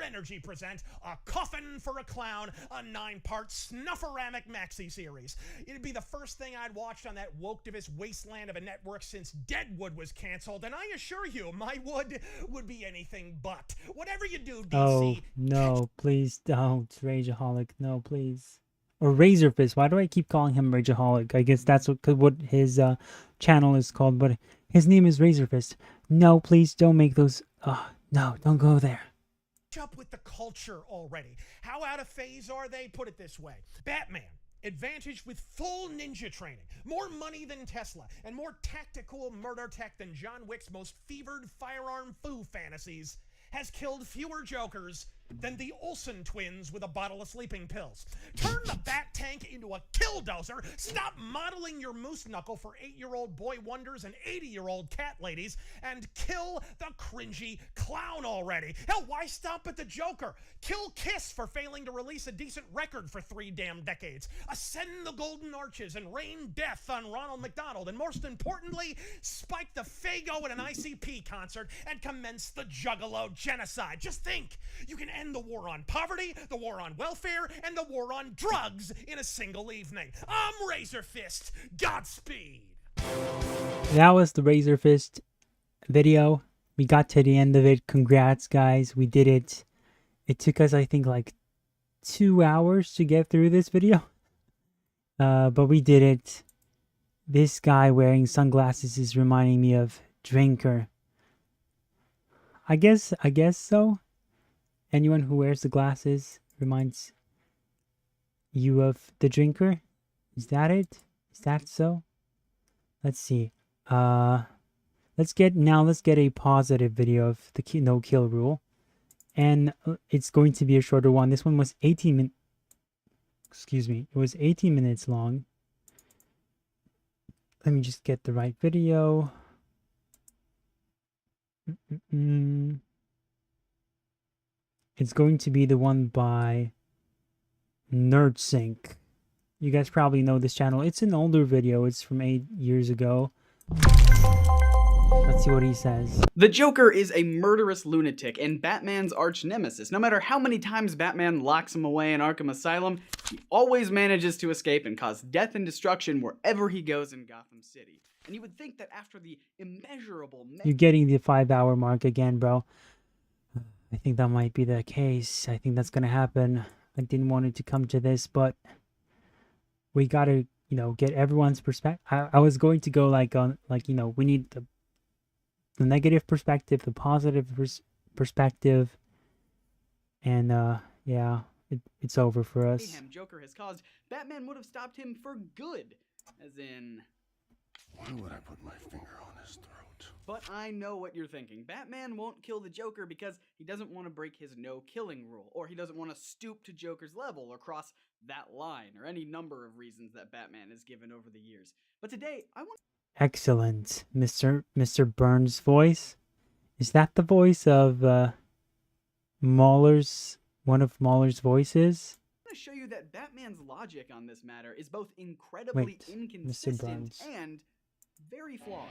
Energy present A Coffin for a Clown, a 9-part snufferamic maxi series. It'd be the first thing I'd watched on that woke-divist wasteland of a network since Deadwood was canceled, and I assure you, my wood would be anything but. Whatever you do, DC... Oh, no, please don't, Rageaholic. No, please. Or Razor Fist. Why do I keep calling him Rageaholic? I guess that's what his channel is called, but his name is Razor Fist. No, please don't make those... no, don't go there. Up with the culture already. How out of phase are they? Put it this way. Batman, advantaged with full ninja training, more money than Tesla, and more tactical murder tech than John Wick's most fevered firearm foo fantasies, has killed fewer Jokers than the Olsen twins with a bottle of sleeping pills. Turn the Bat Tank into a killdozer, stop modeling your moose knuckle for 8-year-old boy wonders and 80-year-old cat ladies, and kill the cringy clown already. Hell, why stop at the Joker? Kill Kiss for failing to release a decent record for 3 damn decades. Ascend the Golden Arches and rain death on Ronald McDonald, and most importantly, spike the Fago at an ICP concert and commence the Juggalo genocide. Just think, you can end the war on poverty, the war on welfare, and the war on drugs in a single evening. I'm Razor Fist. Godspeed. That was the Razor Fist video. We got to the end of it. Congrats, guys. We did it. It took us, I think, like 2 hours to get through this video. But we did it. This guy wearing sunglasses is reminding me of Drinker. I guess so. Anyone who wears the glasses reminds you of the Drinker? Is that it? Is that so? Let's see. Let's get a positive video of the no kill rule. And it's going to be a shorter one. This one was 18 minutes. Excuse me. It was 18 minutes long. Let me just get the right video. It's going to be the one by NerdSync. You guys probably know this channel. It's an older video. It's from 8 years ago. Let's see what he says. The Joker is a murderous lunatic and Batman's arch nemesis. No matter how many times Batman locks him away in Arkham Asylum, he always manages to escape and cause death and destruction wherever he goes in Gotham City. And you would think that after the immeasurable... You're getting the 5-hour mark again, bro. I think that might be the case. I think that's going to happen. I didn't want it to come to this, but we got to, get everyone's perspective. I was going to go we need the negative perspective, the positive perspective. And, yeah, it's over for us. mayhem Joker has caused, Batman would have stopped him for good. As in... Why would I put my finger on his throat? But I know what you're thinking. Batman won't kill the Joker because he doesn't want to break his no-killing rule, or he doesn't want to stoop to Joker's level or cross that line, or any number of reasons that Batman has given over the years. But today, I want... Excellent. Mr. Burns' voice? Is that the voice of Mahler's, one of Mahler's voices? to show you that Batman's logic on this matter is both incredibly inconsistent and very flawed.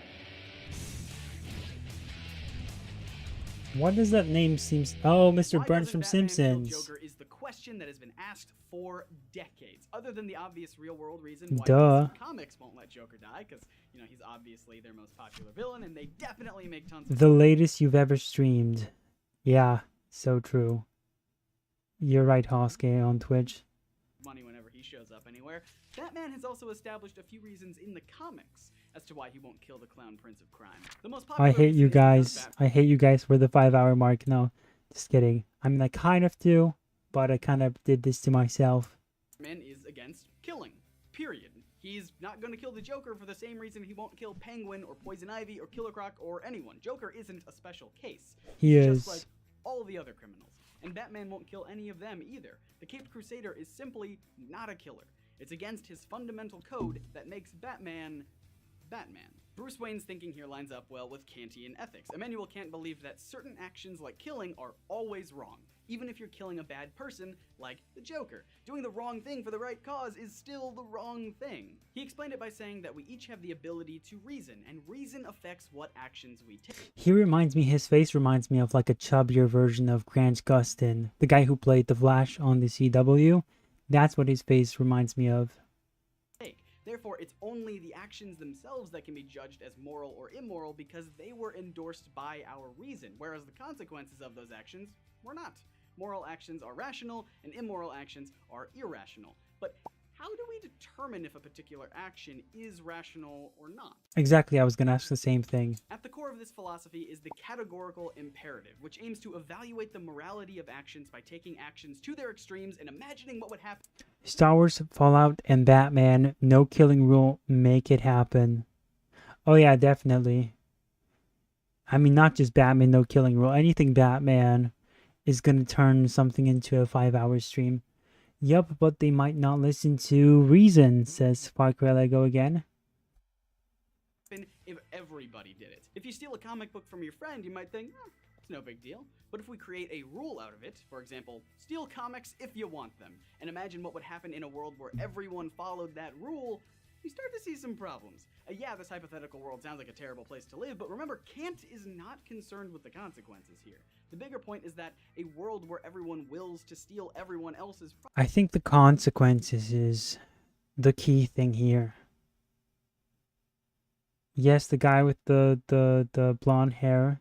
What does that name seem? Oh, Mr. Why Burns doesn't from Batman Simpsons. Kill Joker is the question that has been asked for decades. Other than the obvious real-world reason why Duh. DC Comics won't let Joker die, because he's obviously their most popular villain, and they definitely make tons of The latest you've ever streamed. Yeah, so true. You're right, Hoske on Twitch. money whenever he shows up anywhere. Batman has also established a few reasons in the comics as to why he won't kill the Clown Prince of Crime. The most popular I hate reason you is because guys. I hate you guys for the 5-hour mark. No, just kidding. I mean, I kind of do, but I kind of did this to myself. Batman is against killing, period. He's not going to kill the Joker for the same reason he won't kill Penguin or Poison Ivy or Killer Croc or anyone. Joker isn't a special case. He He's is. just like all the other criminals. And Batman won't kill any of them either. The Caped Crusader is simply not a killer. It's against his fundamental code that makes Batman, Batman. Bruce Wayne's thinking here lines up well with Kantian ethics. Emmanuel Kant believed that certain actions like killing are always wrong. Even if you're killing a bad person, like the Joker. Doing the wrong thing for the right cause is still the wrong thing. He explained it by saying that we each have the ability to reason, and reason affects what actions we take. His face reminds me of like a chubbier version of Grant Gustin, the guy who played the Flash on the CW. That's what his face reminds me of. Therefore, it's only the actions themselves that can be judged as moral or immoral because they were endorsed by our reason, whereas the consequences of those actions were not. Moral actions are rational, and immoral actions are irrational. But how do we determine if a particular action is rational or not? Exactly, I was going to ask the same thing. At the core of this philosophy is the categorical imperative, which aims to evaluate the morality of actions by taking actions to their extremes and imagining what would happen. Star Wars, Fallout, and Batman, no killing rule, make it happen. Oh yeah, definitely. I mean, not just Batman, no killing rule. Anything Batman is going to turn something into a 5-hour stream. Yup, but they might not listen to reason, says Far Cry Lego again. If everybody did it. If you steal a comic book from your friend, you might think, it's no big deal. But if we create a rule out of it, for example, steal comics if you want them, and imagine what would happen in a world where everyone followed that rule, you start to see some problems. Yeah, this hypothetical world sounds like a terrible place to live, but remember, Kant is not concerned with the consequences here. The bigger point is that a world where everyone wills to steal everyone else's I think the consequences is the key thing here. Yes, the guy with the blonde hair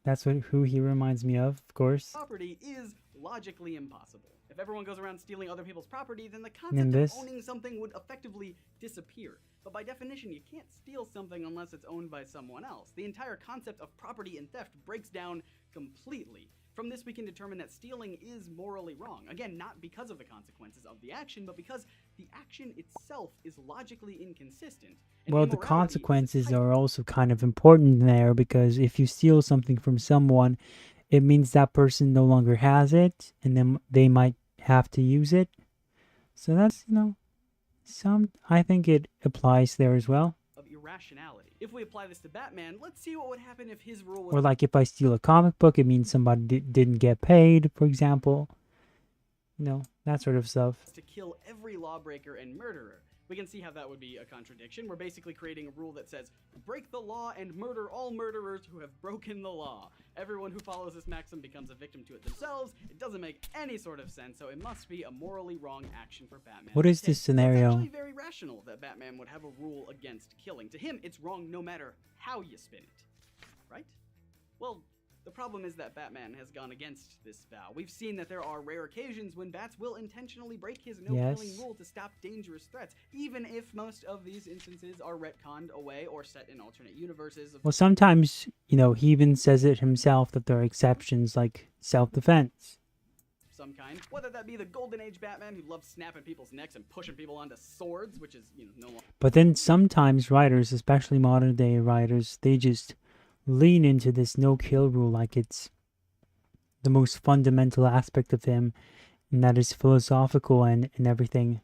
that's who he reminds me of course. property is logically impossible. If everyone goes around stealing other people's property, then the concept Nimbus. of owning something would effectively disappear. But by definition, you can't steal something unless it's owned by someone else. The entire concept of property and theft breaks down completely. From this, we can determine that stealing is morally wrong. Again, not because of the consequences of the action, but because the action itself is logically inconsistent. And Well, the immorality consequences are also kind of important there, because if you steal something from someone, it means that person no longer has it, and then they might have to use it. So that's, I think it applies there as well. of irrationality. If we apply this to Batman, let's see what would happen if his rule was Or like if I steal a comic book, it means somebody didn't get paid, for example. That sort of stuff. to kill every lawbreaker and murderer. We can see how that would be a contradiction. We're basically creating a rule that says, break the law and murder all murderers who have broken the law. Everyone who follows this maxim becomes a victim to it themselves. It doesn't make any sort of sense, so it must be a morally wrong action for Batman. What is to this take. scenario? It's actually very rational that Batman would have a rule against killing. To him, it's wrong no matter how you spin it. Right? Well, the problem is that Batman has gone against this vow. We've seen that there are rare occasions when Bats will intentionally break his no-killing Yes. rule to stop dangerous threats, even if most of these instances are retconned away or set in alternate universes. Well, sometimes, he even says it himself that there are exceptions like self-defense. some kind, whether that be the Golden Age Batman who loves snapping people's necks and pushing people onto swords, which is, no longer. But then sometimes writers, especially modern day writers, they just lean into this no-kill rule like it's the most fundamental aspect of him, and that is philosophical and everything.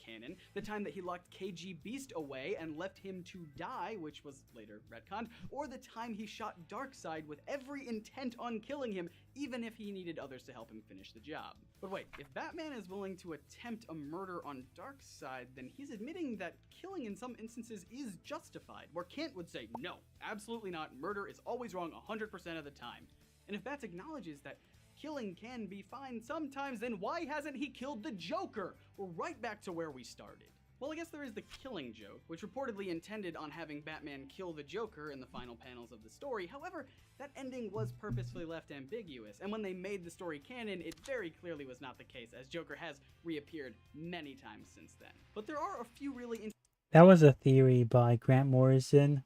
Canon, the time that he locked KG Beast away and left him to die, which was later retconned, or the time he shot Darkseid with every intent on killing him, even if he needed others to help him finish the job. But wait, if Batman is willing to attempt a murder on Darkseid, then he's admitting that killing in some instances is justified, where Kent would say, no, absolutely not, murder is always wrong 100% of the time. And if Bats acknowledges that killing can be fine sometimes, then why hasn't he killed the Joker? We're right back to where we started. Well, I guess there is the killing joke, which reportedly intended on having Batman kill the Joker in the final panels of the story. However, that ending was purposefully left ambiguous, and when they made the story canon, it very clearly was not the case, as Joker has reappeared many times since then. But there are a few really That was a theory by Grant Morrison,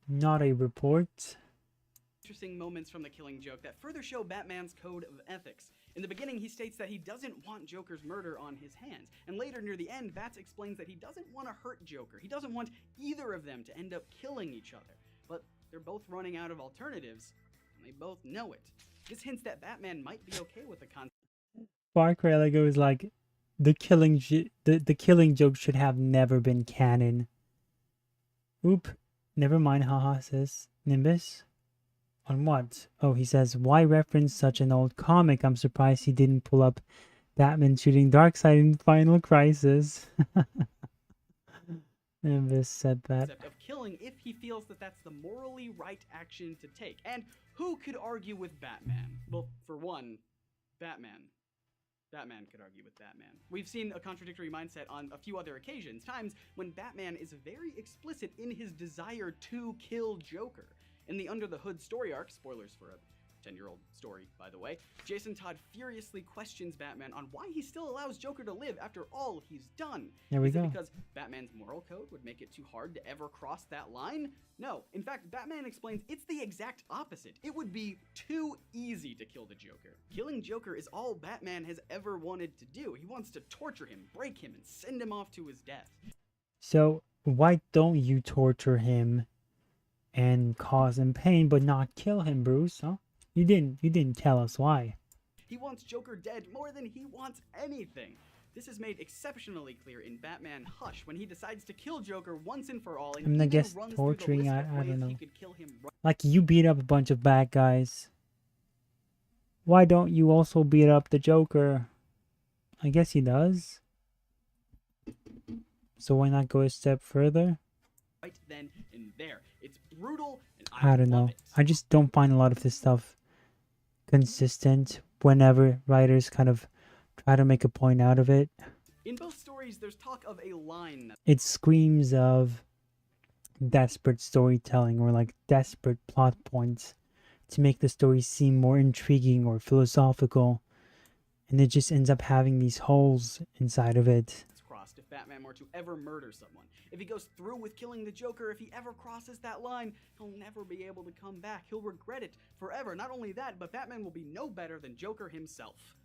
not a report. Interesting moments from the Killing Joke that further show Batman's code of ethics. In the beginning, he states that he doesn't want Joker's murder on his hands, and later near the end, Bats explains that he doesn't want to hurt Joker. He doesn't want either of them to end up killing each other, but they're both running out of alternatives, and they both know it. This hints that Batman might be okay with the concept. Far Cry Lego is like, the killing joke should have never been canon. Oop, never mind, haha, says Nimbus. On what? Oh, he says, why reference such an old comic? I'm surprised he didn't pull up Batman shooting Darkseid in Final Crisis. Nimbus said that. Of killing if he feels that that's the morally right action to take. And who could argue with Batman? Well, for one, Batman could argue with Batman. We've seen a contradictory mindset on a few other occasions, times when Batman is very explicit in his desire to kill Joker. In the Under the Hood story arc, spoilers for a 10-year-old story, by the way, Jason Todd furiously questions Batman on why he still allows Joker to live after all he's done. There we Is go. it because Batman's moral code would make it too hard to ever cross that line? No. In fact, Batman explains it's the exact opposite. It would be too easy to kill the Joker. Killing Joker is all Batman has ever wanted to do. He wants to torture him, break him, and send him off to his death. So, why don't you torture him and cause him pain, but not kill him, Bruce? Huh? You didn't tell us why. He wants Joker dead more than he wants anything. This is made exceptionally clear in Batman Hush when he decides to kill Joker once and for all. And I mean, I even guess runs through the torturing, list I of ways don't know. he could kill him right. Like, you beat up a bunch of bad guys. Why don't you also beat up the Joker? I guess he does. So why not go a step further? Right then and there. It's brutal and I don't know. I just don't find a lot of this stuff consistent whenever writers kind of try to make a point out of it. In both stories, there's talk of a line that It screams of desperate storytelling or like desperate plot points to make the story seem more intriguing or philosophical, and it just ends up having these holes inside of it. crossed if Batman were to ever murder someone. If he goes through with killing the Joker, if he ever crosses that line, he'll never be able to come back. He'll regret it forever. Not only that, but Batman will be no better than Joker himself.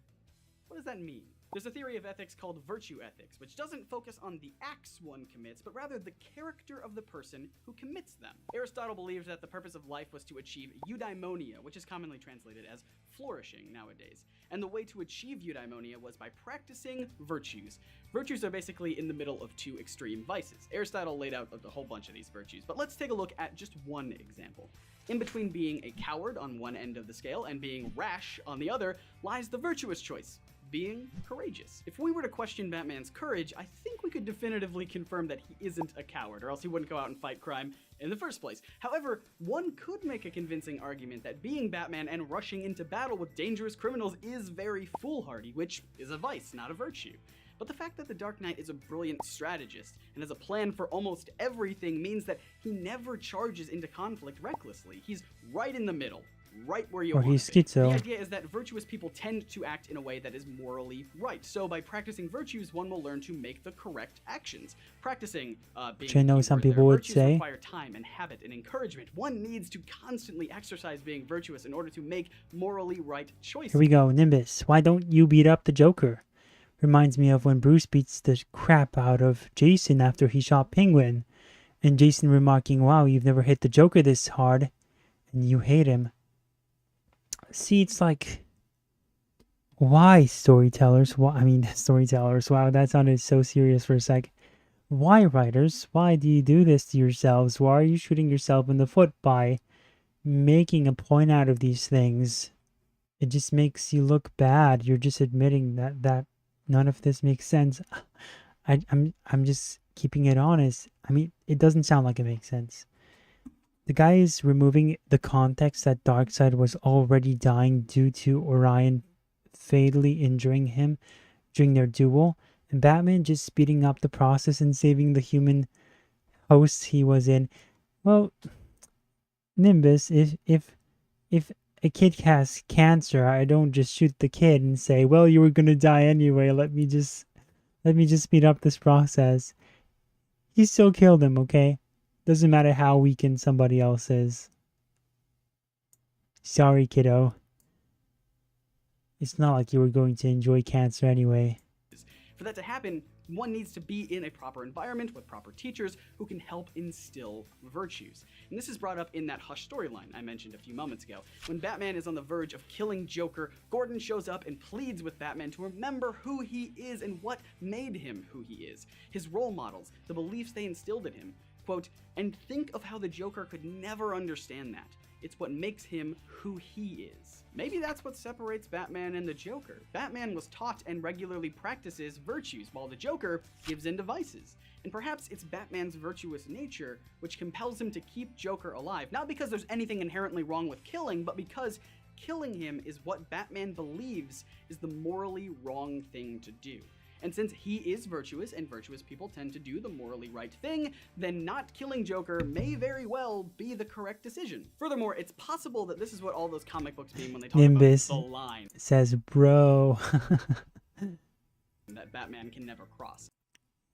What does that mean? There's a theory of ethics called virtue ethics, which doesn't focus on the acts one commits, but rather the character of the person who commits them. Aristotle believed that the purpose of life was to achieve eudaimonia, which is commonly translated as flourishing nowadays. And the way to achieve eudaimonia was by practicing virtues. Virtues are basically in the middle of two extreme vices. Aristotle laid out a whole bunch of these virtues, but let's take a look at just one example. In between being a coward on one end of the scale and being rash on the other lies the virtuous choice: being courageous. If we were to question Batman's courage, I think we could definitively confirm that he isn't a coward, or else he wouldn't go out and fight crime in the first place. However, one could make a convincing argument that being Batman and rushing into battle with dangerous criminals is very foolhardy, which is a vice, not a virtue. But the fact that the Dark Knight is a brilliant strategist and has a plan for almost everything means that he never charges into conflict recklessly. He's right in the middle. right where you Or want he's to be. schizo. The idea is that virtuous people tend to act in a way that is morally right. So by practicing virtues, one will learn to make the correct actions. Practicing Which I know some their people would virtues say. require time and habit and encouragement. One needs to constantly exercise being virtuous in order to make morally right choices. Here we go, Nimbus. Why don't you beat up the Joker? Reminds me of when Bruce beats the crap out of Jason after he shot Penguin. And Jason remarking, wow, you've never hit the Joker this hard. And you hate him. See, it's like, why storytellers? Storytellers. Wow, that sounded so serious for a sec. Why, writers? Why do you do this to yourselves? Why are you shooting yourself in the foot by making a point out of these things? It just makes you look bad. You're just admitting that none of this makes sense. I'm just keeping it honest. I mean, it doesn't sound like it makes sense. The guy is removing the context that Darkseid was already dying due to Orion fatally injuring him during their duel, and Batman just speeding up the process and saving the human host he was in. Well, Nimbus, if a kid has cancer, I don't just shoot the kid and say, well, you were gonna die anyway, let me just speed up this process. He still killed him, okay? Doesn't matter how weakened somebody else is. Sorry, kiddo. It's not like you were going to enjoy cancer anyway. For that to happen, one needs to be in a proper environment with proper teachers who can help instill virtues. And this is brought up in that Hush storyline I mentioned a few moments ago. When Batman is on the verge of killing Joker, Gordon shows up and pleads with Batman to remember who he is and what made him who he is. His role models, the beliefs they instilled in him. Quote, and think of how the Joker could never understand that. It's what makes him who he is. Maybe that's what separates Batman and the Joker. Batman was taught and regularly practices virtues, while the Joker gives in to vices. And perhaps it's Batman's virtuous nature which compels him to keep Joker alive, not because there's anything inherently wrong with killing, but because killing him is what Batman believes is the morally wrong thing to do. And since he is virtuous, and virtuous people tend to do the morally right thing, then not killing Joker may very well be the correct decision. Furthermore, it's possible that this is what all those comic books mean when they talk Nimbus about the line says, bro. that Batman can never cross.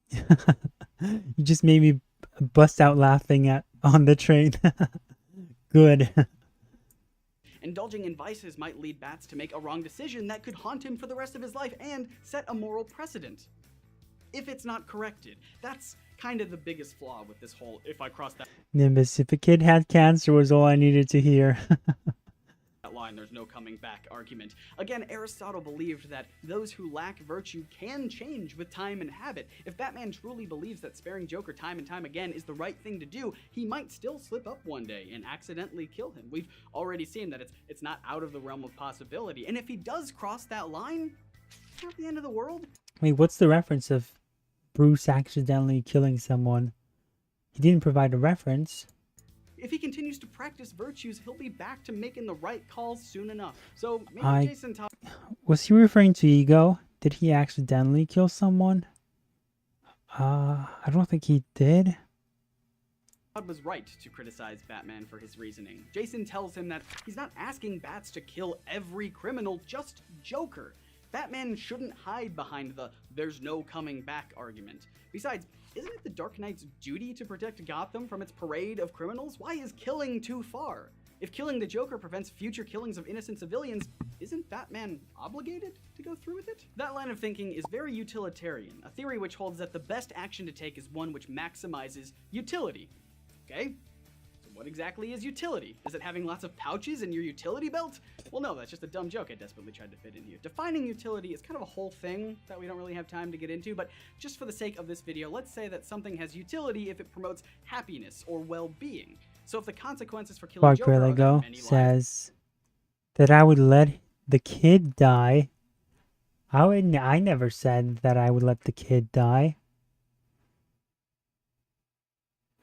You just made me bust out laughing on the train. Good. Indulging in vices might lead Bats to make a wrong decision that could haunt him for the rest of his life and set a moral precedent. If it's not corrected, that's kind of the biggest flaw with this whole if I cross that Nimbus, if a kid had cancer was all I needed to hear. line, there's no coming back argument. Again, Aristotle believed that those who lack virtue can change with time and habit. If Batman truly believes that sparing Joker time and time again is the right thing to do, he might still slip up one day and accidentally kill him. We've already seen that it's not out of the realm of possibility. And if he does cross that line, it's not the end of the world. Wait, what's the reference of Bruce accidentally killing someone? He didn't provide a reference. If he continues to practice virtues, he'll be back to making the right calls soon enough. So maybe Jason Todd... Was he referring to Ego? Did he accidentally kill someone? I don't think he did. Todd was right to criticize Batman for his reasoning. Jason tells him that he's not asking Bats to kill every criminal, just Joker. Batman shouldn't hide behind the "there's no coming back" argument. Besides, isn't it the Dark Knight's duty to protect Gotham from its parade of criminals? Why is killing too far? If killing the Joker prevents future killings of innocent civilians, isn't Batman obligated to go through with it? That line of thinking is very utilitarian, a theory which holds that the best action to take is one which maximizes utility. Okay? So what exactly is utility? Is it having lots of pouches in your utility belt? Well, no, that's just a dumb joke I desperately tried to fit in here. Defining utility is kind of a whole thing that we don't really have time to get into, but just for the sake of this video, let's say that something has utility if it promotes happiness or well-being. So if the consequences for killing Joker are that many says that I would let the kid die. I never said that I would let the kid die.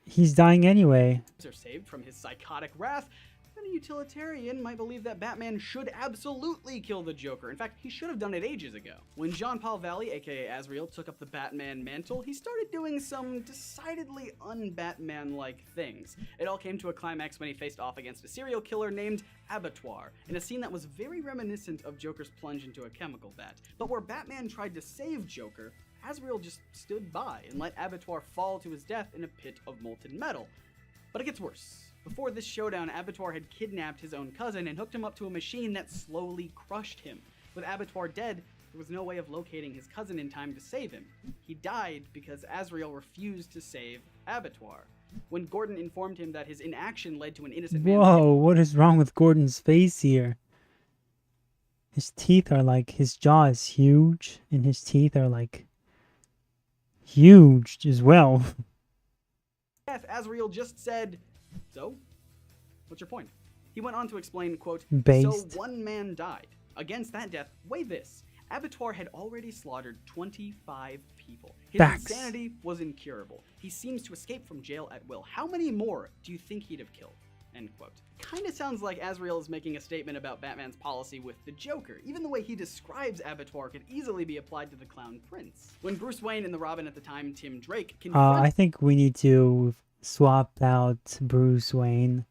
He's dying anyway. Are saved from his psychotic wrath, Even a utilitarian might believe that Batman should absolutely kill the Joker. In fact, he should have done it ages ago. When Jean-Paul Valley, aka Azrael, took up the Batman mantle, he started doing some decidedly un-Batman-like things. It all came to a climax when he faced off against a serial killer named Abattoir, in a scene that was very reminiscent of Joker's plunge into a chemical vat. But where Batman tried to save Joker, Azrael just stood by and let Abattoir fall to his death in a pit of molten metal. But it gets worse. Before this showdown, Abattoir had kidnapped his own cousin and hooked him up to a machine that slowly crushed him. With Abattoir dead, there was no way of locating his cousin in time to save him. He died because Azrael refused to save Abattoir. When Gordon informed him that his inaction led to an innocent man's Whoa, what is wrong with Gordon's face here? His teeth are like, his jaw is huge, and his teeth are like huge as well. death, Azrael just said, "So? What's your point?" He went on to explain, quote, Based. "So one man died. Against that death, weigh this. Abattoir had already slaughtered 25 people. His Facts. insanity was incurable. He seems to escape from jail at will. How many more do you think he'd have killed?" End quote. Kinda sounds like Azrael is making a statement about Batman's policy with the Joker. Even the way he describes Abattoir could easily be applied to the Clown Prince. When Bruce Wayne and the Robin at the time, Tim Drake, I think we need to swap out Bruce Wayne.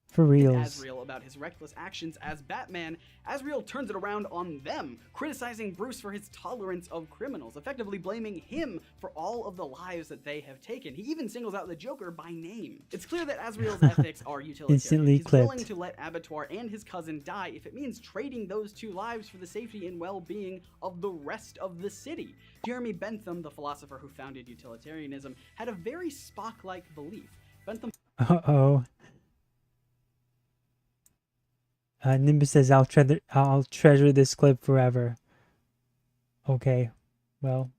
For reals. Azrael about his reckless actions as Batman, Azrael turns it around on them, criticizing Bruce for his tolerance of criminals, effectively blaming him for all of the lives that they have taken. He even singles out the Joker by name. It's clear that Azrael's ethics are utilitarian. Instantly He's willing clipped. to let Abattoir and his cousin die if it means trading those two lives for the safety and well-being of the rest of the city. Jeremy Bentham, the philosopher who founded utilitarianism, had a very Spock-like belief. Bentham Uh-oh. Nimbus says, I'll treasure this clip forever. Okay. Well,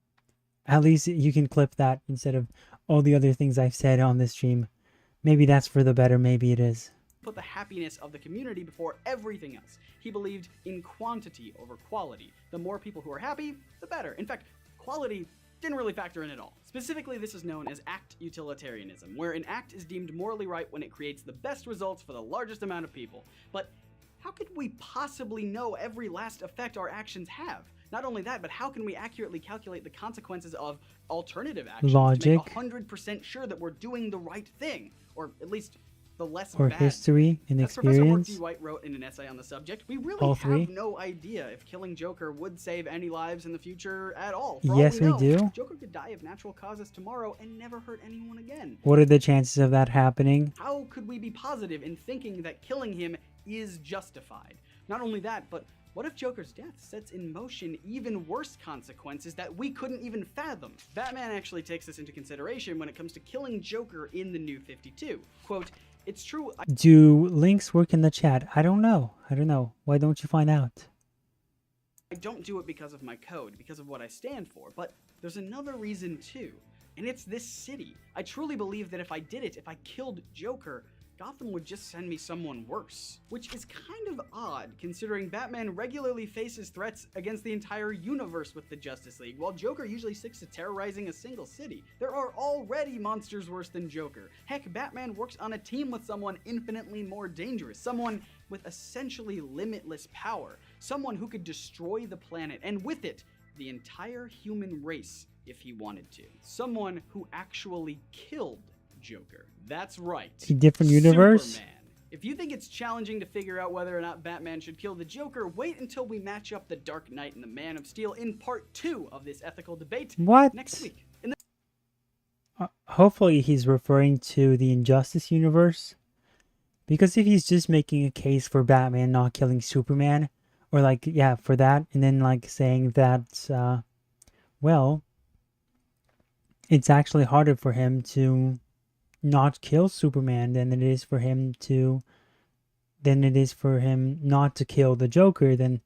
at least you can clip that instead of all the other things I've said on this stream. Maybe that's for the better. Maybe it is. put the happiness of the community before everything else. He believed in quantity over quality. The more people who are happy, the better. In fact, quality didn't really factor in at all. Specifically, this is known as act utilitarianism, where an act is deemed morally right when it creates the best results for the largest amount of people. But how could we possibly know every last effect our actions have? Not only that, but how can we accurately calculate the consequences of alternative actions Logic. to make 100% sure that we're doing the right thing, or at least the less Or bad? history and As Professor Mark experience. D. White wrote in an essay on the subject, we really All have three. no idea if killing Joker would save any lives in the future at all. For Yes, all we know, do. Joker could die of natural causes tomorrow and never hurt anyone again. What are the chances of that happening? How could we be positive in thinking that killing him is justified? Not only that, but what if Joker's death sets in motion even worse consequences that we couldn't even fathom? Batman actually takes this into consideration when it comes to killing Joker in the New 52. Quote, "It's true, Do links work in the chat? I don't know. I don't know. Why don't you find out? I don't do it because of my code, because of what I stand for, but there's another reason too, and it's this city. I truly believe that if I did it, if I killed Joker, Gotham would just send me someone worse. Which is kind of odd, considering Batman regularly faces threats against the entire universe with the Justice League, while Joker usually sticks to terrorizing a single city. There are already monsters worse than Joker. Heck, Batman works on a team with someone infinitely more dangerous, someone with essentially limitless power, someone who could destroy the planet, and with it, the entire human race if he wanted to. Someone who actually killed Joker. That's right. A different universe? Superman. If you think it's challenging to figure out whether or not Batman should kill the Joker, wait until we match up the Dark Knight and the Man of Steel in part 2 of this ethical debate What? next week. In the Hopefully he's referring to the Injustice universe. Because if he's just making a case for Batman not killing Superman, or like, yeah, for that, and then like saying that, well, it's actually harder for him to not kill Superman than it is for him not to kill the Joker, then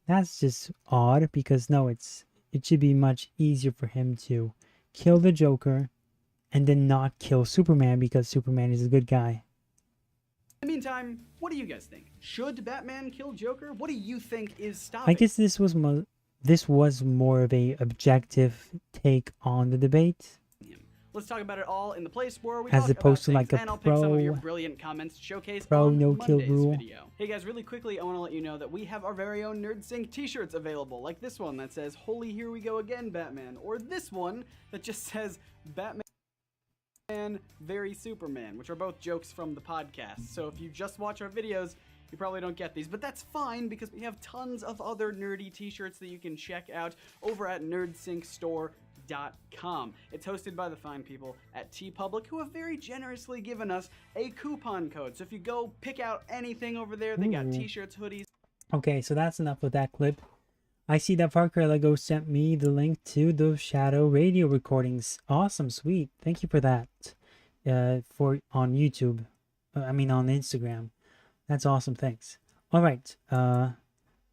that's just odd, because no, it should be much easier for him to kill the Joker and then not kill Superman because Superman is a good guy. In the meantime, what do you guys think? Should Batman kill Joker? What do you think is stopping? I guess this was more of a objective take on the debate. Let's talk about it all in the place where we As talk opposed to about like things, a and I'll pick some of your pro- brilliant comments to showcase pro on no-kill Monday's rule. video. Hey guys, really quickly, I want to let you know that we have our very own NerdSync t-shirts available, like this one that says, "Holy Here We Go Again, Batman," or this one that just says, "Batman, Very Superman," which are both jokes from the podcast. So if you just watch our videos, you probably don't get these, but that's fine because we have tons of other nerdy t-shirts that you can check out over at nerdsyncstore.com. It's hosted by the fine people at TeePublic, who have very generously given us a coupon code. So if you go pick out anything over there, they got Ooh. t-shirts, hoodies. Okay, so that's enough with that clip. I see that Parker Lego sent me the link to those Shadow radio recordings. Awesome, sweet. Thank you for that. For on YouTube. I mean on Instagram. That's awesome, thanks. All right,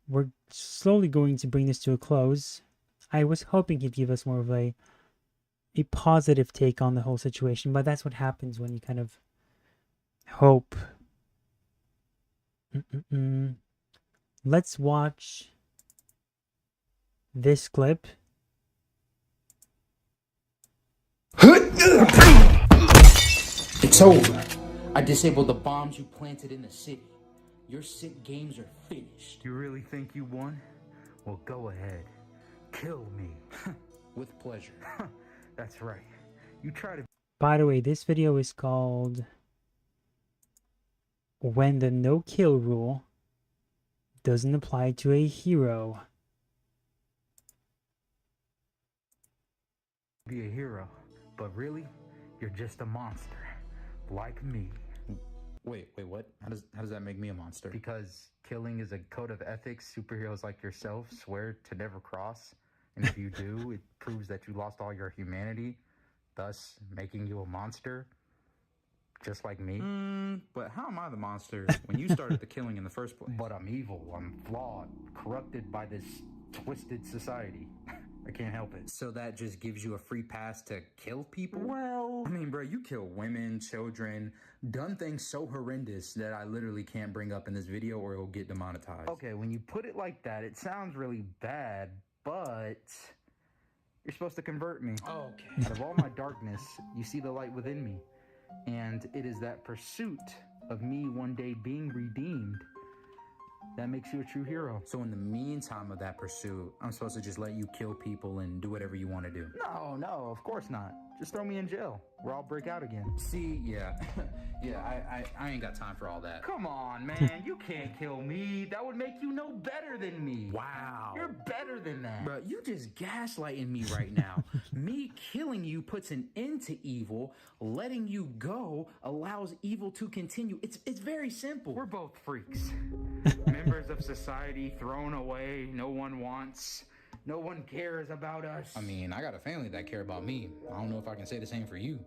we're slowly going to bring this to a close. I was hoping he'd give us more of a positive take on the whole situation, but that's what happens when you kind of hope. Let's watch this clip. It's over. I disabled the bombs you planted in the city. Your sick games are finished. You really think you won? Well, go ahead. Kill me. With pleasure. That's right. You try to... By the way, this video is called "When the No-Kill Rule Doesn't Apply to a Hero." be a hero, but really, you're just a monster. Like me. Wait, what? How does that make me a monster? Because killing is a code of ethics superheroes like yourself swear to never cross. And if you do, it proves that you lost all your humanity, thus making you a monster. Just like me. But how am I the monster when you started the killing in the first place? But I'm evil, I'm flawed, corrupted by this twisted society. I can't help it. So that just gives you a free pass to kill people? Well... I mean, bro, you kill women, children, done things so horrendous that I literally can't bring up in this video or it'll get demonetized. Okay, when you put it like that, it sounds really bad, but... you're supposed to convert me. Okay. Out of all my darkness, you see the light within me. And it is that pursuit of me one day being redeemed that makes you a true hero. So in the meantime of that pursuit, I'm supposed to just let you kill people and do whatever you want to do? No, of course not. Just throw me in jail, where I'll break out again. See, yeah. I ain't got time for all that. Come on, man. You can't kill me. That would make you no better than me. Wow. You're better than that. Bro, you just gaslighting me right now. Me killing you puts an end to evil. Letting you go allows evil to continue. It's very simple. We're both freaks. Members of society thrown away, no one wants. No one cares about us. I mean, I got a family that care about me. I don't know if I can say the same for you.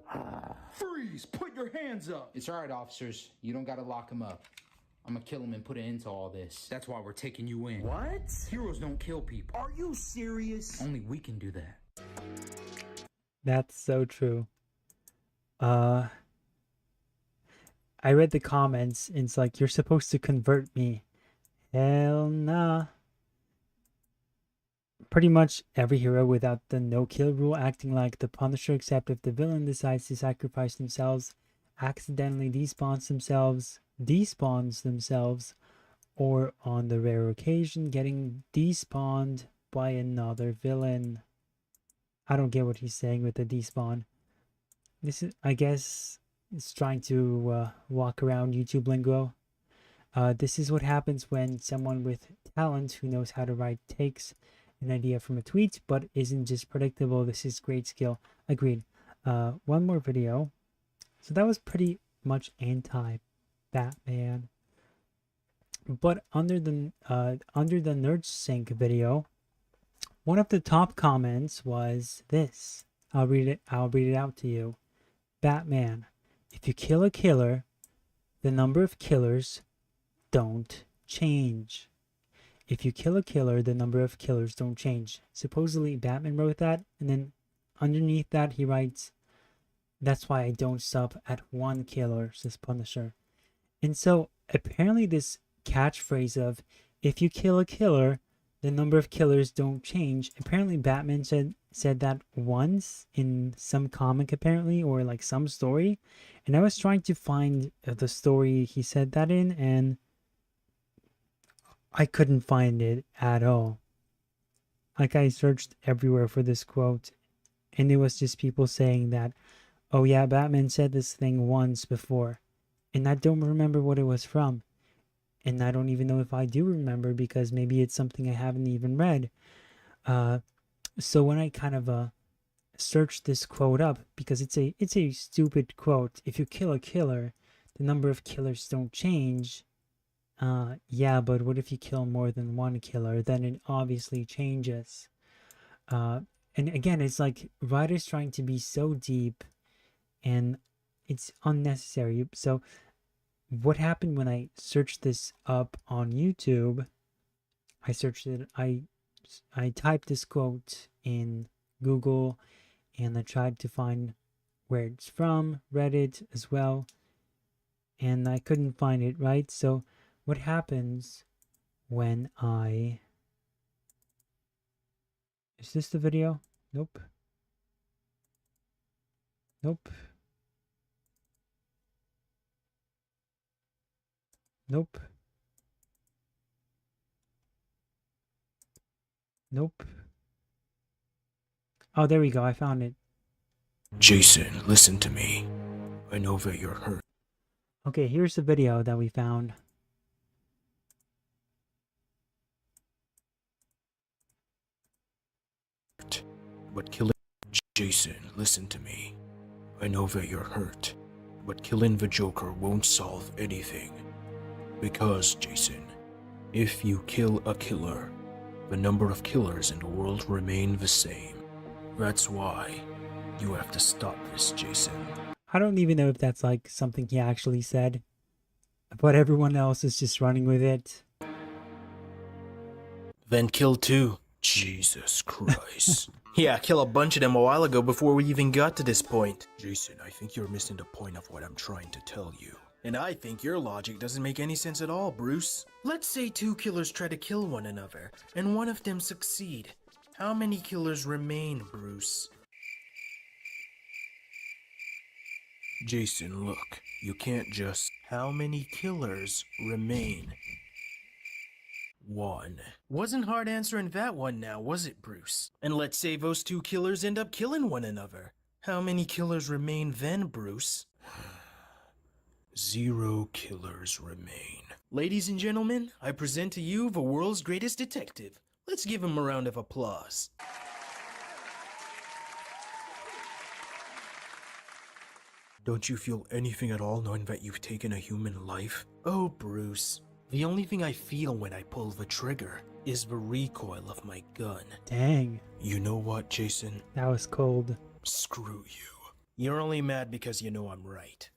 Freeze! Put your hands up! It's all right, officers. You don't gotta lock him up. I'm gonna kill him and put an end to all this. That's why we're taking you in. What? Heroes don't kill people. Are you serious? Only we can do that. That's so true. I read the comments, and it's like, you're supposed to convert me. Hell nah. Pretty much every hero without the no-kill rule acting like the Punisher, except if the villain decides to sacrifice themselves, accidentally despawns themselves, or on the rare occasion getting despawned by another villain. I don't get what he's saying with the despawn. This is, I guess, it's trying to walk around YouTube lingo. This is what happens when someone with talent who knows how to write takes an idea from a tweet but isn't just predictable. This is great skill. Agreed. One more video. So that was pretty much anti-Batman. But under the Nerd Sync video, one of the top comments was this. I'll read it out to you. Batman, if you kill a killer, the number of killers don't change. If you kill a killer, the number of killers don't change. Supposedly Batman wrote that, and then underneath that he writes, "That's why I don't stop at one killer," says Punisher. And so apparently this catchphrase of, if you kill a killer, the number of killers don't change, apparently Batman said said that once in some comic apparently, or like some story, and I was trying to find the story he said that in, and I couldn't find it at all. Like, I searched everywhere for this quote, and it was just people saying that, oh yeah, Batman said this thing once before, and I don't remember what it was from. And I don't even know if I do remember, because maybe it's something I haven't even read. So when I kind of searched this quote up, because it's a stupid quote. If you kill a killer, the number of killers don't change. Yeah, but what if you kill more than one killer? Then it obviously changes. And again, it's like writers trying to be so deep, and it's unnecessary. So what happened when I searched this up on YouTube? I searched it. I typed this quote in Google, and I tried to find where it's from, Reddit as well, and I couldn't find it, right? So what happens when I... Is this the video? Nope. Nope. Nope. Nope. Oh, there we go. I found it. Jason, listen to me. I know that you're hurt. Okay, here's the video that we found. But killing... Jason, listen to me. I know that you're hurt. But killing the Joker won't solve anything. Because, Jason, if you kill a killer, the number of killers in the world remain the same. That's why you have to stop this, Jason. I don't even know if that's like something he actually said, but everyone else is just running with it. Then kill two. Jesus Christ. Yeah, kill a bunch of them a while ago before we even got to this point. Jason, I think you're missing the point of what I'm trying to tell you. And I think your logic doesn't make any sense at all, Bruce. Let's say two killers try to kill one another, and one of them succeed. How many killers remain, Bruce? Jason, look, you can't just... How many killers remain? One. Wasn't hard answering that one now, was it, Bruce? And let's say those two killers end up killing one another. How many killers remain then, Bruce? 0 killers remain. Ladies and gentlemen, I present to you the world's greatest detective. Let's give him a round of applause. Don't you feel anything at all knowing that you've taken a human life? Oh, Bruce. The only thing I feel when I pull the trigger is the recoil of my gun. Dang. You know what, Jason? That was cold. Screw you. You're only mad because you know I'm right.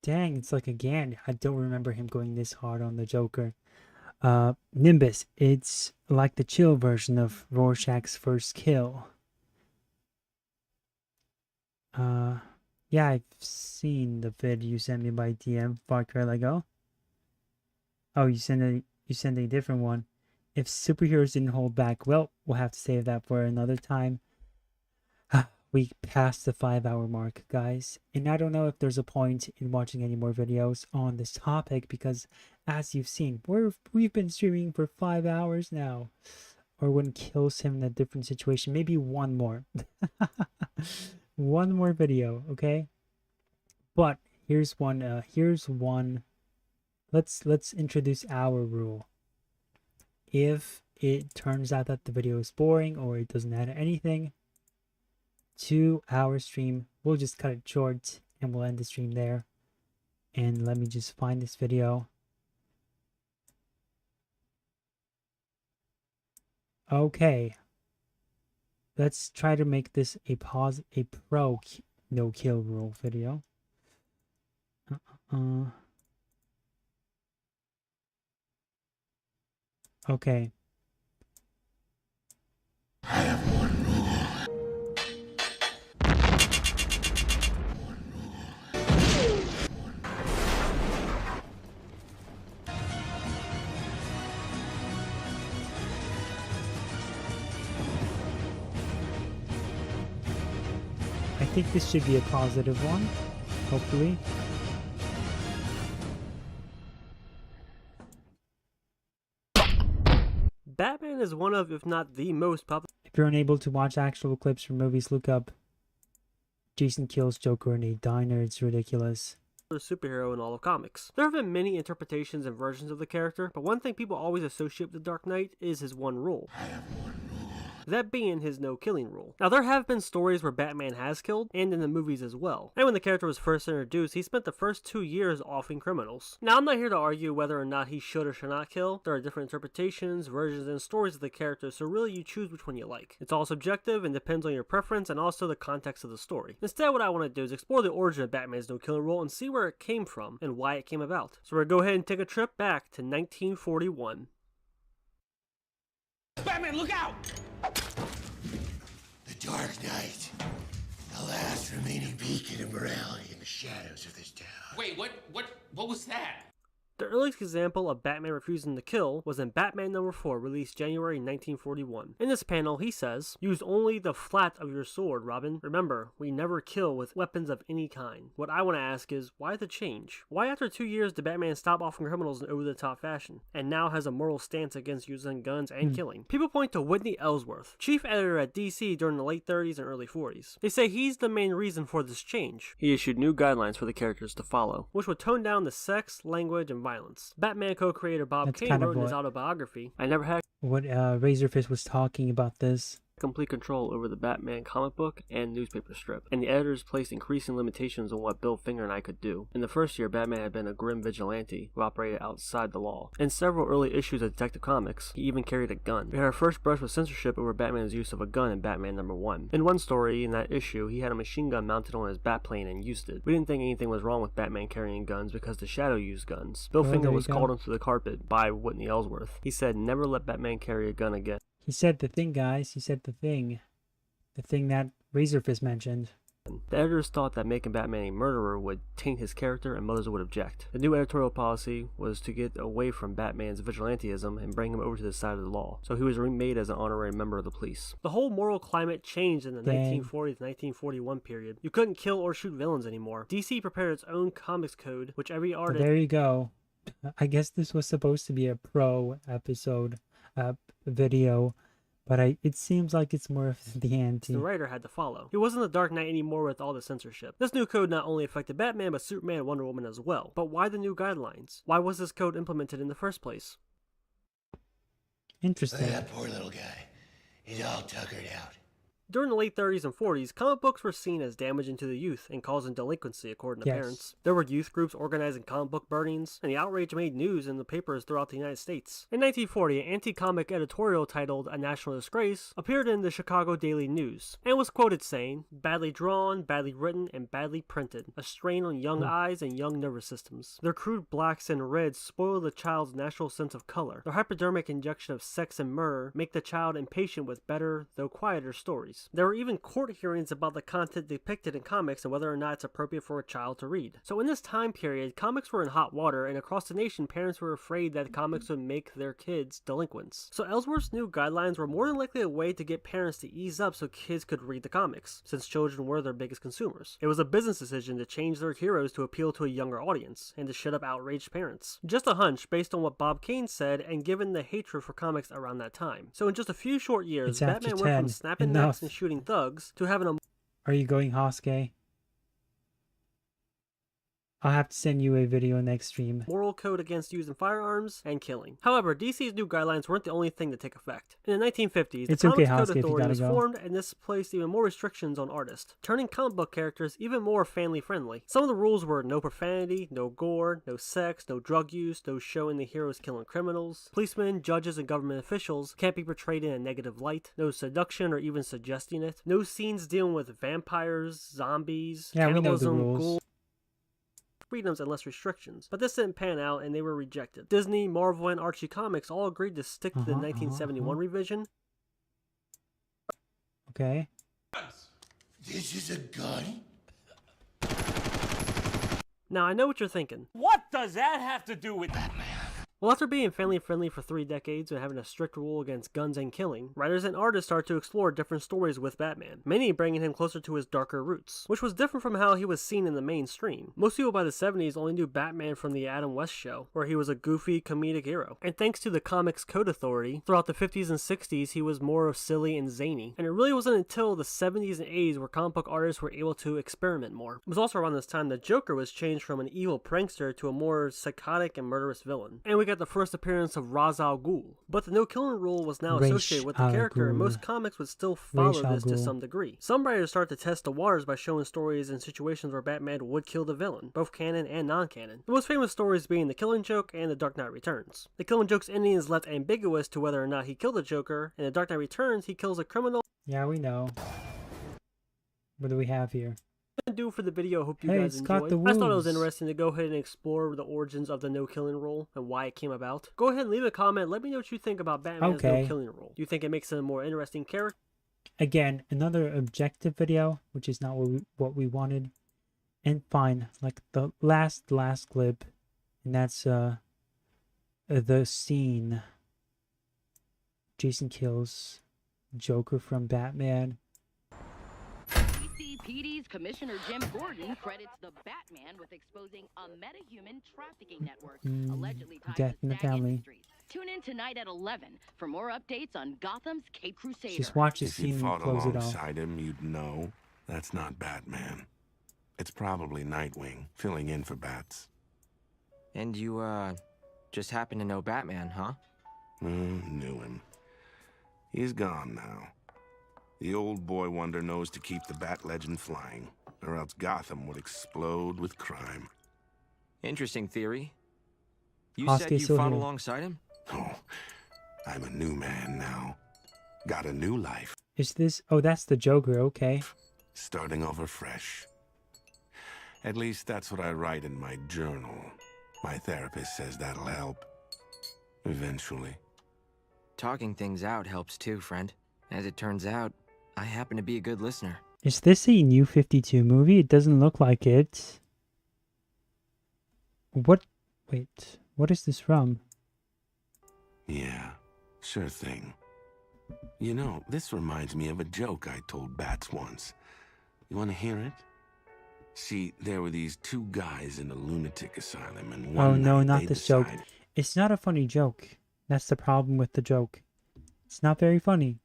Dang, it's like again, I don't remember him going this hard on the Joker. Nimbus, it's like the chill version of Rorschach's first kill. Yeah, I've seen the vid you sent me by DM far too ago. Oh, you sent a different one. If superheroes didn't hold back, well, we'll have to save that for another time. We passed the 5-hour mark, guys, and I don't know if there's a point in watching any more videos on this topic, because as you've seen, we've been streaming for 5 hours now. Or when kills him in a different situation, maybe one more. One more video, okay? But here's one. Let's introduce our rule. If it turns out that the video is boring or it doesn't add anything to our stream, we'll just cut it short and we'll end the stream there. And let me just find this video. Okay. Let's try to make this a pro no kill rule video. Okay. I have one rule. think this should be a positive one, hopefully. Batman is one of, if not the most popular. If you're unable to watch actual clips from movies, look up Jason kills Joker in a diner. It's ridiculous. Superhero in all of comics. There have been many interpretations and versions of the character, but one thing people always associate with the Dark Knight is his one rule. That being his no-killing rule. Now, there have been stories where Batman has killed, and in the movies as well. And when the character was first introduced, he spent the first 2 years offing criminals. Now, I'm not here to argue whether or not he should or should not kill. There are different interpretations, versions, and stories of the character, so really you choose which one you like. It's all subjective and depends on your preference and also the context of the story. Instead, what I want to do is explore the origin of Batman's no-killing rule and see where it came from and why it came about. So we're going to go ahead and take a trip back to 1941. Batman, look out! The Dark Knight. The last remaining beacon of morality in the shadows of this town. Wait, what was that? The earliest example of Batman refusing to kill was in Batman number 4, released January 1941. In this panel, he says, "Use only the flat of your sword, Robin. Remember, we never kill with weapons of any kind." What I want to ask is, why the change? Why after 2 years did Batman stop offering criminals in over-the-top fashion, and now has a moral stance against using guns and killing? People point to Whitney Ellsworth, chief editor at DC during the late 30s and early 40s. They say he's the main reason for this change. He issued new guidelines for the characters to follow, which would tone down the sex, language, and violence. Batman co-creator Bob Kane wrote in his autobiography, "I never had what Razorfist was talking about this. Complete control over the Batman comic book and newspaper strip, and the editors placed increasing limitations on what Bill Finger and I could do. In the first year, Batman had been a grim vigilante who operated outside the law. In several early issues of Detective Comics, he even carried a gun. We had our first brush with censorship over Batman's use of a gun in Batman number 1. In one story in that issue, he had a machine gun mounted on his Batplane and used it. We didn't think anything was wrong with Batman carrying guns because the Shadow used guns. Bill Finger was called onto the carpet by Whitney Ellsworth. He said, "Never let Batman carry a gun again." He said the thing, guys. He said the thing. The thing that Razorfist mentioned. The editors thought that making Batman a murderer would taint his character and mothers would object. The new editorial policy was to get away from Batman's vigilantism and bring him over to the side of the law, so he was remade as an honorary member of the police. The whole moral climate changed in the 1940 to 1941 period. You couldn't kill or shoot villains anymore. DC prepared its own comics code, which every artist... There you go. I guess this was supposed to be a pro episode video, but it seems like it's more of the anti. The writer had to follow. He wasn't the Dark Knight anymore with all the censorship. This new code not only affected Batman, but Superman and Wonder Woman as well. But why the new guidelines? Why was this code implemented in the first place? Interesting. Look at that poor little guy. He's all tuckered out. During the late 30s and 40s, comic books were seen as damaging to the youth and causing delinquency, according to parents. There were youth groups organizing comic book burnings, and the outrage made news in the papers throughout the United States. In 1940, an anti-comic editorial titled "A National Disgrace" appeared in the Chicago Daily News, and was quoted saying, "Badly drawn, badly written, and badly printed. A strain on young eyes and young nervous systems. Their crude blacks and reds spoil the child's natural sense of color. Their hypodermic injection of sex and murder make the child impatient with better, though quieter stories. There were even court hearings about the content depicted in comics and whether or not it's appropriate for a child to read. So in this time period, comics were in hot water, and across the nation, parents were afraid that comics would make their kids delinquents. So Ellsworth's new guidelines were more than likely a way to get parents to ease up so kids could read the comics, since children were their biggest consumers. It was a business decision to change their heroes to appeal to a younger audience, and to shut up outraged parents. Just a hunch based on what Bob Kane said, and given the hatred for comics around that time. So in just a few short years, Batman went from snapping necks and shooting thugs to having a... Are you going Hosuke? I'll have to send you a video next stream. Moral code against using firearms and killing. However, DC's new guidelines weren't the only thing to take effect. In the 1950s, the Comics Code Authority was formed, and this placed even more restrictions on artists, turning comic book characters even more family-friendly. Some of the rules were no profanity, no gore, no sex, no drug use, no showing the heroes killing criminals. Policemen, judges, and government officials can't be portrayed in a negative light. No seduction or even suggesting it. No scenes dealing with vampires, zombies, cannibalism, ghouls, freedoms and less restrictions. But this didn't pan out, and they were rejected. Disney, Marvel, and Archie Comics all agreed to stick to the 1971 revision. Okay. This is a gun? Now, I know what you're thinking. What does that have to do with Batman? Well, after being family-friendly for 3 decades and having a strict rule against guns and killing, writers and artists started to explore different stories with Batman, many bringing him closer to his darker roots, which was different from how he was seen in the mainstream. Most people by the 70s only knew Batman from the Adam West Show, where he was a goofy, comedic hero. And thanks to the Comics Code Authority, throughout the 50s and 60s he was more of silly and zany. And it really wasn't until the 70s and 80s where comic book artists were able to experiment more. It was also around this time that Joker was changed from an evil prankster to a more psychotic and murderous villain. And we got the first appearance of Ra's al Ghul. But the no-killing rule was now associated with the character, and most comics would still follow this to some degree. Some writers started to test the waters by showing stories and situations where Batman would kill the villain, both canon and non-canon. The most famous stories being The Killing Joke and The Dark Knight Returns. The Killing Joke's ending is left ambiguous to whether or not he killed the Joker, and The Dark Knight Returns he kills a criminal. Yeah, we know. What do we have here? Do for the video. Hope you Hey, guys it's got enjoyed. the I just thought it was woos. interesting to go ahead and explore the origins of the no-killing rule and why it came about. Go ahead and leave a comment. Let me know what you think about Batman's Okay. no-killing rule. Do you think it makes him a more interesting character? Again, another objective video, which is not what we wanted. And fine, like the last clip, and that's the scene. Jason kills Joker from Batman. PD's Commissioner Jim Gordon credits the Batman with exposing a metahuman trafficking network allegedly tied Death to in the Stag family. Industries. Tune in tonight at 11 for more updates on Gotham's Cape Crusader. Just watch the If you scene and fought close it off. alongside him, you'd know that's not Batman. It's probably Nightwing, filling in for Bats. And you, just happen to know Batman, huh? Knew him. He's gone now. The old boy wonder knows to keep the Bat legend flying, or else Gotham would explode with crime. Interesting theory. You Oscar said you still fought here. alongside him? Oh, I'm a new man now. Got a new life. Is this? Oh, that's the Joker. Okay. Starting over fresh. At least that's what I write in my journal. My therapist says that'll help. Eventually. Talking things out helps too, friend. As it turns out, I happen to be a good listener. Is this a New 52 movie? It doesn't look like it. What? Wait. What is this from? Yeah, sure thing. You know, this reminds me of a joke I told Bats once. You want to hear it? See, there were these two guys in a lunatic asylum, and one Oh no, night not they this joke. decided- It's not a funny joke. That's the problem with the joke. It's not very funny.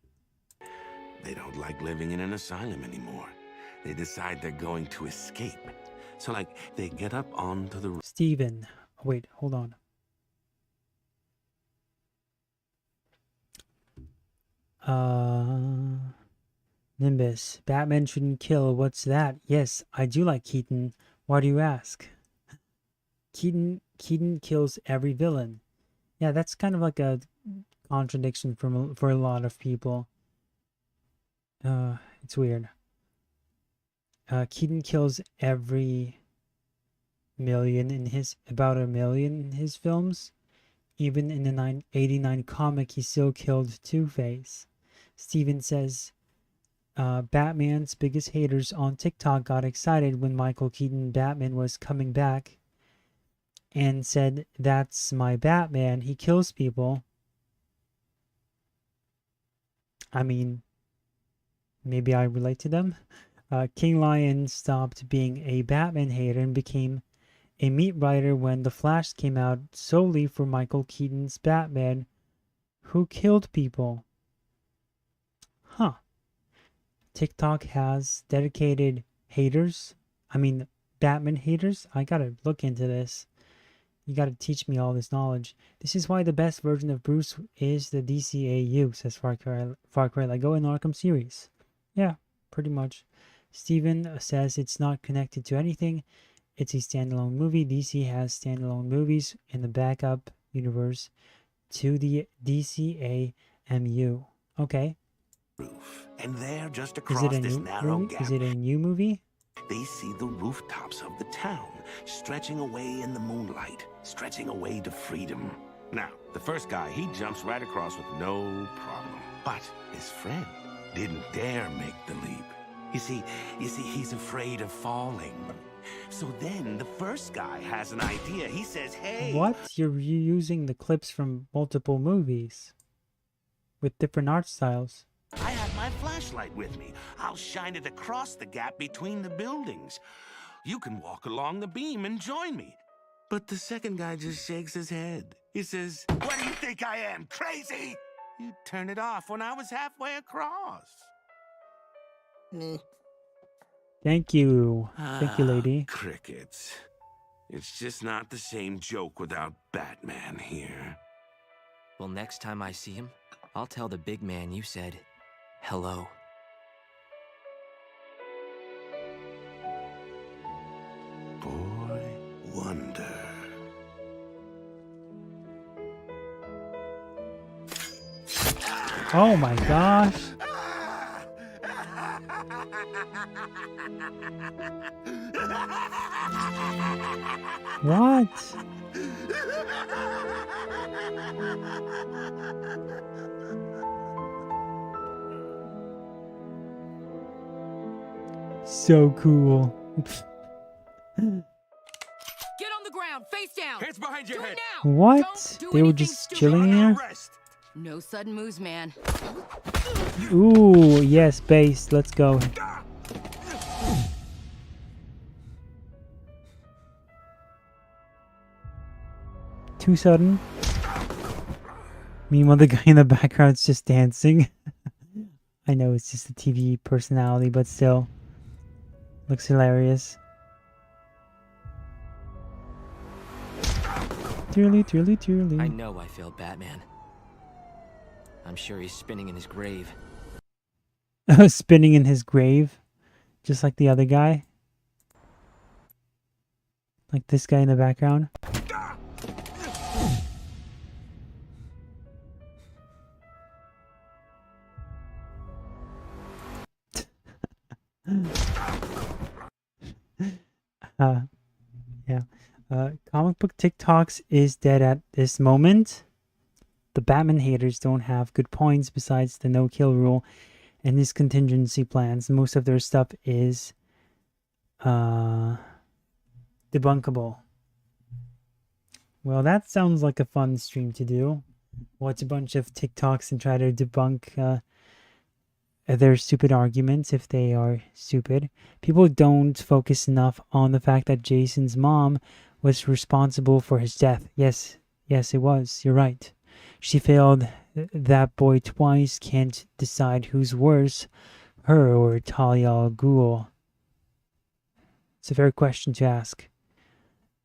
They don't like living in an asylum anymore. They decide they're going to escape. So, like, they get up onto the... Steven. Oh, wait, hold on. Nimbus. Batman shouldn't kill. What's that? Yes, I do like Keaton. Why do you ask? Keaton kills every villain. Yeah, that's kind of like a contradiction for a lot of people. It's weird. Keaton kills every million in his about a million in his films. Even in the 1989 comic, he still killed Two-Face. Steven says, Batman's biggest haters on TikTok got excited when Michael Keaton Batman was coming back and said, "That's my Batman. He kills people." I mean, maybe I relate to them. King Lion stopped being a Batman hater and became a meat writer when The Flash came out solely for Michael Keaton's Batman, who killed people. Huh. TikTok has dedicated haters. I mean, Batman haters. I gotta look into this. You gotta teach me all this knowledge. This is why the best version of Bruce is the DCAU, says Far Cry Lego in Arkham series. Yeah, pretty much. Steven says it's not connected to anything. It's a standalone movie. DC has standalone movies in the backup universe to the DCAMU. Okay. And there, just Is across it a this new narrow movie? gap, Is it a new movie? they see the rooftops of the town stretching away in the moonlight, stretching away to freedom. Now, the first guy, he jumps right across with no problem. But his friend didn't dare make the leap. You see, he's afraid of falling. So then the first first guy has an idea. He says, hey. What? You're reusing the clips from multiple movies with different art styles. I have my flashlight with me. I'll shine it across the gap between the buildings. You can walk along the beam and join me. But the second guy just shakes his head. He says, what do you think I am, crazy? You turned it off when I was halfway across. Thank you. Thank you, lady. Crickets. It's just not the same joke without Batman here. Well, next time I see him, I'll tell the big man you said hello. Boy Wonder. Oh my gosh. What? So cool. Get on the ground, face down. Hands behind your Do head. it now. What? Don't do They were anything just stupid. chilling there? No sudden moves, man. Ooh, yes, base. Let's go. Too sudden. Meanwhile, the guy in the background's just dancing. I know it's just a TV personality, but still. Looks hilarious. Twirly, twirly, twirly. I know I failed Batman. I'm sure he's spinning in his grave. Spinning in his grave. Just like the other guy. Like this guy in the background. Yeah. Comic book TikToks is dead at this moment. The Batman haters don't have good points besides the no-kill rule and his contingency plans. Most of their stuff is debunkable. Well, that sounds like a fun stream to do. Watch a bunch of TikToks and try to debunk their stupid arguments if they are stupid. People don't focus enough on the fact that Jason's mom was responsible for his death. Yes, it was. You're right. She failed that boy twice. Can't decide who's worse, her or Talia al Ghul. It's a fair question to ask.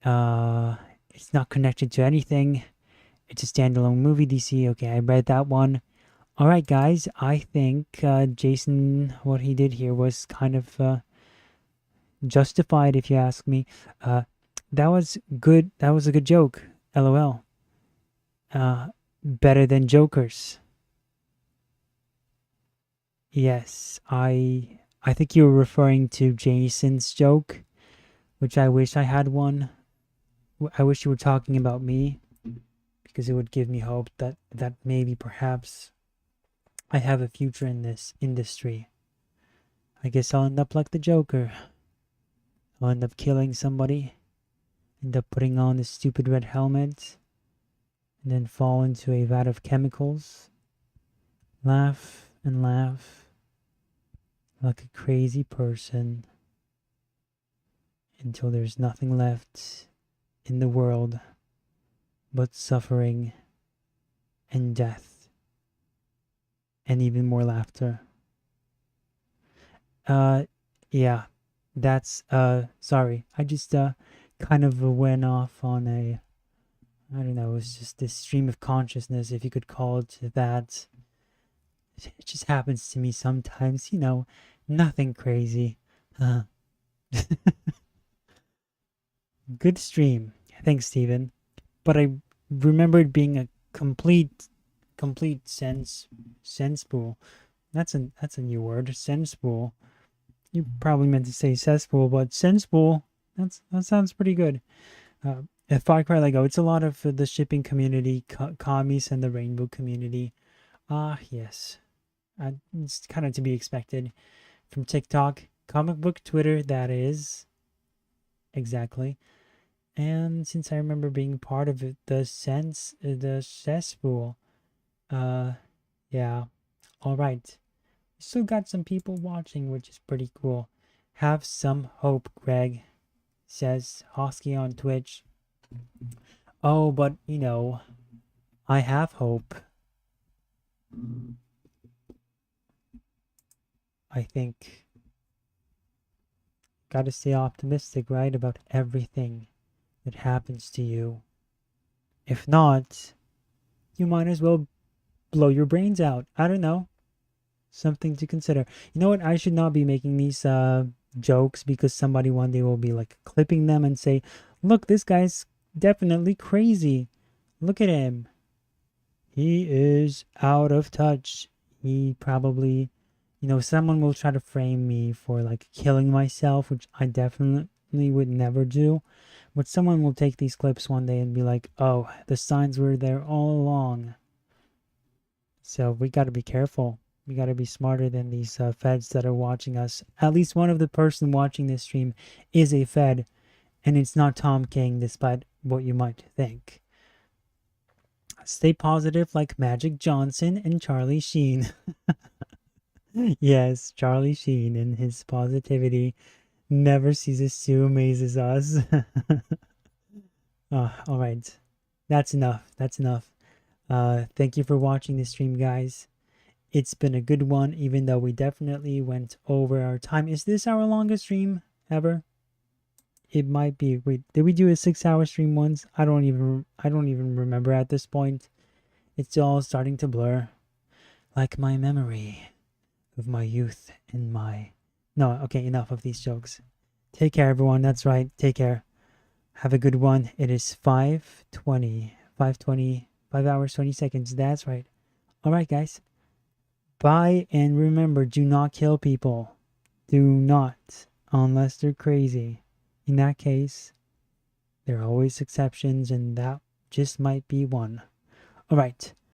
It's not connected to anything. It's a standalone movie, DC. Okay, I read that one. Alright, guys. I think Jason, what he did here was kind of justified, if you ask me. That was good. That was a good joke. LOL. Better than Joker's. Yes, I think you were referring to Jason's joke, which I wish I had one. I wish you were talking about me, because it would give me hope that maybe perhaps I have a future in this industry. I guess I'll end up like the Joker. I'll end up killing somebody, end up putting on this stupid red helmet, and then fall into a vat of chemicals, laugh and laugh like a crazy person until there's nothing left in the world but suffering and death and even more laughter. Yeah, that's sorry, I just kind of went off on a, I don't know, it was just this stream of consciousness, if you could call it that. It just happens to me sometimes, you know, nothing crazy. Good stream. Thanks, Steven. But I remembered being a complete sensible. That's a new word, sensible. You probably meant to say cesspool, but sensible, that sounds pretty good. At Far Cry Lego, it's a lot of the shipping community, commies, and the rainbow community. Yes. It's kind of to be expected from TikTok. Comic book Twitter, that is. Exactly. And since I remember being part of it, the cesspool. Yeah. All right. Still got some people watching, which is pretty cool. Have some hope, Greg, says Hosky on Twitch. Oh, but you know, I have hope. I think gotta stay optimistic, right, about everything that happens to you. If not, you might as well blow your brains out. I don't know. Something to consider. You know what? I should not be making these jokes because somebody one day will be like clipping them and say, look, this guy's definitely crazy. Look at him. He is out of touch. He probably, you know, someone will try to frame me for like killing myself, which I definitely would never do. But someone will take these clips one day and be like, oh, the signs were there all along. So we got to be careful. We got to be smarter than these feds that are watching us. At least one of the person watching this stream is a fed, and it's not Tom King, despite what you might think. Stay positive like Magic Johnson and Charlie Sheen. Yes, Charlie Sheen and his positivity never ceases to amazes us. All right. That's enough. That's enough. Thank you for watching this stream, guys. It's been a good one, even though we definitely went over our time. Is this our longest stream ever? It might be. Wait, did we do a 6-hour stream once? I don't even remember at this point. It's all starting to blur. Like my memory of my youth and my... No, okay, enough of these jokes. Take care, everyone. That's right. Take care. Have a good one. It is 5:20. 5:20. 5 hours, 20 seconds. That's right. All right, guys. Bye, and remember, do not kill people. Do not, unless they're crazy. In that case, there are always exceptions, and that just might be one. All right.